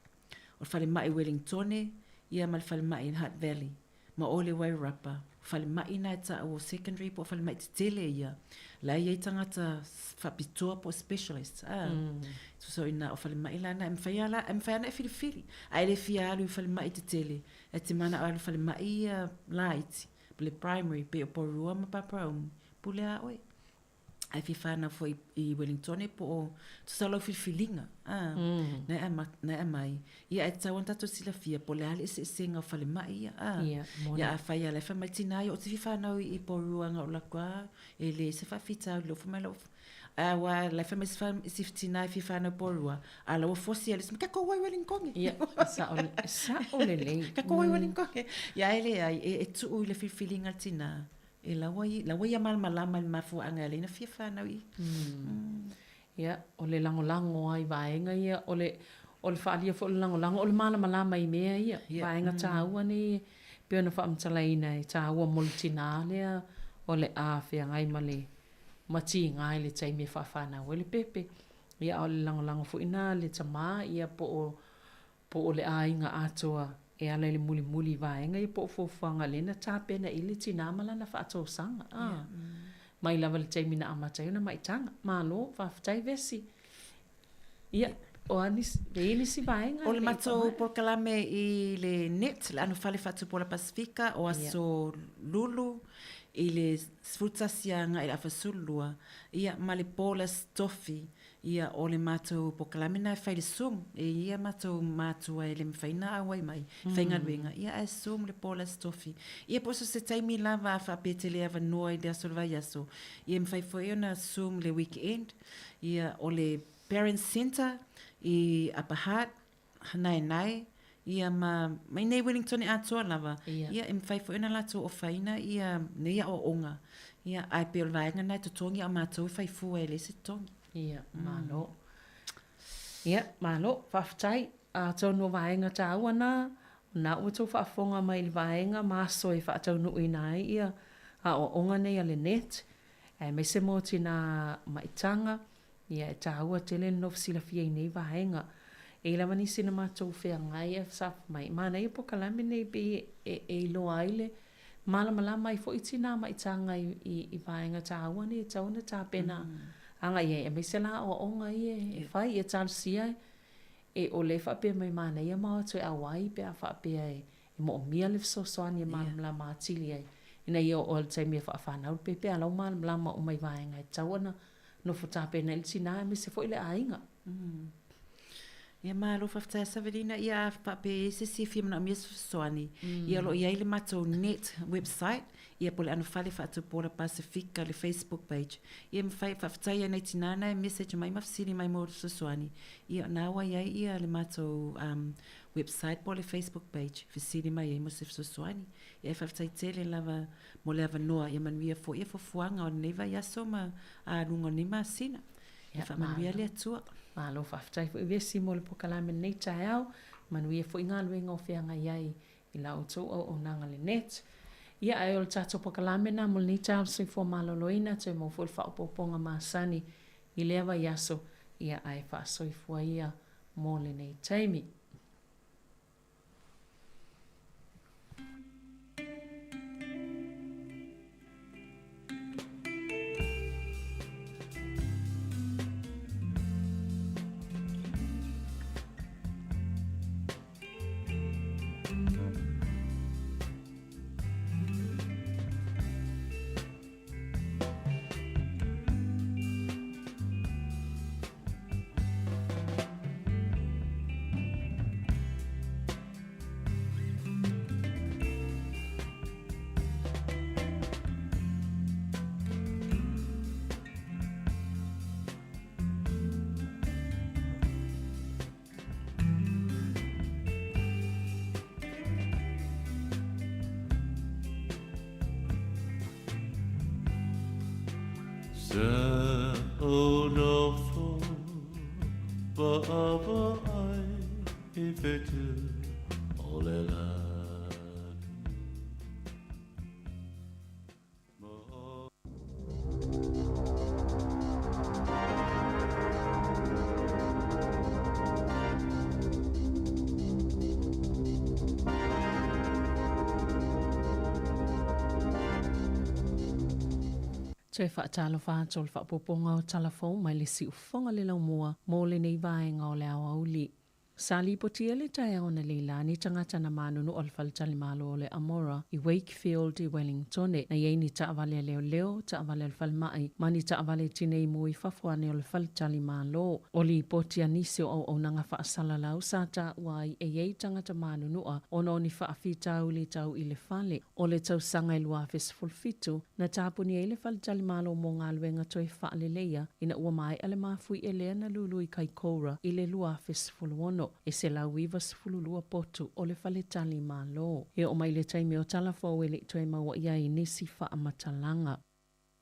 o whale mai Wellington, ia ma whale mai in Hutt Valley, ma ole Wairarapa. Whale mai na ta o secondary po whale mai te tele ia. La ia tangata whapitua po specialist. So ina o whale mai lana mwhaiana e whiriwhiri. Ai le fia alu whale mai te tele. E te mana alu whale mai light. Pule primary pe o porua ma Paparaumu. Pule a oe. Ai fi whana fo i Wellington po o tu sa lau whiriwhilinga. Na e mai. Ia e tauan tato sila fia po le ali e se ngau whale mai ia. Ia a whai ale wha mai tina o te fi whanau i porua ngau lakua. E le se whawhitau lo mai lau. Wa la femme si fitina fi fa na porua ala o fosi ali ka ko wai Wellington ia sa ole le ka ko wai Wellington ya ele ai e tu le feeling altina e la wai mal malama ma fu anga le na fi fa na wi ia ole lango ai vaenga ia ole fa ali fo lango ole malama i mea ia vaenga taua ni pe na fa mtalaina taua multinale ole a fe ngai male mati ngai le taimi whawhana wele pepe. Ia o le lango fu ina le tama ia po o le ainga atoa e ala le muli vaenga ia po fofanga le na tapena ili tinamala na whaatou sanga. Mai lava le taimi na amatai na mai tanga. Malo, whawhatai vesi. Ia, o anis, le si vaenga. O le matou por kalame i le net, le anu whale whatu po la Pasifika o aso lulu. i le sfutasianga i le afasulua, ia ma le pola stofi, ia o le mātou pokalamina e whaile sum, e ia mātou mātua e le mwhaina awai mai, whainga luenga, ia e sum le pola stofi. Ia poso se taimi lava a whapete le awa noa i le asolwa yaso, ia mwhaifo e ona sum le weekend, ia o le Parent Center i Apahat, nai, ia mai nei Wellington e atoa lava, ia e mwhaifo e na lato o whaina, ia neia o onga, ia ai pe o vaenga nai totongi a mātou whaifu e le se tongi. Ia, malo. Ia, malo, whaftai, a tau no vaenga tāua nā, nā ua tau whaafonga mai le vaenga, māso e whaatau nui nai, ia, a o onga nei a le net, me se mōti nā maitanga, ia e tāua tele no fsila fia nei vaenga, e la mani sina mātou whea ngai e saf mai, mana i po kalame nei be e loa aile, malama i fo iti nā maitanga i vaenga tāua nei, tau na tāpena, anga ia e me se la o onga ia e whai e tālusia e o le whapea mai mana ia maa tu e awai pe a whapea e mo mia le fsosoani e malam la mātili ai ina ia o le taimi e whaafana pe pe alau malam la ma o mai vaenga e tauana no futape na ili tina e me se fo ile ainga Ia malo whaftai Saverina, ia pape se sifi mna mies soani. Ia lo ia ile mato net website, ia pole anu fale whaatu pora Pacifica le Facebook page. Ia mwhai whaftai ia nei tinana e message mai mafsiri mai mōru soani. Ia nawa ia le mato website pole Facebook page. Fisiri mai ia mosif soani. Ia whaftai tele lava mo le ava noa, ia manuia fo ia fofuanga o neva ia soma a rungo ni masina. Ia whamanuia le atua. Malo whaftai fo i vesi mo le pokalame nei tae au, manuia fo i ngā luenga o whianga iai i lau tō o nanga le net. Ia ai o le tato pokalame na mo le nei tae au sui fo maloloina te mo fo le whaopoponga maasani i lewa yaso ia ai whaasoi fua ia mo le nei taimi. Te whaatalo whaatol whaapoponga o talafou mai le si ufonga le lau mua mō le nei vaenga o le awa uli. Sali potia le tae ona leila ni tangata na manunu o le whalitali malo o le Amora i Wakefield i Wellington na iei ni taawale leo taawale le whalimai ma ni taawale tinei mui whafuane o le whalitali malo o li potia nisi o nanga whaasala lau sa ta wai e iei tangata manunua o no ni whaafi tau li tau i le whale o le tau sanga i lua fesfulfitu na tapuni e le whalitali malo mo ngā luenga toi whaale leia ina ua mai ale mafui e lea na lulu i Kaikoura i le lua fesfuluono e se lau iwa sifululua potu o le whaletali malo. E o mai le taimi o talafo e le toi maua ia i nisi wha matalanga.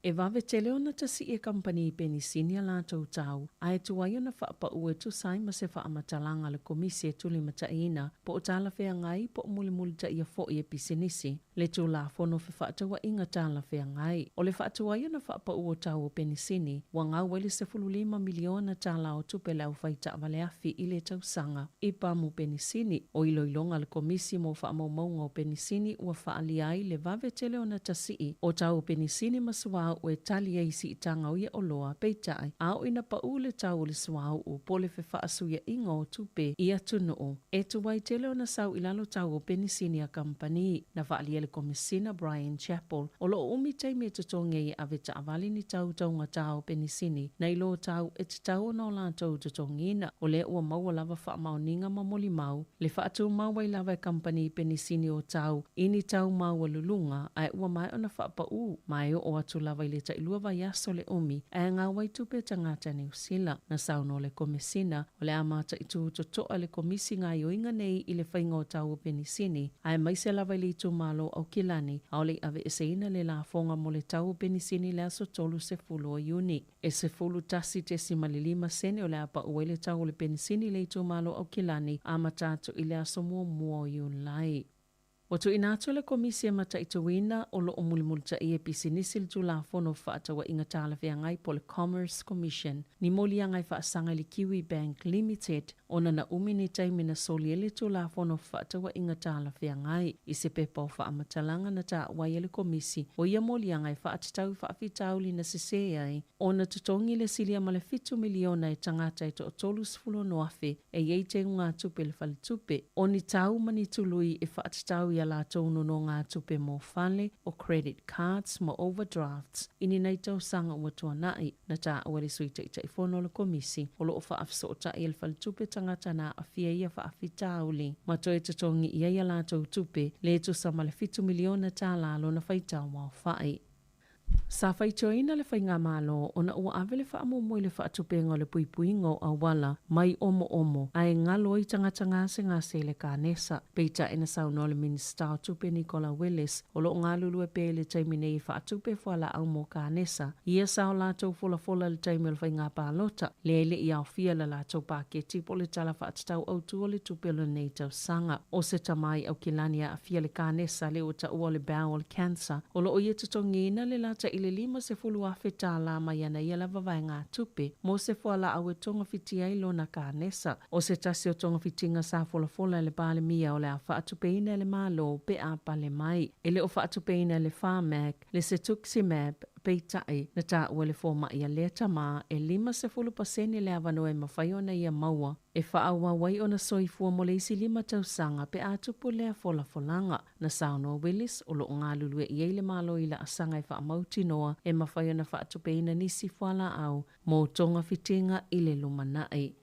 E vave te leo na tasi e kampani i penisini a lātou tau, a e tuai na whaapa ue tu sai ma se wha matalanga le komisi e tuli mataina, po o tala whea ngai po muli muli ta ia fo i e pisenisi, le tu la fono fe whaatawa inga tala whea ngai. O le whaatuai na whaapa ue tau o penisini, wa ngā wele se 5 miliona tala o tupe lau whaita avale afi i le tau sanga, i pamu penisini, o ilo ilonga le komisi mo wha maunga o penisini ua wha aliai le vave te leo na tasi o tau penisini masuau a o e tali e isi i tanga o ia o loa peitai. A o ina pa ule tau o le swau o pole fe whaasu ia ingo o tupe i atunu o. E tu wai tele o na sau ilalo tau o Penisinia Company na whaali ele komisina Brian Chappell o lo umi teime te tonge i ave ta avali ni tau taunga tau Penisini na ilo tau e te tau na o la tau te tongina o le ua maua lava wha maoninga mamoli mau le whaatu maua i lava e company Penisini o tau ini tau maua lulunga ai ua mai o na whaapa u mai o atu lava i le ta ilua vai aso le umi ai ngā wai tupe tangata New Zealand na sauno le komisina o le amata i tu toa le komisi ngā ioinga nei i le whainga o tau o Penisini ai mai se lava i le tu malo au kilani au le ave eseina le la fonga mo le tau o Penisini le aso tolu se fulu o uni e se fulu tasi te simalilima sene o le apa ue le tau o le Penisini le tu malo au kilani amatatu i le aso mua o yunlai. O tu inato le komisia mata i tuina o lo o mulimulta i e pisinisil tu la fono whaatawa inga tala fia ngai po le Commerce Commission ni moli ngai whaasanga li Kiwi Bank Limited ona na umini taimina soliele tu la fono whaatawa inga tala fia ngai i se pepa o whaamatalanga na ta wai le komisi o ia moli ngai whaatatau whaafitau li na sise ai ona tutongi le silia ma le 5 miliona e tangata i to o tolu sfulo noafe e yei te ngā tupe le fale tupe o ni tau mani tului e whaatatau i la tono no ngā tupe mo fale o credit cards mo overdrafts ini nei tau sanga ua tuanai na ta awari sui te fono le komisi o lo o whaafsota i el fale tupe tangata na a fia ia whaafitauli ma toi te tongi ia la tau tupe le tu sama le 5 miliona ta lalo na whaitau mau whai. Sa whaitoina le whainga malo o na ua awele wha amo moi le wha atupenga le puipuingo a wala mai omo ai ngalo i tangata ngase le kānesa. Peita ina sauno le Minister tupe Nicola Willis o lo ngalulu e pe le taimine i wha atupe whala au mo kānesa. Ia sao lātou fola le taime le whainga pālota. Lele i au fia la lātou pāketi po le tala wha atatau au tua le tupe le nei tau sanga. O se tamai au kilania a fia le kānesa le o ta ua le bowel cancer. O lo o ia tutongina le lata i le 5 afeta la maiana ia lava vai ngā tupe, mo se fuala au e tonga fiti ai lona kānesa, o se tasi o tonga fitinga sa fola le pale mia o le a whaatupeina le malo pe a pale mai, ele o whaatupeina le whamak, le se tuximab, peitai na ta ua le fōma ia le tama e 5% le avano e mawhaiona ia maua, e whaaua wai o na soifua mo le isi 5 tausanga pe a tupu lea folanga na Sāmoa Willis o lo ngā lulue i eile malo i la asanga i whaamauti noa e mawhaiona whaatupeina nisi whala au mo tonga fitinga i le lumanai.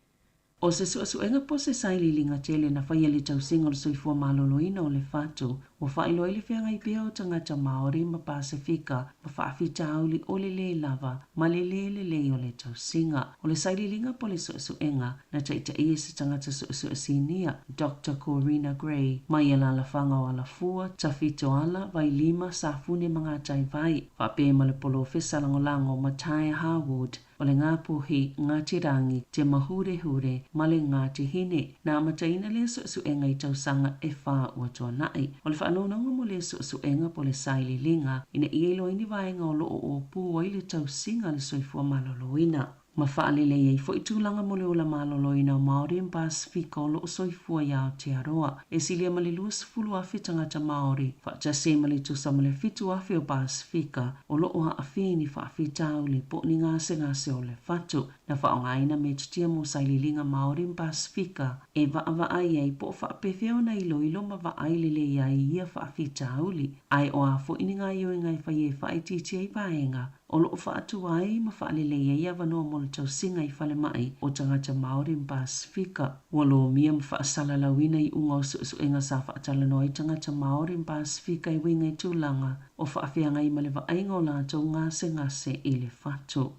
O se suenga po se saililinga tele na whaia le tausinga o le soifua maloloina o le whatu, o whailo ele whianga i pia o tangata Māori ma Pasifika, ma whaafitauli o le le lava, ma le o le tausinga. O le saililinga po le suenga na taita ia se tangata sinia, Dr. Corina Gray, mai ala la whanga o ala fua, tawhito ala, vai 5 sa fune mga tai vai, whape ma le polo fesalangolango ma Tai Harwood, o le ngā puhi, ngā tirangi, te mahure, ma le ngā te hine, nā mataina le suenga i tausanga e wha ua tuanai. O le whanonanga mo le suenga po le saililinga, ina ielo ini vaenga o loo o pua i le tausinga le soifua maloloina. Ma whaalele ei fo i tūlanga mo le ola maloloina o Māori in Pasifika o loo soifua i Aotearoa. E silia ma le 20 afe tangata Māori, whaata se ma le tusa ma le 7 afe o Pasifika, o loo ha awheni whaafitauli po ni ngase o le whatu, na whaongaina me tutia mo saililinga Māori in Pasifika, e ai ei po whaapewheo na ilo ma waailele ai ia whaafitauli, ai o a fo ini ngā ioinga i whaie whaititi ai vaenga, o loo whaatu ai ma whaalele ei avanoa mo le tausinga i whale mai o tangata Māori in Pasifika. Walo mia ma whaasala lawina i unga o suenga sa whaatalanoa i tangata Māori in Pasifika i winga i tūlanga o whaawhianga i male vaenga o lātou ngase i le whatu.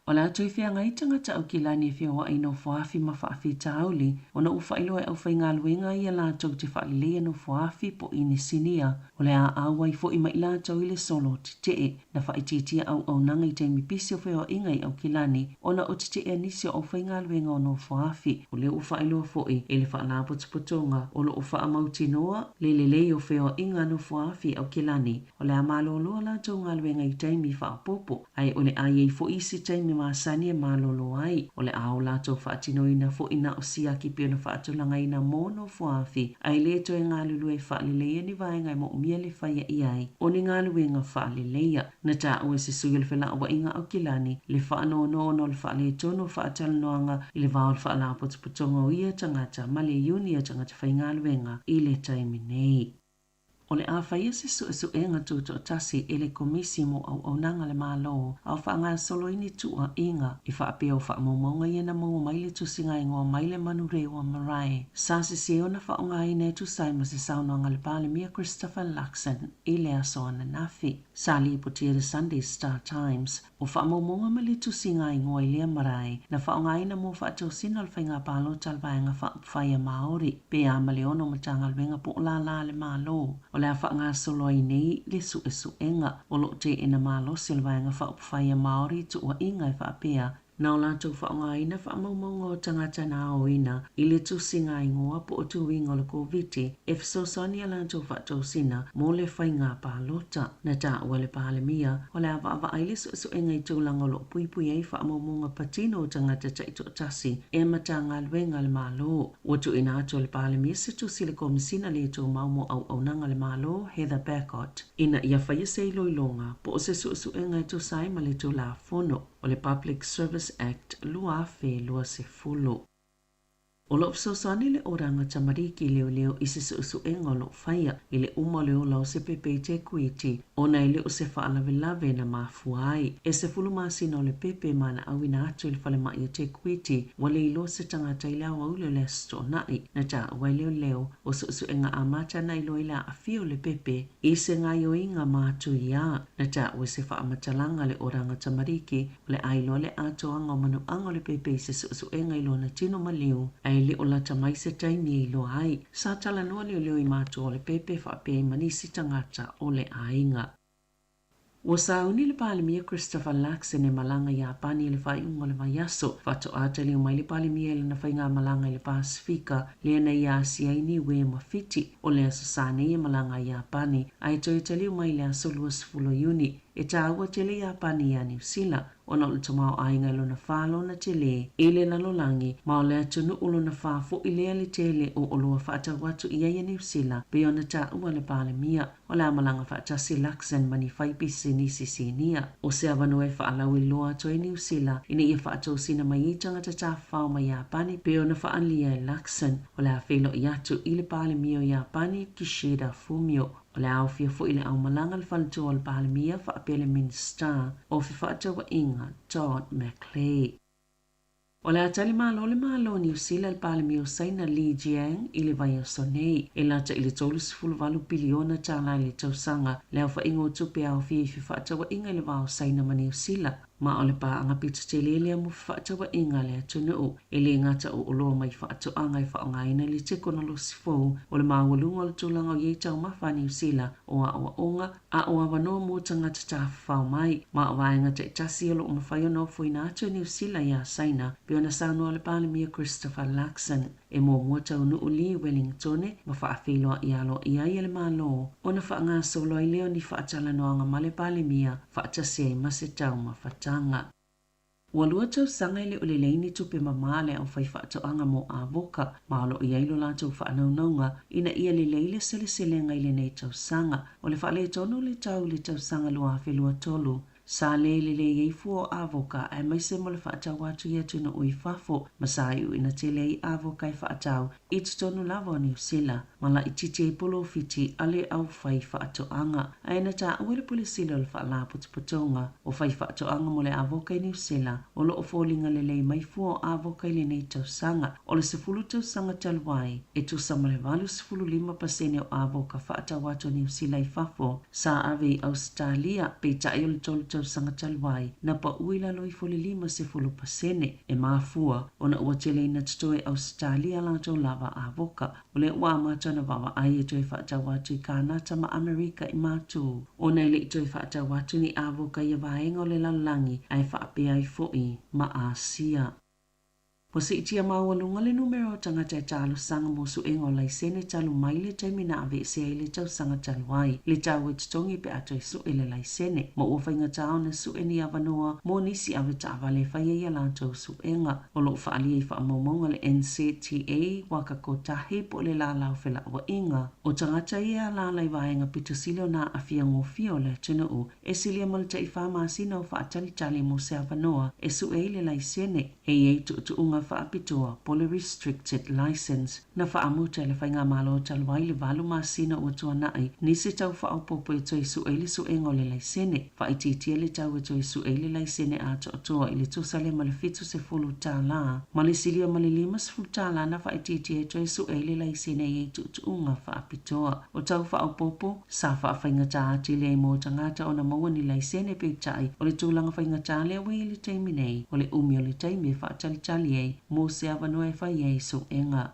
O la tui whia ngai tangata au ki lani e whia wa ino whaafi ma whaafi tauli, o na uwhailo e au whainga luenga i a lātou te whaalilea no whaafi po ini sinia, o le a awai fo i mai lātou i le solo te tee, na whaititia au nanga i teimi pisi o whia inga i au ki lani, o na o te tee nisi o whainga luenga o no whaafi, o le uwhailo fo i, e le whaala potopotonga, o lo uwha mauti noa, le o whia inga no whaafi au ki lani, o le a malo loa lātou ngā luenga i teimi whaapopo, ai o le ai fo isi teimi masani e malolo ai o le ao latou faatinoina foʻi na o sia ki pena faatolagaina mono foafi ai lē toe galulue faaleleia ni vaega e moʻomia le faia i ai o ni galuega faaleleia na taʻua se sui o le felaʻuaʻiga o kilani le faanoono no le faaletonu faatalanoaga i le vao le faalapotopotoga o ia tagata ma le iuni o tagata faigaluega i le taimi nei. O le awhaia se suʻesuʻega tutoʻatasi e le komisi mo auaunaga le malo au faagasoloini tuuaʻiga i faapea o faamaumauga ia na maua mai le tusigaigoa mai le manureu a marae sa sesē ona faaogāina e tusai ma se saunoaga le palemia Christopher Luxon i le aso ana nafi sa lipotia le Sunday Star Times o faamaumauga ma le tusigaigoa i lea marae na faaogāina mo faatausina o le faigā palota a le vaega faapafaia maori pea ma le ona o matagaluega po o lala le malo o le whaangasolo ai nei le suʻesuʻega o loo te ina malosi o le vaega faapufaiga maori tuuaʻiga e faapea na o latou faaogāina faamaumauga o tagata na aoina i le tusigaigoa po o tuiga o le koviti e fesoasoani a latou faatausina mo le faigā palota na taʻua le palemia o le avaavaai le suʻesuʻega i tulaga o loo puipui ai faamaumauga patino o tagata taʻitoʻatasi e matagaluega le malo ua tuuina atu o le palemia se tusi le komisina le itumau mo auaunaga le malo Heather Bacott ina ia faia se iloiloga po o se suʻesuʻega e tusai ma le tulafono o le Public Service Act lua afe lua se fulu. O loo fesoasoani le oranga tamariki leoleo i se suʻesuʻega o loo faia i le uma o le ola o se pepe i te kuiti ona i le o se faalavelave na mafua ai e se fulumasina o le pepe ma na auina atu i le falemaʻi o te kuiti ua le iloa se tagata i le auaule o le asotoʻanaʻi na taʻua i leoleo o suʻesuʻega a mata na iloa i le aʻafia o le pepe i se gaioiga matuiā na taʻua se faamatalaga le oranga tamariki o le ailoa le atoaga o manuʻaga o le pepe i se suʻesuʻega i lona tino maliu ai le o lata mai se taimi e iloa ai sa talanoa leoleo i matua o le pepe faapea i manisi tagata o le aiga. Ua sauni le palemia Christopher Luxon e malaga i apani i le faiʻuga o le vaiaso faatoʻa taliu mai le palemia i lana faigā malaga i le pasifika lea na ia asiaini ue mafiti o le aso sa nei e malaga i apani ae toe taliu mai le aso 20 iuni e tāua tele i apani ia New Zealand ona o le tamao aiga i lona fā lona tele i le lalolagi ma o le atunuu lona fā foʻi lea le tele o o loa faatau atu ia ia New Zealand pe ona taʻua le palemia o le amalaga faatasi Luxon ma ni faipisi nisisinia o se avanoa e faalau i loa atu ai New Zealand ina ia faatausina mai i tagata tafao ma Iapani pe ona faalia e Luxon o le afeloʻi atu i le palemia o Iapani Kishida Fumio o le aofia foʻi le ʻaumalaga le faletua o le palemia faapea le minista o fefaaatauaʻiga Todd McClay. O le atali malo le malo New Zealand le palemia o saina Li Jiang i le vaiaso nei e lata i le 38 piliona tālai le tausaga le aufaiga o tupe aofia i fefaaatauaʻiga i le vao saina ma New Zealand ma o le paaga pitatelele mo fefaaatauaʻiga le atunuu e lē gata o oloa mai faatoʻaga e faaaogāina le tekonolosifou o le maualuga o le tulaga o iai taumafa a New Zealand o aʻoaʻoga a o avanoa mo tagata tafafao mai ma o vaega taʻitasi o loo mafai ona ofoina atu e New Zealand iā saina pe ona saunoa le palemia Christopher Luxon e muamua taunuu li Wellington ma faafeiloaʻi aloaʻi ai e le malo ona faagasolo ai lea o ni faatalanoaga ma le palemia faatasi ai ma se taumafataga. Ua lua tausaga i le o leleini tupe mamā le au fai faatoʻaga mo avoka ma o loʻi ai lo latou faanaunauga ina ia lelei le seleselega i lenei tausaga o le faaletonu le tau le tausaga luafelua tolu sa le iai fua o avoka e maise mo le faatau atu ia tunuu i fafo ma sa iuina tele ai avoka e faatau i totonu lava o New Zealand ma laʻi titi ai polofiti a le au fai faatoʻaga ae na taʻua i le polesili o le faalapotopotoga o fai faatoʻaga mo le avoka i New Zealand o loo foliga lelei mai fua o avoka i lenei tausaga o le 10 tausaga talu ai e tusa ma le 85% o avoka faatau atu o New Zealand i fafo sa ave i Australia peitaʻi o le tolu tausaga talu ai na paʻua i lalo i 45% e mafua ona ua tele ina totoe Australia latou lava avoka o le ua amata na vaavaai e toe faatau atu i Kanata ma Amerika i matu ona e leʻi toe faatau atu ni avoka ia vaega o le lalolagi ae faapea ai foʻi ma Asia. Po se itia mawalunga le numero tangata e talo sanga mo su engo lai sene talo mai le taimina ave se ai le tau sanga talo ai. Le tau e titongi pe ato e su ele lai sene. Mo ua whainga tau na su eni avanoa mo nisi ave tawa le whaia ia lantou su enga. O lo whaali e wha maumonga le NCTA waka ko tahe po le la lau whela wa inga. O tangata ia la lai vaenga pitusilo na afia ngofio le tuna u. E silia malta i wha maasina o wha atali tali mo se avanoa e su e le lai sene. E ei tu unga wha apitoa pole restricted license. Na wha amuta le whainga malo talwai le valu maasina ua tua nai. Nisi tau wha aupopo e toi su e le su engo le lai sene. Wha ititia le tau e toi su e le lai sene a toa i le tusale ma le fitu se fulu tā la. Ma le silia ma le lima se fulu tā la na wha ititia e toi su e le lai sene e ei tu unga wha apitoa. O tau wha aupopo sa wha whainga tā ati le mo tangata o na maua ni lai sene pe tai. O le tūlanga whainga tā le awe le taimi nei. O le umi o le taimi e wha tali e mo se avanoa e whai e su enga.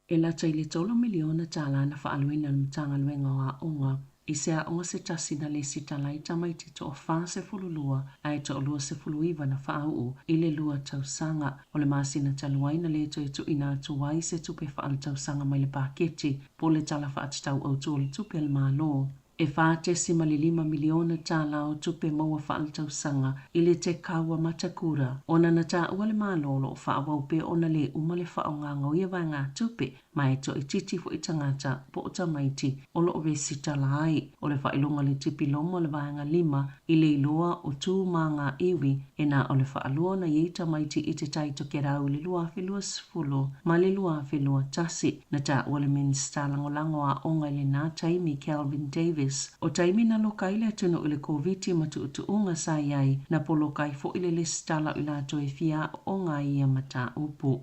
E la tai le tolo miliona tala na wha aluina na mtanga luenga o a onga. I se a onga se tasi na le si talai tamai ti to o wha se fululua ai to o lua se fuluiva na wha au i le lua tau sanga. O le maasi na taluai na le to e tu ina atu wai se tupe wha al tau sanga mai le paketi po le tala wha atitau au tu o le tupe al malo. E whaate si malilima miliona tala o tupe maua whaal tau sanga i le te kaua matakura. Ona na ta ua le malolo o whaawau pe ona le umale whao nganga o ia vai ngā tupe mai to i titi fo i tangata po o tamaiti o lo o vesi tala ai. O le whailonga le tipi lomo le vai ngā lima i le iloa o tū mā ngā iwi e nā o le whaalua na i tamaiti i te tai to kerau le lua whelua sifulu ma le lua whelua tasi. Na ta ua le minsta langolango a onga le nā taimi Calvin Davis. O taimi na lokai le tunu i le COVID matu unga sa iai na po lokai fo i le listala i lato e fia o ngā ia mata upu.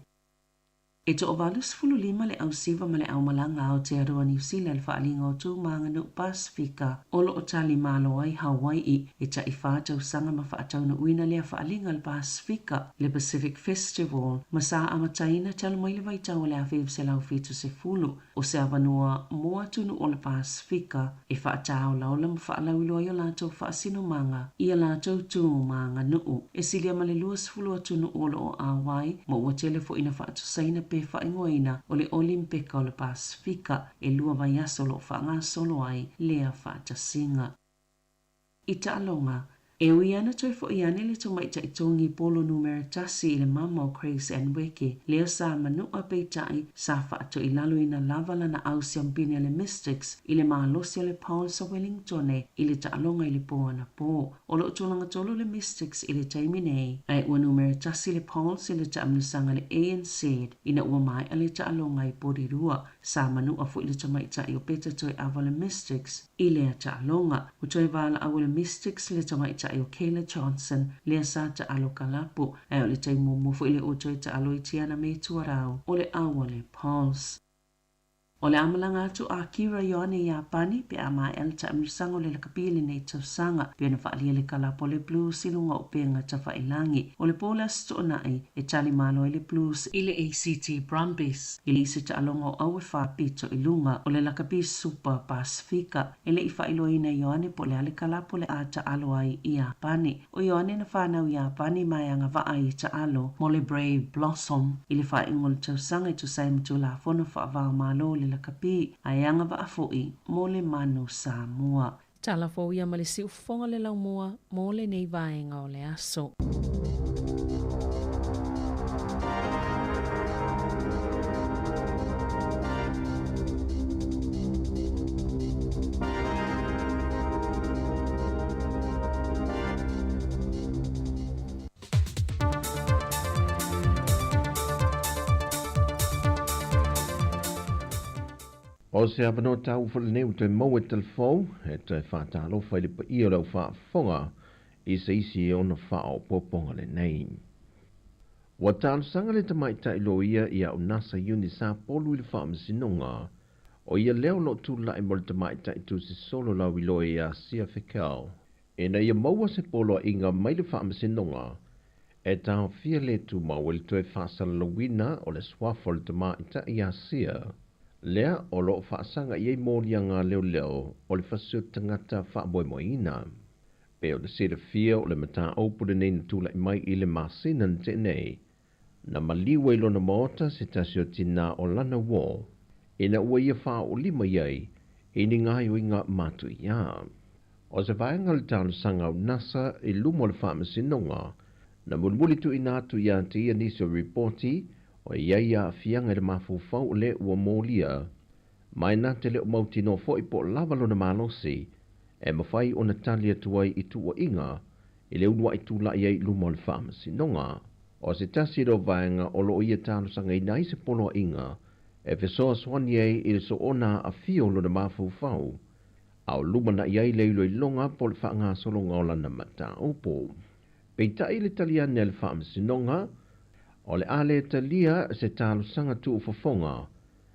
E to o valus fulu lima le au siva ma le au malanga o te arua New Zealand whaalinga o tū maanga nu Pasifika o lo o tali malo ai Hawaii e ta i whātau sanga ma whaatau na uina lea whaalinga le Pasifika le Pacific Festival ma sa amataina tala mai le vaitau le a whiu se lau fitu se fulu o se avanua mua tunu o le Pasifika e whaatau laula ma whaalau ilo ai o lātou whaasino manga i a lātou tū maanga nuu e silia ma le luas fulu atunu o lo o Hawaii ma ua telefo ina whaatu saina pe whaingoina o le Olimpika o le Pasifika e lua vai asolo whaanga solo ai lea whaatasinga. I ta'alonga, e ui ana toi fo i ane le tomaita i tongi polo numero tasi i le mama o Chris and Weke, leo sa manua peitai sa whaato i lalo ina lavala na au siampine le Mystics i le maalosia le Paul sa Wellingtone i le ta'alonga i le poa na po. O lo tolanga tolo le Mystics i le taimi nei, ai ua numero tasi le Paul si le ta'amnusanga le ANC ina ua mai a le ta'alonga i porirua sa manua fo i le tomaita i o peta toi ava le Mystics i le ta'alonga. O toi vala au le Mystics le tomaita o Kayla Johnson lea sa ta alo kalapu e o le taimu mufo ile o toi ta alo i tiana me tuarau o le awa le Pauls. O le amalanga atu a Kira Ioane i Apani pe a mai el ta amisango le lakapili nei tausanga pe na whaalia le kalapo le blues ilunga o penga ta whailangi. O le pola sto nai e tali malo le blues i le ACT Brumbies. I le isi ta alonga o awe whapito ilunga o le lakapi Super Pasifika. E le i whailoina Ioane po le ale kalapo le a ta alo ai i Apani. O Ioane na whanau i Apani mai anga waa i ta alo mo le Brave Blossom. I le whaingo le tausanga i tu saimatu la fono whaavao malo le kapi ayanga va afoi mo le manu Sāmoa. Tala fo ia ma le siufonga le lau mua mo le nei vaenga o le aso. O se avano tau whaleneu te mau e telefou, e te whātalo whaile pa ia rau whaafonga, i se isi e ona whao poponga le nei. Wa tālu sanga le tamaita ilo ia i au nasa iuni sa polu i le whaamasinonga, o ia leo lo tu lai mo le tamaita i tu si solo lau ilo i a sia whekau. E na ia maua se polo inga mai le whaamasinonga, e tau fia le tu mau le tue whaasala lawina o le swafo le tamaita i a sia, lea o lo whaasanga iei mōrianga leo leo o le whasio tangata whaamoemoina. Pe o le sere fia o le mata opure nei na tūlai mai i le masinan te nei. Na maliwa ilo na maota se tasio tina o lana wō. Ina ua ia wha o lima iai, ini ngai o inga matu ia. O se vaenga le tālu sanga o nasa i lumo le wha masinonga, na mulmuli tu ina atu ia te ia nisi o reporti, o iai a fianga le mafufau le ua mōlia. Mai nā te leo mauti no fo i po lavalo na malosi, e mawhai o na tali atuai i tu o inga, i le unua i tu la iai lumo le wha masinonga. O se tasi ro vaenga o lo ia tālu sanga i nai se polo inga, e fesoa swani ei i le so ona a fio lo na mafufau, au luma na iai leilo i longa po le wha ngā solonga o lana mata opo. Peita i le taliane le wha masinonga, o le ale talia se tālu sanga tu ufafonga,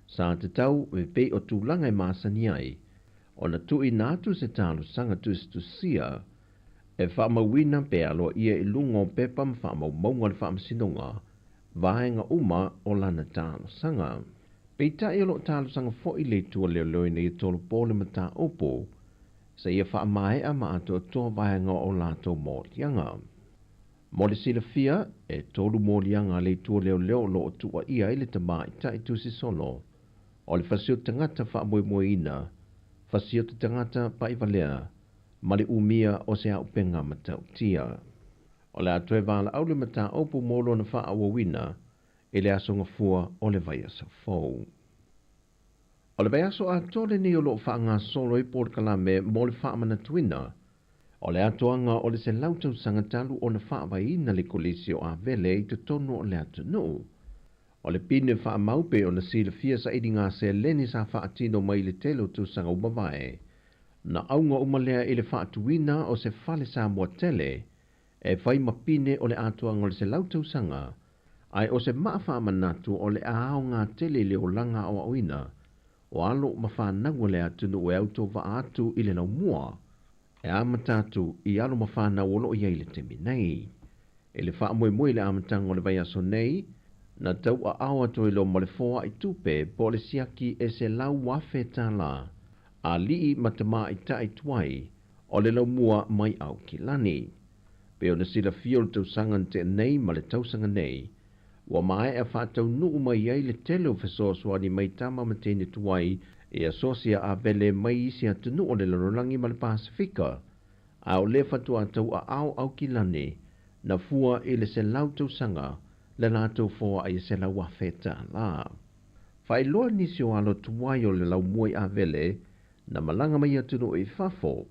sa te tau me pe o tūlanga i māsani ai, o na tu i nātu se tālu sanga tu sia, e whaamawina pe alo ia i lungo pepa ma whaamaunga le whaamasinonga, vaenga uma o lana tālu sanga. Peita i alo tālu sanga fo i le tua leo leo i tolu pōle mata opo, sa ia whaamae a ma ato toa vaenga o lato mōlianga. Mo le sila fia, e tolu mōlianga le tua leo leo lo o tua ia i le tama i ta i tusi solo, o le fasio tangata whaamoemoeina, fasio te tangata paivalea, ma le umia o se au penga matau tia. O le atoe vala au le mata opu molo na wha awawina, e le aso ngafua o le vai asa fau. O le vai aso a tole ni o lo wha ngā solo i por kalame mo le wha amana tuina, o le atoanga o le se lautau sangatalu o na wha awaina le kolisi o a vele i te tonu o le atunu. O le pine wha maupe o na sila fia sa idi ngā se leni sa wha atino mai le telo tu sanga umamae, na aunga umalea i le wha atuina o se fale Sāmoa tele, e whai mapine o le atoanga o le se lautau sanga, ai o se maa wha manatu o le aao ngā tele le o langa o auina, o alo ma wha nangwa le atunu o e auto wa atu i le nau mua, e amatatu i alo ma wha na wolo i eile te minei. E le wha moe moe le amatanga o le vai aso nei, na tau a awa to i lo ma le foa i tupe po le siaki e se lau wafe tā la, a lii matama i ta i tuai, o le lau mua mai au ki lani. Pe o na sila fio le tausangan te nei ma le tausanga nei, wa mai e whātau nuu mai ei le telo fesoa swani mai tama matene tuai e asosia a vele mai isi atunu o le lanolangi ma le Pasifika, a o le whatu atau a au ki lani, na fua i le se lau tausanga, le lātou fōa ai se lau wafeta la. Whai loa nisi o alo tuai o le lau muai a vele, na malanga mai atunu i whafo,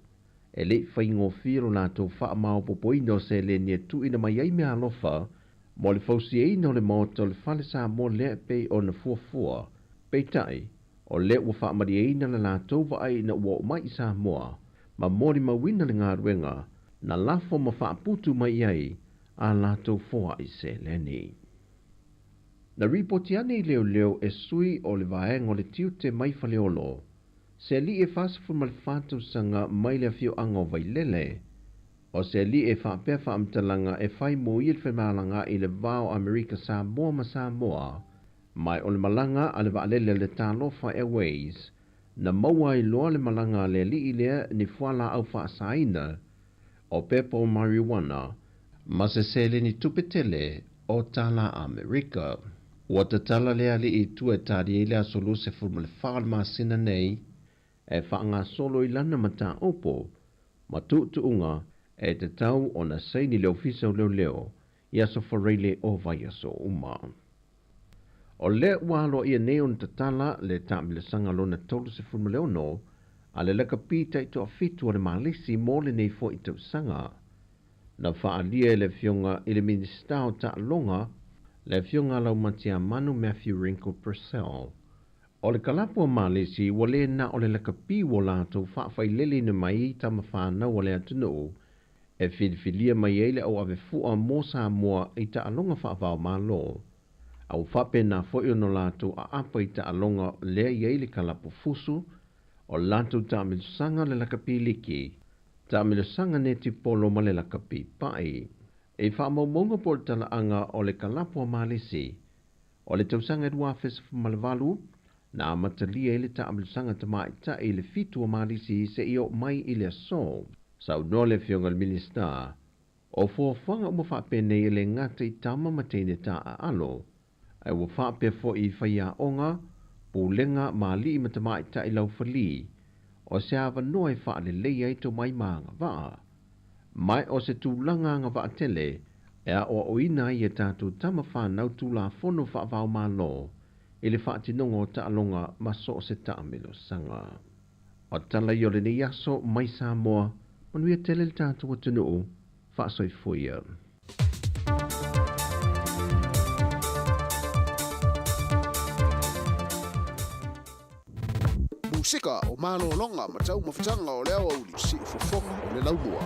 e le whaingo whiro lātou wha mao popoino se le nia tu ina mai ai mea alofa, mo le fausi e ino le maoto le whale Sāmoa le pe o na fuafua, pei tai, o le ua wha mari e ina le lātou wa ai na ua o mai Sāmoa, ma mori mawina le ngā ruenga, na lafo ma wha putu mai ai, a lātou fōa i se leni. Na ripoti ane i leo leo e sui o le vaenga o le tiu te mai whaleolo, se li e whasfu ma le whātou sanga mai le fio ango vai lele, o se li e whapea whaamtalanga e whai mo i le whemalanga i le vao Amerika Sāmoa ma Sāmoa, mai o le malanga a le vaalele le Talofa Airways, na maua i loa le malanga le li i lea ni whala au whaasaina, o pepo marijuana, ma se sele ni tupetele o tala Amerika. Ua tatala lea li i tu e tari i lea solu se furma le whaalma sina nei, e whaanga solo i lana mata opo, ma tuunga e te tau o na seini leo fisa o leo, i aso whareile o vai aso uma. O le walo ia neon tatala le tamile sanga lona tolu se furma leono, a le leka pita i toa fitu o le malisi mo le nei fo i tau sanga. Na whaalia le fionga i le ministao ta longa, le fionga lau matia manu Matthew Wrinkle Purcell. O le kalapua malisi wale na o le leka pi wo lato whaafai lele na mai tama whanau o le atunu, e whidifilia mai eile au ave fua mo Sāmoa i ta alonga whaafao malo. Au whape na foio no lato a apa i ta alonga lea i eile kalapu fusu, o lato ta amilusanga le leka pi liki, ta amilusanga neti polo ma le leka pi pai. E whaamaumonga po le talaanga o le kalapua malisi, o le tausanga edua fesifu malavalu, na amatalia ele ta amilusanga tamaita i le fitu o malisi se io mai i le so. Sau no le fionga le minista, O fuafanga ua whaapene i le ngata I tama ma teine tā a alo, ai ua whaape fo I whaia onga, pūlenga ma li I matamai ta I lau whali, o se awa noa I whaale leia I to mai maanga waa. Mai o se tūlanga nga waa tele, ea o oina I e tātou tama whanau tūla whono whaavau mā lo, I le whaatinongo ta alonga ma so o se taamelo sanga. O tala I o le ni aso mai Sāmoa, manuia tele le tātou atunuu, whaasoi fuia. Musika o malo longa ma tau mawhitanga o leo au li si ufofonga o le laumua.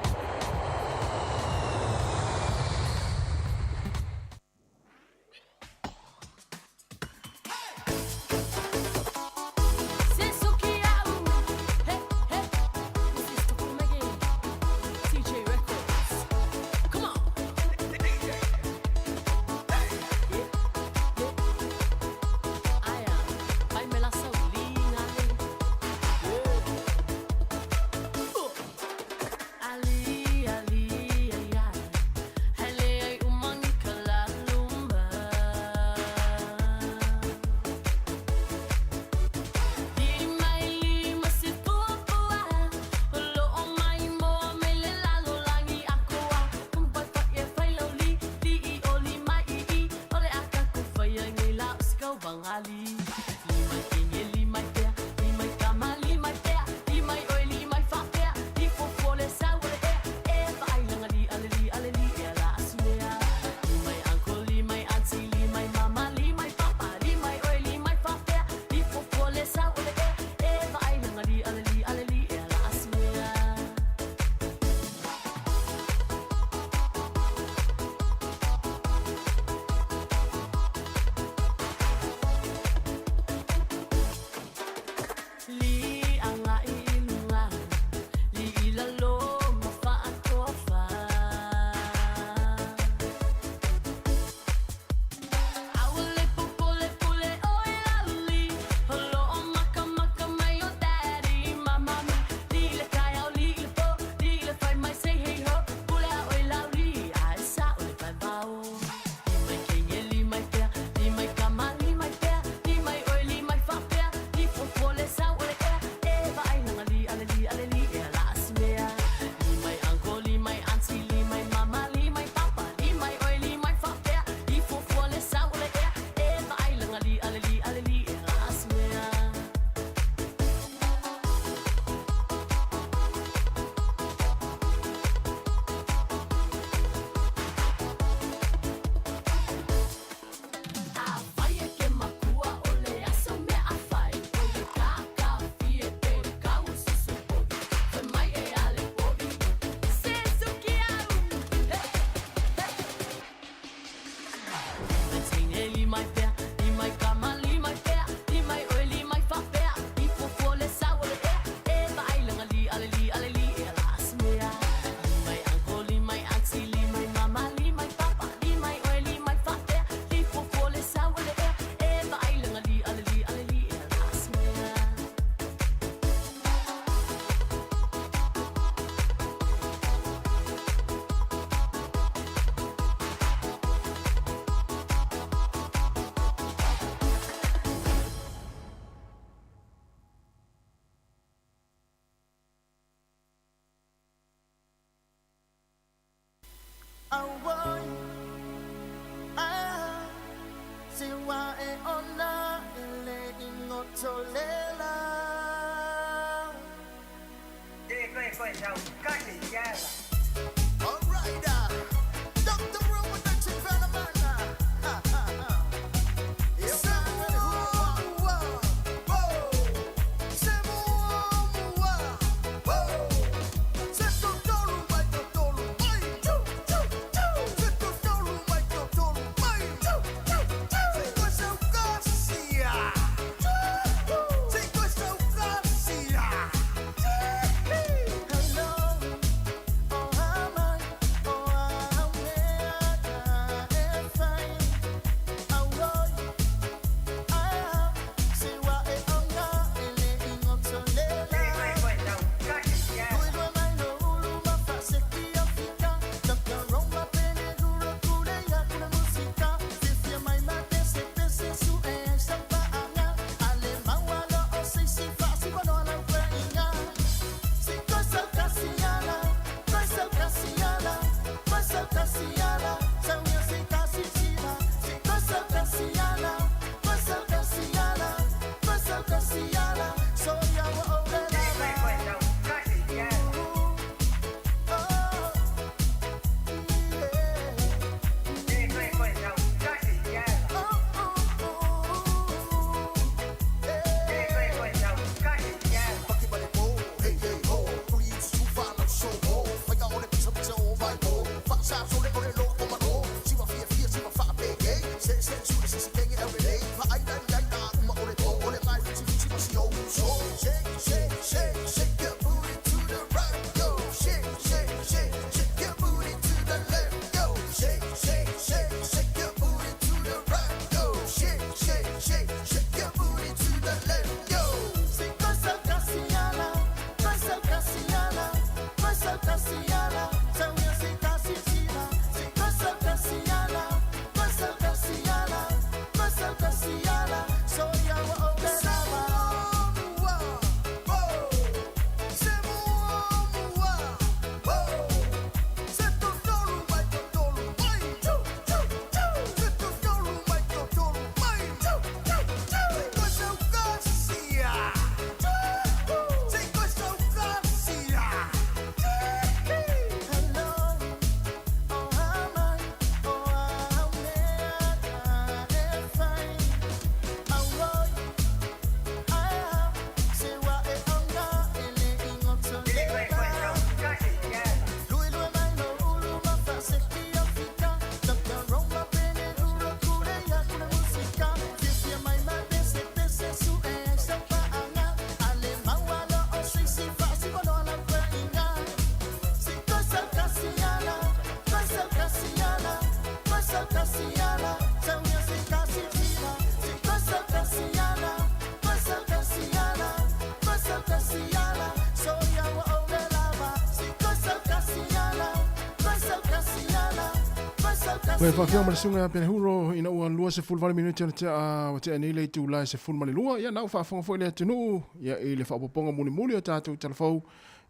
Koe whawhia mara sunga pene huro ina ua lua se fulvali minuti ana te a te anei lei tu lai se fulmali lua ia nau whaafonga fo ile atunu ia i le whaapoponga muni muli o tātou talafau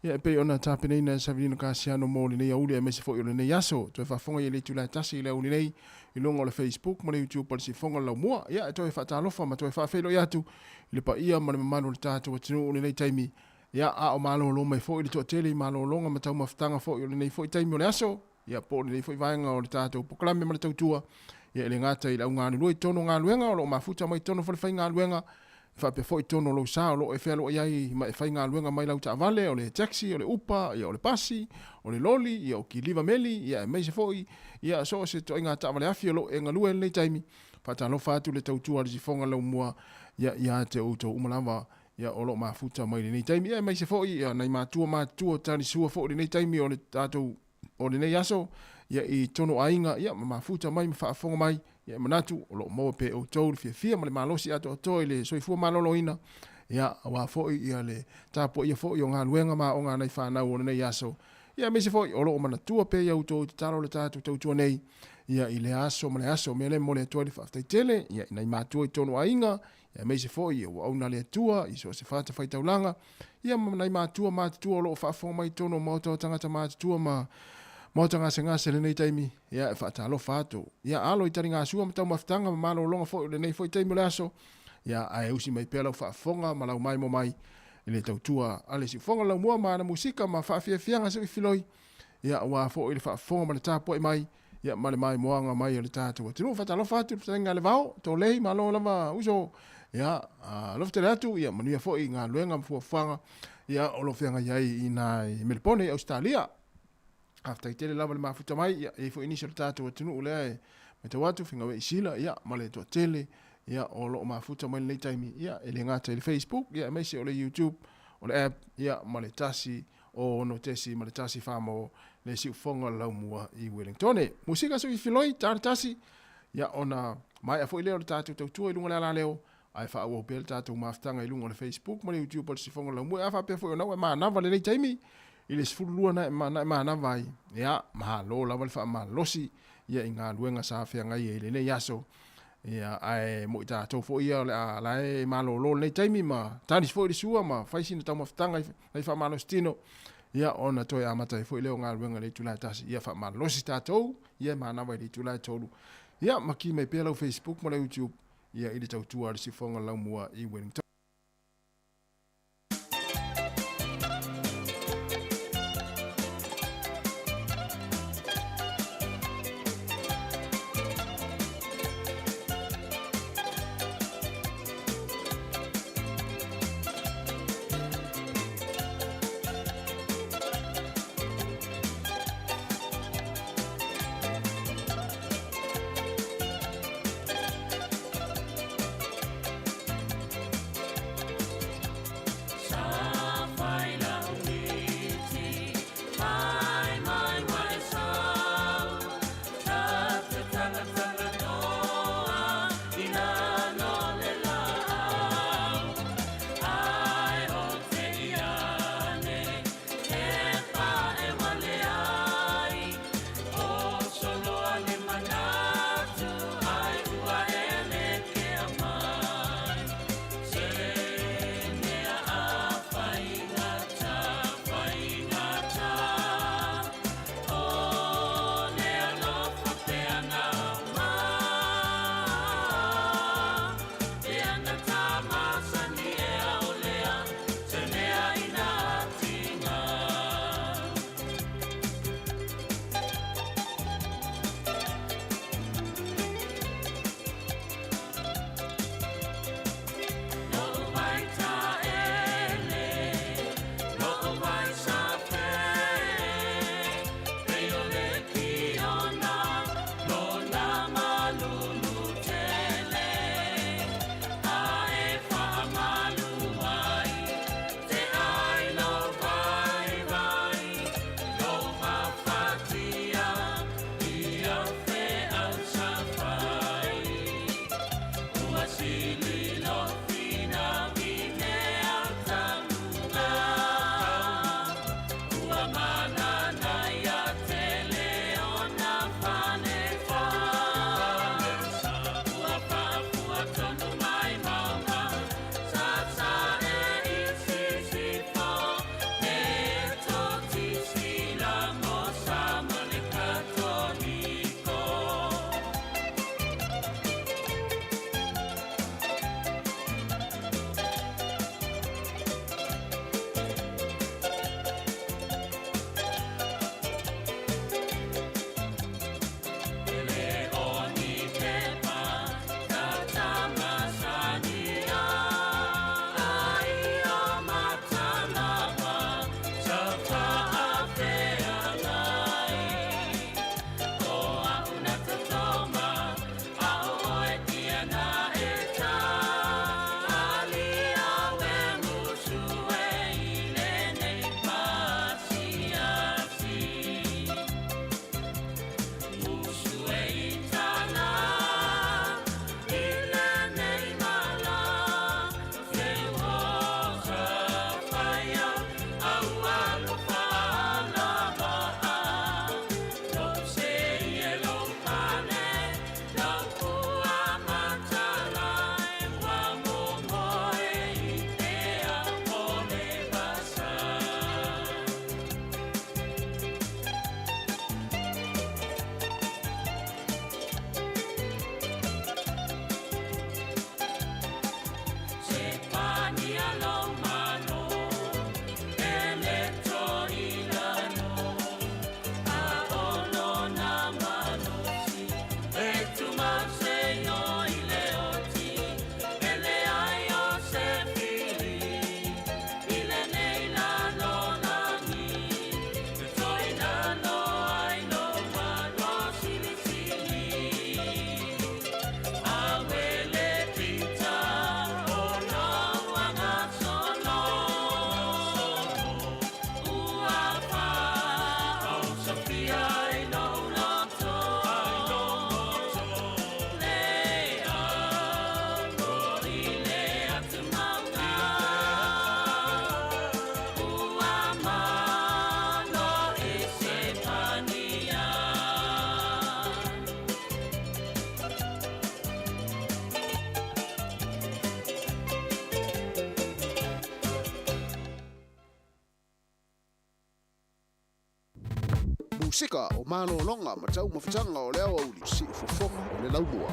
ia e pei ona tāpene ina Savirino Kasiano mo le nei auli a mese fo i le nei aso toi whaafonga ia lei tu lai tasi i le auli nei i longa o le Facebook ma le YouTube pa le si fonga lau mua ia e toi whaatalofa ma toi whaafelo i atu i le pa ia ma le mamano le tātou atunu o le nei taimi ia a o malo lo mai fo i le toa tele i malo longa ma tau maftanga fo i le nei fo i taimi o le aso ia po le foi vaenga o le tātou pokalame ma le tautua ia le ngata i lau ngānu lua i tono ngā luenga o lo mafuta mai tono whale whai ngā luenga wha pe foi tono lo sa o lo e whelo iai ma e whai ngā luenga mai lau ta vale o le taxi o le upa ia o le pasi o le loli ia o ki liva meli ia e meise foi ia so se to inga ta vale afi o lo e ngā lue le taimi pata lo fatu le tautua le sifonga lau mua ia te uto umalawa ia o lo mafuta mai le nei taimi ia e meise foi ia nei mātua tani sua foi le nei taimi o le tātou o le nei aso ia i tono ainga ia ma mafuta mai ma whaafonga mai ia manatu o lo moa pe o tau le fia ma le malosi ato o toi le soifua malolo ina ia wa foi ia le tapo ia foi o ngā luenga ma o ngā nei whanau o le nei aso ia mese foi o lo manatua pe ia uto te talo le tātou tautua nei ia i le aso ma le aso me le mo le toi le whaftaitele ia nei mātua i tono ainga ia mese foi ia wa auna le atua i so se whata whaitaulanga ia ma nei mātua o lo whaafonga mai tono mauta tangata mātua ma Mota se ngase le nei taimi ia e whaatalo whātou. Ia alo i tari ngā sua matau maftanga ma malo longa fo le nei fo i taimi le aso. Ia ai usi mai pēlau whaafonga ma lau mai mo mai i le tautua. Ale si fonga lau mua ma na musika ma whaafiafianga se filoi. Ia wa fo i le whaafonga ma le tāpo i mai. Ia ma le mai moanga mai i le tātua. Tino whaatalo whātou le ngā le vau. Tō lehi ma lo lama uso. Ia lofte le atu. Ia manuia fo i ngā luenga mfuafanga. Ia o lofeanga iai i nā Melbourne, Australia. After I tell you lava le mafuta mai ia e fo initial tātou atunu ulea e me te watu whinga we isila ia ma le toa tele ia o lo mafuta mai le taimi ia e le ngata i le Facebook ia e meise o le YouTube o le app ia ma le tasi o no tesi ma le tasi whamo le si ufonga lau mua i Wellington. Musika so i filoi tāra tasi ia ona mai a fo i leo le tātou tautua i lunga le leo ai wha au pe le tātou maftanga i lunga le Facebook ma le YouTube o le si ufonga lau mua a wha pe fo i nau e maa nawa le taimi i le sfulua na mana vai ia ma lo la val fa ma losi ia inga luenga sa fe nga ia le yaso ia ai mo ta to fo ia la e ma lo le taimi ma tani fo i sua ma fai sin ta maftanga ai fa ma stino ia ona to ia mata fo i le nga luenga le tula tasi ia fa ma losi ta to ia ma na vai le tula tolu ia ma ki me pelo Facebook mo le YouTube ia i le tau tua si fonga la mua i Wellington. sika o malolonga ma tau mawhitanga o leo au li si fofonga o le launua.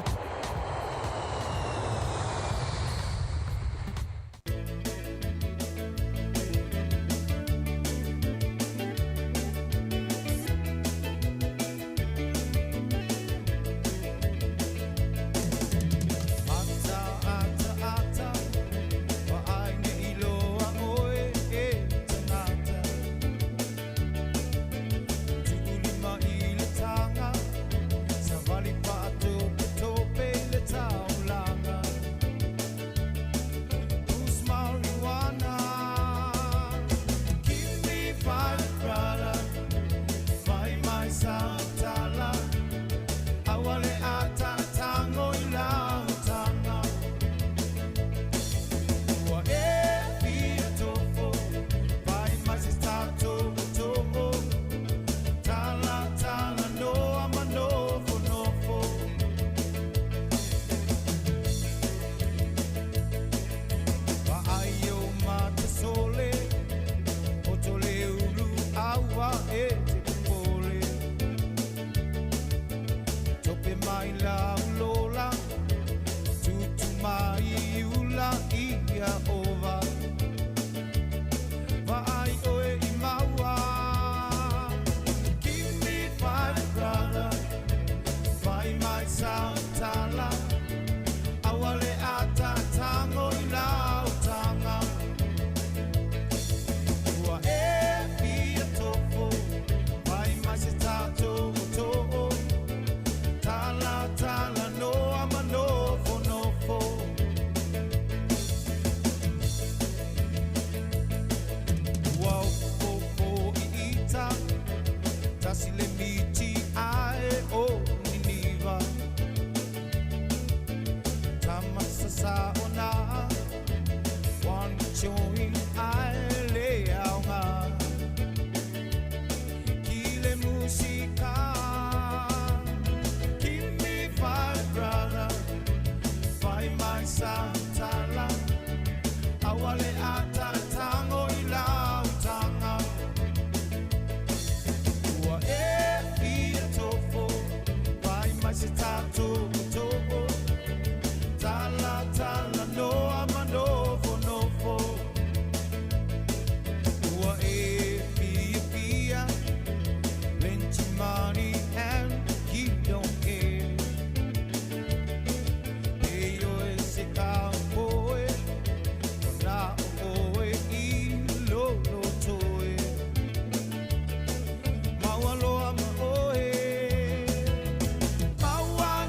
Maua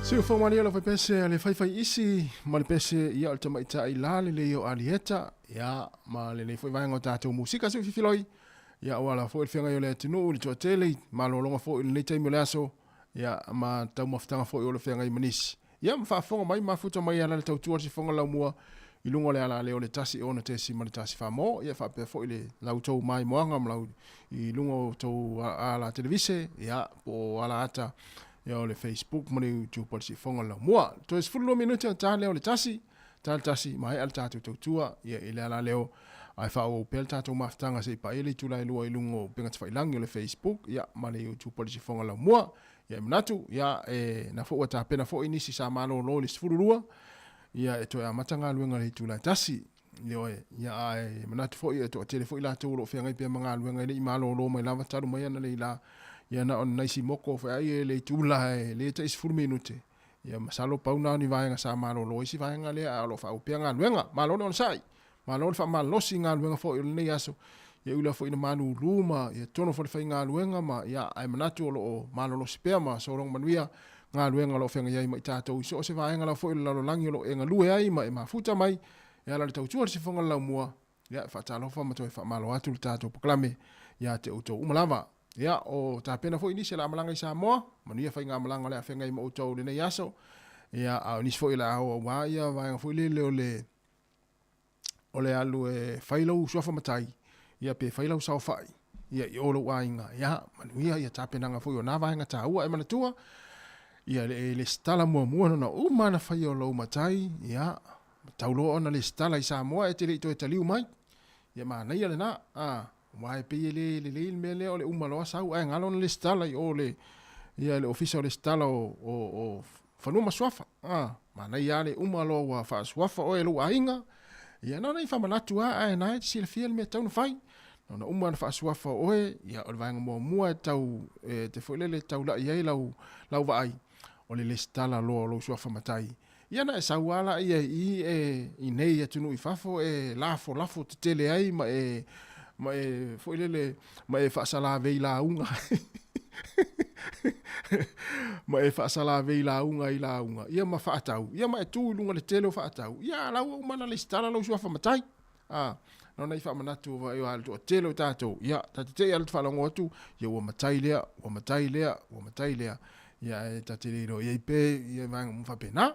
Siu fomani ala pese le fai isi ma le pese ia o tama ita ila le o alieta ya ma le foi vai ngota to musika siu fifiloi ya wala foi fenga yo le tinu le tele ma lo longa foi le time le aso ya ma tau maftanga foi o le fenga i manis ya ma fa fonga mai ma futa mai ala le tau tuar si fonga la mua i lungo le ala le o le tasi ona te si ma le tasi fa mo ya fa pe foi le lau tau mai moanga ma lau i lungo tau ala televise ya o ala ata ya o le Facebook mo le YouTube por si fonga la mua to es fullo minuto ta le o le tasi mai al tatu tua ya ile ala leo ai fa o pel tatu maftanga se pa ile tula ilua ilungo penga tfai langi o le Facebook ya ma le YouTube por si fonga la mua ya mnatu ya na fo wata pena fo inisi sa malo lo le fululua ya to ya matanga luenga le tula tasi leo ya mnatu fo ya to telefo ila to lo fenga pe manga luenga le malo lo mai lava taru mai na le la ya na on naisi moko fa ai le tula le te is fulu minute ya masalo pauna ni vai nga sa malo lo isi vai nga le a lo fa upianga luenga malo no sai malo fa malo singa luenga fo le yaso ya ula fo ina manu luma ya tono fo fa nga luenga ma ya ai manatu lo malo lo spea ma so rong manuia nga luenga lo fenga ya mai tato so se vai nga lo fo lo langi lo enga lue ai ma futa mai ya la tau tuar si fonga la mua ya fa talo fa ma to fa malo atu tato proklame ya te uto umalava ya o ta pena fo inisi la malanga i Sāmoa manuia fa nga malanga le afenga i mo uto le nei aso ya a nis fo ila o wa ya va fo le ole alu e failo sofa matai ya pe failo sa fai ya i olo wa inga ya manuia ya ta pena nga fo yo na va nga ta ua e manatua ya le stala mo na umana fai o lo matai ya taulo ona le stala i Sāmoa e te le to e taliu mai ya mana ia le na mai pe le mele ole umalo sau ai ngalo le stala o le ia le official le stala o fanu maswafa mana ia le umalo wa fa swafa o lu ainga ia no nei fa manatu ai na si le fiel me tau fai no umana fa swafa o ia o vanga mo mua tau te folele tau la ia lau va ai o le stala lo swafa matai ia na sa wala ia i nei atunu i fafo lafo te tele ai ma foi lele ma fa sala veila unga ma fa sala veila unga ila unga ia ma fa tau ia ma tu lunga le tele fa tau ia la u mana le stala lo sua fa matai no nei fa manatu va yo alto tele tato ia tate al fa longo tu ia wa matai lea ia tate ro ia pe ia va mu fa pena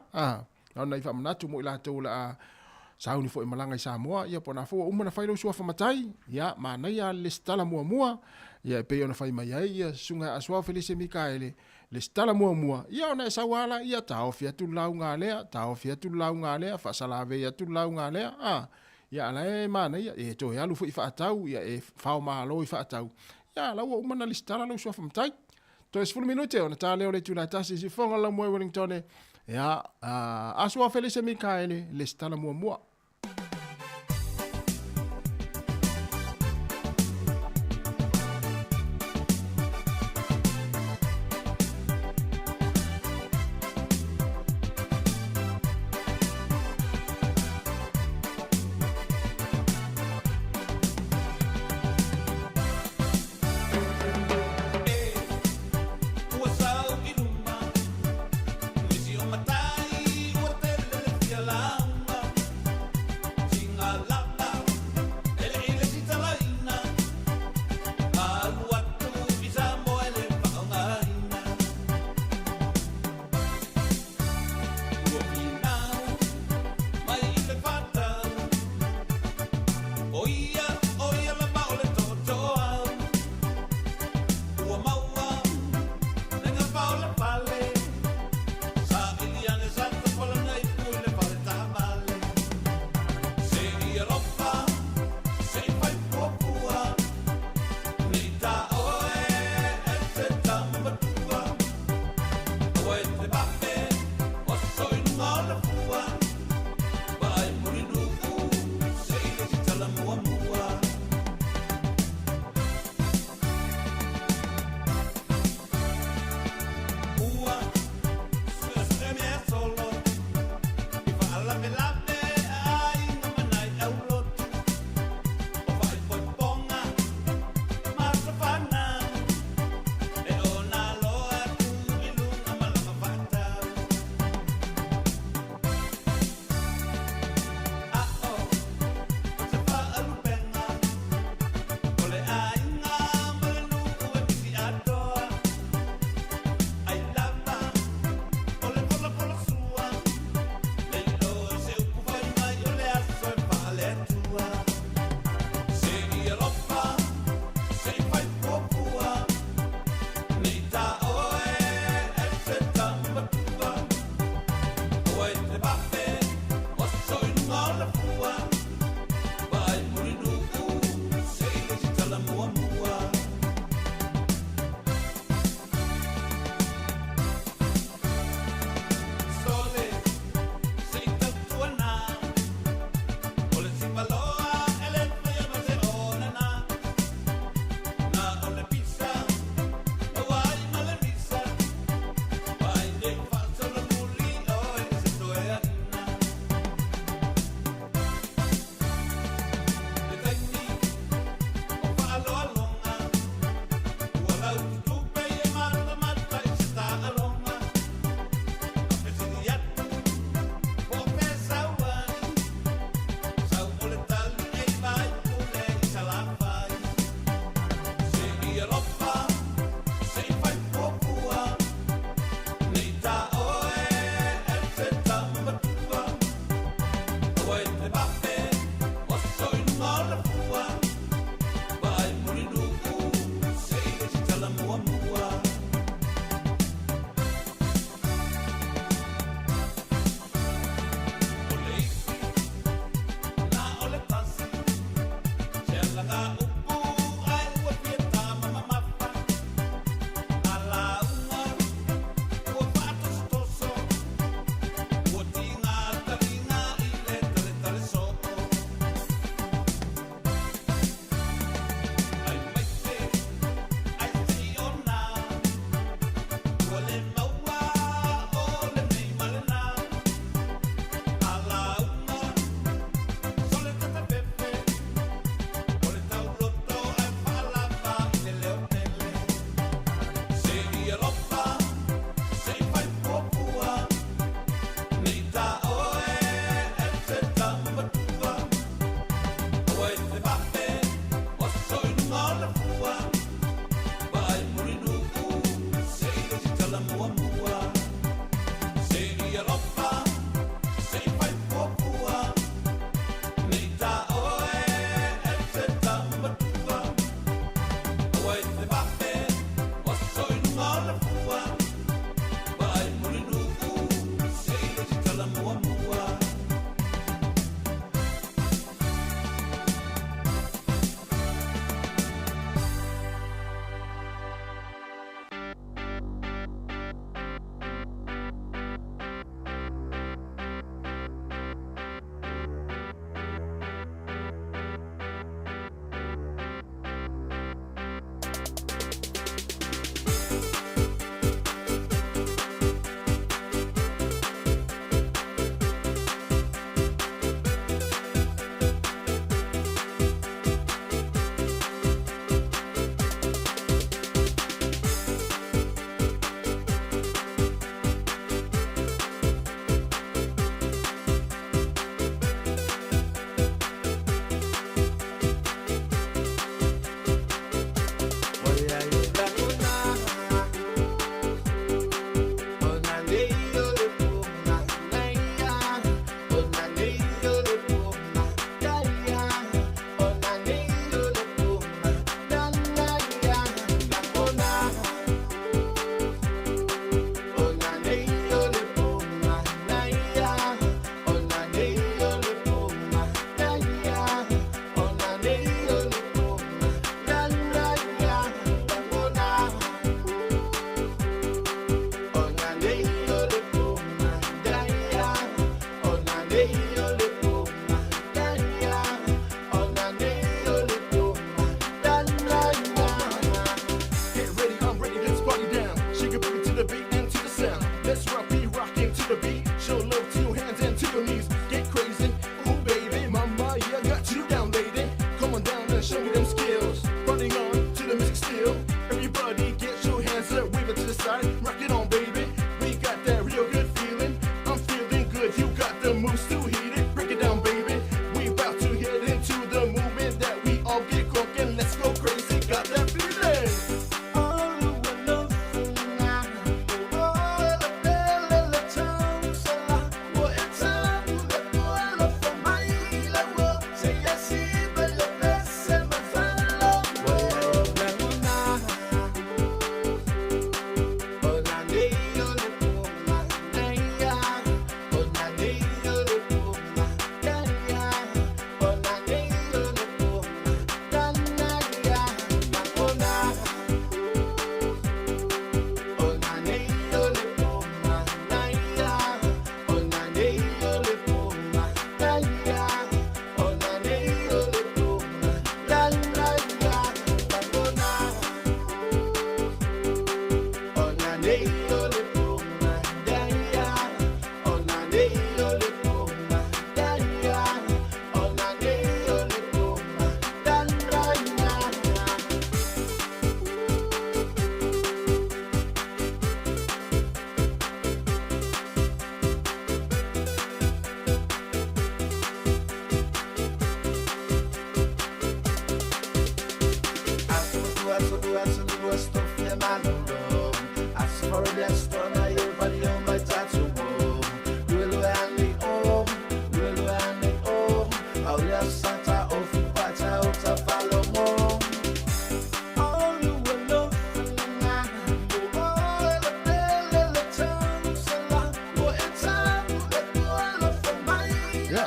no nei fa manatu mo ila to la sauni fo malanga i Sāmoa ia pona fo umana failo sua fa matai ia mana ia le stala mua ia pe ona fai mai ia sunga aswa Felice Mikaele le stala mua ia ona sawala ia ta ofia tu launga lea fa salave ia tu launga lea ia la mana ia to ia lu fo fa tau ia fa ma lo fa tau ia la umana le stala lo sua fa matai to es full minute ona ta leo le tu la tasi si fonga la mo Wellington ia aswa Felice Mikaele le stala mua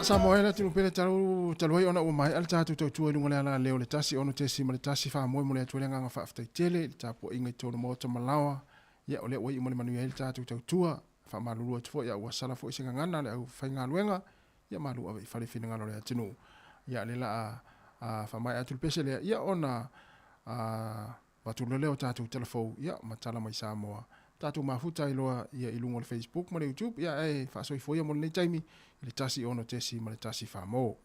Sāmoa la tinu pele talu ai ona ua mai ala tātou tautua i lunga le ala leo le tasi ono te si ma le tasi wha moe mo le atu le nganga whaaftai tele le tāpua inga i tōna mōta malawa ia o le ua i mo le manuia i le tātou tautua wha malulua tufo ia ua sala fo i singa ngana le au whainga luenga ia malu awa i whare whina ngalo le atinu ia le la a wha mai atu le pese lea ia ona watu le leo tātou telefou ia matala mai Sāmoa tātou mafuta i loa ia i lunga le Facebook mo le YouTube ia e whaasoi fo ia mo le nei taimi le tasi ono tesi ma le tasi whamo.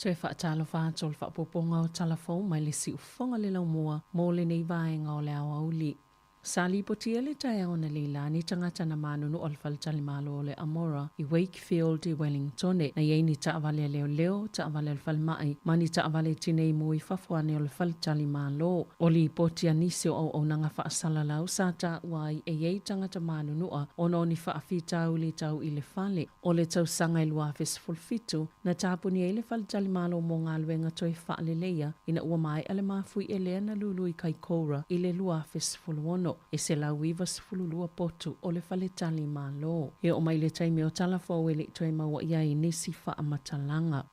Te whaatalo whātol whaapoponga o talafou mai le si ufonga le lau mua mō le nei vaenga o le awa uli. Sali potia le tai aona leila ni tangata na manunu o le whaletali malo o le Amora i Wakefield i Wellington na iei ni taavale leo leo, taavale le whalemai, mani taavale tinei mui whafuane o le whaletali malo. O li potia nisi o nanga whaasala lau sa ta uai e iei tangata manunua o no ni whaafitau li tau i le whale. O le tau sanga i lua fesfulfitu na tapuni e le whaletali malo mō ngā luenga toi whaale leia ina ua mai ale mafui e lea na lulu i kai koura i le lua fesfuluono. E se la wiva sfululua potu o le whaletali malo. E o mai le taimi o talafo e le toi maua ia i nisi wha amatalanga.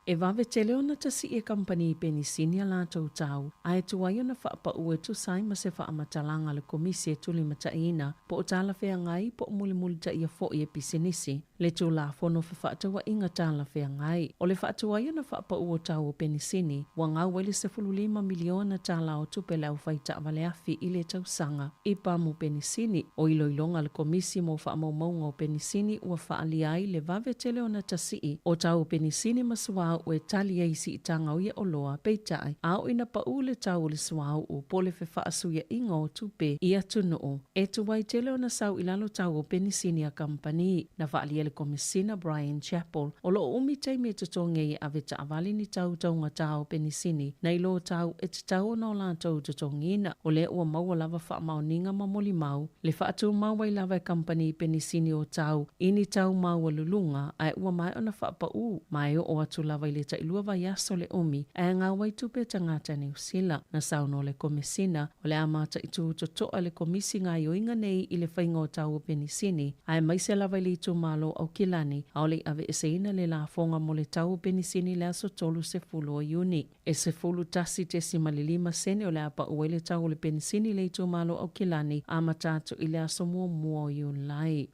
E vave tele ona tasi e kampani i penisinia la tau tau, a e tuai ona whaapa ue tu sai ma se wha amatalanga le komisi e tuli mataina, po o tala whea ngai po o muli ta ia fo i e pisinisi, le tu la fono whaatawa inga tala whea ngai. O le whaatuai ona whaapa ue tau o penisini, wa ngā wele se 5 miliona tala o tupe lau whaita avale afi i le tau sanga, i pamu penisini, o iloilonga le komisi mo wha maunga o penisini ua whaaliai le vave tele ona tasi o tau penisini masuau o e tali eisi i tanga o ia oloa peitai, au ina pa ule tau le suau o pole fe whaasuia inga o tupe i atunu o. E tuwai tele o na sau ilalo tau o penisini a kampani, na whaali ele komisina Brian Chappell, o lo umi teime tutonge i aveta avali ni tau taunga tau penisini, na ilo tau e te tau na o la tau tutongina, o le ua maua lava wha mauninga mamoli mau, le whaatu maua i lava kampani penisini o tau, ini tau maua lulunga, ai ua mai o na whaapa u, mai o atu lava le ta ilua vai aso le umi, e ngā wai tupe tangata New Zealand, na sauno le komisina, o le amata i tu totoa le komisi ngā yoinga nei i le whainga o tau o penisini, ai mai se lava li tu malo au kilani, au le ave eseina le la fonga mo le tau o penisini le aso tolu se fulu o uni. E se fulu tasi te simalilima sene o le apa ue le tau o le penisini le tu malo au kilani, amatatu i le aso mua o yunlai.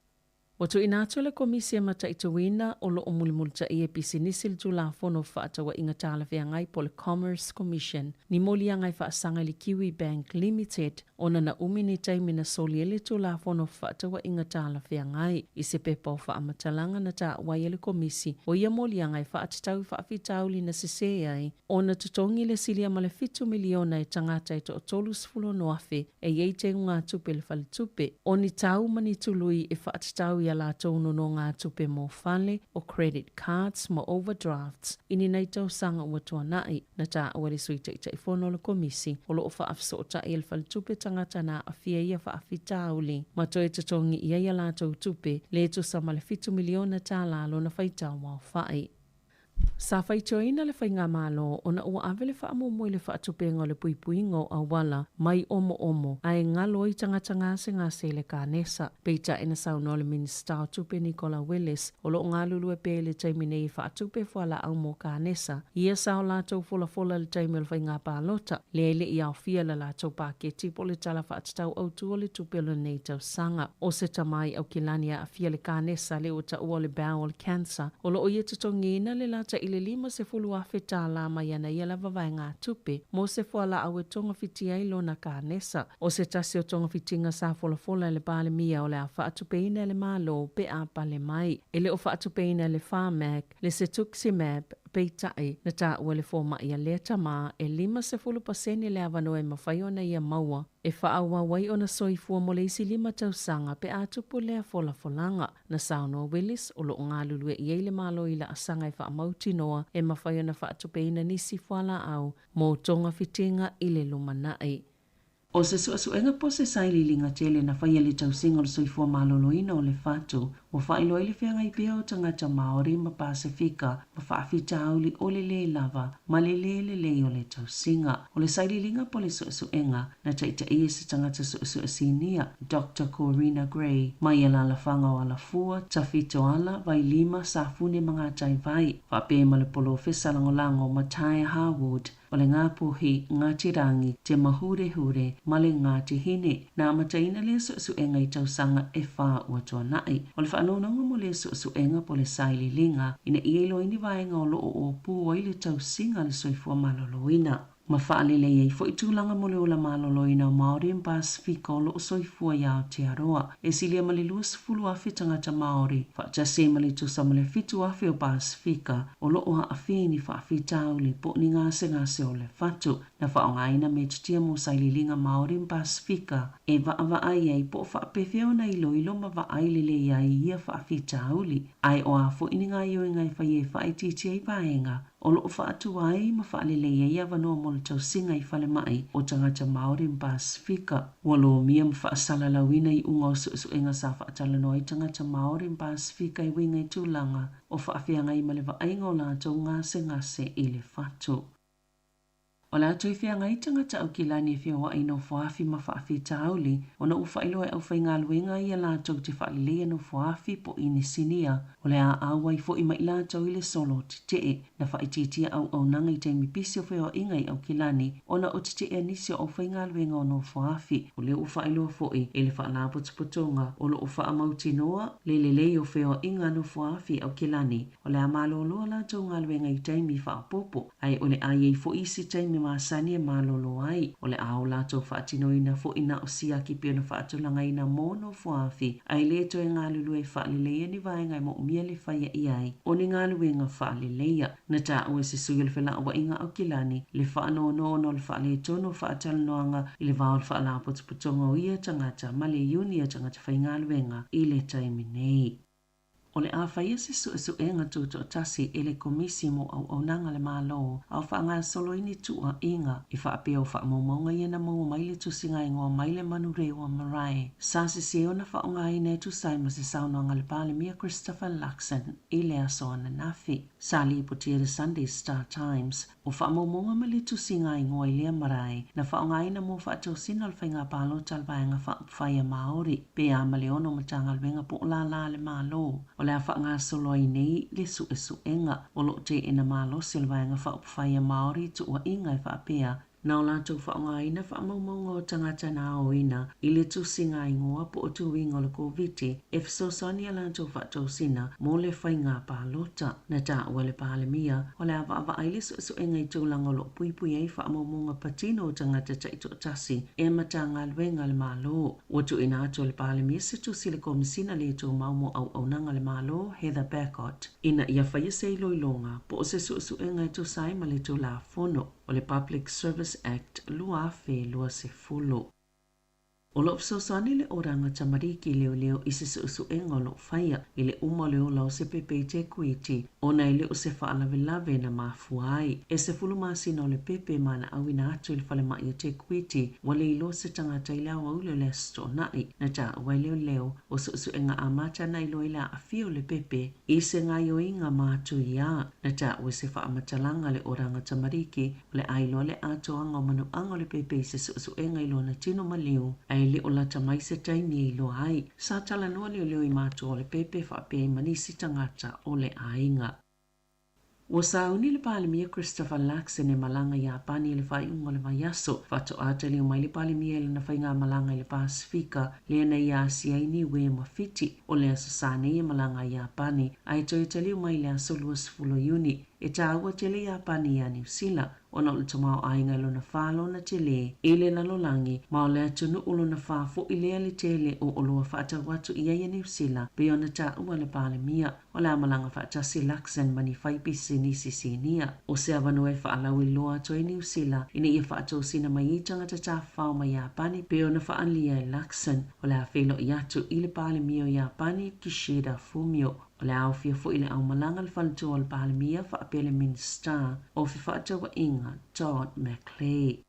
Watu inatu le komisi mata i tuina o lo o mulimulta i e pisinisil tu la fono whaatawa inga tala whea ngai po le Commerce Commission. Ni moli angai whaasanga li Kiwi Bank Limited ona na umini taimi na soliele tu la fono whaatawa inga tala whea ngai. I se pepa o whaamatalanga na ta wai le komisi o ia moli angai whaatatau whaafitau li na sese ai ona tutongi le silia ma le 5 miliona e tangata i to otolu sfulo noafe e yei te ngā tupe le whale tupe. O ni tau mani tului e whaatatau i la tono no ngā tupe mo whale o credit cards mo overdrafts ini nei tau sanga ua tuanai na tā awale sui te whono le komisi o lo o whaafso o ta e le whale tupe tangata na a fia ia whaafitauli ma toi tatongi ia ia la tau tupe le tu sama le 5 miliona tā lalo na whaitau mau whai. Sa whaitoina le whainga malo, ona ua awele wha amomo le wha atupenga le puipuingo a wala mai omo ai ngalo i tangata ngase le kānesa. Peita ina sauna le Minister atupe Nicola Willis o lo ngalulu e pe le taimi nei wha atupe whala au mo kānesa. Ia sao lātou fola le taimi le whainga pālota. Le i au fia la lātou pāketi po le tala wha atatau au tua le tupelo nei tau sanga. O se tamai au kilania a fia le kānesa le o ta ua le bowel cancer. O lo o ia tutongina le lata le lima se fulu a feta la maiana ia la vavainga tupe mo se fuala awe tonga fitia ilo na kānesa o se tasi o tonga fitinga sa fola le pale mia o le a whaatupeina le malo pe a pale mai ele o whaatupeina le whamak le se tuximab peitai na ta ua le fōma ia le tama e 5% le avano e mawhaiona ia maua e whaawa wai o na soifua mo le isi 5 tausanga pe atupu lea folanga na Sāmoa Willis o lo ngā lulue i eile malo i la asanga i whaamauti noa e mawhaiona whaatupeina nisi whala au mo tonga fitinga i le lumanai. O se suenga po se saililinga tele na whaia le tausinga o le soifua maloloina o le whatu o whailo ele whianga i pia o tangata Māori ma Pasifika ma whaafita auli o le le lava ma le le o le tausinga. O le saililinga po le suenga na taita ia se tangata sinia Dr. Corina Gray ma ia la whanga o ala fua tawhito ala vai 5 sa fune mga tai vai whape ma le polo fesa langolango ma Tai Harwood o le ngā puhi ngā tirangi te mahure ma le ngā tihine na amataina le suenga i tausanga e wha ua tuanai. O le whanonanga mo le suenga po le saililinga ina ielo ini vaenga o loo o pua i le tausinga le soifua maloloina. Ma whaalele ei fo i tūlanga mo le ola maloloina o Māori in Pasifika o loo soifua i Aotearoa. E silia ma le 2 afi tangata Māori. Whaatase ma le tusa ma le 7 afi o Pasifika o loo a awhini whaafitau le po ni ngase o le whatu. Na whaongaina me titia mo saililinga Māori in Pasifika e vaai ei po whaapewheo na ilo ma vaai lele iai ia whaafitau li. Ai o a fo ini ngā ioenga i whaie whaititia i vaenga. O loo whaatu ai ma whaalele iai avanoa mo le tausinga i whale mai o tangata Māori in Pasifika. Walo mia ma whaasala lauina i unga o suenga sa whaatalanoa i tangata Māori in Pasifika i winga i tūlanga o whaawhianga i male vaenga o lātou ngase i le whatu. O la tui whia ngai tangata au ki lani e whia wa ino whaafi ma whaafi tauli, o na uwhailo e au whainga luenga i a lātou te whaalilea no whaafi po ine sinia, o le a awai fo i mai lātou i le solo te tee, na whaititia au nanga i teimi pisi o whia ingai au ki lani, o na o te tee nisi o whainga luenga o no whaafi, o le uwhailo fo i, e le whaalapotupotonga, o lo uwha amauti noa, le o whia inga no whaafi au ki lani, o le a maloloa lātou ngā luenga i teimi whaapopo, ai o le ai fo isi teimi masani e malolo ai o le ao lato whaatinoina fo ina o siaki pia na whaatulanga ina mono fuafi ai le to e ngalulu e whaalileia ni vaenga e mo umia le whaia iai o ni ngalulu e ngā whaalileia na ta ue se sui le whela wa inga au kilani le whaano no le whaale tono whaatalanoanga i le vao le whaala potuputonga o ia tangata ma le iunia tangata whaingaluenga i le taimi nei. O le awhaia se suenga tūto o tasi e le komisi mo au nanga le malo au whaanga solo ini tua inga i whaapea o whaamaunga i na mau mai le tusinga ingoa mai le manu rewa marae. Sasi se ona whaonga i ne tu saima se saunanga le pale mia Christopher Luxon i le aso ana nafi. Sali putia le Sunday Star Times o whaamaunga ma le tusinga ingoa i lea marae na whaonga i na mo whaatau sina le whainga palo talvaenga whaia Māori pe a maleono matanga lwenga po la le malo. O le whaanga solo i nei le suenga o lo te ina malo silvaenga whaia Māori tu ua inga i whaapea. Na o lātou whaonga ina whaamaunga o tangata na o ina i le tusinga ingoa po o tuwinga o le COVID e whasosani a lātou whaatau sina mo le whainga pālota na tā ua le pālemia o le awa ai le suenga i tūlanga o lo puipui ei whaamaunga patino o tangata taito tasi e matanga luenga le malo. O tu ina ato le pālemia se tusi le komisina le tū maumo au nanga le malo Heather Bacot ina ia whaia se iloilonga po o se suenga i tu saima le tū la fono. O le Public Service Act lua fe lua se fulu. O lo fsosani le oranga tamariki leo i se suenga lo whaia i le uma leo lau se pepe te kuiti Ona ele o se whaalawelawe na mafuai. E se fulu masina o le pepe mana awina atu ili whale mai o te kuiti, wale ilo se tangata ila wa ule le sto nai, na ta wai leo o su enga amata na ilo ila afio le pepe, i se ngai o inga matu ia, na ta we se whaamatalanga le oranga tamariki, le ailo le ato anga o manu anga le pepe i se su enga ilo na tino maliu, ai li o la tamai se taimi ilo ai, sa tala noa leo i matu o le pepe whaapea i manisi tangata o le ainga. Wa sauni le palemia Christopher Laxon e malanga ia pani le whaiunga le vaiaso, whato atali o mai le palemia le na whainga malanga le Pasifika, le na ia siaini we mawhiti, o le asasane i malanga ia pani, ai toi tali o mai le asolua sifulo uni, e tāua tele ia pani ia New Zealand, ona le tomao ainga lo na whalo na tele, ile na lolangi, ma o le atunu ulo na whafo i lea le tele o oloa whaata watu ia ia New Zealand, pe ona tāua le palemia, o le amalanga whaata si Laxon mani whaipi sinisi sinia, o se avano e whaalau i loa toi New Zealand, ina ia whaata o sina mai i tangata tā whao mai ia pani, pe ona whaalia e Laxon, o le awhelo i atu i le palemia o ia pani ki Sheda Fumio, o le au fia fo i le au malanga le whalatoa le palemia whaapele Minister, o fi whaata inga Todd McClay.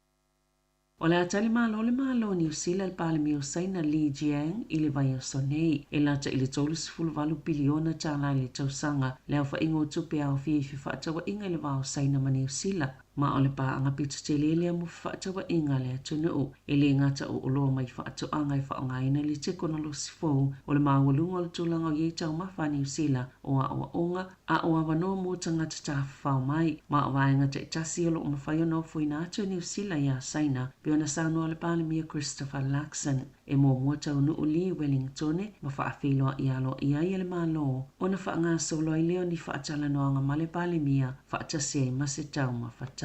O le atali malo New Zealand le palemia o saina Li Jiang i le vai o sonei, e lata i le tolu sifuluvalu biliona tālai le tausanga, le au whaingo tupe au fia i fi whaata inga le vai o saina ma New Zealand. Ma o le paanga pita te lele mu whaatawa inga le atunu e le ngata o oloa mai whaato anga i whaangaina le te kono lo sifou o le mawalunga o le tūlanga o yeitau mawha New Zealand o a oa onga a oa wanoa mo tangata ta whao mai ma o waenga te tasi o lo mawhai o no fuina atu New Zealand ia saina pe ona sānoa le palemia Christopher Laxon e mo muata o nuu li Wellington ma whaafeloa i alo i ai le malo ona whaanga solo i leo ni whaatala noanga ma le palemia whaatasi ai masetau ma whaatanga.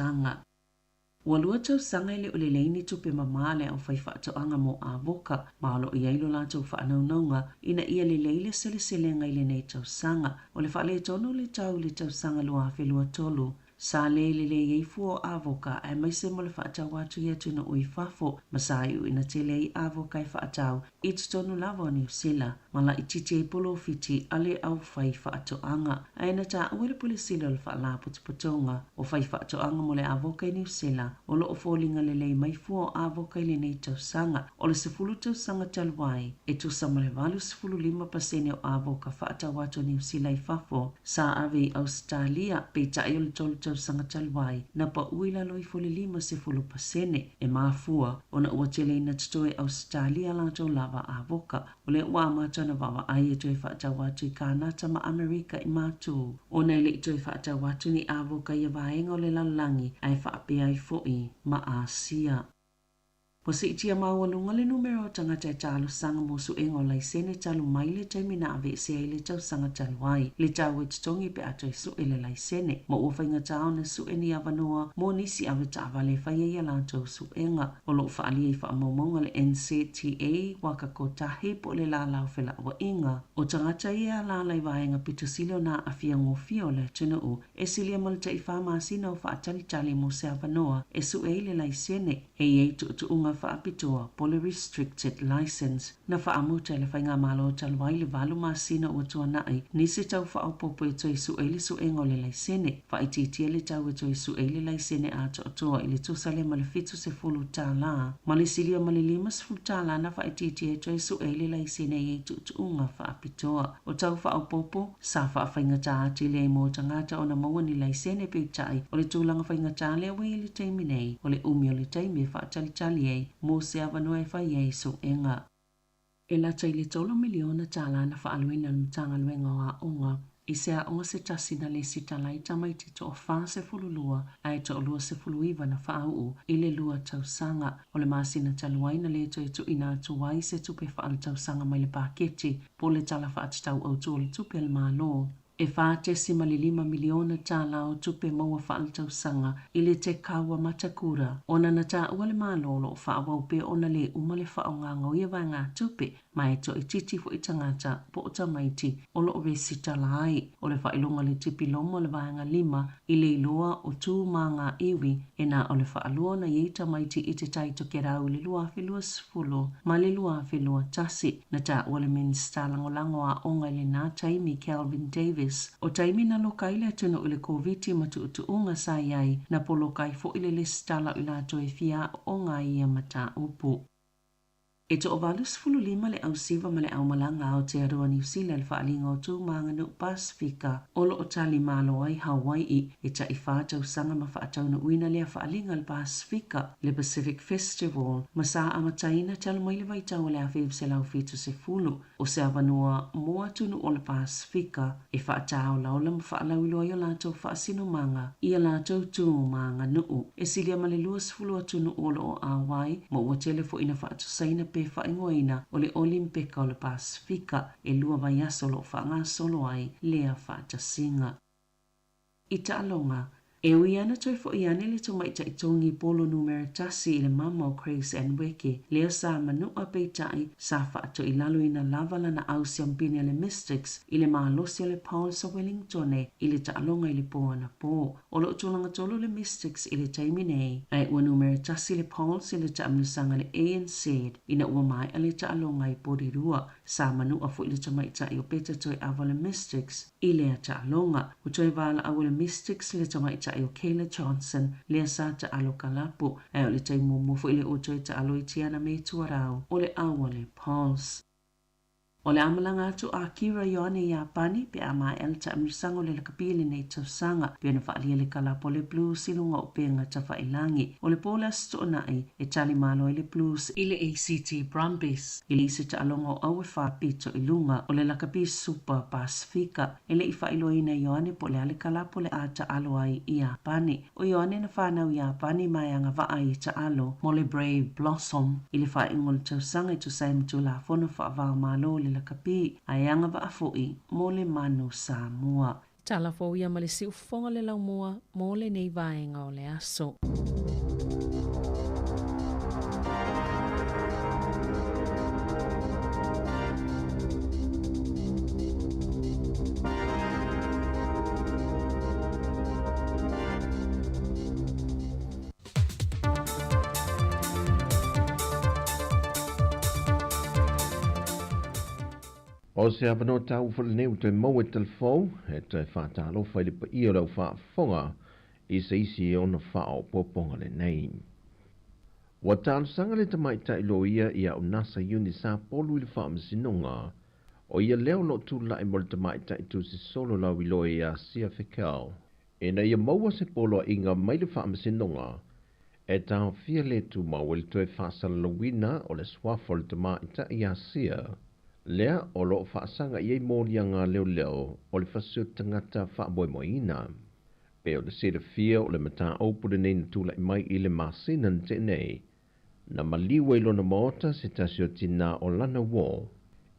Walua tau sanga ile ulileini tupe mamale au fai whaatoanga mo a voka, maalo i ailo la tau whaanaunanga, ina ia le leile sele ngai nei tau sanga, o le whaale tono le tau sanga lua whelua tolu, sa le iei fuo a voka, ai mai se mo le whaatau watu ia tuna ui fafo, masai u ina te lei a voka i whaatau, i tonu lava o New Zealand, mala i titi e polo fiti ale au fai whaatoanga, aina ta uele polisilo le whaala putuputonga, o fai whaatoanga mo le a voka i New Zealand, o lo o fōlinga le lei mai fuo a voka i le nei tau sanga, o le sefulu tau sanga talwai, e tu sama le valu sefulu 5% o a voka whaatau watu New Zealand i fafo, sa ave Australia, pe tai o le tolu tau sanga talwai, na pa uila loi foli 5% e mafua, o na ua tele ina tutoe Australia la tau lava a voka, o le ua matana wawa ai e toi whaatau watu i Kanata ma Amerika i matu, o na ele i toi whaatau watu ni a voka i a vaenga o le lalangi, ai whaapea ai foi ma Asia. Po se itia mawalunga le numero o tangata e talo sanga mo su engo lai sene talo mai le taimina ave se ai le tau sanga talwai, le tau e tutongi pe ato e su ele lai sene, mo ua whainga tau na su eni avanoa, mo nisi ave tawa le whaia ia lantou su enga, o lo whaali e wha maumonga le NCTA waka ko tahe po le la lau whela wa inga, o tangata ia la lai vaenga pito silo na afia ngofio le tuna u, e silia malta i wha sina o wha tali mo se avanoa, e su ele lai sene, e ei tu unga whaapitoa pole restricted license na whaamuta le whainga malo talwai le valu masina ua tua nai nisi tau whaapopo e toi su eile su engo le laisene whaititia le tau e toi su eile laisene a toa ili tusale ma le fitu se fulu tala ma le silia ma le 5 se fulu tala na whaititia e toi su eile laisene e tuunga whaapitoa o tau whaapopo sa whainga ta ati le mo tangata o na maua ni laisene pe tai o le tūlanga whainga ta le awe le taiminei o le umi o le taimi whaatalitali e mo se avanoa e whai e so enga. E la tai le tolo miliona tala na whaaluina na mtanga luenga o a onga, i se a onga se tasi na le sita lai tamai tito o wha se fululua, ai to o lua se fuluiva na whaau i le lua tau sanga, o le masina taluai na le to e tu ina atu wai se tupe whaal tau sanga mai le paketi, po le tala whaatitau au tu o le tupe le malo. E whaate si mali 5 miliona tala o tupe maua whaaltau sanga i le te kaua matakura. Ona na ta ua le malolo o whaawau pe ona le umale whaonga ngau ia vai ngā tupe mai to I titi fo I tangata po o tamaiti o lo o vesita lai o le whailonga le tipi lomo le vaenga 5 I le iloa o tū manga iwi e nā o le whaalua na iei tamaiti I te taito ke rau le lua whilua sifulu ma le lua whilua tasi na ta o le minsta langolango a onga le nā taimi Calvin Davis o taimi na lokai le atuna o le COVID ma tuutuunga sa iai na polokai fo I le listala I la toi fia o ngā ia mata upu. E to o valus fulu 5 le au siva ma le au malanga o te arua New Zealand whaalinga o tū manganu Pasifika o lo o tali malo ai Hawaii e ta I whātau sanga ma whaatau na uina lea whaalinga le Pasifika le Pacific Festival ma sa amataina talo mai le vaitau le awhiv se lau fitu se fulu o se avanua moa tunu o le Pasifika e whaatau laula ma whaalau iloa I o lātou whaasino manga I a lātou tū manga nuu e silia ma le luas fulu atunu o lo o Hawaii ma ua telefo ina whaatu saina pe whaingoina o le Olimpika o le Pasifika e lua vai aso lo whaanga solo ai lea whaatasinga. I ta'alonga, e ui ana toi fo I ane le tomaita I tongi polo numero tasi I le mama o Chris and Weke, lea sa manua peitai sa whaato I lalo ina lavala na au siampine le Mystics I le maalosi le Paul sa Wellingtone I le ta'alonga I le poa na po. O lo tolanga tolo le Mystics I le taimine, ai ua numero tasi le Paul si le taamnusanga le ANC, ina ua mai a le ta'alonga I porirua, sa manua fo I le tomaita I o peta toi ava le Mystics I le ta'alonga, o toi vala au le Mystics le tomaita o Kayla Johnson lea sa ta alo kalapu e o le taimumu fo ile o toi ta alo I tiana me tuarau o le awa le Pauls. O le amalanga atu a Kira Ioane I Apani pe a mai el ta amrisango le lakapili nei tausanga pe na whaalia le kalapo le blues ilunga o penga ta whailangi o le pola stonai e tali malo I le blues I le ACT Brumbies I le isi ta alonga o awe whapito ilunga o le lakapi Super Pasifika e le I whailoina Ioane po le ale kalapo le a ta alo ai I Apani o Ioane na whanau I Apani mai anga wa ai ta alo mo le Brave Blossom I le whaingo le tausanga I tu saimatu la fono whaavao malo le lakapi ai anga wa afoi mo le manu Sāmoa. Tala fo ia ma le siufonga le laumua mo le nei vaenga o le aso. O se avano tau whaleneu te mau e telefou, e te whātalo whaile pa ia rau whaafonga, I se isi e ona whao poponga le nei. Wa tālu sanga le tamaita I lo ia I au nasa uni sa polu I le whaamasinonga, o ia leo lo tu lai mo le tamaita I tu si solo lau I lo ia sia whekau. E na ia maua se polo inga mai le whaamasinonga, e tau fia le tu mau le tue whaasalalawina o le swafo le tamaita I a sia, lea o lo whaasanga iei mōria ngā leo o le whasio tangata whaamoemoina. Pe o le sere fia o le mata opure nei na tula I mai I le masina te nei. Na maliwa I lona maota se tasio tina o lana wō.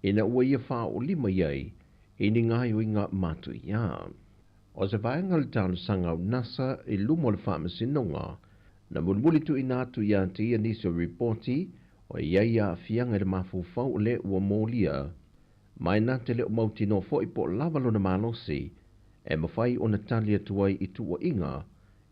Ina ua ia wha o lima iei, ini ngai o inga matu ia. O se vaenga le tālu sanga o nasa I lumo le whaamasinonga, na mulmuli tu inatu ia te ia nisi o reporti, o iaia fianga le mafufau le ua molia, mai na te leo mauti no fo I po lavalo na malosi, e mawhai o na talia tuai I tu o inga,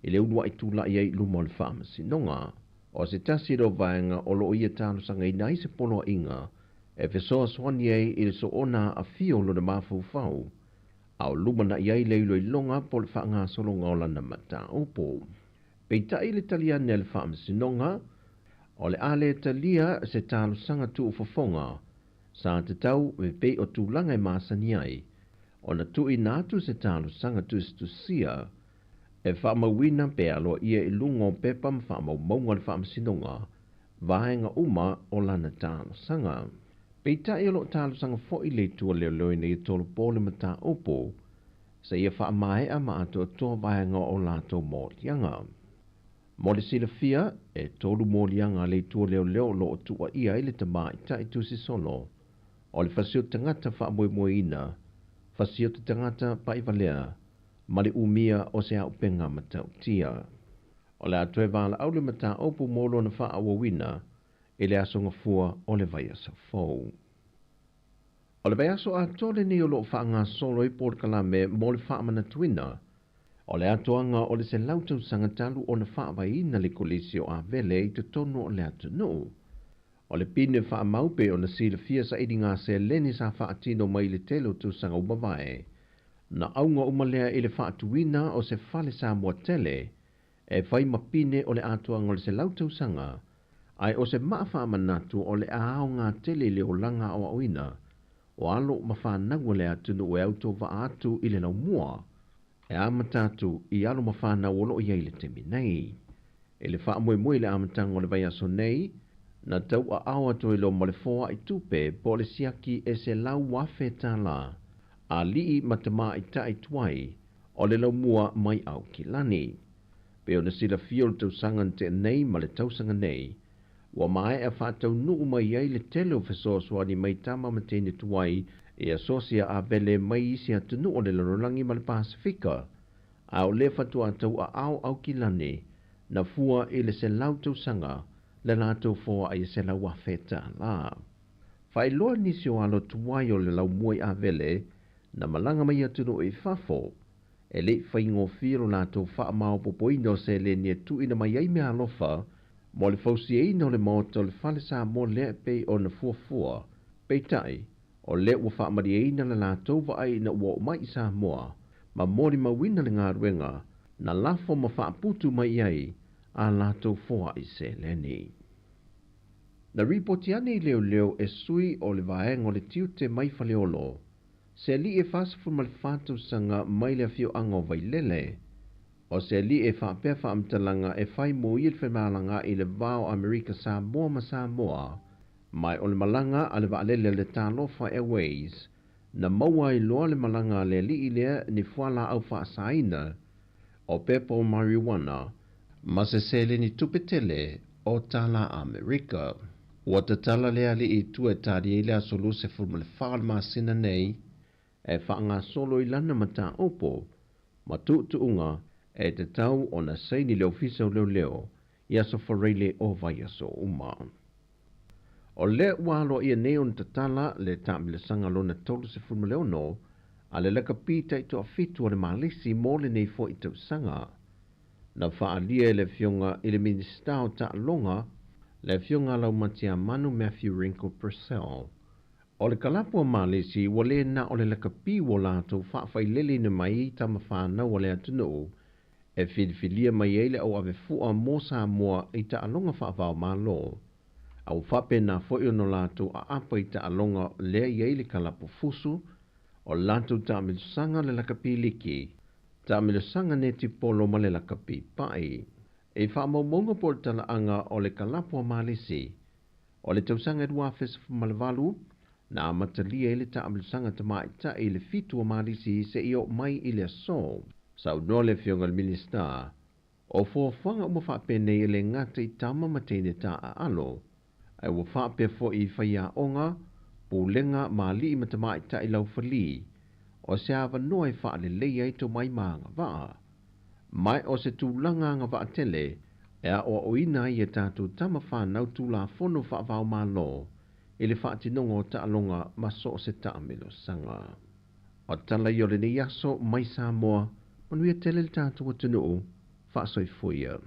I le unua I tu la iei lumo le whaamasinonga. O se tasiro vaenga o lo ia tālu sanga I nai se polo inga, e fesoa swani ei I le so ona a fio lo na mafufau, au luma na iei leilo I longa po le whaanga solonga o lana mata opo. Peita I le taliane le whaamasinonga, o le ale talia se tālu sanga tu ufafonga, sa te tau me pei o tūlanga I māsani ai, o na tu inatu se tālu sanga tu stusia, e whaamawina pe aloa ia I lungo pepa ma whaamaunga le whaamasinonga, vaenga uma o lana tālu sanga. Peita I lo tālu sanga fo I le tua leo loine I tolu pole mata opo, sa ia whaamae a ma ato toa vaenga o lato mōlianga. Mo le sila fia, e tolu mōlianga le tua leo lo o tua ia I le tamaita I tu si solo, o le whasio tangata whaamoemoina, whasio te tangata paivalea, ma le umia o se au penga matautia. O le atoe vala au le mata opu molo na whaawawina, e le asonga fua o le vai asa fau. O le bai aso a tole ni o lo whaanga solo i por kalame mo le whaamana tuina. O le atoanga o le se lautau sangatalu o na whaawai na le kolisi o a vele i te tono o le atunu. O le pine whaamaupe o na sila fia sa idi ngā se leni sa whaatino mai le telo tu sanga umamae. Na aunga umalea i le whaatuina o se whale Sāmoa tele, e whai mapine o le atoanga o le se lautau sanga, ai o se maa whaamanatu o le aao ngā tele le o langa o auina, o alo mawhanau le atunu o auto wa atu i le lau mua, e amatatu i alo mawhanau o lo iei le temi nei. E le wha moe le amatanga o le vai aso nei, na tau a awa to ilo mo le foa i tupe po le siaki e se lau wafe tā la, a lii matama i tai tuai o le lau mua mai au ki lani. Pe o na sila fio le tau sangan te nei ma le tau sanga nei, wa mai e whātau nuu mai ei le telo fesoa swani mai tama matene tuai e asosia a vele mai isi atunu o le larolangi ma le Pasifika, a o le fatua tau a au ki lani, na fua i le se lau tau sanga, le lātou fōa ai se lau whawheta la. Whai loa nisi o alo tuai o le lau muai a vele, na malanga mai atunu e whafo, e le whaingo whiro lātou wha mao popoino se le nia tu ina mai ei mea alofa, mo le fausi e ino le maoto le whale Sāmoa le pe o na fuafua, pei tai, o le ua wha mari e ina le lātou wa ai na ua mai Sāmoa, ma mori mawina le ngā ruenga, na lafo ma wha putu mai ai, a lātou fōa i se leni. Na ripoti ane leo leo e sui o le vaeng o le tiute mai whaleolo, se li e whasfu ma le whātou sanga mai le fio ango vai lele, o se li e whapea whaamtalanga e whai mo i le whemalanga i le vāo Amerika Sāmoa ma Sāmoa, mai o le malanga a le vaalele le Talofa Airways, na maua i loa le malanga le li i lea ni whala au whaasaina, o pepo marijuana, ma se sele ni tupetele o tala Amerika. Ua te tala lea li i tue tari i lea solu se fulma le whaal ma sina nei, e whaanga solo i lana mata opo, ma tuunga e te tau o na seini leo fisa o leo, i aso whareile o vai aso uma. O le walo i a neon te tala le tamile sanga lona tolu se fulma leo no, a le laka pita i toa fitu o le malisi mo le nei fo i tau sanga. Na whaalia le fionga i le minista o ta longa, le fionga lau matia manu Matthew Wrinkle Purcell. O le kalapua malisi wale na o le lakapi wo lato whaafai lele na mai tama whana wale atunu, e whidwhilia mai eile au ave fua mo Sāmoa i ta alonga whaafao malo. Au whape na fwoi no lato a apa i ta alonga lea i eile kalapu fusu, o lato ta amilusanga le lakapi liki, ta amilusanga ne ti polo ma le lakapi pai. E whaamaumonga po le talaanga o le kalapua malisi, o le tausanga edua fesifu malavalu, na amatalia ele ta amilusanga tamaita i le fitu o malisi se io mai i le aso. Sau no le fionga le minista, o fuafanga ua whapene i le ngata i tama matene ta a alo, ai ua whape fo i whaia onga, pulenga mali i matamaita i lau whali, o se awa noa i whaale leia i to mai maanga waa. Mai o se tūlanga nga waa tele, e a o oina i e tātou tama whanau tūla fono whaavao malo, i le whaatinongo ta alonga maso o se taamilo sanga. O tala i o le ni aso mai Sāmoa, manuia tele le tātou atunu, whaasoi fuia.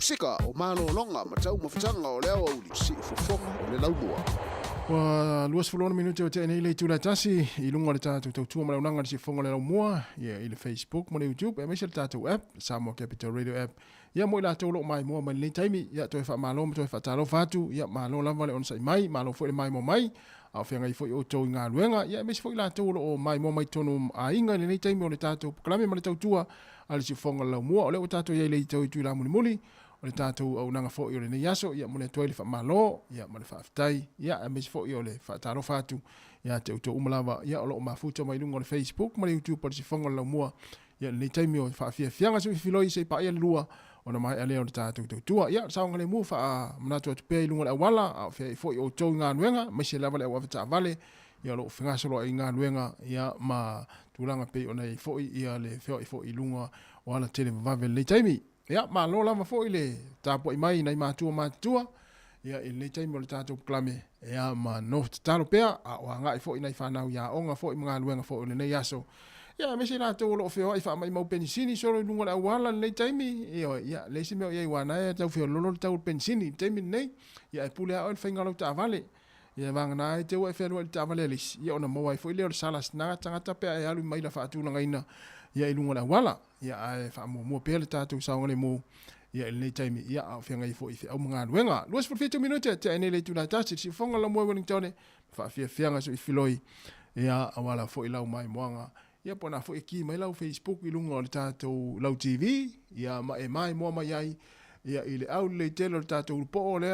sika o malolonga ma tau mawhatanga o leo au li si fofonga o le launua. Wa luas fulona minuto te nei le tula tasi I lunga le tatu tautua malaunanga le si fonga le laumua I le Facebook mo le YouTube e mese le tatu app Sāmoa Capital Radio app ia mo la tolo mai mo mai le taimi ia to fa malo mo to fa talo fatu ia malo lava le on sai mai malo fo le mai mo mai a fe ngai fo o to nga luenga ia mese fo la tolo o mai mo mai tonu a inga le taimi o le tatu klame mo le tautua ale si fonga le laumua o le tatu ia le tau tu la muli o le tātou au nanga fo I o le nei aso, ia mo le toile wha malo, ia mo le wha aftai, ia a mesi fo I o le wha taro whātu, ia te uto umalawa, ia o lo o mafuta mai lunga o le Facebook, mo le YouTube, o le si whonga lau mua, ia le taimi o wha awhia whianga su I filoi se pa ia lua, o na mai alea o le tātou tautua, ia saonga le mua wha manatu atu pēi lunga le awala, a whia I fo I o tau ngā nuenga, mai se lawa le awa wata vale, ia lo whingasolo I ngā nuenga, ia ma tūlanga pēi o nei fo I ia le whio I fo I lunga o ala tele vave le taimi. Ia, ma lo lava fo I le tāpo I mai nei mātua, ia I le taimi o le tātou klame, ia ma no talo pēa, a o ngai fo I nei whanau ia onga fo I mga luenga fo I le nei aso. Ia, mese nā tō lo whio I wha mai mau pensini, soro I lunga le awala le taimi, ia, le si meo ia I wana e tau whio lolo le tau pensini, taimi nei, ia e pule a oen whaingalau tā vale, ia vanga nā e te ua e whenua le tā vale alis, ia ona maua I fo I leo le salas, nā tangata pēa e alu mai la whaatūlanga ina, ia I lunga le awala, ia ai fa mo pe le tatu saonga le mo ia le taimi ia a fenga I fo I au mga luenga luas for 2 minutes te ene le tula tasi si fonga la mo Wellington fa fenga so I filoi ia awala fo I lau mai moanga ia pona fo I ki mai lau Facebook I lunga le tatu lau TV ia ma e mai mo mai ai ia I le au le telo le tatu po le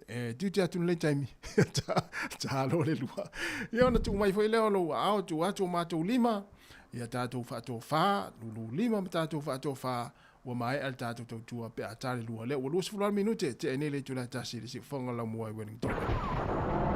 e tuti atu le taimi ta lo le lua ia na tu mai fo I le lo au tu atu ma tu lima ia tātou whātou whā, lulu lima ma tātou whātou whā, wa mai al tātou tautua pe a tāre lua leo. Wa luas fulani minute, te ene le tūna tasi, le si whonga lau mua I Wellington.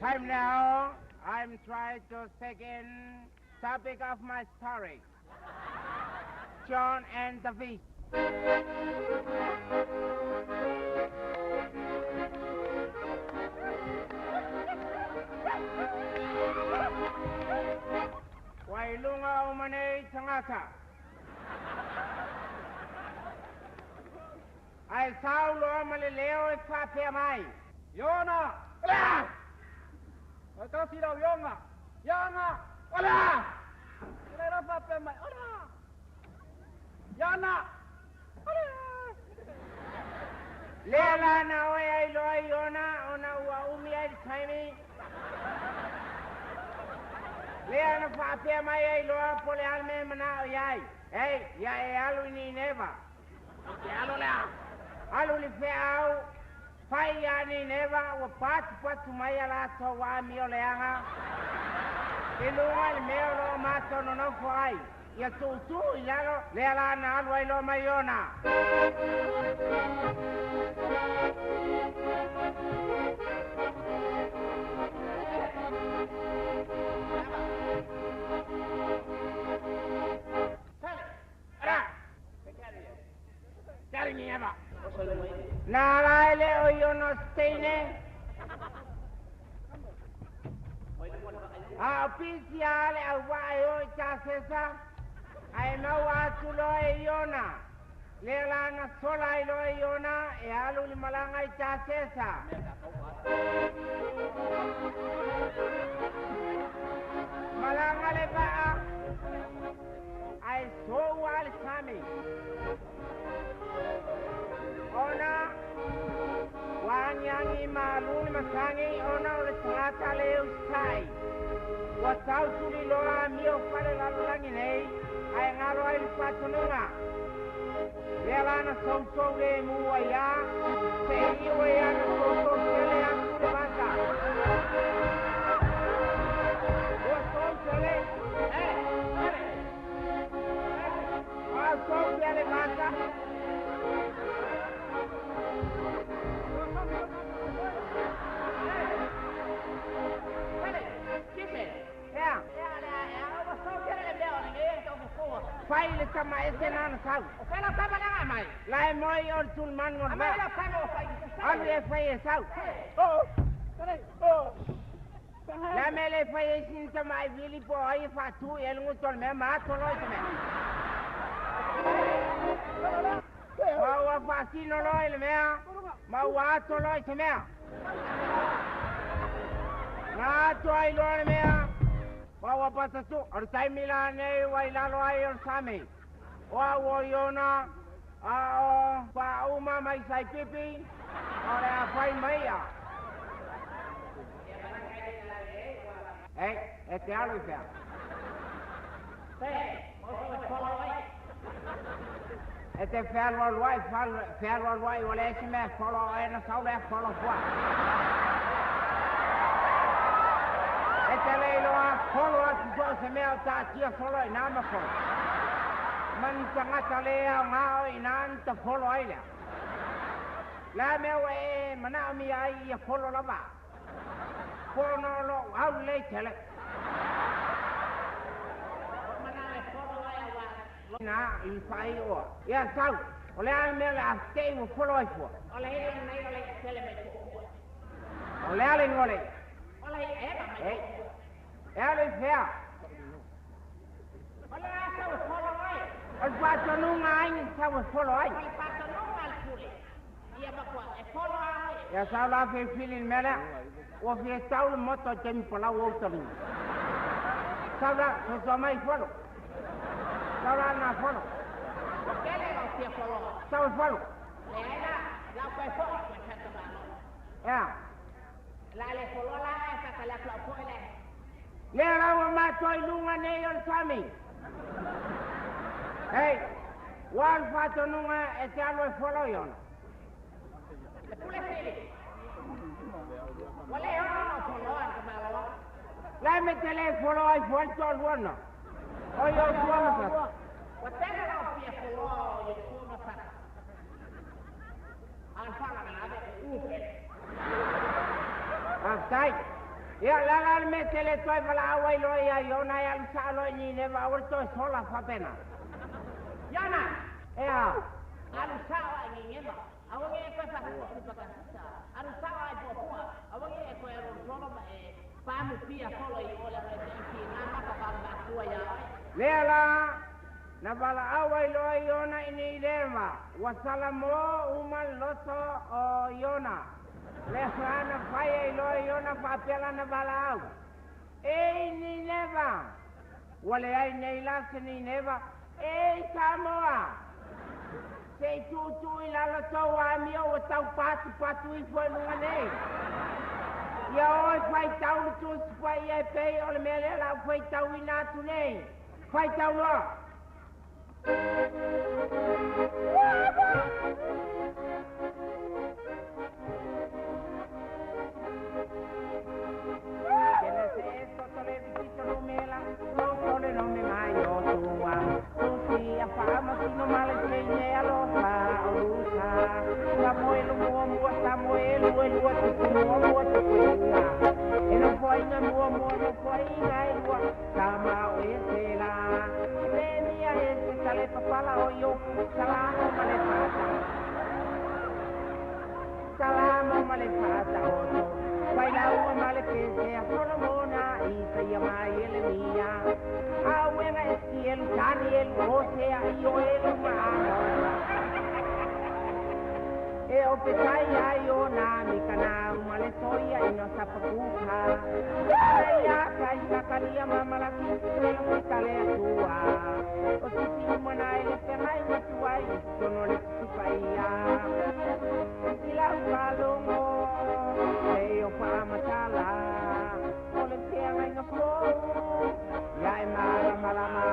Time now, I'm trying to second topic of my story. John and the Beast. Wailunga umane tangata. Ai Saulo malileo e fape mai. Yona! Ola! Ito si daw Yona! Yona! Ola! Ola fape mai. Ola! Yona! Ola! Lela na oy ai loy Yona ona wa umi ai taimi. Lea na fape mai ai loa pole alme mana yai. Hey, yai alu ni neva. Alu lea. Alu li feau. Pai ani neva o patu mai ala to wa mi oleanga. Ilunga le meo lo mato no fai. Ia tu ilalo le ala na alu ai lo maiona. Nalai le oyono steine. Oficiale awayo chasesa. Ai mau atu lo eyona. Le lana sola lo eyona e alu li malanga chasesa. Malanga le ba. Ai so wal sami. Ona wanyangi maluni masangi ona ole tangata leo sai. Watau suli loa mio pare la langi nei ai ngalo ai patununga. Lelana sonso le muaya se iwe ya sonso le akure banda. O sonso le a sonso le banda. Fai le kama ese nana sau. Fela kama na mai. Lai moi ol tul man ngor. Ama la kama fai. Abi e fai sau. Oh. Oh. La mele fai sin ta mai vili po ai fa tu el ngutol me ma to lo me. Ma wa fa si no lo el me. Ma wa to lo me. Na to ai lo me. Wawa pasa tu, ortai milane wailalo ai orsami. Wawa yona, pa uma mai sai pipi, ore a fai maia. Este alu fea. Este fea lo luai, ole ese me folo, na saule folo fua. Folo atu se mea tatia folo i nama folo. Mani tangata lea ngao i nanta folo ai lea. La mea e mana mi ai ia folo lava. Folo no lo au lei tele. Mana e folo ai awa. Na i fai oa. Ia sau. Ole ai mea le astei mo folo ai fua. Ole hei nei ole tele me fua. Ole ale ngole. Ole eba mai. Ela fea. Olha essa o folo ai. Os patonunga ai sa o folo ai. Os patonunga al kule. Ia bakwa e folo ai. Ya sa la fe filin mela. O fe saul moto tempo la o tani. Sa la so mai folo. Sa la na folo. O que le o fe folo. Sa o folo. Le era la fe folo que chata ba. Ya. La le folo la esa que la folo le. Lera wa matoi lunga nei ol sami. Hey, wan fato nunga e te alo e folo yon. Pule fili. Wale yon folo an kamala. Lai me tele folo ai fuelto al bueno. Oyo fuama sa. Watega la pia folo yo fuama sa. An fala na ave uke. Aftai. Ia lala me tele toi pala awai lo ia yona ia lusa lo ni ne va orto sola fa pena. Yana. Ea. Alusa wa ni ngema. Awangi e ko fa sa. Alusa wa bo ko. Awangi e ko e ro solo ba e pa mu pia solo i ola re ki na ma pa ba tua ya. Lela. Na bala awai lo yona ini lerma. Wasala mo umal loto o yona. Le frana fai lo yona fa pela na bala au. Ei ni neva. Wale ai nei la se ni neva. Ei Sāmoa. Sei tu i la tau a mi o tau patu i foi lunga nei. Ia oi fai tau tu fai e pei o le mele la fai tau i na tu nei. Fai tau lo. Salamo malefata oto, bailao malefese a Solomona y se llama Elemía. Abuela Esquiel, Daniel, Josea y Joel E o petaya yo na mi kana maletoya y no sapakuha. Ya kai kakaria mama la ki kale tua. O sisi mana ele penai na tua y sono le supaya. Ila palongo e o pa matala. O le tia ngai no flo. Ya e mala malama.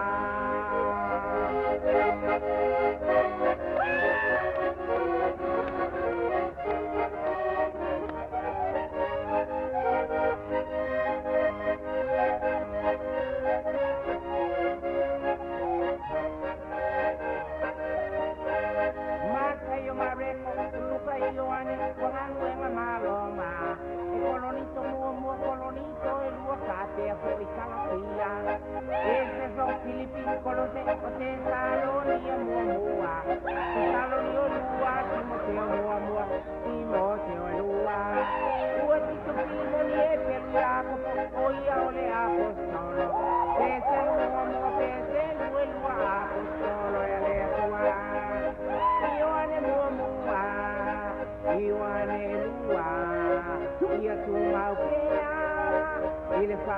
Ile fa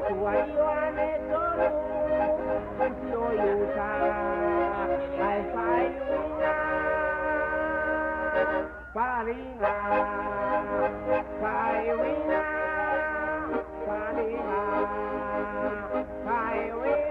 tua io ane solo si oiuta ai fai una farina fai una farina fai una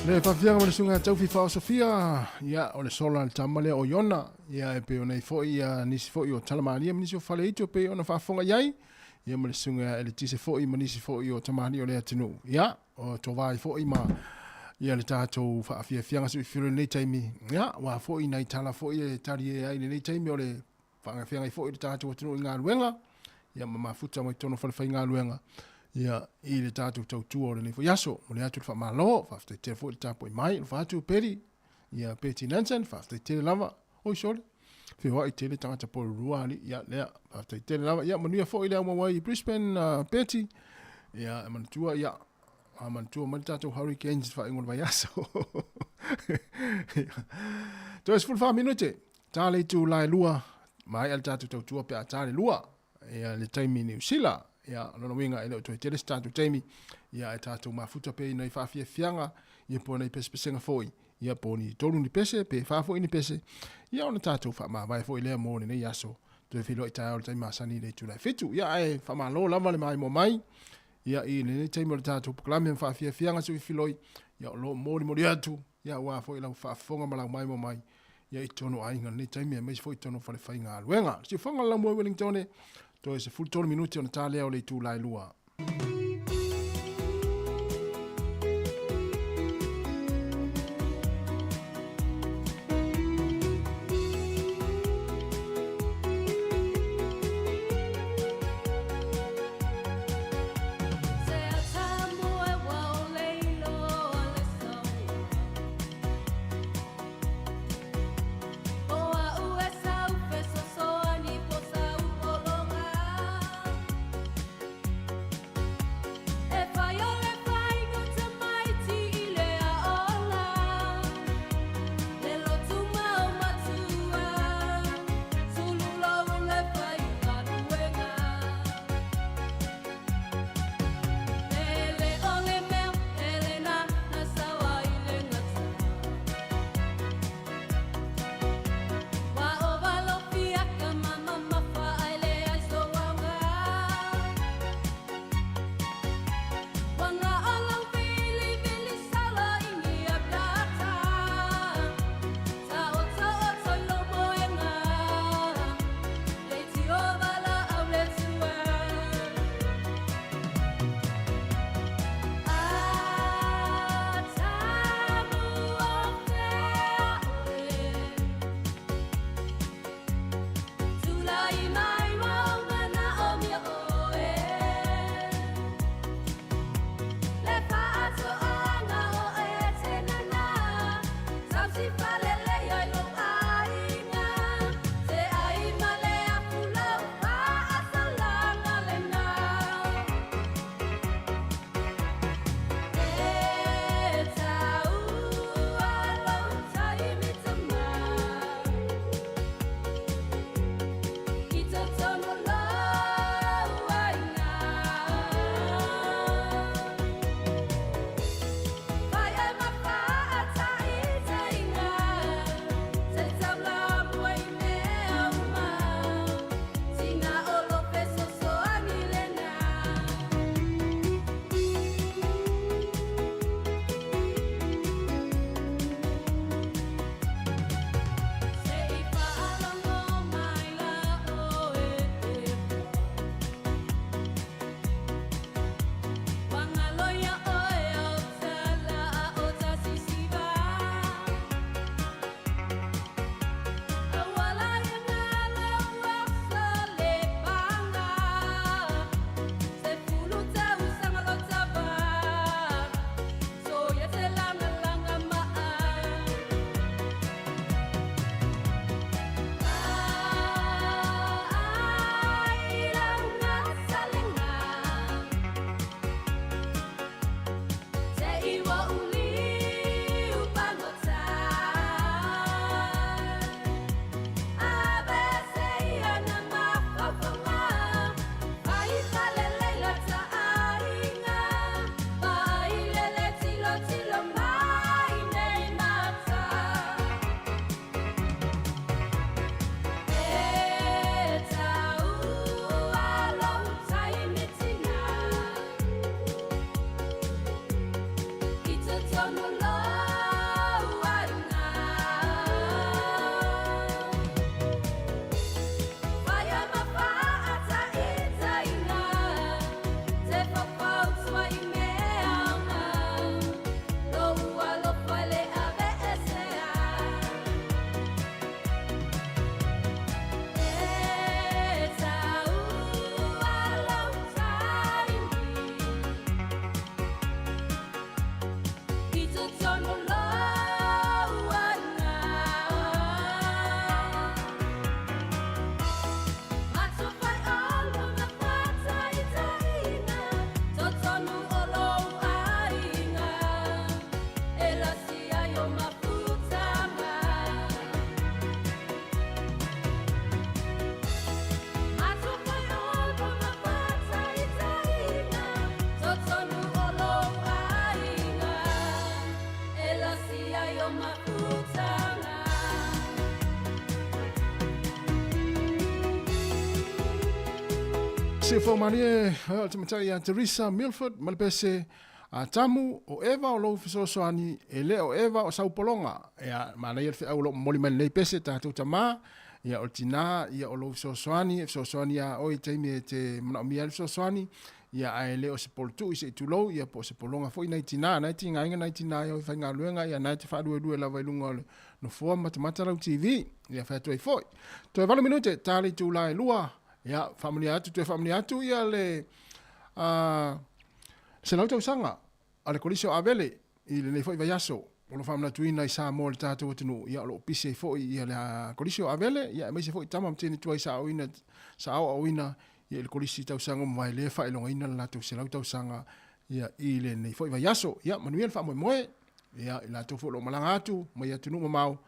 Le whawhianga mana sunga tau whiwha Sofia, ia o le sola le tamale o Iona, ia e pe o nei foi ia nisi foi o Talamaria, nisi o whale ito pe o na whafonga iai, ia mana sunga e le tise foi ma nisi foi o Tamari o le atinu, ia o to vai foi ma, ia le tātou whawhianga sui whiro nei taimi, ia wa foi nei tala foi e tari e ai nei taimi o le whawhianga i foi le tātou atinu i ngā luenga, ia ma mafuta mo i tono whalewhai ngā luenga, ia i le tātou tautua o le nei fo yaso, mo le atu le whamalo, whaftai te fo le tāpo i mai, le whātu peri, ia peti nansan, whaftai te lava, oi sole, whiwa i te le tangata polo ruari, ia lea, whaftai te lava, ia manuia fo i lea mawai i Brisbane, peti, ia e manatua, ia, a manatua mani tātou Hurricanes, wha ingon vai yaso. Toi sful wha minute, tāle tu lai lua, mai al tātou tautua pe a tāle lua, ia le taimi New Zealand, ia lona winga ele o toi tele statu taimi ia e tātou mafuta pe nei whawhia fianga ia po nei pesenga foi ia po ni tolu ni pese pe whawhoi ni pese ia ona tātou wha vai foi lea mōne nei aso toi whilo i tai aole tai masani nei tūlai fitu ia e whamalo lama le mai mo mai ia i nei taimi o le tātou poklame whawhia fianga sui whiloi ia o lo mōni mori atu ia ua foi lau whafonga malau mai mo mai ia i tono ainga nei taimi e meis foi tono whale whainga aluenga si whanga lau mo Wellingtone toi se full tonu minuti ona tālea o le tū lai lua. Se fo mani te matai a Teresa Milford malpese a tamu o Eva o lo fisosoani e le o Eva o Sao Polonga ia mana ia fe au lo moli man nei pese tatu tama ia o tina ia o lo fisosoani a oi teimi te mana mi fisosoani ia ai le o se poltu i se tulo ia po se polonga foi nei tina nei tinga inga nei tina ia fa nga luenga ia nei te fa du la vai lunga no fo mata lau TV ia fa toi foi to 20 minute tali tu lai lua ia family atu ia le se lau tau sanga ale kolisio avele i le nei foi vai aso o lo famna tuina i Sāmoa le tātou atunu ia lo pise foi ia le kolisio avele ia mai se foi tamam tini tuai sa awina ia le kolisi tau sanga mai le fa ilonga ina la tau se lau tau sanga ia i le nei foi vai aso ia manuel fa moe ia la tau fo lo malanga atu mai atunu mamau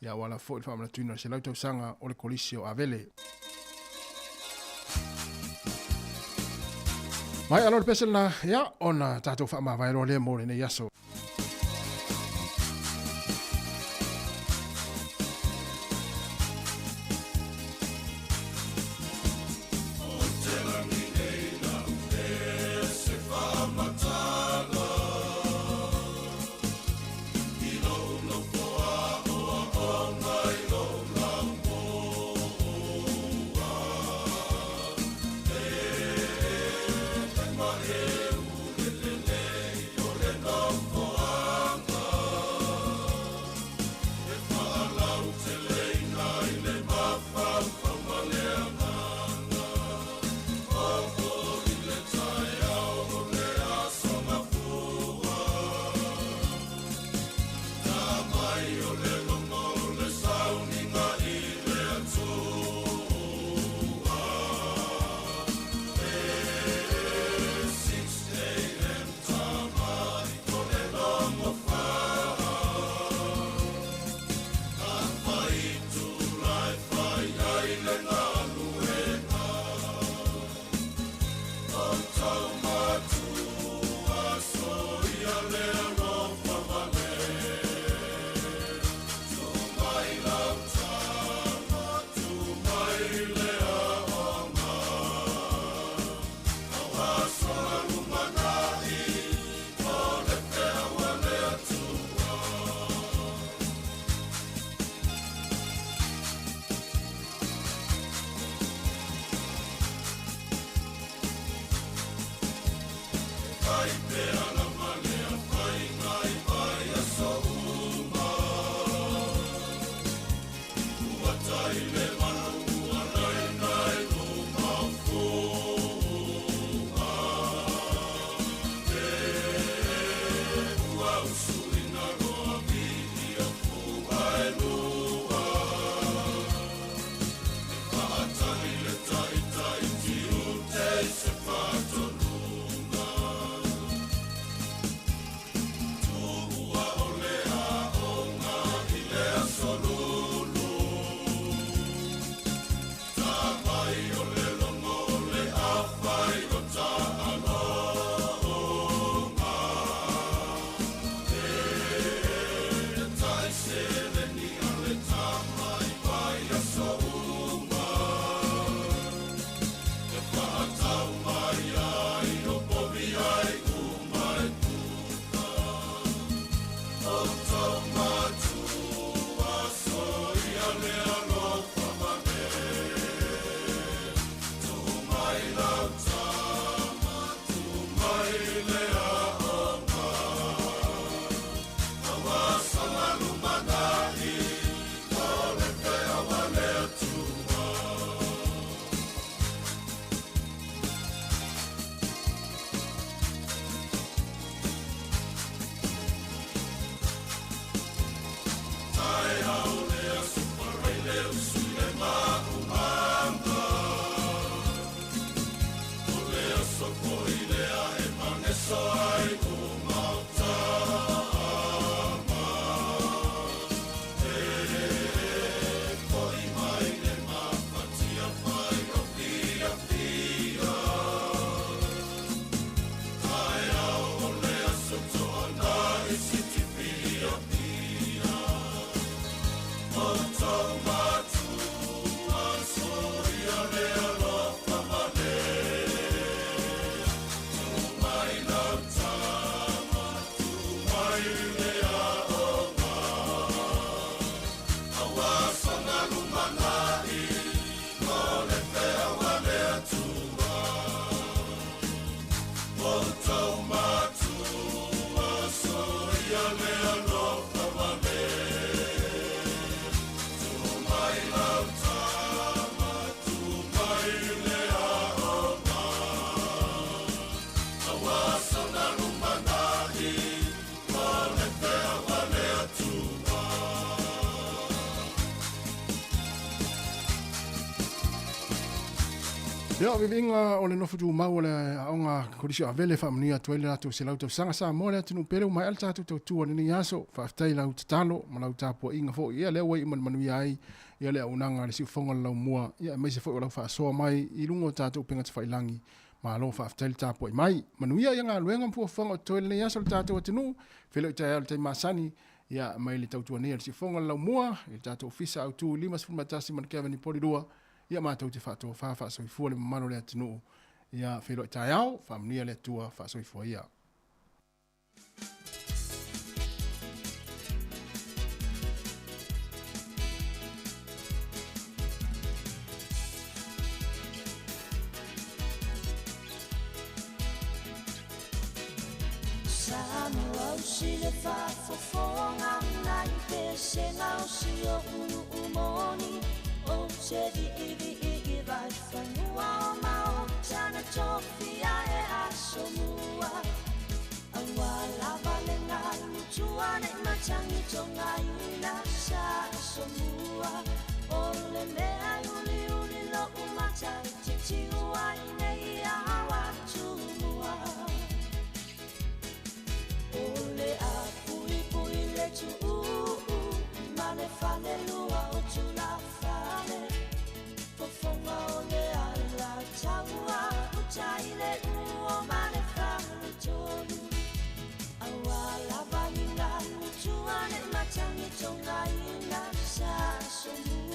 ia wala foi famna tuina se lau tau sanga o le kolisio avele. Mai alor pesel na ya ona tato fa ma vai le mo ne yaso. Oh Ia vivinga o le nofu tu mau le aonga kodisi a vele whamania tuele ratu se lauta sanga Sāmoa le tinu pere mai alta tu tautua ni yaso whaftai lau tatalo ma lau tāpua inga fo ia le wai iman manui ai ia le aunanga le siufonga lau mua ia mai se fo lau whaasoa mai i lungo tātou penga te whailangi ma alo whaftai tāpua mai manuia ia ngā luenga mpua whanga o tuele ni yaso le tātou atinu whelo i tai al tai masani ia mai le tautua ni le siufonga lau mua i tātou fisa au tu 5 matasi man kevani porirua ia mātou te whātua whāwha soifua le mamano le atinu ia whelo i tai au, whamnia le tua wha soifua ia. Sāmoa usi le whāwhawhonga nai pe se ngau si o unu umoni o se i vai whanua o mao tana tofia e asomua awa lava le ngā lutua nei matangi tonga ina sa asomua o le mea uli uli lo umata titi ua nei awa tumua o le a pui pui le tu ma le fale lua o tu la fale Fonga o le ala taua utai le uo mane whamu tonu Awa lava ni ngā mutua ne matangi tonga ina sa somu